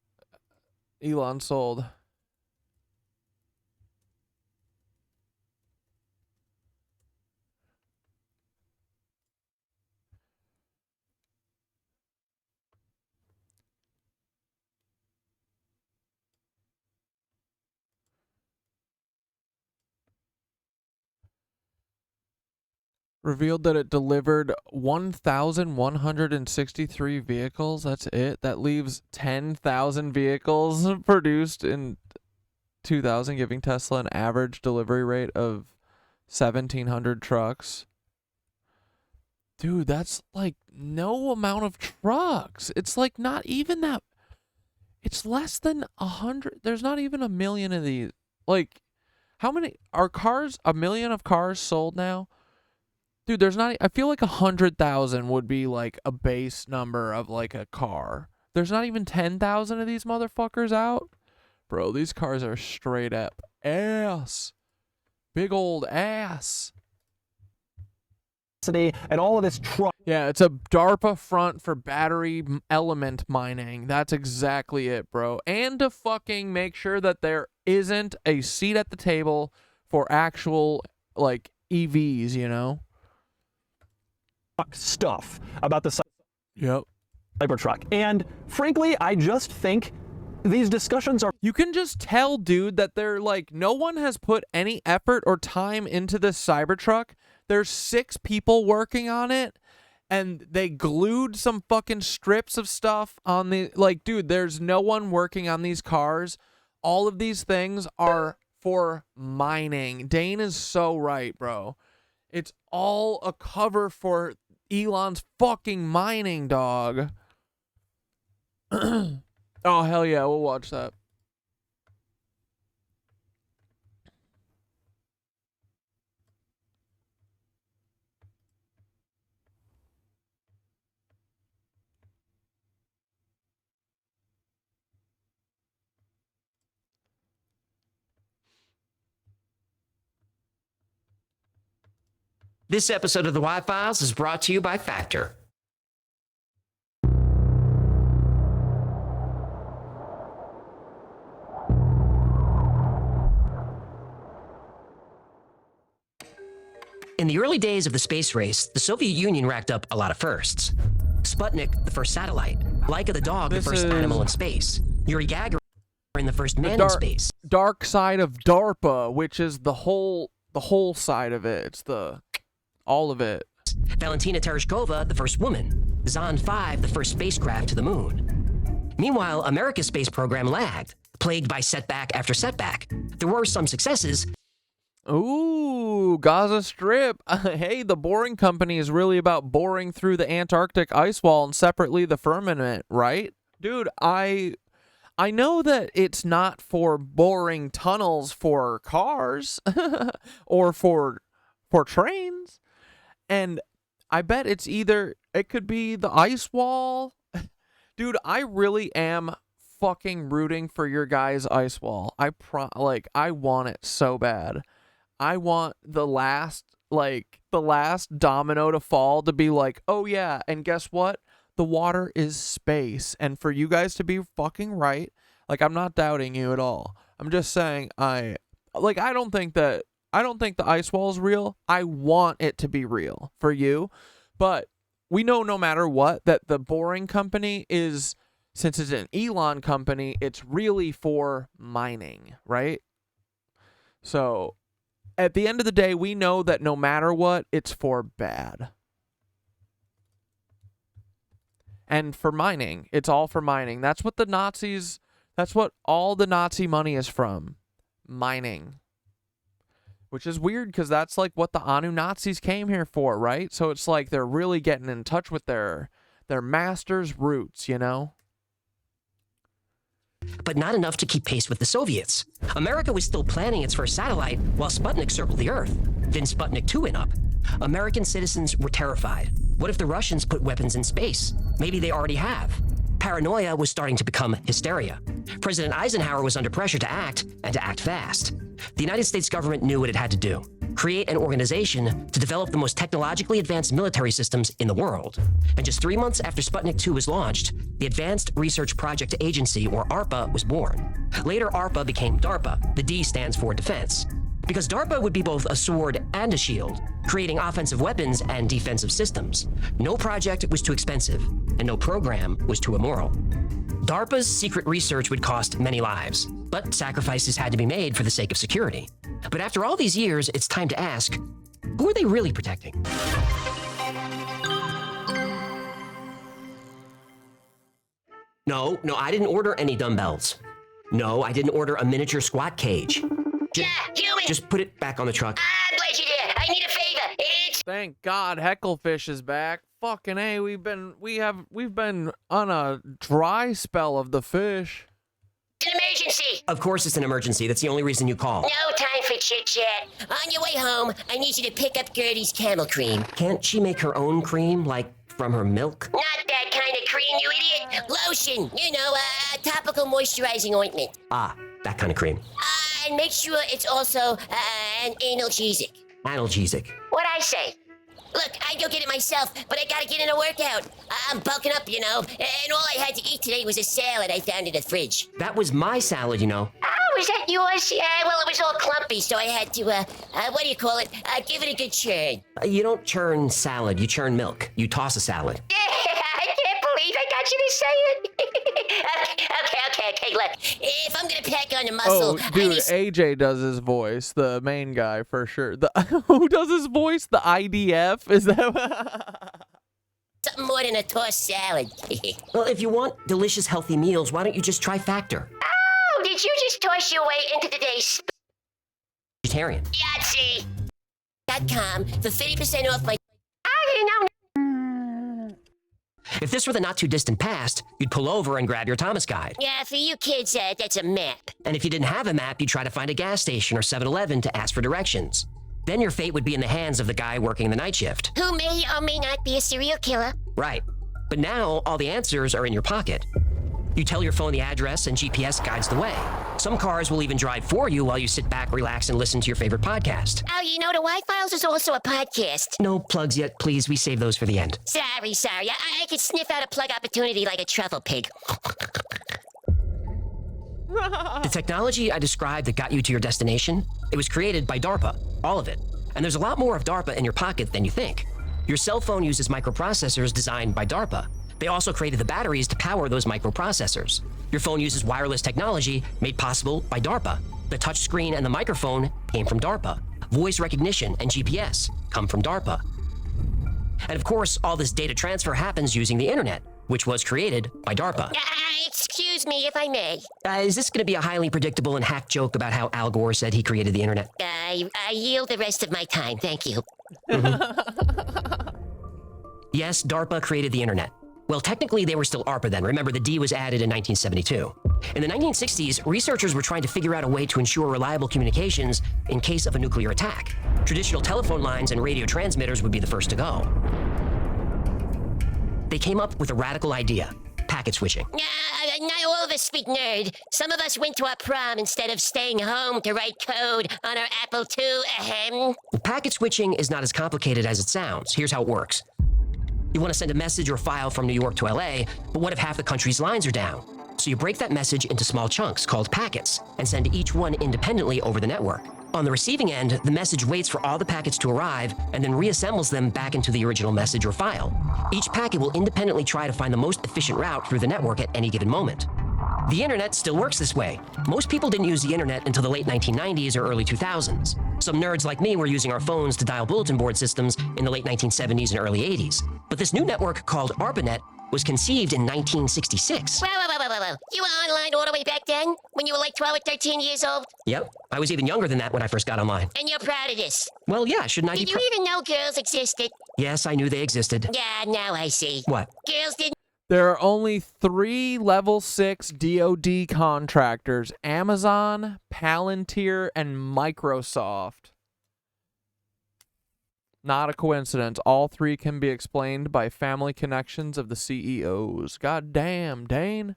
Elon sold? revealed that it delivered 1,163 vehicles. That's it. That leaves 10,000 vehicles produced in 2000, giving Tesla an average delivery rate of 1,700 trucks. Dude, that's like no amount of trucks. It's like not even that. It's less than 100. There's not even 1 million of these. Like, how many are cars? 1 million of cars sold now? Dude, there's not. I feel like 100,000 would be like a base number of like a car. There's not even 10,000 of these motherfuckers out. Bro, these cars are straight up ass. Big old ass. And all of this truck. Yeah, it's a DARPA front for battery element mining. That's exactly it, bro. And to fucking make sure that there isn't a seat at the table for actual, like, EVs, you know? Stuff about the Cybertruck. And frankly, I just think these discussions are... You can just tell, dude, that they're like, no one has put any effort or time into this Cybertruck. There's 6 people working on it, and they glued some fucking strips of stuff on the... Like, dude, there's no one working on these cars. All of these things are for mining. Dane is so right, bro. It's all a cover for Elon's fucking mining, dog. Oh, hell yeah, we'll watch that. This episode of the Y-Files is brought to you by Factor. In the early days of the space race, the Soviet Union racked up a lot of firsts. Sputnik, the first satellite. Laika the dog, the first animal in space. Yuri Gagarin, the first man in space. Dark side of DARPA, which is the whole side of it. It's all of it. Valentina Tereshkova, the first woman. Zond 5, the first spacecraft to the moon. Meanwhile, America's space program lagged, plagued by setback after setback. There were some successes. Ooh, Gaza Strip. Hey, the Boring Company is really about boring through the Antarctic ice wall and separately the firmament, right? Dude, I know that it's not for boring tunnels for cars or for trains. And I bet it's it could be the ice wall. Dude, I really am fucking rooting for your guys' ice wall. I want it so bad. I want the last domino to fall to be like, oh yeah, and guess what? The water is space. And for you guys to be fucking right, like, I'm not doubting you at all. I'm just saying I don't think the ice wall is real. I want it to be real for you. But we know no matter what that the Boring Company is, since it's an Elon company, it's really for mining, right? So at the end of the day, we know that no matter what, it's for bad. And for mining, it's all for mining. That's what all the Nazi money is from. Mining. Which is weird because that's like what the Anu-Nazis came here for, right? So it's like they're really getting in touch with their master's roots, you know? But not enough to keep pace with the Soviets. America was still planning its first satellite while Sputnik circled the Earth. Then Sputnik 2 went up. American citizens were terrified. What if the Russians put weapons in space? Maybe they already have. Paranoia was starting to become hysteria. President Eisenhower was under pressure to act, and to act fast. The United States government knew what it had to do. Create an organization to develop the most technologically advanced military systems in the world. And just 3 months after Sputnik 2 was launched, the Advanced Research Project Agency, or ARPA, was born. Later, ARPA became DARPA. The D stands for defense. Because DARPA would be both a sword and a shield, creating offensive weapons and defensive systems. No project was too expensive, and no program was too immoral. DARPA's secret research would cost many lives, but sacrifices had to be made for the sake of security. But after all these years, it's time to ask, who are they really protecting? No, I didn't order any dumbbells. No, I didn't order a miniature squat cage. Human! Just put it back on the truck. I'm glad you did. I need a favor. It's... Thank God Hecklefish is back. Fucking A, we've been on a dry spell of the fish. It's an emergency. Of course it's an emergency. That's the only reason you call. No time for chit-chat. On your way home, I need you to pick up Gertie's camel cream. Can't she make her own cream, like from her milk? Not that kind of cream, you idiot. Lotion. You know, topical moisturizing ointment. Ah, that kind of cream. And make sure it's also an analgesic. Analgesic. What'd I say? Look, I don't get it myself, but I gotta get in a workout. I'm bulking up, you know, and all I had to eat today was a salad I found in the fridge. That was my salad, you know. Oh, was that yours? Yeah, well, it was all clumpy, so I had to, what do you call it? Give it a good churn. You don't churn salad, you churn milk. You toss a salad. I can't believe I got you to say it. okay, look. If I'm gonna pack on the muscle... Oh, dude, AJ does his voice, the main guy, for sure. Who does his voice? The IDF? Is that... Something more than a tossed salad. Well, if you want delicious, healthy meals, why don't you just try Factor? Oh, did you just toss your way into today's... Vegetarian. Yahtzee.com for 50% off my... I didn't know... If this were the not-too-distant past, you'd pull over and grab your Thomas guide. Yeah, for you kids, that's a map. And if you didn't have a map, you'd try to find a gas station or 7-Eleven to ask for directions. Then your fate would be in the hands of the guy working the night shift. Who may or may not be a serial killer. Right. But now, all the answers are in your pocket. You tell your phone the address, and GPS guides the way. Some cars will even drive for you while you sit back, relax, and listen to your favorite podcast. Oh, you know, the Y-Files is also a podcast. No plugs yet, please. We save those for the end. Sorry. I could sniff out a plug opportunity like a truffle pig. The technology I described that got you to your destination, it was created by DARPA, all of it. And there's a lot more of DARPA in your pocket than you think. Your cell phone uses microprocessors designed by DARPA. They also created the batteries to power those microprocessors. Your phone uses wireless technology made possible by DARPA. The touchscreen and the microphone came from DARPA. Voice recognition and GPS come from DARPA. And of course, all this data transfer happens using the internet, which was created by DARPA. Excuse me, if I may. Is this going to be a highly predictable and hack joke about how Al Gore said he created the internet? I yield the rest of my time, thank you. Yes, DARPA created the internet. Well, technically, they were still ARPA then. Remember, the D was added in 1972. In the 1960s, researchers were trying to figure out a way to ensure reliable communications in case of a nuclear attack. Traditional telephone lines and radio transmitters would be the first to go. They came up with a radical idea: packet switching. Not all of us speak nerd. Some of us went to our prom instead of staying home to write code on our Apple II. Packet switching is not as complicated as it sounds. Here's how it works. You want to send a message or file from New York to LA, but what if half the country's lines are down? So you break that message into small chunks called packets and send each one independently over the network. On the receiving end, the message waits for all the packets to arrive and then reassembles them back into the original message or file. Each packet will independently try to find the most efficient route through the network at any given moment. The internet still works this way. Most people didn't use the internet until the late 1990s or early 2000s. Some nerds like me were using our phones to dial bulletin board systems in the late 1970s and early 80s. But this new network called ARPANET was conceived in 1966. Whoa. You were online all the way back then? When you were like 12 or 13 years old? Yep. I was even younger than that when I first got online. And you're proud of this? Well, yeah, shouldn't I be Did you even know girls existed? Yes, I knew they existed. Yeah, now I see. What? Girls didn't... There are only 3 level 6 DoD contractors: Amazon, Palantir, and Microsoft. Not a coincidence. All 3 can be explained by family connections of the CEOs. God damn, Dane.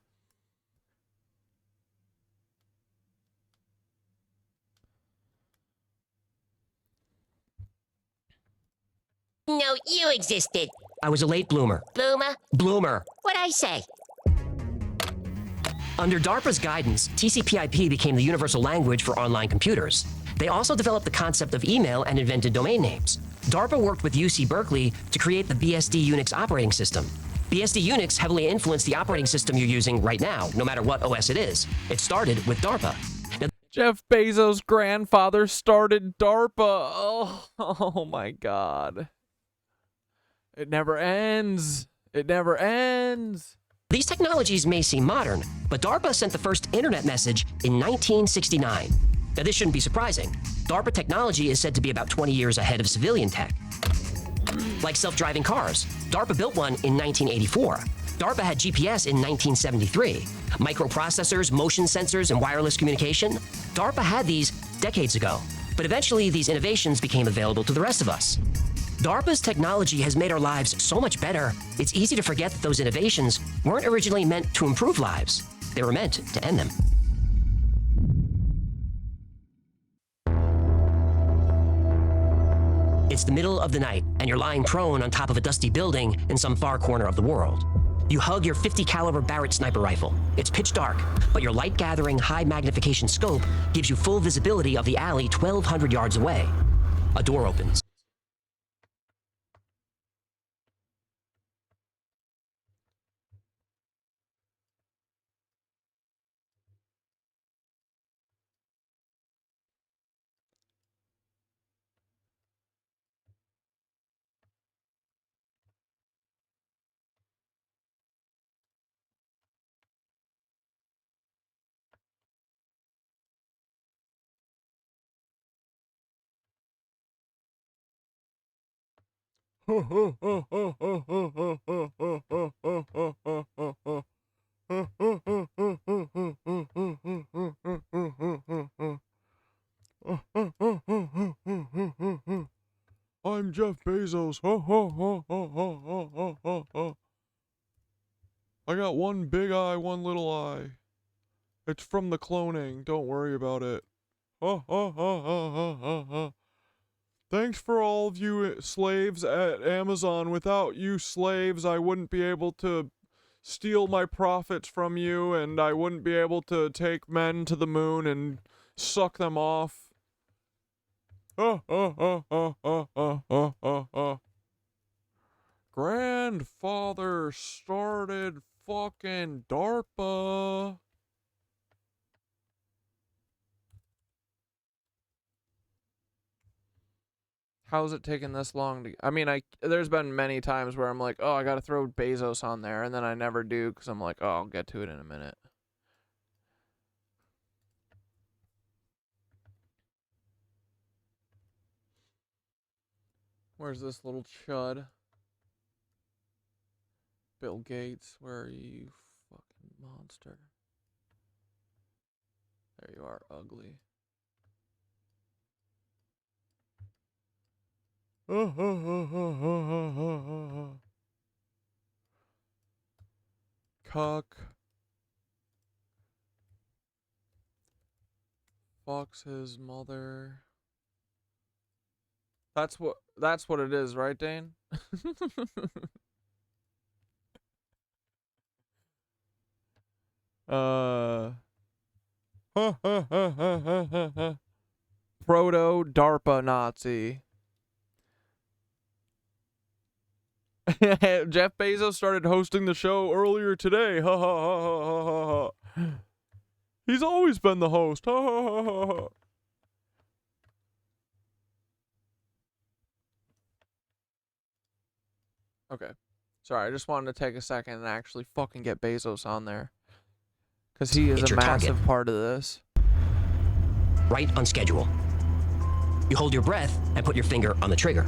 No, you existed. I was a late bloomer. Bloomer? Bloomer. What'd I say? Under DARPA's guidance, TCP/IP became the universal language for online computers. They also developed the concept of email and invented domain names. DARPA worked with UC Berkeley to create the BSD Unix operating system. BSD Unix heavily influenced the operating system you're using right now, no matter what OS it is. It started with DARPA. Jeff Bezos' grandfather started DARPA. Oh my God. It never ends. It never ends. These technologies may seem modern, but DARPA sent the first internet message in 1969. Now, this shouldn't be surprising. DARPA technology is said to be about 20 years ahead of civilian tech. Like self-driving cars, DARPA built one in 1984. DARPA had GPS in 1973. Microprocessors, motion sensors, and wireless communication. DARPA had these decades ago, but eventually these innovations became available to the rest of us. DARPA's technology has made our lives so much better, it's easy to forget that those innovations weren't originally meant to improve lives. They were meant to end them. It's the middle of the night, and you're lying prone on top of a dusty building in some far corner of the world. You hug your .50 caliber Barrett sniper rifle. It's pitch dark, but your light-gathering, high-magnification scope gives you full visibility of the alley 1,200 yards away. A door opens. I'm Jeff Bezos. I got one big eye, one little eye. It's from the cloning. Don't worry about it. Thanks for all of you slaves at Amazon. Without you slaves, I wouldn't be able to steal my profits from you, and I wouldn't be able to take men to the moon and suck them off. Grandfather started fucking DARPA. How's it taking this long to... I mean, there's been many times where I'm like, oh, I gotta throw Bezos on there, and then I never do, because I'm like, oh, I'll get to it in a minute. Where's this little chud? Bill Gates, where are you, you fucking monster? There you are, ugly. Cuck. Fucks his mother. That's what it is, right, Dane? Proto DARPA Nazi. Jeff Bezos started hosting the show earlier today. Ha ha ha ha ha ha. He's always been the host. Ha ha ha ha ha. Okay. Sorry, I just wanted to take a second and actually fucking get Bezos on there. Because he is a massive part of this. Right on schedule. You hold your breath and put your finger on the trigger.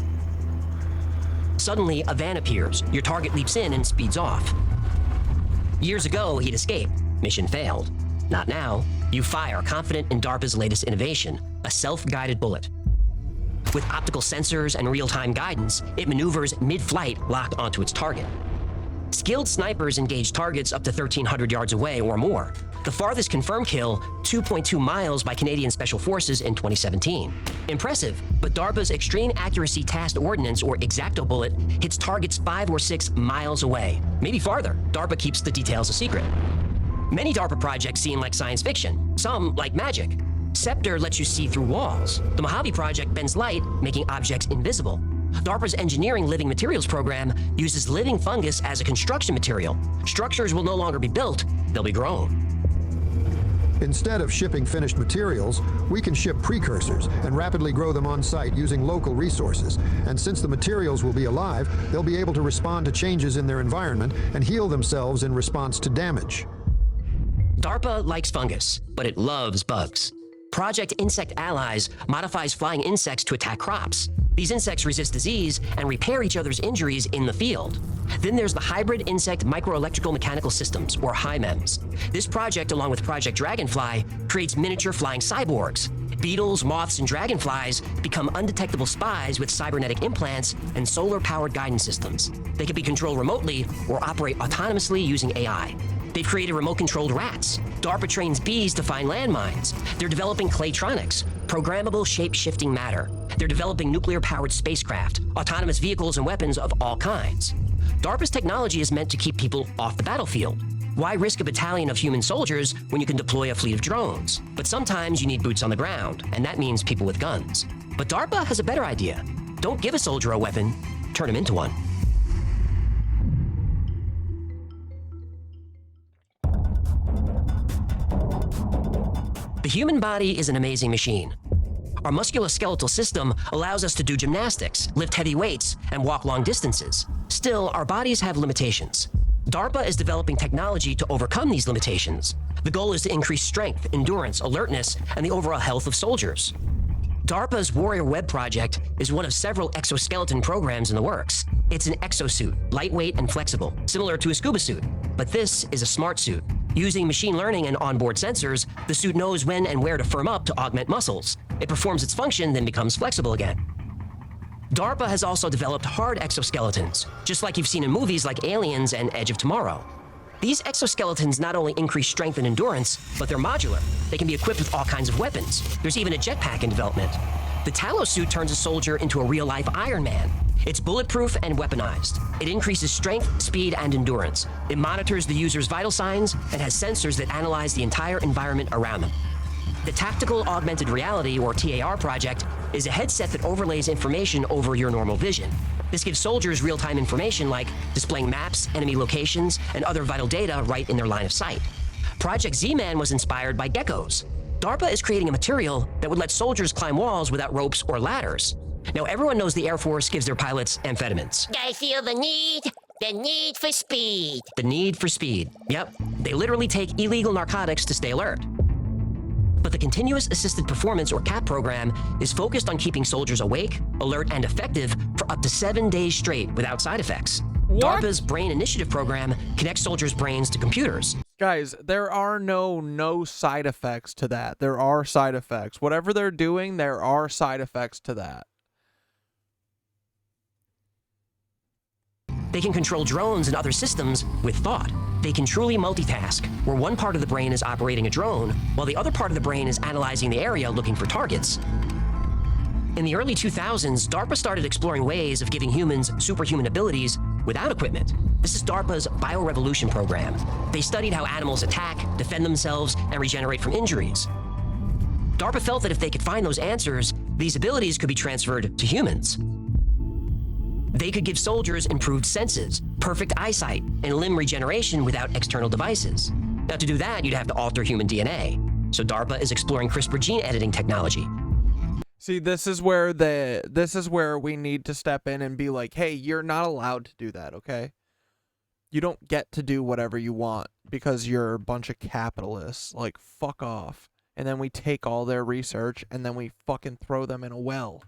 Suddenly, a van appears. Your target leaps in and speeds off. Years ago, he'd escaped. Mission failed. Not now. You fire, confident in DARPA's latest innovation, a self-guided bullet. With optical sensors and real-time guidance, it maneuvers mid-flight locked onto its target. Skilled snipers engage targets up to 1,300 yards away or more. The farthest confirmed kill, 2.2 miles by Canadian Special Forces in 2017. Impressive, but DARPA's Extreme Accuracy Tasked Ordnance, or Exacto bullet, hits targets 5 or 6 miles away. Maybe farther. DARPA keeps the details a secret. Many DARPA projects seem like science fiction, some like magic. Scepter lets you see through walls. The Mojave Project bends light, making objects invisible. DARPA's Engineering Living Materials program uses living fungus as a construction material. Structures will no longer be built, they'll be grown. Instead of shipping finished materials, we can ship precursors and rapidly grow them on site using local resources. And since the materials will be alive, they'll be able to respond to changes in their environment and heal themselves in response to damage. DARPA likes fungus, but it loves bugs. Project Insect Allies modifies flying insects to attack crops. These insects resist disease and repair each other's injuries in the field. Then there's the Hybrid Insect Microelectrical Mechanical Systems, or HIMEMS. This project, along with Project Dragonfly, creates miniature flying cyborgs. Beetles, moths, and dragonflies become undetectable spies with cybernetic implants and solar-powered guidance systems. They can be controlled remotely or operate autonomously using AI. They've created remote-controlled rats. DARPA trains bees to find landmines. They're developing claytronics, programmable shape-shifting matter. They're developing nuclear-powered spacecraft, autonomous vehicles, and weapons of all kinds. DARPA's technology is meant to keep people off the battlefield. Why risk a battalion of human soldiers when you can deploy a fleet of drones? But sometimes you need boots on the ground, and that means people with guns. But DARPA has a better idea. Don't give a soldier a weapon, turn him into one. The human body is an amazing machine. Our musculoskeletal system allows us to do gymnastics, lift heavy weights, and walk long distances. Still, our bodies have limitations. DARPA is developing technology to overcome these limitations. The goal is to increase strength, endurance, alertness, and the overall health of soldiers. DARPA's Warrior Web project is one of several exoskeleton programs in the works. It's an exosuit, lightweight and flexible, similar to a scuba suit. But this is a smart suit. Using machine learning and onboard sensors, the suit knows when and where to firm up to augment muscles. It performs its function, then becomes flexible again. DARPA has also developed hard exoskeletons, just like you've seen in movies like Aliens and Edge of Tomorrow. These exoskeletons not only increase strength and endurance, but they're modular. They can be equipped with all kinds of weapons. There's even a jetpack in development. The Talos suit turns a soldier into a real-life Iron Man. It's bulletproof and weaponized. It increases strength, speed, and endurance. It monitors the user's vital signs and has sensors that analyze the entire environment around them. The Tactical Augmented Reality, or TAR project, is a headset that overlays information over your normal vision. This gives soldiers real-time information like displaying maps, enemy locations, and other vital data right in their line of sight. Project Z-Man was inspired by geckos. DARPA is creating a material that would let soldiers climb walls without ropes or ladders. Now, everyone knows the Air Force gives their pilots amphetamines. I feel the need for speed. The need for speed. Yep. They literally take illegal narcotics to stay alert. But the Continuous Assisted Performance, or CAP program, is focused on keeping soldiers awake, alert, and effective for up to 7 days straight without side effects. What? DARPA's Brain Initiative program connects soldiers' brains to computers. Guys, there are no side effects to that. There are side effects. Whatever they're doing, there are side effects to that. They can control drones and other systems with thought. They can truly multitask, where one part of the brain is operating a drone, while the other part of the brain is analyzing the area looking for targets. In the early 2000s, DARPA started exploring ways of giving humans superhuman abilities without equipment. This is DARPA's Biorevolution program. They studied how animals attack, defend themselves, and regenerate from injuries. DARPA felt that if they could find those answers, these abilities could be transferred to humans. They could give soldiers improved senses, perfect eyesight, and limb regeneration without external devices. Now, to do that, you'd have to alter human DNA. So DARPA is exploring CRISPR gene editing technology. See, this is where we need to step in and be like, hey, you're not allowed to do that, okay? You don't get to do whatever you want because you're a bunch of capitalists. Like, fuck off. And then we take all their research and then we fucking throw them in a well.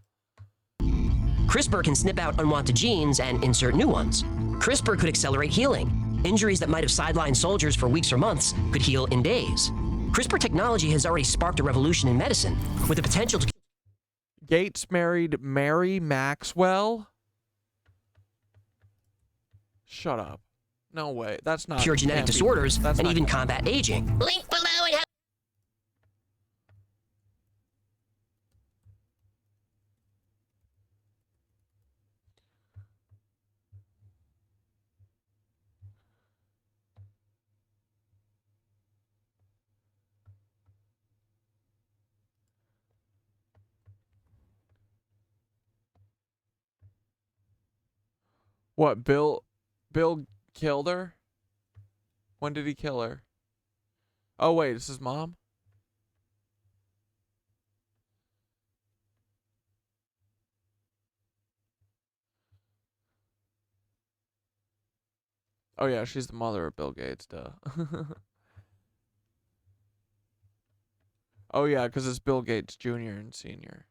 CRISPR can snip out unwanted genes and insert new ones. CRISPR could accelerate healing. Injuries that might have sidelined soldiers for weeks or months could heal in days. CRISPR technology has already sparked a revolution in medicine, with the potential to... Gates married Mary Maxwell? Shut up. No way. That's not... cure genetic disorders and even combat aging. Link below and... What, Bill killed her? When did he kill her? Oh, wait, it's his mom? Oh yeah, she's the mother of Bill Gates, duh. Oh yeah, because it's Bill Gates Jr. and Sr.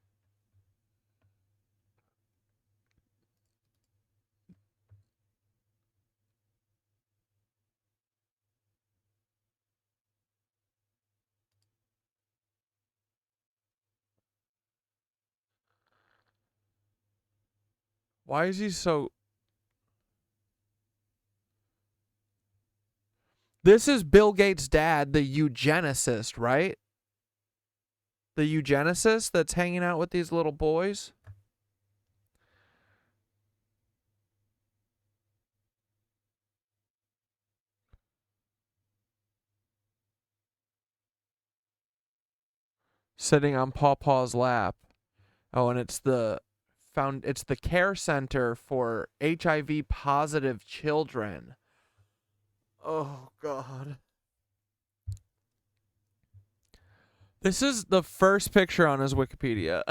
Why is he so... This is Bill Gates' dad, the eugenicist, right? The eugenicist that's hanging out with these little boys? Sitting on Pawpaw's lap. Oh, and it's the care center for HIV positive children. Oh God. This is the first picture on his Wikipedia.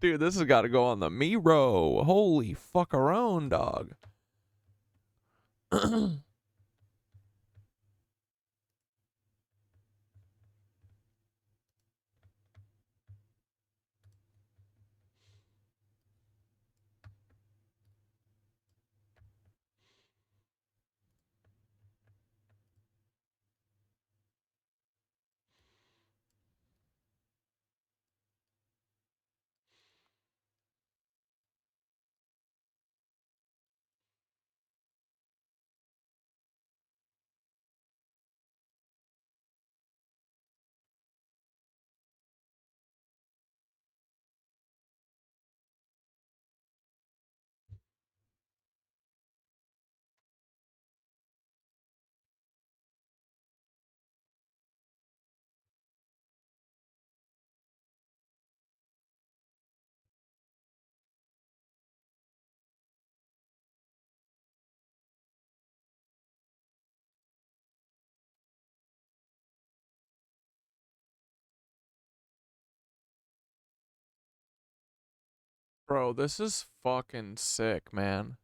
Dude, this has got to go on the Miro. Holy fuckarone, dog. Bro, this is fucking sick, man.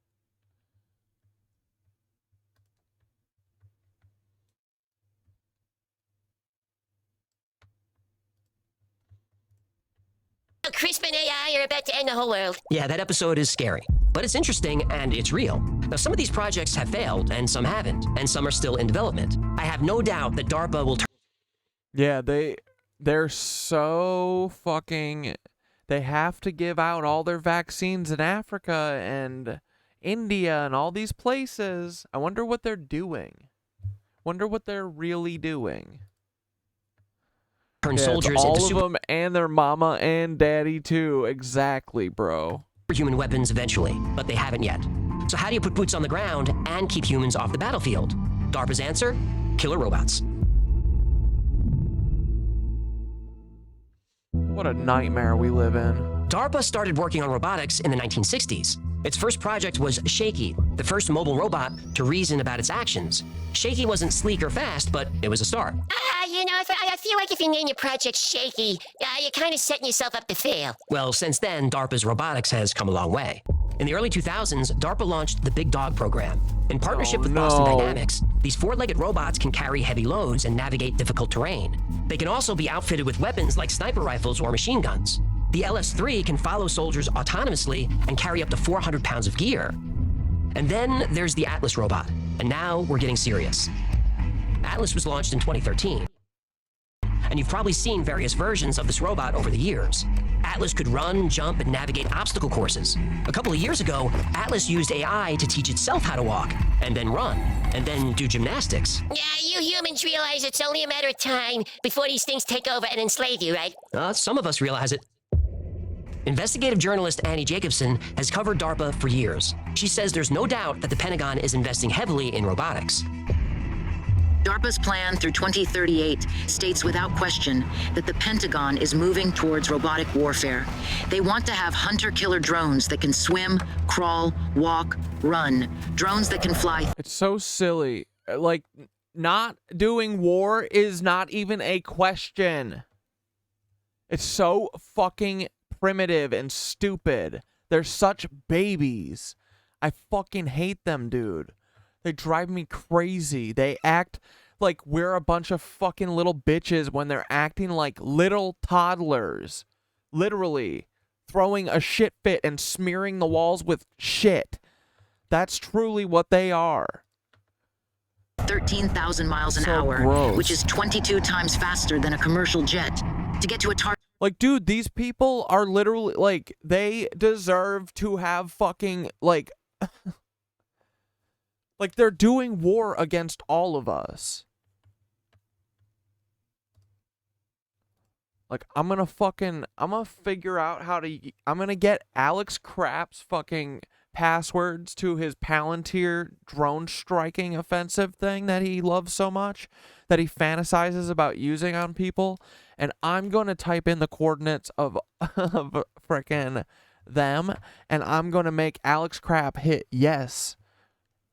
CRISPR and AI are about to end the whole world. Yeah, that episode is scary. But it's interesting and it's real. Now, some of these projects have failed and some haven't, and some are still in development. I have no doubt that DARPA will turn... Yeah, they're so fucking... They have to give out all their vaccines in Africa and India and all these places. I wonder what they're doing. Wonder what they're really doing. Turn Yeah, soldiers all into of them and their mama and daddy too. Exactly, bro. Superhuman weapons eventually, but they haven't yet. So how do you put boots on the ground and keep humans off the battlefield? DARPA's answer? Killer robots. What a nightmare we live in. DARPA started working on robotics in the 1960s. Its first project was Shaky, the first mobile robot to reason about its actions. Shaky wasn't sleek or fast, but it was a start. You know, I feel like if you name your project Shaky, you're kind of setting yourself up to fail. Well, since then, DARPA's robotics has come a long way. In the early 2000s, DARPA launched the Big Dog program. In partnership with Boston Dynamics, these four-legged robots can carry heavy loads and navigate difficult terrain. They can also be outfitted with weapons like sniper rifles or machine guns. The LS-3 can follow soldiers autonomously and carry up to 400 pounds of gear. And then there's the Atlas robot. And now we're getting serious. Atlas was launched in 2013. And you've probably seen various versions of this robot over the years. Atlas could run, jump, and navigate obstacle courses. A couple of years ago, Atlas used AI to teach itself how to walk, and then run, and then do gymnastics. Yeah, you humans realize it's only a matter of time before these things take over and enslave you, right? Some of us realize it. Investigative journalist Annie Jacobson has covered DARPA for years. She says there's no doubt that the Pentagon is investing heavily in robotics. DARPA's plan through 2038 states without question that the Pentagon is moving towards robotic warfare. They want to have hunter-killer drones that can swim, crawl, walk, run. Drones that can fly. It's so silly. Like, not doing war is not even a question. It's so fucking primitive and stupid. They're such babies. I fucking hate them, dude. They drive me crazy. They act like we're a bunch of fucking little bitches when they're acting like little toddlers. Literally throwing a shit fit and smearing the walls with shit. That's truly what they are. 13,000 miles an hour, gross. which is 22 times faster than a commercial jet. To get to a target. Like, dude, these people are literally, like, they deserve to have fucking, like, like, they're doing war against all of us. Like, I'm gonna figure out how to, I'm gonna get Alex Krapp's fucking passwords to his Palantir drone striking offensive thing that he loves so much, that he fantasizes about using on people, and I'm gonna type in the coordinates of frickin' them, and I'm gonna make Alex Krapp hit yes,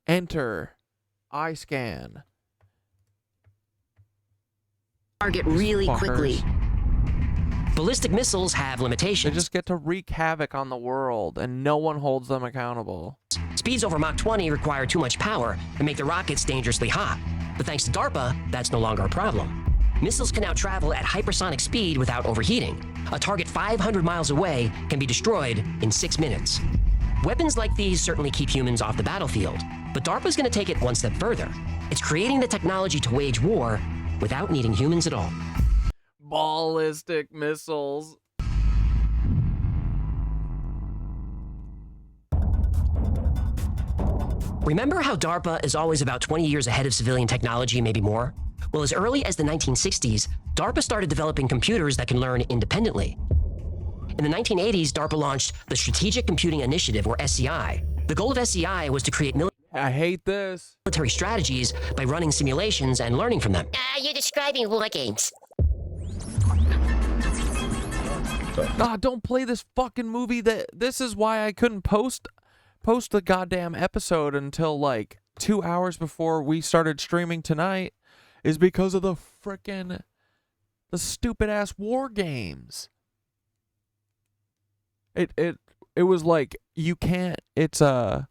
enter, I scan. Target really quickly. Ballistic missiles have limitations. They just get to wreak havoc on the world, and no one holds them accountable. Speeds over Mach 20 require too much power and make the rockets dangerously hot. But thanks to DARPA, that's no longer a problem. Missiles can now travel at hypersonic speed without overheating. A target 500 miles away can be destroyed in 6 minutes. Weapons like these certainly keep humans off the battlefield, but DARPA's going to take it one step further. It's creating the technology to wage war without needing humans at all. Ballistic missiles. Remember how DARPA is always about 20 years ahead of civilian technology, maybe more? Well, as early as the 1960s, DARPA started developing computers that can learn independently. In the 1980s, DARPA launched the Strategic Computing Initiative, or SCI. The goal of SCI was to create military strategies by running simulations and learning from them. You're describing war games. Ah, don't play this fucking movie. This is why I couldn't post the goddamn episode until like 2 hours before we started streaming tonight, is because of the stupid ass war games. It was like, you can't, it's like,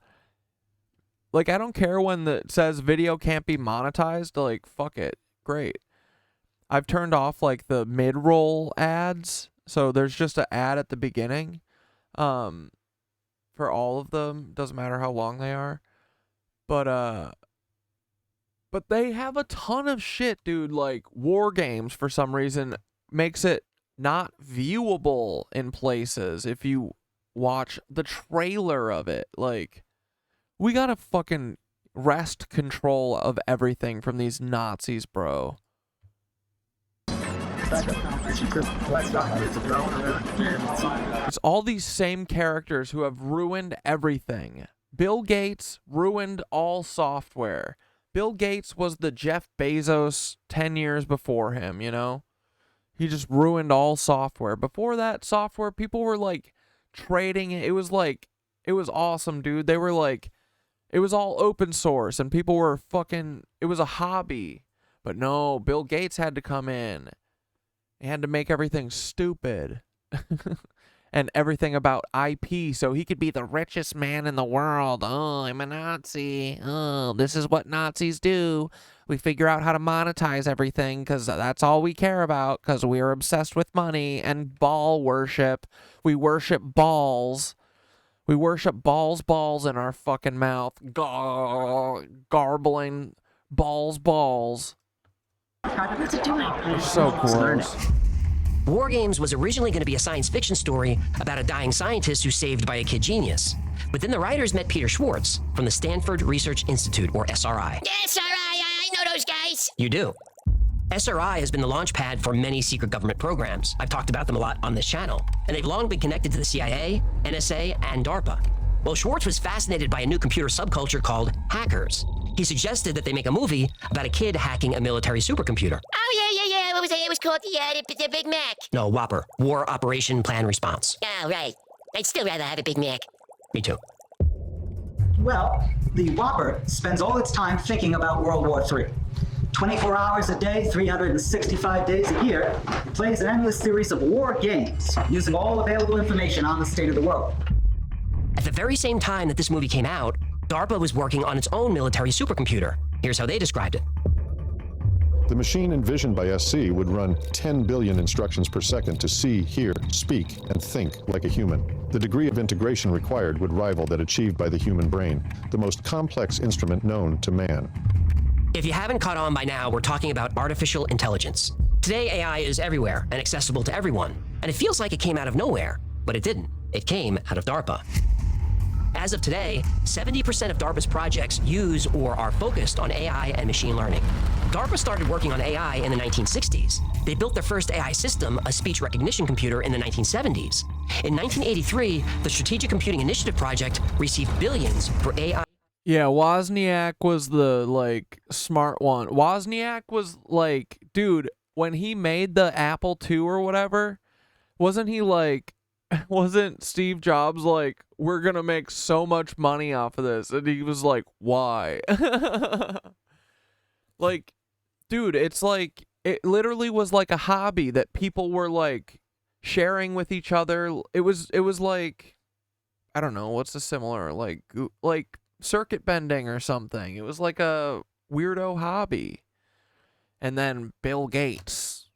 I don't care when it says video can't be monetized, like, fuck it, great. I've turned off like the mid-roll ads. So there's just an ad at the beginning for all of them. Doesn't matter how long they are. But they have a ton of shit, dude. Like, war games, for some reason, makes it not viewable in places if you watch the trailer of it. Like, we gotta fucking wrest control of everything from these Nazis, bro. It's all these same characters who have ruined everything. Bill Gates ruined all software. Bill Gates was the Jeff Bezos 10 years before him, you know? He just ruined all software. Before that software, people were like trading it. It was awesome, dude. They were like, it was all open source and people were fucking, it was a hobby. But no, Bill Gates had to come in. He had to make everything stupid and everything about IP so he could be the richest man in the world. Oh, I'm a Nazi. Oh, this is what Nazis do. We figure out how to monetize everything because that's all we care about, because we're obsessed with money and ball worship. We worship balls. We worship balls in our fucking mouth. Garbling balls. What's it doing? It's so gross. War Games was originally going to be a science fiction story about a dying scientist who's saved by a kid genius. But then the writers met Peter Schwartz from the Stanford Research Institute, or SRI. SRI, I know those guys. You do. SRI has been the launch pad for many secret government programs. I've talked about them a lot on this channel. And they've long been connected to the CIA, NSA, and DARPA. Well, Schwartz was fascinated by a new computer subculture called hackers. He suggested that they make a movie about a kid hacking a military supercomputer. Oh, yeah. What was it? It was called the Big Mac. No, Whopper. War Operation Plan Response. Oh, right. I'd still rather have a Big Mac. Me too. Well, the Whopper spends all its time thinking about World War III. 24 hours a day, 365 days a year, it plays an endless series of war games, using all available information on the state of the world. At the very same time that this movie came out, DARPA was working on its own military supercomputer. Here's how they described it. The machine envisioned by SC would run 10 billion instructions per second to see, hear, speak, and think like a human. The degree of integration required would rival that achieved by the human brain, the most complex instrument known to man. If you haven't caught on by now, we're talking about artificial intelligence. Today, AI is everywhere and accessible to everyone, and it feels like it came out of nowhere, but it didn't. It came out of DARPA. As of today, 70% of DARPA's projects use or are focused on AI and machine learning. DARPA started working on AI in the 1960s. They built their first AI system, a speech recognition computer, in the 1970s. In 1983, the Strategic Computing Initiative Project received billions for AI. Yeah, Wozniak was the, like, smart one. Wozniak was, like, dude, when he made the Apple II or whatever, wasn't he, like, wasn't Steve Jobs like, we're gonna make so much money off of this? And he was like, why? Like, dude, it's like, it literally was like a hobby that people were, like, sharing with each other. It was like, I don't know, what's the similar, like circuit bending or something. It was like a weirdo hobby. And then Bill Gates,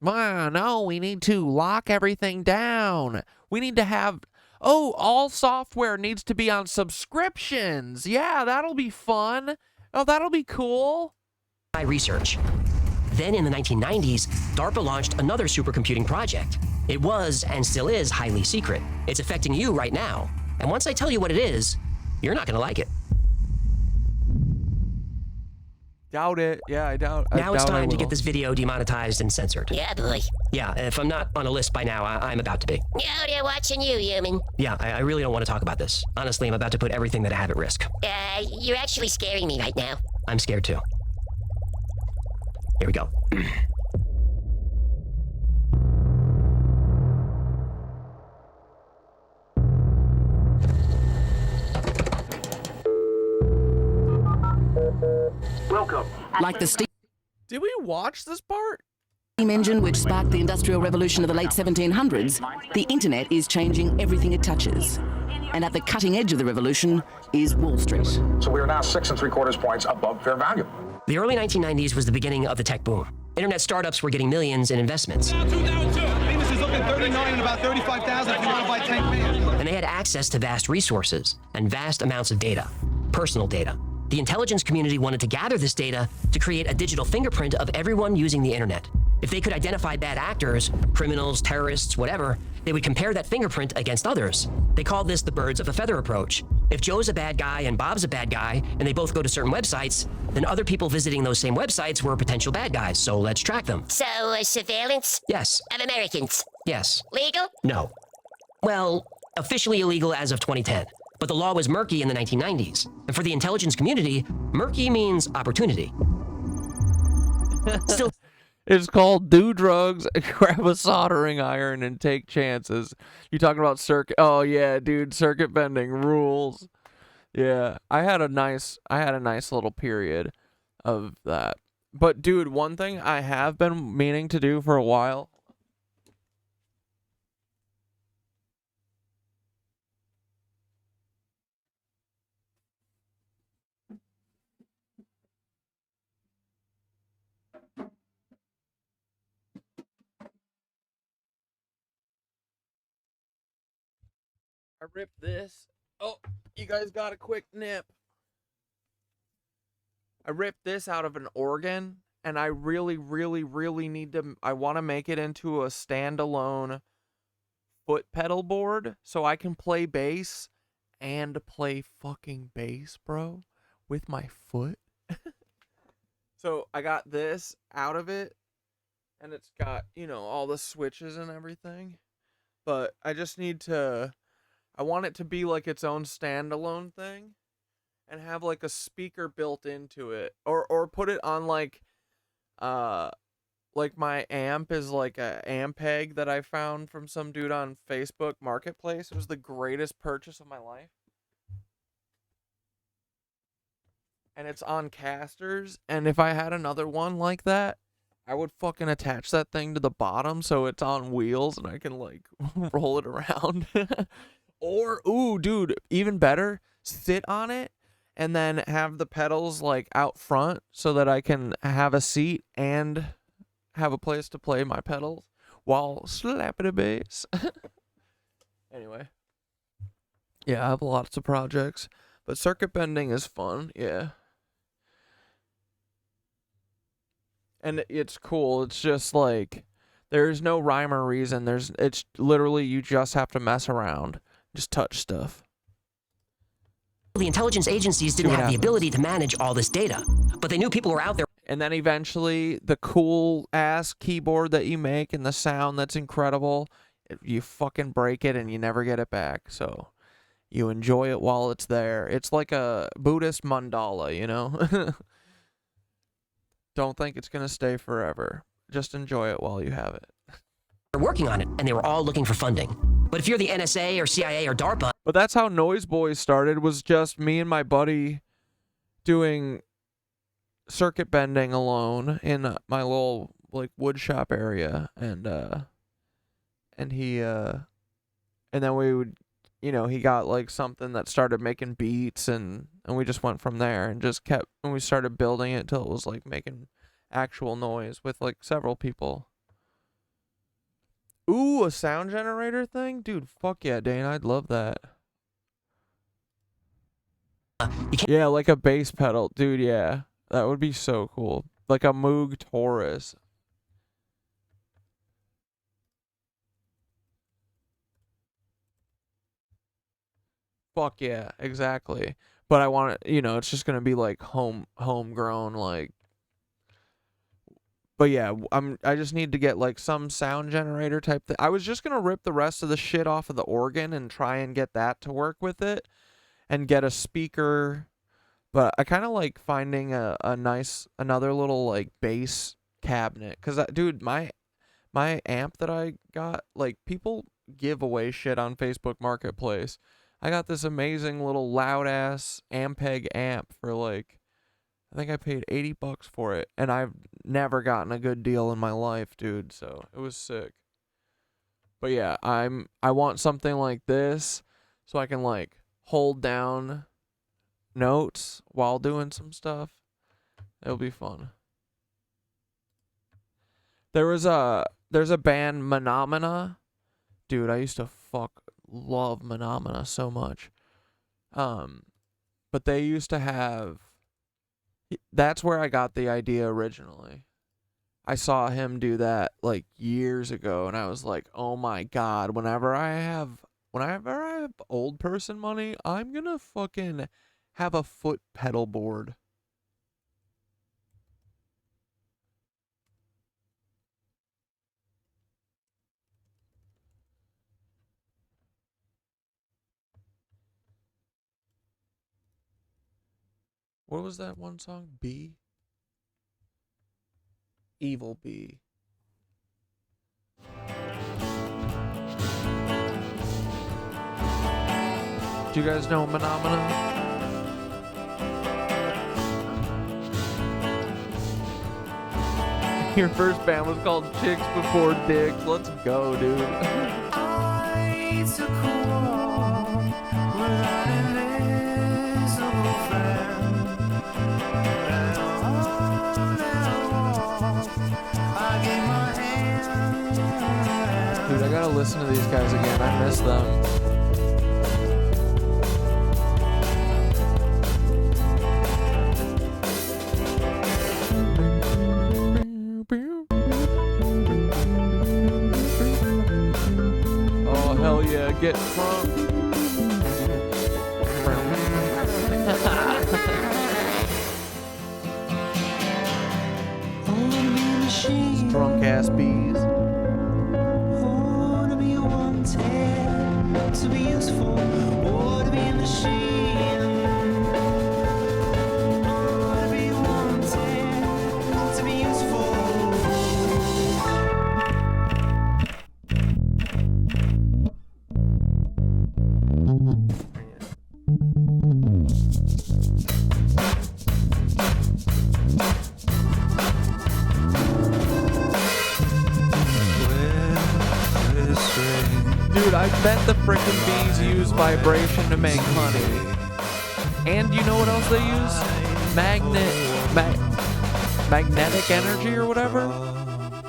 no, we need to lock everything down. We need to have, all software needs to be on subscriptions. Yeah, that'll be fun. Oh, that'll be cool. Research. Then in the 1990s, DARPA launched another supercomputing project. It was, and still is, highly secret. It's affecting you right now. And once I tell you what it is, you're not going to like it. Doubt it. Yeah, I doubt. Now it's time to get this video demonetized and censored. Yeah, boy. Yeah, if I'm not on a list by now, I'm about to be. No, they're watching you, human. Yeah, I really don't want to talk about this. Honestly, I'm about to put everything that I have at risk. You're actually scaring me right now. I'm scared too. Here we go. Welcome. Like the steam Did we watch this part? engine which sparked the Industrial Revolution of the late 1700s, the internet is changing everything it touches. And at the cutting edge of the revolution is Wall Street. So we are now 6 3/4 points above fair value. The early 1990s was the beginning of the tech boom. Internet startups were getting millions in investments. Venus is looking 39 and about 35,000 if you want to buy 10 million. And they had access to vast resources and vast amounts of data, personal data. The intelligence community wanted to gather this data to create a digital fingerprint of everyone using the internet. If they could identify bad actors, criminals, terrorists, whatever, they would compare that fingerprint against others. They called this the birds of a feather approach. If Joe's a bad guy and Bob's a bad guy, and they both go to certain websites, then other people visiting those same websites were potential bad guys, so let's track them. So, surveillance? Yes. Of Americans? Yes. Legal? No. Well, officially illegal as of 2010. But the law was murky in the 1990s. And for the intelligence community, murky means opportunity. Still, It's called do drugs, grab a soldering iron, and take chances. You talking about circuit? Oh yeah, dude, circuit bending rules. Yeah, I had a nice little period of that. But dude, one thing I have been meaning to do for a while. I ripped this. Oh, you guys got a quick nip. I ripped this out of an organ, and I really, really, really need to... I want to make it into a standalone foot pedal board so I can play bass and play fucking bass, bro, with my foot. So I got this out of it, and it's got, you know, all the switches and everything. But I just need to... I want it to be like its own standalone thing and have like a speaker built into it, or put it on like my amp is like a Ampeg that I found from some dude on Facebook Marketplace. It was the greatest purchase of my life. And it's on casters, and if I had another one like that, I would fucking attach that thing to the bottom so it's on wheels and I can like roll it around. Or, ooh, dude, even better, sit on it and then have the pedals like out front so that I can have a seat and have a place to play my pedals while slapping a bass. Anyway. Yeah, I have lots of projects, but circuit bending is fun, yeah. And it's cool. It's just like there's no rhyme or reason. It's literally you just have to mess around. Just touch stuff. The intelligence agencies didn't have the ability to manage all this data, but they knew people were out there. And then eventually, the cool ass keyboard that you make and the sound that's incredible, you fucking break it and you never get it back. So you enjoy it while it's there. It's like a Buddhist mandala, you know? Don't think it's gonna stay forever. Just enjoy it while you have it. They're working on it, and they were all looking for funding. But if you're the NSA or CIA or DARPA... But that's how Noise Boys started, was just me and my buddy doing circuit bending alone in my little, like, wood shop area. And he, and then we would, you know, he got, like, something that started making beats, and we just went from there and just kept, and we started building it till it was, like, making actual noise with, like, several people. Ooh, a sound generator thing? Dude, fuck yeah, Dane. I'd love that. Yeah, like a bass pedal. Dude, yeah. That would be so cool. Like a Moog Taurus. Fuck yeah, exactly. But I want it, you know, it's just going to be like homegrown, like. But yeah, I just need to get like some sound generator type thing. I was just going to rip the rest of the shit off of the organ and try and get that to work with it and get a speaker. But I kind of like finding a nice, another little like bass cabinet. Cause dude, my amp that I got, like people give away shit on Facebook Marketplace. I got this amazing little loud ass Ampeg amp for like, I think I paid $80 for it, and I've never gotten a good deal in my life, dude, so it was sick. But yeah, I want something like this so I can like hold down notes while doing some stuff. It'll be fun. There's a band, Menomina. Dude, I used to love Menomina so much. But they used to have, that's where I got the idea originally. I saw him do that like years ago, and I was like, "Oh my god! Whenever I have old person money, I'm gonna fucking have a foot pedal board." What was that one song? B? Evil Bee. Do you guys know Menomina? Your first band was called Chicks Before Dicks. Let's go, dude. I took a walk without an invisible friend. Dude, I gotta listen to these guys again. I miss them. Oh, hell yeah. Get drunk. Drunk ass bees. To be useful or to be a machine. Or to be wanted, to be useful. bet the frickin' bees use vibration to make honey. And you know what else they use? Magnetic energy or whatever?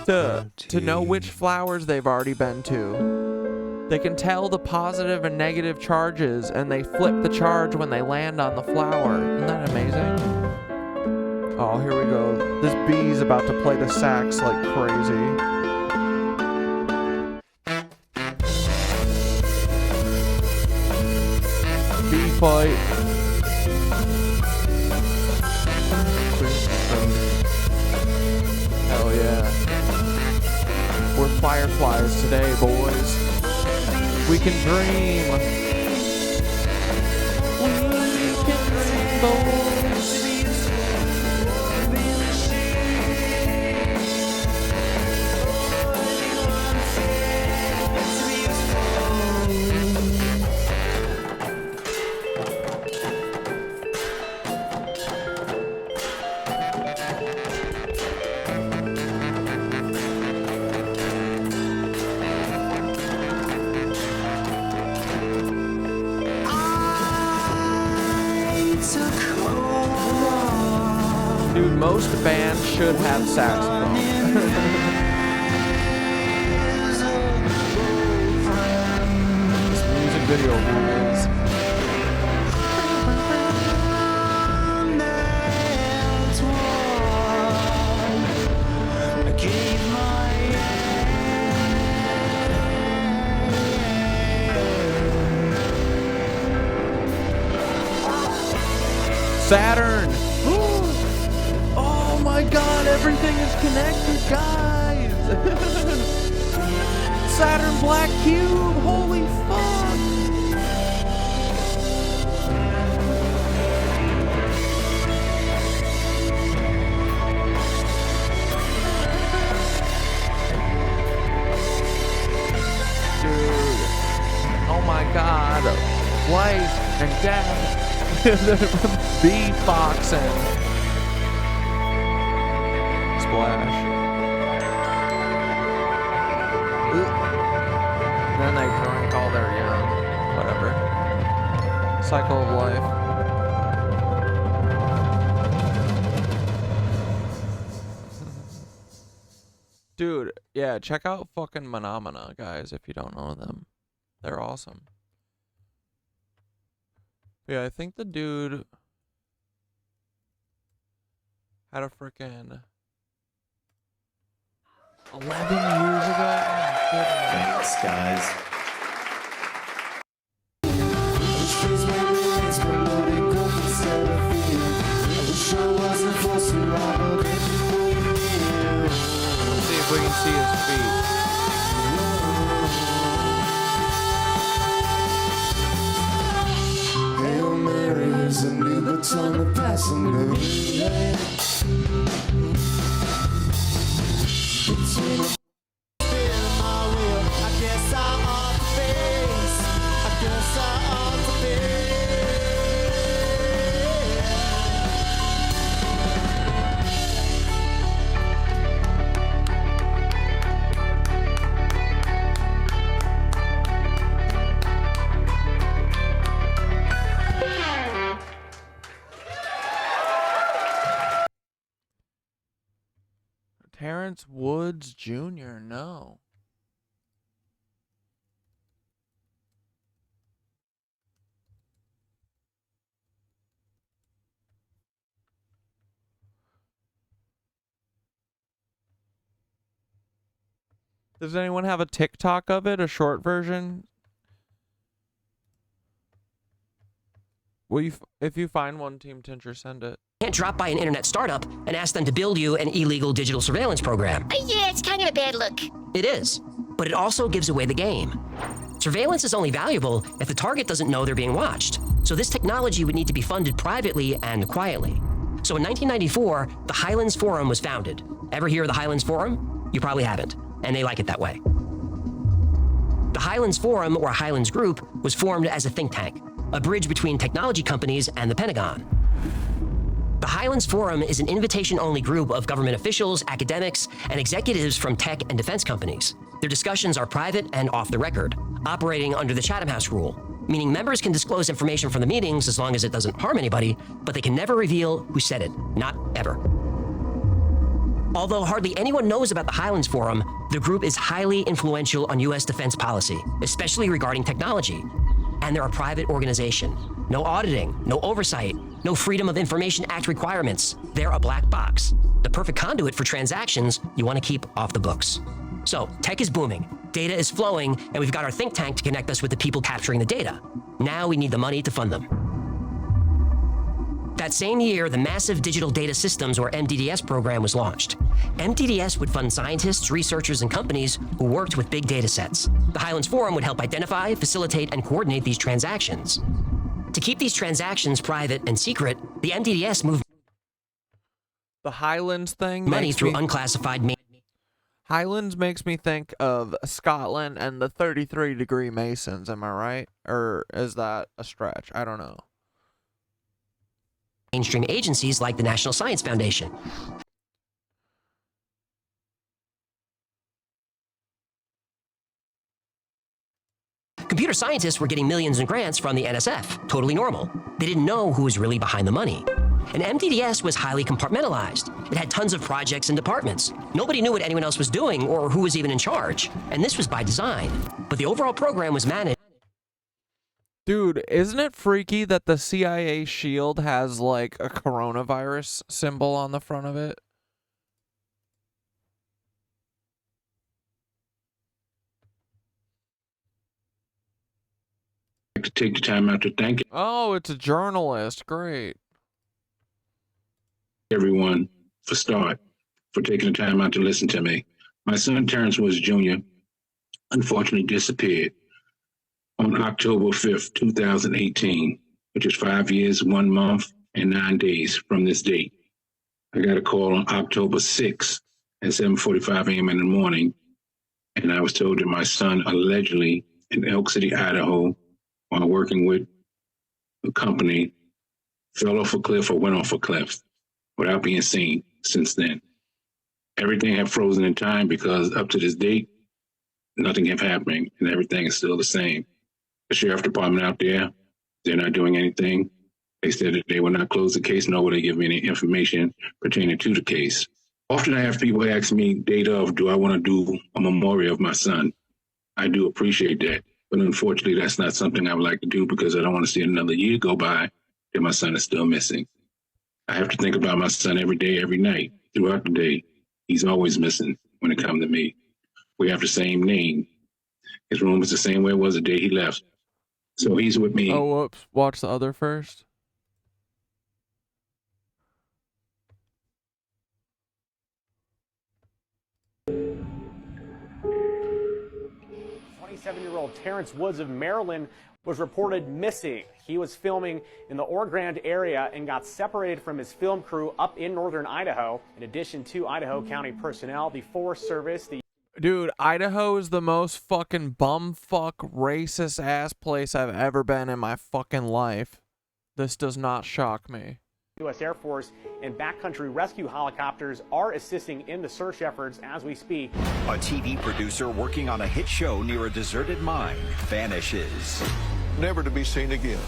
To know which flowers they've already been to. They can tell the positive and negative charges, and they flip the charge when they land on the flower. Isn't that amazing? Oh, here we go. This bee's about to play the sax like crazy. Bee fight. Hell yeah. We're fireflies today, boys. We can dream. We can dream, boys. Dude, most bands should have saxophone. This music video rules. Saturn! Oh my god, everything is connected, guys! Saturn Black Cube, holy fuck! Dude, oh my god, life and death. Bee foxing. Splash. And then they drink all their, whatever. Cycle of life. Dude, yeah, check out fucking Phenomena, guys, if you don't know them. They're awesome. Yeah, I think the dude had a frickin' 11 years ago. Thanks, guys. Let's see if we can see his feet. Hail Mary is a new baton of passing the relay. Between a spin my wheel, I guess I ought to face. I guess I ought to Terrence Woods Jr., no. Does anyone have a TikTok of it, a short version? Will you, if you find one, Team Tincher, send it. You can't drop by an internet startup and ask them to build you an illegal digital surveillance program. Yeah, it's kind of a bad look. It is, but it also gives away the game. Surveillance is only valuable if the target doesn't know they're being watched. So this technology would need to be funded privately and quietly. So in 1994, the Highlands Forum was founded. Ever hear of the Highlands Forum? You probably haven't, and they like it that way. The Highlands Forum, or Highlands Group, was formed as a think tank, a bridge between technology companies and the Pentagon. The Highlands Forum is an invitation-only group of government officials, academics, and executives from tech and defense companies. Their discussions are private and off the record, operating under the Chatham House rule, meaning members can disclose information from the meetings as long as it doesn't harm anybody, but they can never reveal who said it, not ever. Although hardly anyone knows about the Highlands Forum, the group is highly influential on U.S. defense policy, especially regarding technology. And they're a private organization. No auditing, no oversight, no Freedom of Information Act requirements. They're a black box. The perfect conduit for transactions you want to keep off the books. So, tech is booming, data is flowing, and we've got our think tank to connect us with the people capturing the data. Now we need the money to fund them. That same year, the Massive Digital Data Systems, or MDDS program, was launched. MDDS would fund scientists, researchers, and companies who worked with big data sets. The Highlands Forum would help identify, facilitate, and coordinate these transactions. To keep these transactions private and secret, the MDDS moved the Highlands thing money through unclassified. Highlands makes me think of Scotland and the 33-degree Masons. Am I right? Or is that a stretch? I don't know. Mainstream agencies like the National Science Foundation. Computer scientists were getting millions in grants from the NSF, totally normal. They didn't know who was really behind the money. And MDDS was highly compartmentalized. It had tons of projects and departments. Nobody knew what anyone else was doing or who was even in charge. And this was by design. But the overall program was managed. Dude, isn't it freaky that the CIA shield has like a coronavirus symbol on the front of it? To take the time out to thank Oh, it's a journalist. Great. everyone for taking the time out to listen to me. My son Terrence Woods Jr. unfortunately disappeared on October 5th, 2018, which is 5 years, 1 month, and 9 days from this date. I got a call on October 6th at 7:45 a.m. in the morning, and I was told that my son allegedly in Elk City, Idaho, while working with a company, fell off a cliff or went off a cliff without being seen since then. Everything had frozen in time because up to this date, nothing had happened and everything is still the same. The sheriff department out there, they're not doing anything. They said that they will not close the case, nor will they give me any information pertaining to the case. Often I have people ask me, data of, do I want to do a memorial of my son? I do appreciate that. But unfortunately, that's not something I would like to do because I don't want to see another year go by that my son is still missing. I have to think about my son every day, every night, throughout the day. He's always missing when it comes to me. We have the same name. His room is the same way it was the day he left. So he's with me. Oh, whoops. Watch the other first. Seven-year-old Terrence Woods of Maryland was reported missing. He was filming in the Ore Grande area and got separated from his film crew up in northern Idaho. In addition to Idaho County personnel, the Forest Service, the Dude, Idaho is the most fucking bumfuck racist ass place I've ever been in my fucking life. This does not shock me. U.S. Air Force and backcountry rescue helicopters are assisting in the search efforts as we speak. A TV producer working on a hit show near a deserted mine vanishes. Never to be seen again.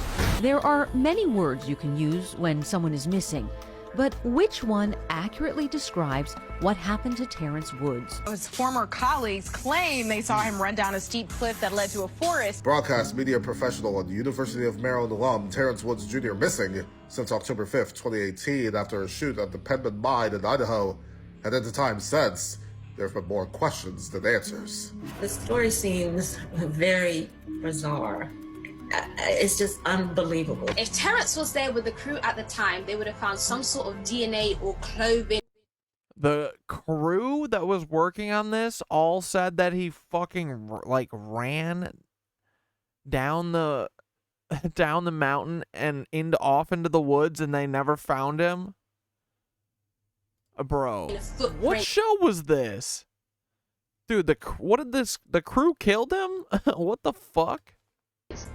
There are many words you can use when someone is missing, but which one accurately describes what happened to Terrence Woods? His former colleagues claim they saw him run down a steep cliff that led to a forest. Broadcast media professional and University of Maryland alum Terrence Woods Jr. missing since October 5th, 2018 after a shoot at the Penman Mine in Idaho. And at the time since, there have been more questions than answers. The story seems very bizarre. It's just unbelievable. If Terrence was there with the crew at the time, they would have found some sort of DNA or clothing. The crew that was working on this all said that he fucking like ran down the mountain and off into the woods and they never found him. Bro, what show was this? Dude, the crew killed him? What the fuck?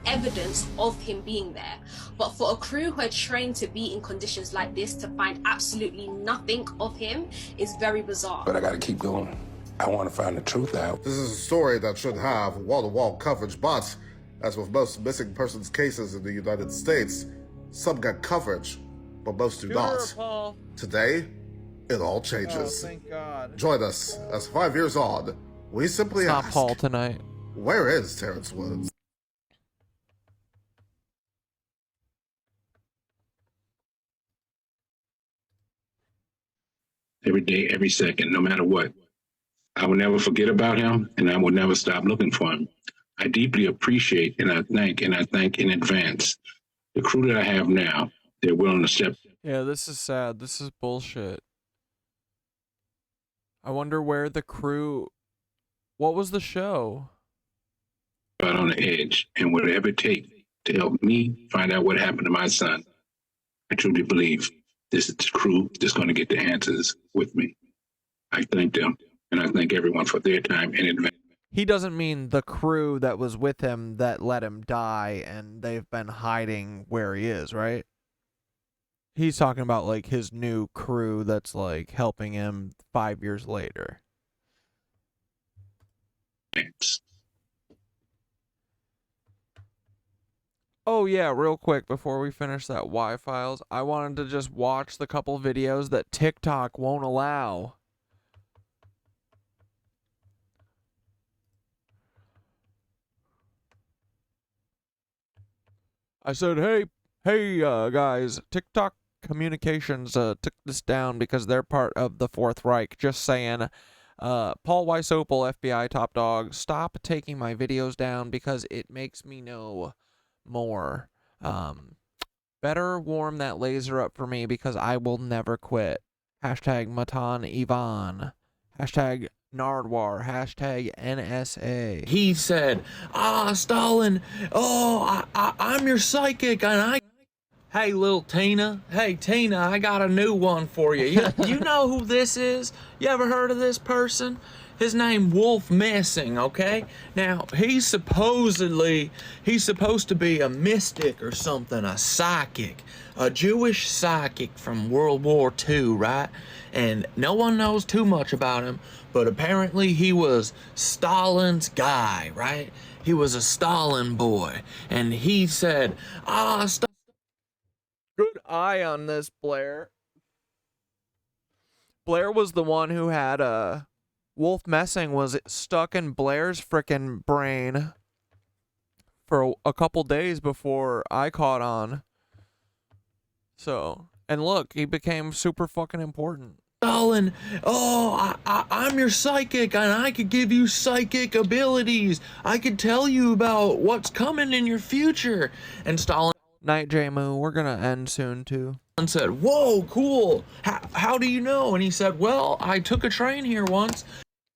evidence of him being there. But for a crew who are trained to be in conditions like this, to find absolutely nothing of him is very bizarre. But I gotta keep going. I want to find the truth out. This is a story that should have wall-to-wall coverage, but as with most missing persons cases in the United States, some get coverage, but most do not. Paul. Today, it all changes. Oh, thank God. Join us as 5 years on, we simply It's not ask, Paul tonight. where is Terrence Woods? Every day, every second, no matter what. I will never forget about him, and I will never stop looking for him. I deeply appreciate and I thank in advance the crew that I have now. They're willing to step. Yeah, this is sad. This is bullshit. I wonder where the crew... What was the show? Out on the edge, and whatever it takes to help me find out what happened to my son. I truly believe this is the crew that's going to get the answers with me. I thank them, and I thank everyone for their time in advance. He doesn't mean the crew that was with him that let him die and they've been hiding where he is, right? He's talking about like his new crew that's like helping him 5 years later. Thanks. Oh yeah, real quick before we finish that Y-Files, I wanted to just watch the couple videos that TikTok won't allow. I said, hey, guys, TikTok Communications took this down because they're part of the Fourth Reich. Just saying, Paul Weisopel, FBI top dog, stop taking my videos down because it makes me know more. Better warm that laser up for me because I will never quit. Hashtag Matan Ivan. Hashtag Nardwar. Hashtag NSA. He said, Stalin, I'm your psychic, and I... Hey, little Tina. Hey, Tina, I got a new one for you. You know who this is? You ever heard of this person? His name Wolf Messing, okay? Now, he's supposed to be a mystic or something, a psychic, a Jewish psychic from World War II, right? And no one knows too much about him, but apparently he was Stalin's guy, right? He was a Stalin boy, and he said, Good eye on this, Blair. Blair was the one who had Wolf Messing was stuck in Blair's frickin' brain for a couple days before I caught on. So, and look, he became super fucking important. Stalin, I'm your psychic, and I could give you psychic abilities. I could tell you about what's coming in your future. And Stalin... Night, J-Moo, we're gonna end soon, too. And said, whoa, cool. How do you know? And he said, well, I took a train here once.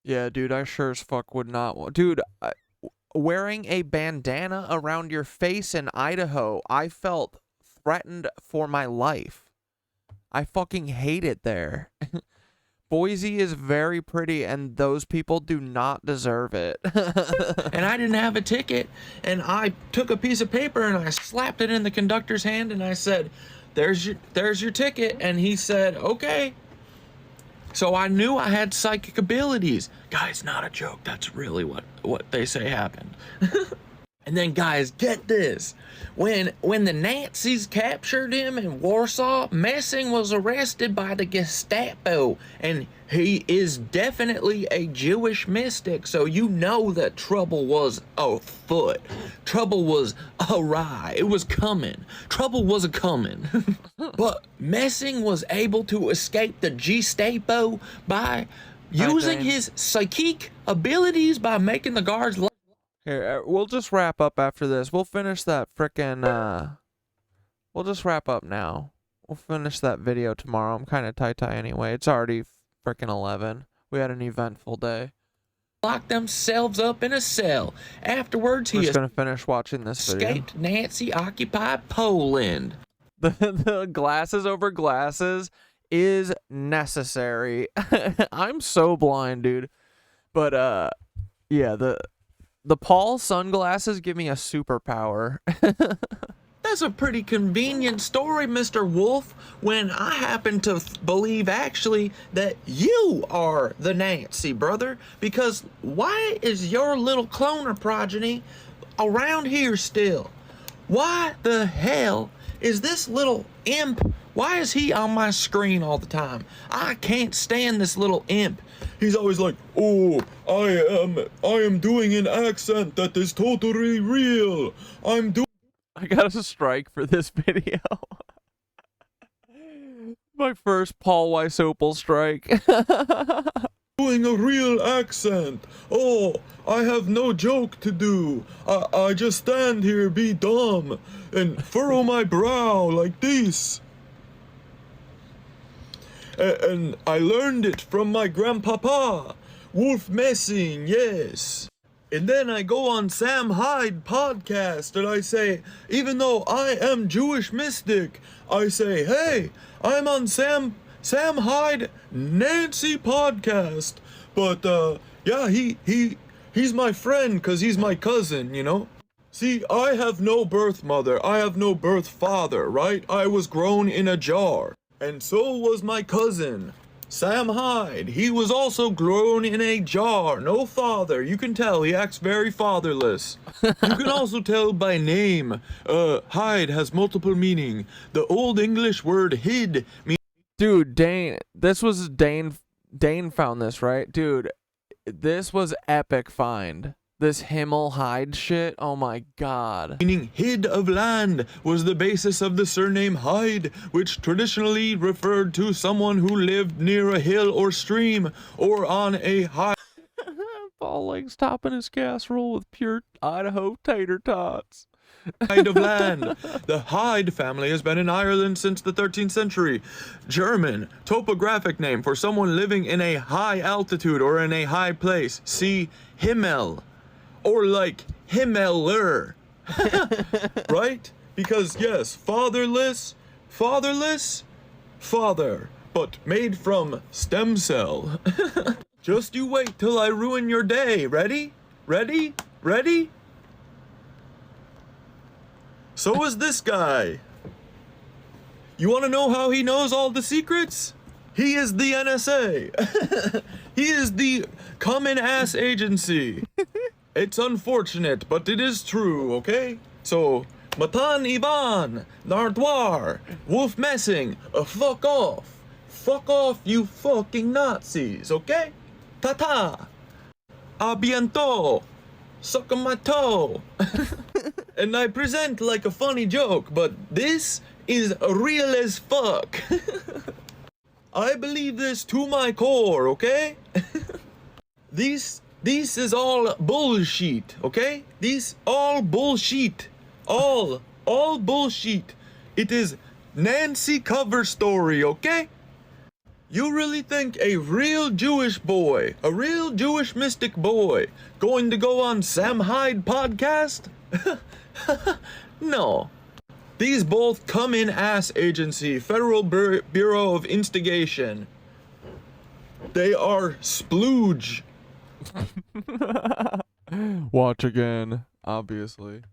Yeah, dude, I sure as fuck would not. Dude, wearing a bandana around your face in Idaho, I felt threatened for my life. I fucking hate it there. Boise is very pretty, and those people do not deserve it. And I didn't have a ticket, and I took a piece of paper and I slapped it in the conductor's hand, and I said, there's your ticket. And he said, okay. So I knew I had psychic abilities. Guys, not a joke. That's really what they say happened. And then, guys, get this. When the Nazis captured him in Warsaw, Messing was arrested by the Gestapo, and he is definitely a Jewish mystic, so you know that trouble was afoot. Trouble was awry. It was coming. Trouble was a-coming. But Messing was able to escape the Gestapo by using his psychic abilities by making the guards... Here, we'll just wrap up after this. We'll finish that frickin', we'll just wrap up now. We'll finish that video tomorrow. I'm kind of tie-tie anyway. It's already frickin' 11. We had an eventful day. Locked themselves up in a cell. Afterwards, he We're just gonna finish watching this video. Escaped Nazi-occupied Poland. The glasses over glasses is necessary. I'm so blind, dude. But, yeah, The Paul sunglasses give me a superpower. That's a pretty convenient story, Mr. Wolf, when I happen to believe actually that you are the Nancy, brother, because why is your little cloner progeny around here still? Why the hell is this little imp, why is he on my screen all the time? I can't stand this little imp. He's always like, oh, I am doing an accent that is totally real. I got a strike for this video. My first Paul Weisopel strike. Doing a real accent. Oh, I have no joke to do. I just stand here, be dumb, and furrow my brow like this. And I learned it from my grandpapa, Wolf Messing, yes. And then I go on Sam Hyde podcast and I say, even though I am Jewish mystic, I say, hey, I'm on Sam Hyde Nancy podcast. But yeah, he's my friend because he's my cousin, you know? See, I have no birth mother, I have no birth father, right? I was grown in a jar. And so was my cousin, Sam Hyde. He was also grown in a jar. No father. You can tell he acts very fatherless. You can also tell by name. Hyde has multiple meaning. The Old English word hid means... Dude, Dane, this was Dane found this, right? Dude, this was epic find. This Himmel Hyde shit, oh my god. Meaning hid of land was the basis of the surname Hyde, which traditionally referred to someone who lived near a hill or stream, or on a high... Paul likes topping his casserole with pure Idaho tater tots. Hyde of land. The Hyde family has been in Ireland since the 13th century. German, topographic name for someone living in a high altitude or in a high place. See Himmel. Or like Himmeler. Right? Because yes, fatherless, father, but made from stem cell. Just you wait till I ruin your day. Ready? Ready? Ready? So is this guy. You want to know how he knows all the secrets? He is the NSA. He is the common ass agency. It's unfortunate, but it is true, okay? So, Matan Ivan, Nardwar, Wolf Messing, fuck off. Fuck off, you fucking Nazis, okay? Ta-ta. A bientôt. Suck on my toe. And I present like a funny joke, but this is real as fuck. I believe this to my core, okay? This is all bullshit, okay? This all bullshit. All bullshit. It is Nancy cover story, okay? You really think a real Jewish boy, a real Jewish mystic boy, going to go on Sam Hyde podcast? No. These both come in ass agency, Federal Bureau of Instigation. They are splooge. Watch again, obviously.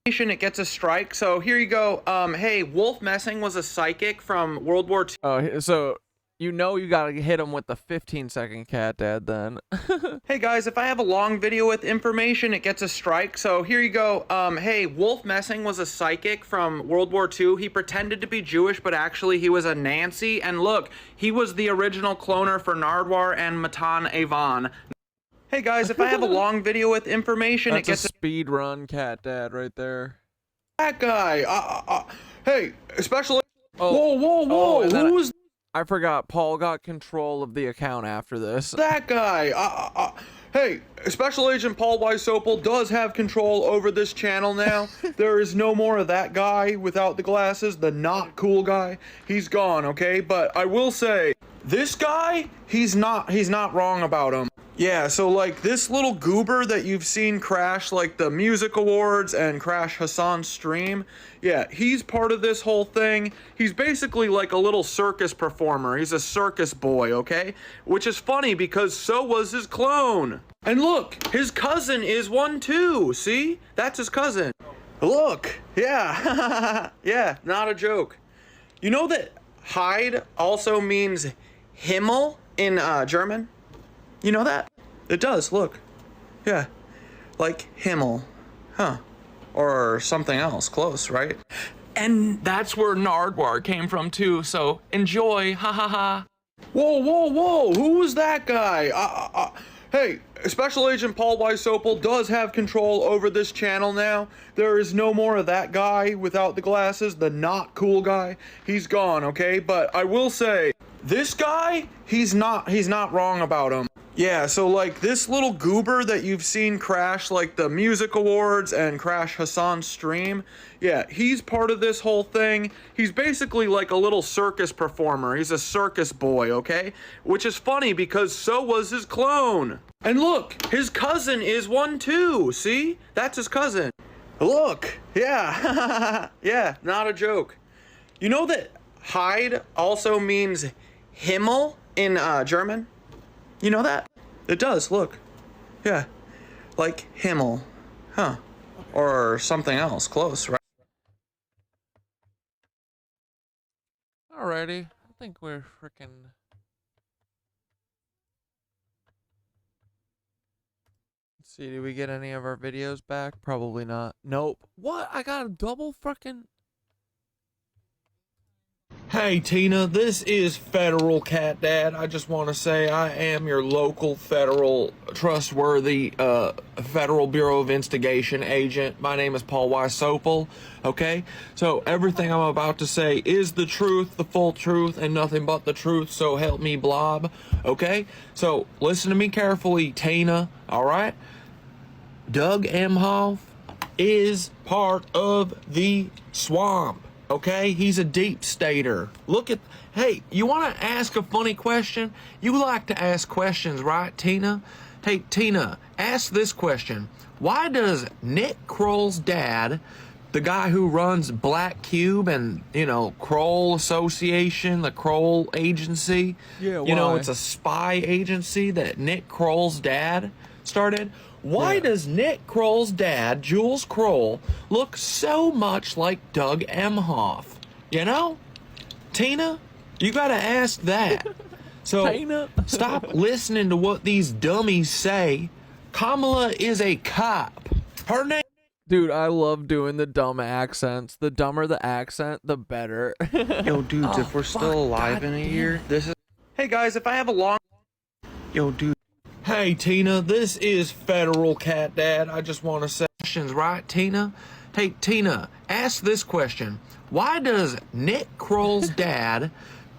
It gets a strike, so here you go. Hey, Wolf Messing was a psychic from World War II. Oh, so you know you gotta hit him with the 15-second Catdad then. Hey guys, if I have a long video with information, it gets a strike, so here you go. Hey, Wolf Messing was a psychic from World War II. He pretended to be Jewish, but actually he was a Nancy, and look, he was the original cloner for Nardwar and Matan Avon. Hey guys, if I have a long video with information, That's it gets a speed run Catdad right there. That guy. Hey, especially. Oh. Whoa! Who was I forgot. Paul got control of the account after this. that guy? Hey, Special Agent Paul Weisopel does have control over this channel now. There is no more of that guy without the glasses, the not cool guy. He's gone, okay? But I will say, this guy, he's not wrong about him. Yeah, so like this little goober that you've seen crash like the music awards and crash Hassan's stream, yeah, he's part of this whole thing. He's basically like a little circus performer. He's a circus boy, okay? Which is funny because so was his clone. And look, his cousin is one too. See? That's his cousin. Look, yeah, yeah, not a joke. You know that Hyde also means Himmel in German? You know that? It does, look. Yeah. Like Himmel. Huh. Or something else. Close, right? And that's where Nardwar came from too, so enjoy. Ha ha ha. Whoa, whoa, whoa! Who was that guy? Hey, Special Agent Paul Wysopal does have control over this channel now. There is no more of that guy without the glasses, the not cool guy. He's gone, okay? But I will say, this guy, he's not wrong about him. Yeah, so like this little goober that you've seen crash like the music awards and crash Hassan's stream, yeah, he's part of this whole thing. He's basically like a little circus performer. He's a circus boy, okay? Which is funny because so was his clone. And look, his cousin is one too. See? That's his cousin. Look, yeah, yeah, not a joke. You know that Hyde also means Himmel in German? You know that? It does, look. Yeah. Like Himmel. Huh. Or something else. Close, right? Alrighty. I think we're freaking... Let's see, did we get any of our videos back? Probably not. Nope. What? I got a double freaking... Hey Tina, this is Federal Catdad. I just want to say I am your local federal trustworthy Federal Bureau of Investigation agent. My name is Paul Wysopal, okay? So everything I'm about to say is the truth, the full truth, and nothing but the truth, so help me blob, okay? So listen to me carefully, Tina, alright? Doug Emhoff is part of the swamp. Okay, he's a deep stater. Look at, hey, you want to ask a funny question? You like to ask questions, right, Tina? Hey, Tina, ask this question. Why does Nick Kroll's dad, the guy who runs Black Cube and, you know, Kroll Association, the Kroll Agency, Yeah, you know, why? it's a spy agency that Nick Kroll's dad started. Why does Nick Kroll's dad, Jules Kroll, look so much like Doug Emhoff? You know? Tina, you gotta ask that. So Tina? stop listening to what these dummies say. Kamala is a cop. Her name... Dude, I love doing the dumb accents. The dumber the accent, the better. Yo, dudes, if we're still alive in a year, this is... Hey, guys, if I have a long... Yo, dude. Hey, Tina, this is Federal Catdad. I just want to say questions, right, Tina? Hey, Tina, ask this question. Why does Nick Kroll's dad,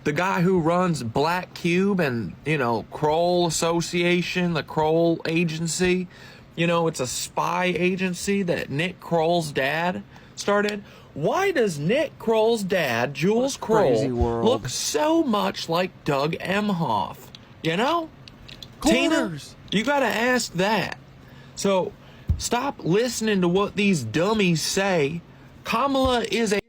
the guy who runs Black Cube and, you know, Kroll Association, the Kroll Agency, you know, it's a spy agency that Nick Kroll's dad started. Why does Nick Kroll's dad, Jules Crazy Kroll, world. look so much like Doug Emhoff? You know? Tina, you gotta ask that. So, stop listening to what these dummies say. Kamala is a...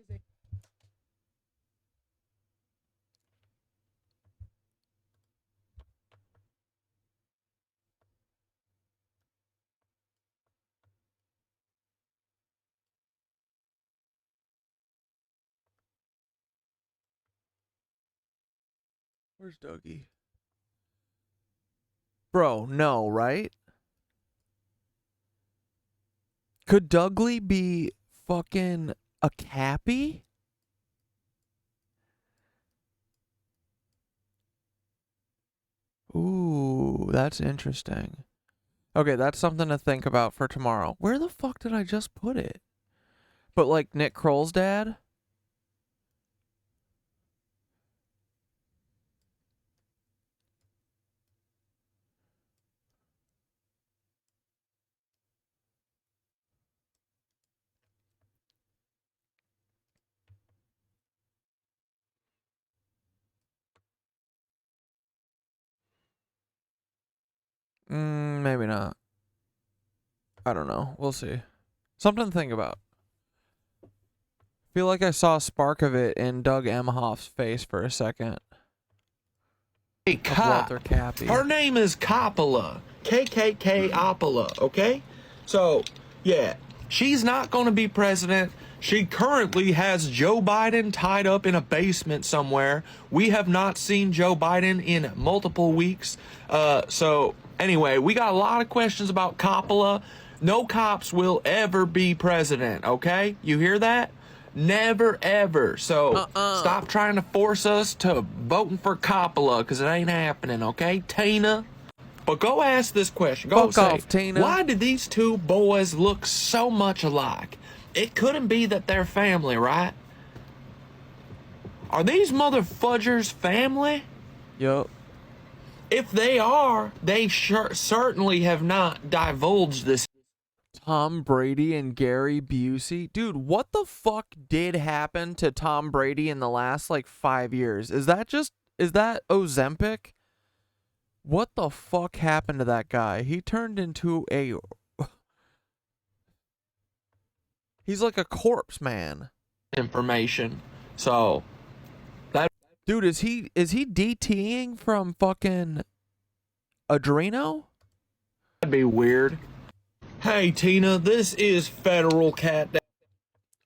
Where's Dougie? Bro, no, right? Could Dougley be fucking a Cappy? Ooh, that's interesting. Okay, that's something to think about for tomorrow. Where the fuck did I just put it? But like Nick Kroll's dad? Maybe not. I don't know. We'll see. Something to think about. Feel like I saw a spark of it in Doug Emhoff's face for a second. Hey, Cop. Walter Cappy. Her name is Coppola. KKK Oppola, okay? So, yeah, she's not going to be president. She currently has Joe Biden tied up in a basement somewhere. We have not seen Joe Biden in multiple weeks. So, anyway, we got a lot of questions about Coppola. No cops will ever be president, okay? You hear that? Never, ever. So, stop trying to force us to voting for Coppola, because it ain't happening, okay? Tina? But go ask this question. Go Fuck say, off, Tina. why did these two boys look so much alike? It couldn't be that they're family, right? Are these motherfudgers family? Yup. If they are, they certainly have not divulged this. Tom Brady and Gary Busey. Dude, what the fuck did happen to Tom Brady in the last, like, 5 years? Is that Ozempic? What the fuck happened to that guy? He turned into a... He's like a corpse, man. Information. So, that... Dude, is he DTing from fucking Adreno? That'd be weird. Hey, Tina, this is federal Catdad.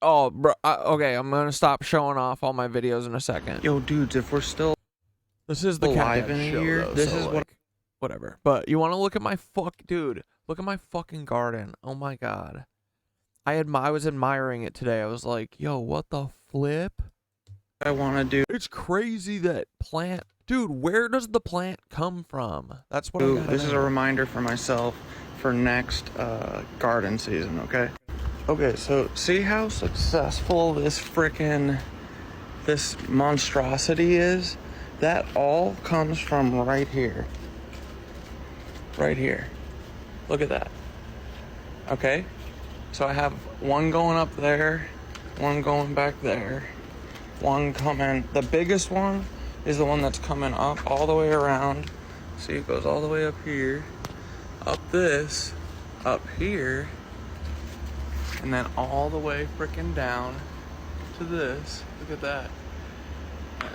Oh, bro. Okay, I'm gonna stop showing off all my videos in a second. Yo, dudes, if we're still... This is the alive Catdad in show, here, though, this so, is like, what... Whatever. But you want to look at my dude, look at my fucking garden. Oh my god. I was admiring it today. I was like, yo, what the flip? I want to do... It's crazy that plant... Dude, where does the plant come from? That's what This is a reminder for myself for next garden season, okay? Okay, so see how successful this monstrosity is? That all comes from right here. Right here. Look at that. Okay? So I have one going up there, one going back there, one coming... The biggest one is the one that's coming up all the way around. See, it goes all the way up here, up this, up here, and then all the way freaking down to this. Look at that.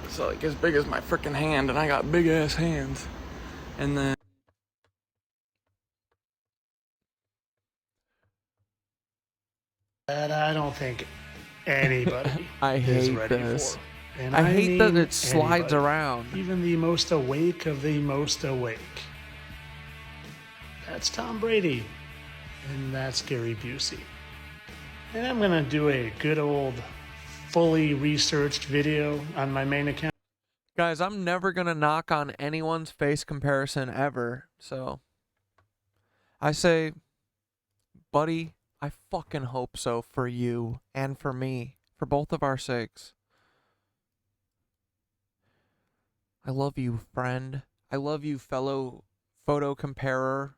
It's like as big as my freaking hand, and I got big ass hands. And then... That I don't think anybody I is hate ready this. for. And I hate that mean it slides anybody. around. Even the most awake of the most awake. That's Tom Brady. And that's Gary Busey. And I'm going to do a good old fully researched video on my main account. Guys, I'm never going to knock on anyone's face comparison ever. So, I say, buddy, I fucking hope so for you and for me. For both of our sakes. I love you, friend. I love you, fellow photo comparer.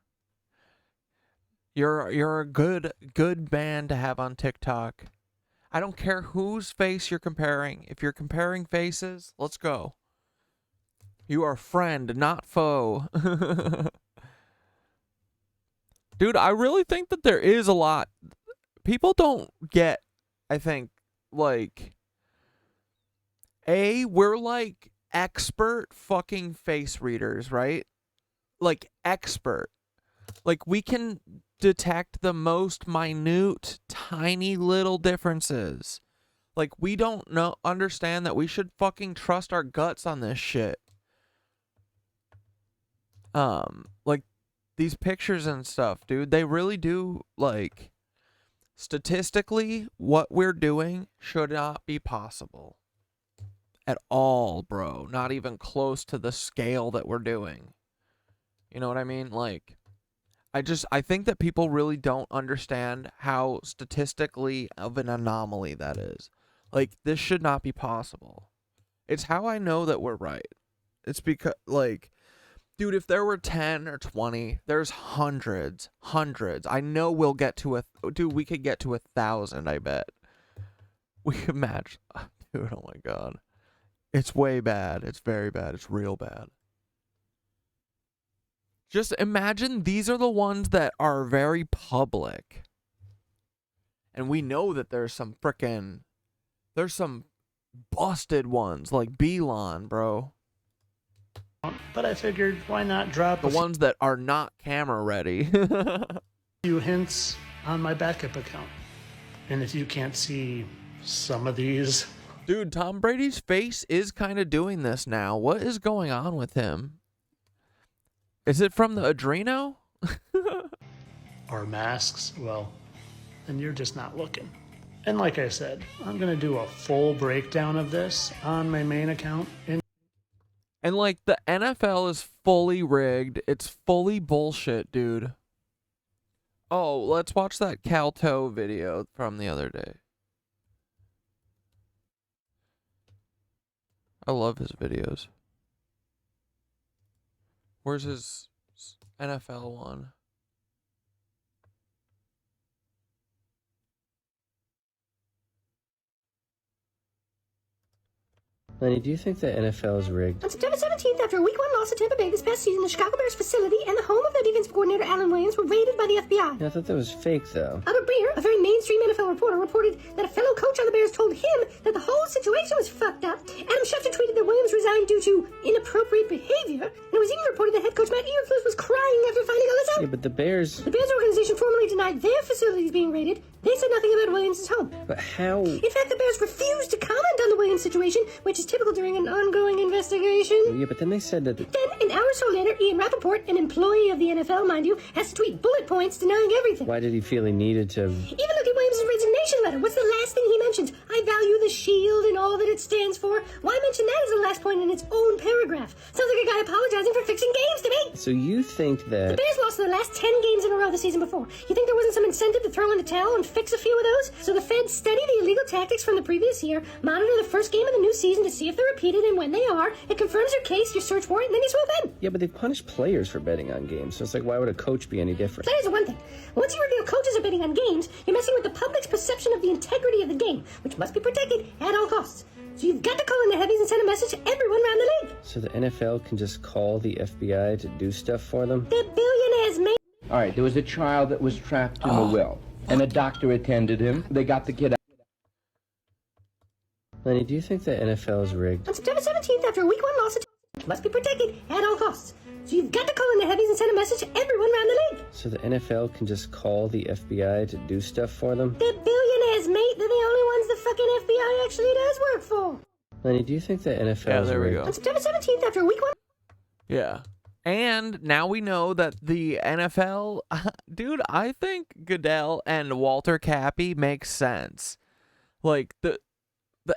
You're a good man to have on TikTok. I don't care whose face you're comparing. If you're comparing faces, let's go. You are friend, not foe. Dude, I really think that there is a lot. People don't get, I think, like, we're like expert fucking face readers, right? Like, expert. Like, we can detect the most minute, tiny little differences. Like, we don't understand that we should fucking trust our guts on this shit. Like, these pictures and stuff, dude, they really do, like, statistically, what we're doing should not be possible. At all, bro. Not even close to the scale that we're doing. You know what I mean? Like, I think that people really don't understand how statistically of an anomaly that is. Like, this should not be possible. It's how I know that we're right. It's because, like, dude, if there were 10 or 20, there's hundreds. I know we'll get to dude, we could get to 1,000, I bet. We could match. Dude, oh my god. It's way bad. It's very bad. It's real bad. Just imagine these are the ones that are very public. And we know that there's some busted ones like Belon, bro. But I figured, why not drop the ones that are not camera ready. few hints on my backup account. And if you can't see some of these... Dude, Tom Brady's face is kind of doing this now. What is going on with him? Is it from the Adreno? or masks, well, then you're just not looking. And like I said, I'm going to do a full breakdown of this on my main account. And like the NFL is fully rigged. It's fully bullshit, dude. Oh, let's watch that Calto video from the other day. I love his videos. Where's his NFL one? Lenny, do you think the NFL is rigged? On September 17th, after a Week 1 loss to Tampa Bay this past season, the Chicago Bears facility and the home of their defensive coordinator, Alan Williams, were raided by the FBI. I thought that was fake, though. Albert Breer, a very mainstream NFL reporter, reported that a fellow coach on the Bears told him that the whole situation was fucked up. Adam Schefter tweeted that Williams resigned due to inappropriate behavior, and it was even reported that head coach Matt Eberflus was crying after finding all this out. Yeah, but the Bears organization formally denied their facilities being raided. They said nothing about Williams' home. But how? In fact, the Bears refused to comment on the Williams situation, which is typical during an ongoing investigation. Yeah, but then they said that... Then, an hour or so later, Ian Rappaport, an employee of the NFL, mind you, has to tweet bullet points denying everything. Why did he feel he needed to... Even look at Williams' resignation letter. What's the last thing he mentions? I value the shield and all that it stands for. Why mention that as the last point in its own paragraph? Sounds like a guy apologizing for fixing games to me. So you think that... The Bears lost their last 10 games in a row the season before. You think there wasn't some incentive to throw in the towel and fix a few of those? So the feds study the illegal tactics from the previous year, monitor the first game of the new season to see if they're repeated, and when they are, it confirms your case, your search warrant, and then you swoop in. Yeah, but they punish players for betting on games, so it's like, why would a coach be any different? Players are one thing. Once you reveal coaches are betting on games, you're messing with the public's perception of the integrity of the game, which must be protected at all costs. So you've got to call in the heavies and send a message to everyone around the league. So the NFL can just call the FBI to do stuff for them? They're billionaires, mate. All right, there was a child that was trapped in a well, and a doctor attended him. They got the kid out. Lenny, do you think the NFL is rigged? On September 17th, after a Week 1 loss, which must be protected at all costs. So you've got to call in the heavies and send a message to everyone around the league. So the NFL can just call the FBI to do stuff for them? They're billionaires, mate. They're the only ones the fucking FBI actually does work for. Lenny, do you think the NFL is there we rigged? go. On September 17th, after a Week 1... Yeah. And now we know that the NFL... Dude, I think Goodell and Walter Cappy makes sense. Like, the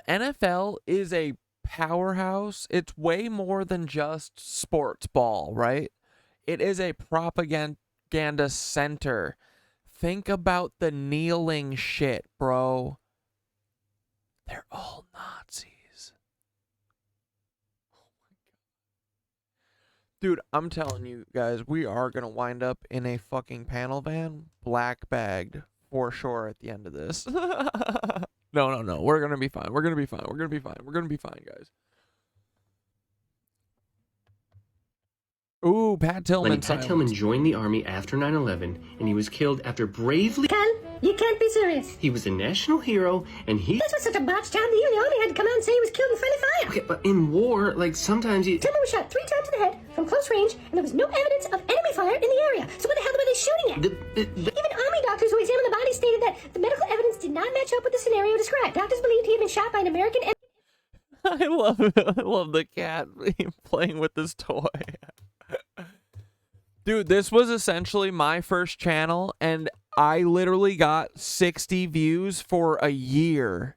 NFL is a powerhouse. It's way more than just sports ball, right? It is a propaganda center. Think about the kneeling shit, bro. They're all Nazis. Dude, I'm telling you guys, we are going to wind up in a fucking panel van, black bagged, for sure at the end of this. No. We're going to be fine. We're going to be fine. We're going to be fine. We're going to be fine, guys. Ooh, Pat Tillman. Lenny, Pat Tillman joined the army after 9/11, and he was killed after bravely... You can't be serious. He was a national hero, and he... This was such a botched job that even the army had to come out and say he was killed in friendly fire. Okay, but in war, like, sometimes you... Tillman was shot 3 times in the head from close range, and there was no evidence of enemy fire in the area. So what the hell were they shooting at? Even army doctors who examined the body stated that the medical evidence did not match up with the scenario described. Doctors believed he had been shot by an American... I love the cat playing with this toy. Dude, this was essentially my first channel, and I literally got 60 views for a year.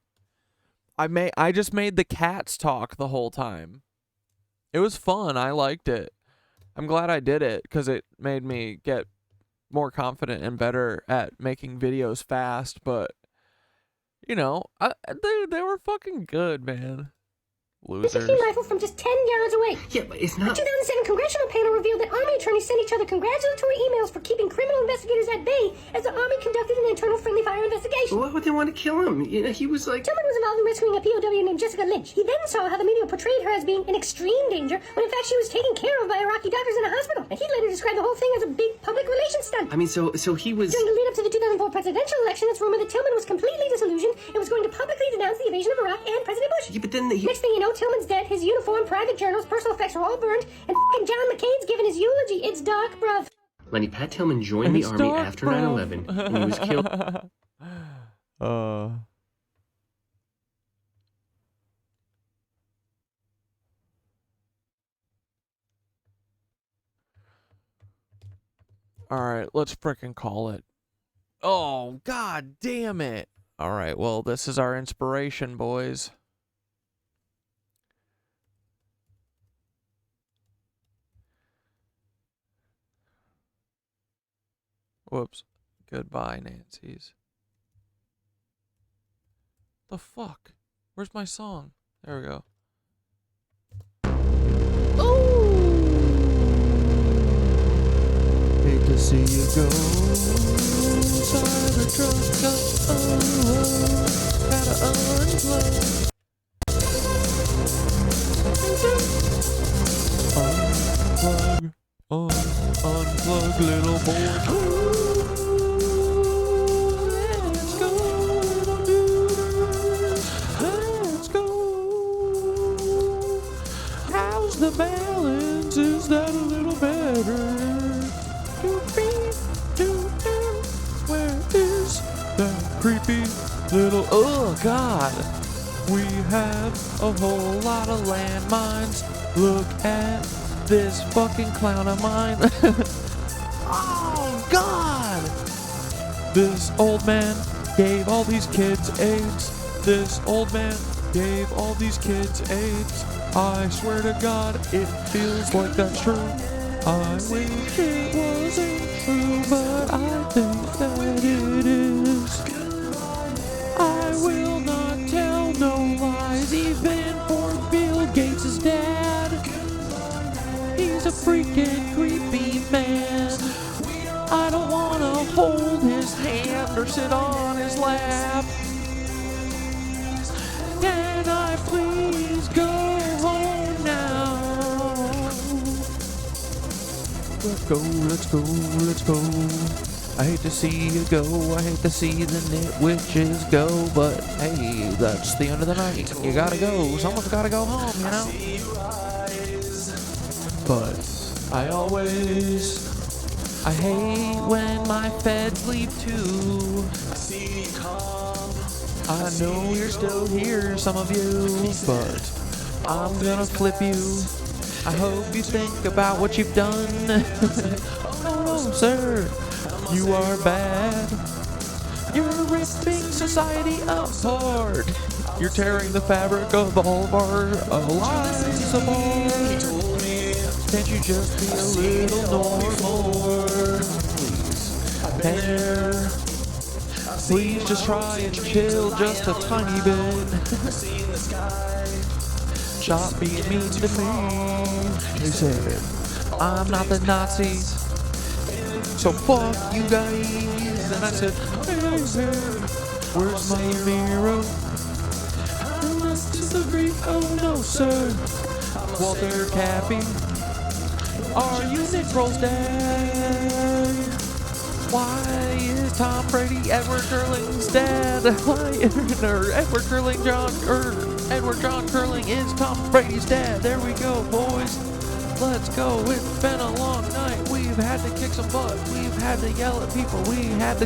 I just made the cats talk the whole time. It was fun. I liked it. I'm glad I did it because it made me get more confident and better at making videos fast. But, you know, they were fucking good, man. Losers. Machine rifle from just 10 yards away. Yeah, but it's A not. 2007 congressional panel revealed that Army attorneys sent each other congratulatory emails for keeping criminal investigators at bay as the Army conducted an internal friendly fire investigation. Why would they want to kill him? You know, he was like. Tillman was involved in rescuing a POW named Jessica Lynch. He then saw how the media portrayed her as being in extreme danger when in fact she was taken care of by Iraqi doctors in a hospital. And he later described the whole thing as a big public relations stunt. I mean, so he was. During the lead up to the 2004 presidential election, it's rumored that Tillman was completely disillusioned and was going to publicly denounce the invasion of Iraq and President Bush. Yeah, but then Next thing you know, Tillman's dead, his uniform, private journals, personal effects are all burned, and f***ing John McCain's giving his eulogy. It's dark, bruv. Lenny, Pat Tillman joined the Army after 9/11, and he was killed. Alright, let's frickin' call it. Oh, god damn it. Alright, well, this is our inspiration, boys. Whoops. Goodbye, Nancy's. The fuck? Where's my song? There we go. Hate to see you go inside the truck. Gotta unplug. Unplug, little boy. Let's go. Let's go. How's the balance? Is that a little better? Where is that creepy little... Oh, God. We have a whole lot of landmines. Look at this fucking clown of mine. Oh, God. This old man gave all these kids AIDS. This old man gave all these kids AIDS. I swear to God, it feels like that's true. I wish it wasn't true, but I think that it is. I will not tell no lies, even for Bill Gates' dad. He's a freaking creepy man. I don't want to hold his hand or sit on his lap. Can I please go home now? Let's go, let's go, let's go. I hate to see you go, I hate to see the KnitWitches go, but hey, that's the end of the night. You gotta go, someone's gotta go home, you know? But I hate when my feds leave too. I know you're still here, some of you, but I'm gonna flip you. I hope you think about what you've done. Oh no, sir, you are bad. You're ripping society apart. You're tearing the fabric of all of our lives apart. Can't you just be a little normal? Please just try and chill just a tiny bit. Stop being mean to me. They said, I'm not the Nazis, so fuck you guys. And I said, hey, where's my mirror? I must disagree. Oh no, sir. Walter Cappy, are you Minstrel's dad? Why is Tom Brady Edward Curling's dad? Edward John Curling is Tom Brady's dad. There we go, boys. Let's go. It's been a long night. We've had to kick some butt. We've had to yell at people. We had to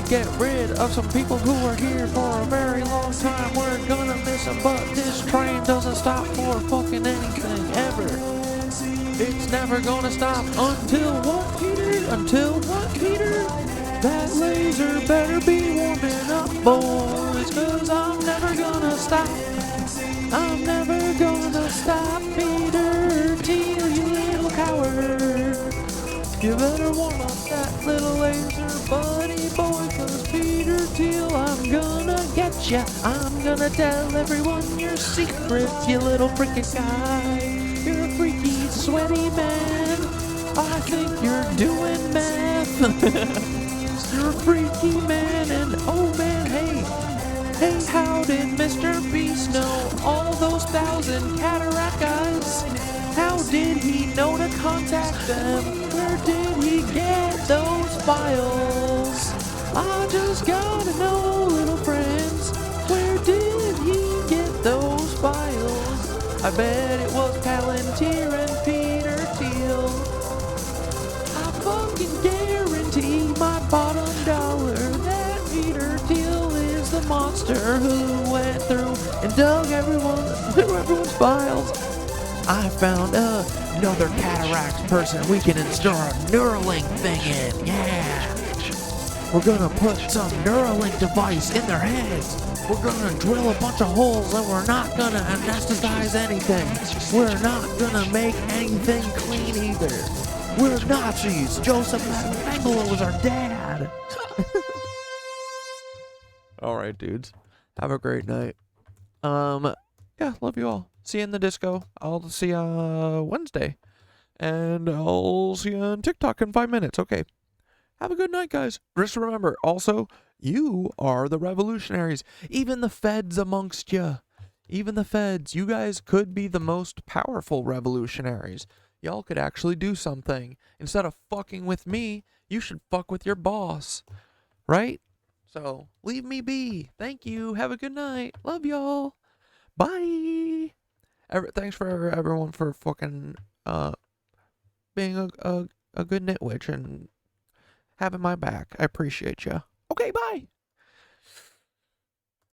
get rid of some people who were here for a very long time. We're gonna miss them, but this train doesn't stop for fucking anything ever. It's never gonna stop until what, Peter? Until what, Peter? That laser better be warming up, boys, 'cause I'm never gonna stop. I'm never gonna stop, Peter Thiel, you little coward. You better warm up that little laser, buddy boy, 'cause Peter Thiel, I'm gonna get got ya. I'm gonna tell everyone your secrets, you little freaking guy. You're a freaky, sweaty man. I think you're doing meth. You're a freaky man, and oh man, hey, how did MrBeast know all those 1,000 Cataract guys? How did he know to contact them? Where did he get those files? I just gotta know, little friends, where did he get those files? I bet it was Palantir and Peter Thiel. I fucking guarantee my bottom dollar that Peter Thiel is the monster who went through and dug everyone's files. I found another Cataract person we can install a Neuralink thing in. Yeah. We're gonna put some Neuralink device in their heads. We're gonna drill a bunch of holes and we're not gonna anesthetize anything. We're not gonna make anything clean either. We're Nazis. Joseph Mengele was our dad. All right, dudes. Have a great night. Yeah, love you all. See you in the disco. I'll see you Wednesday. And I'll see you on TikTok in 5 minutes. Okay. Have a good night, guys. Just remember, also, you are the revolutionaries. Even the feds amongst you. Even the feds. You guys could be the most powerful revolutionaries. Y'all could actually do something. Instead of fucking with me, you should fuck with your boss. Right? So, leave me be. Thank you. Have a good night. Love y'all. Bye. Thanks for everyone for fucking being a good nitwitch and having my back. I appreciate you. Okay, bye.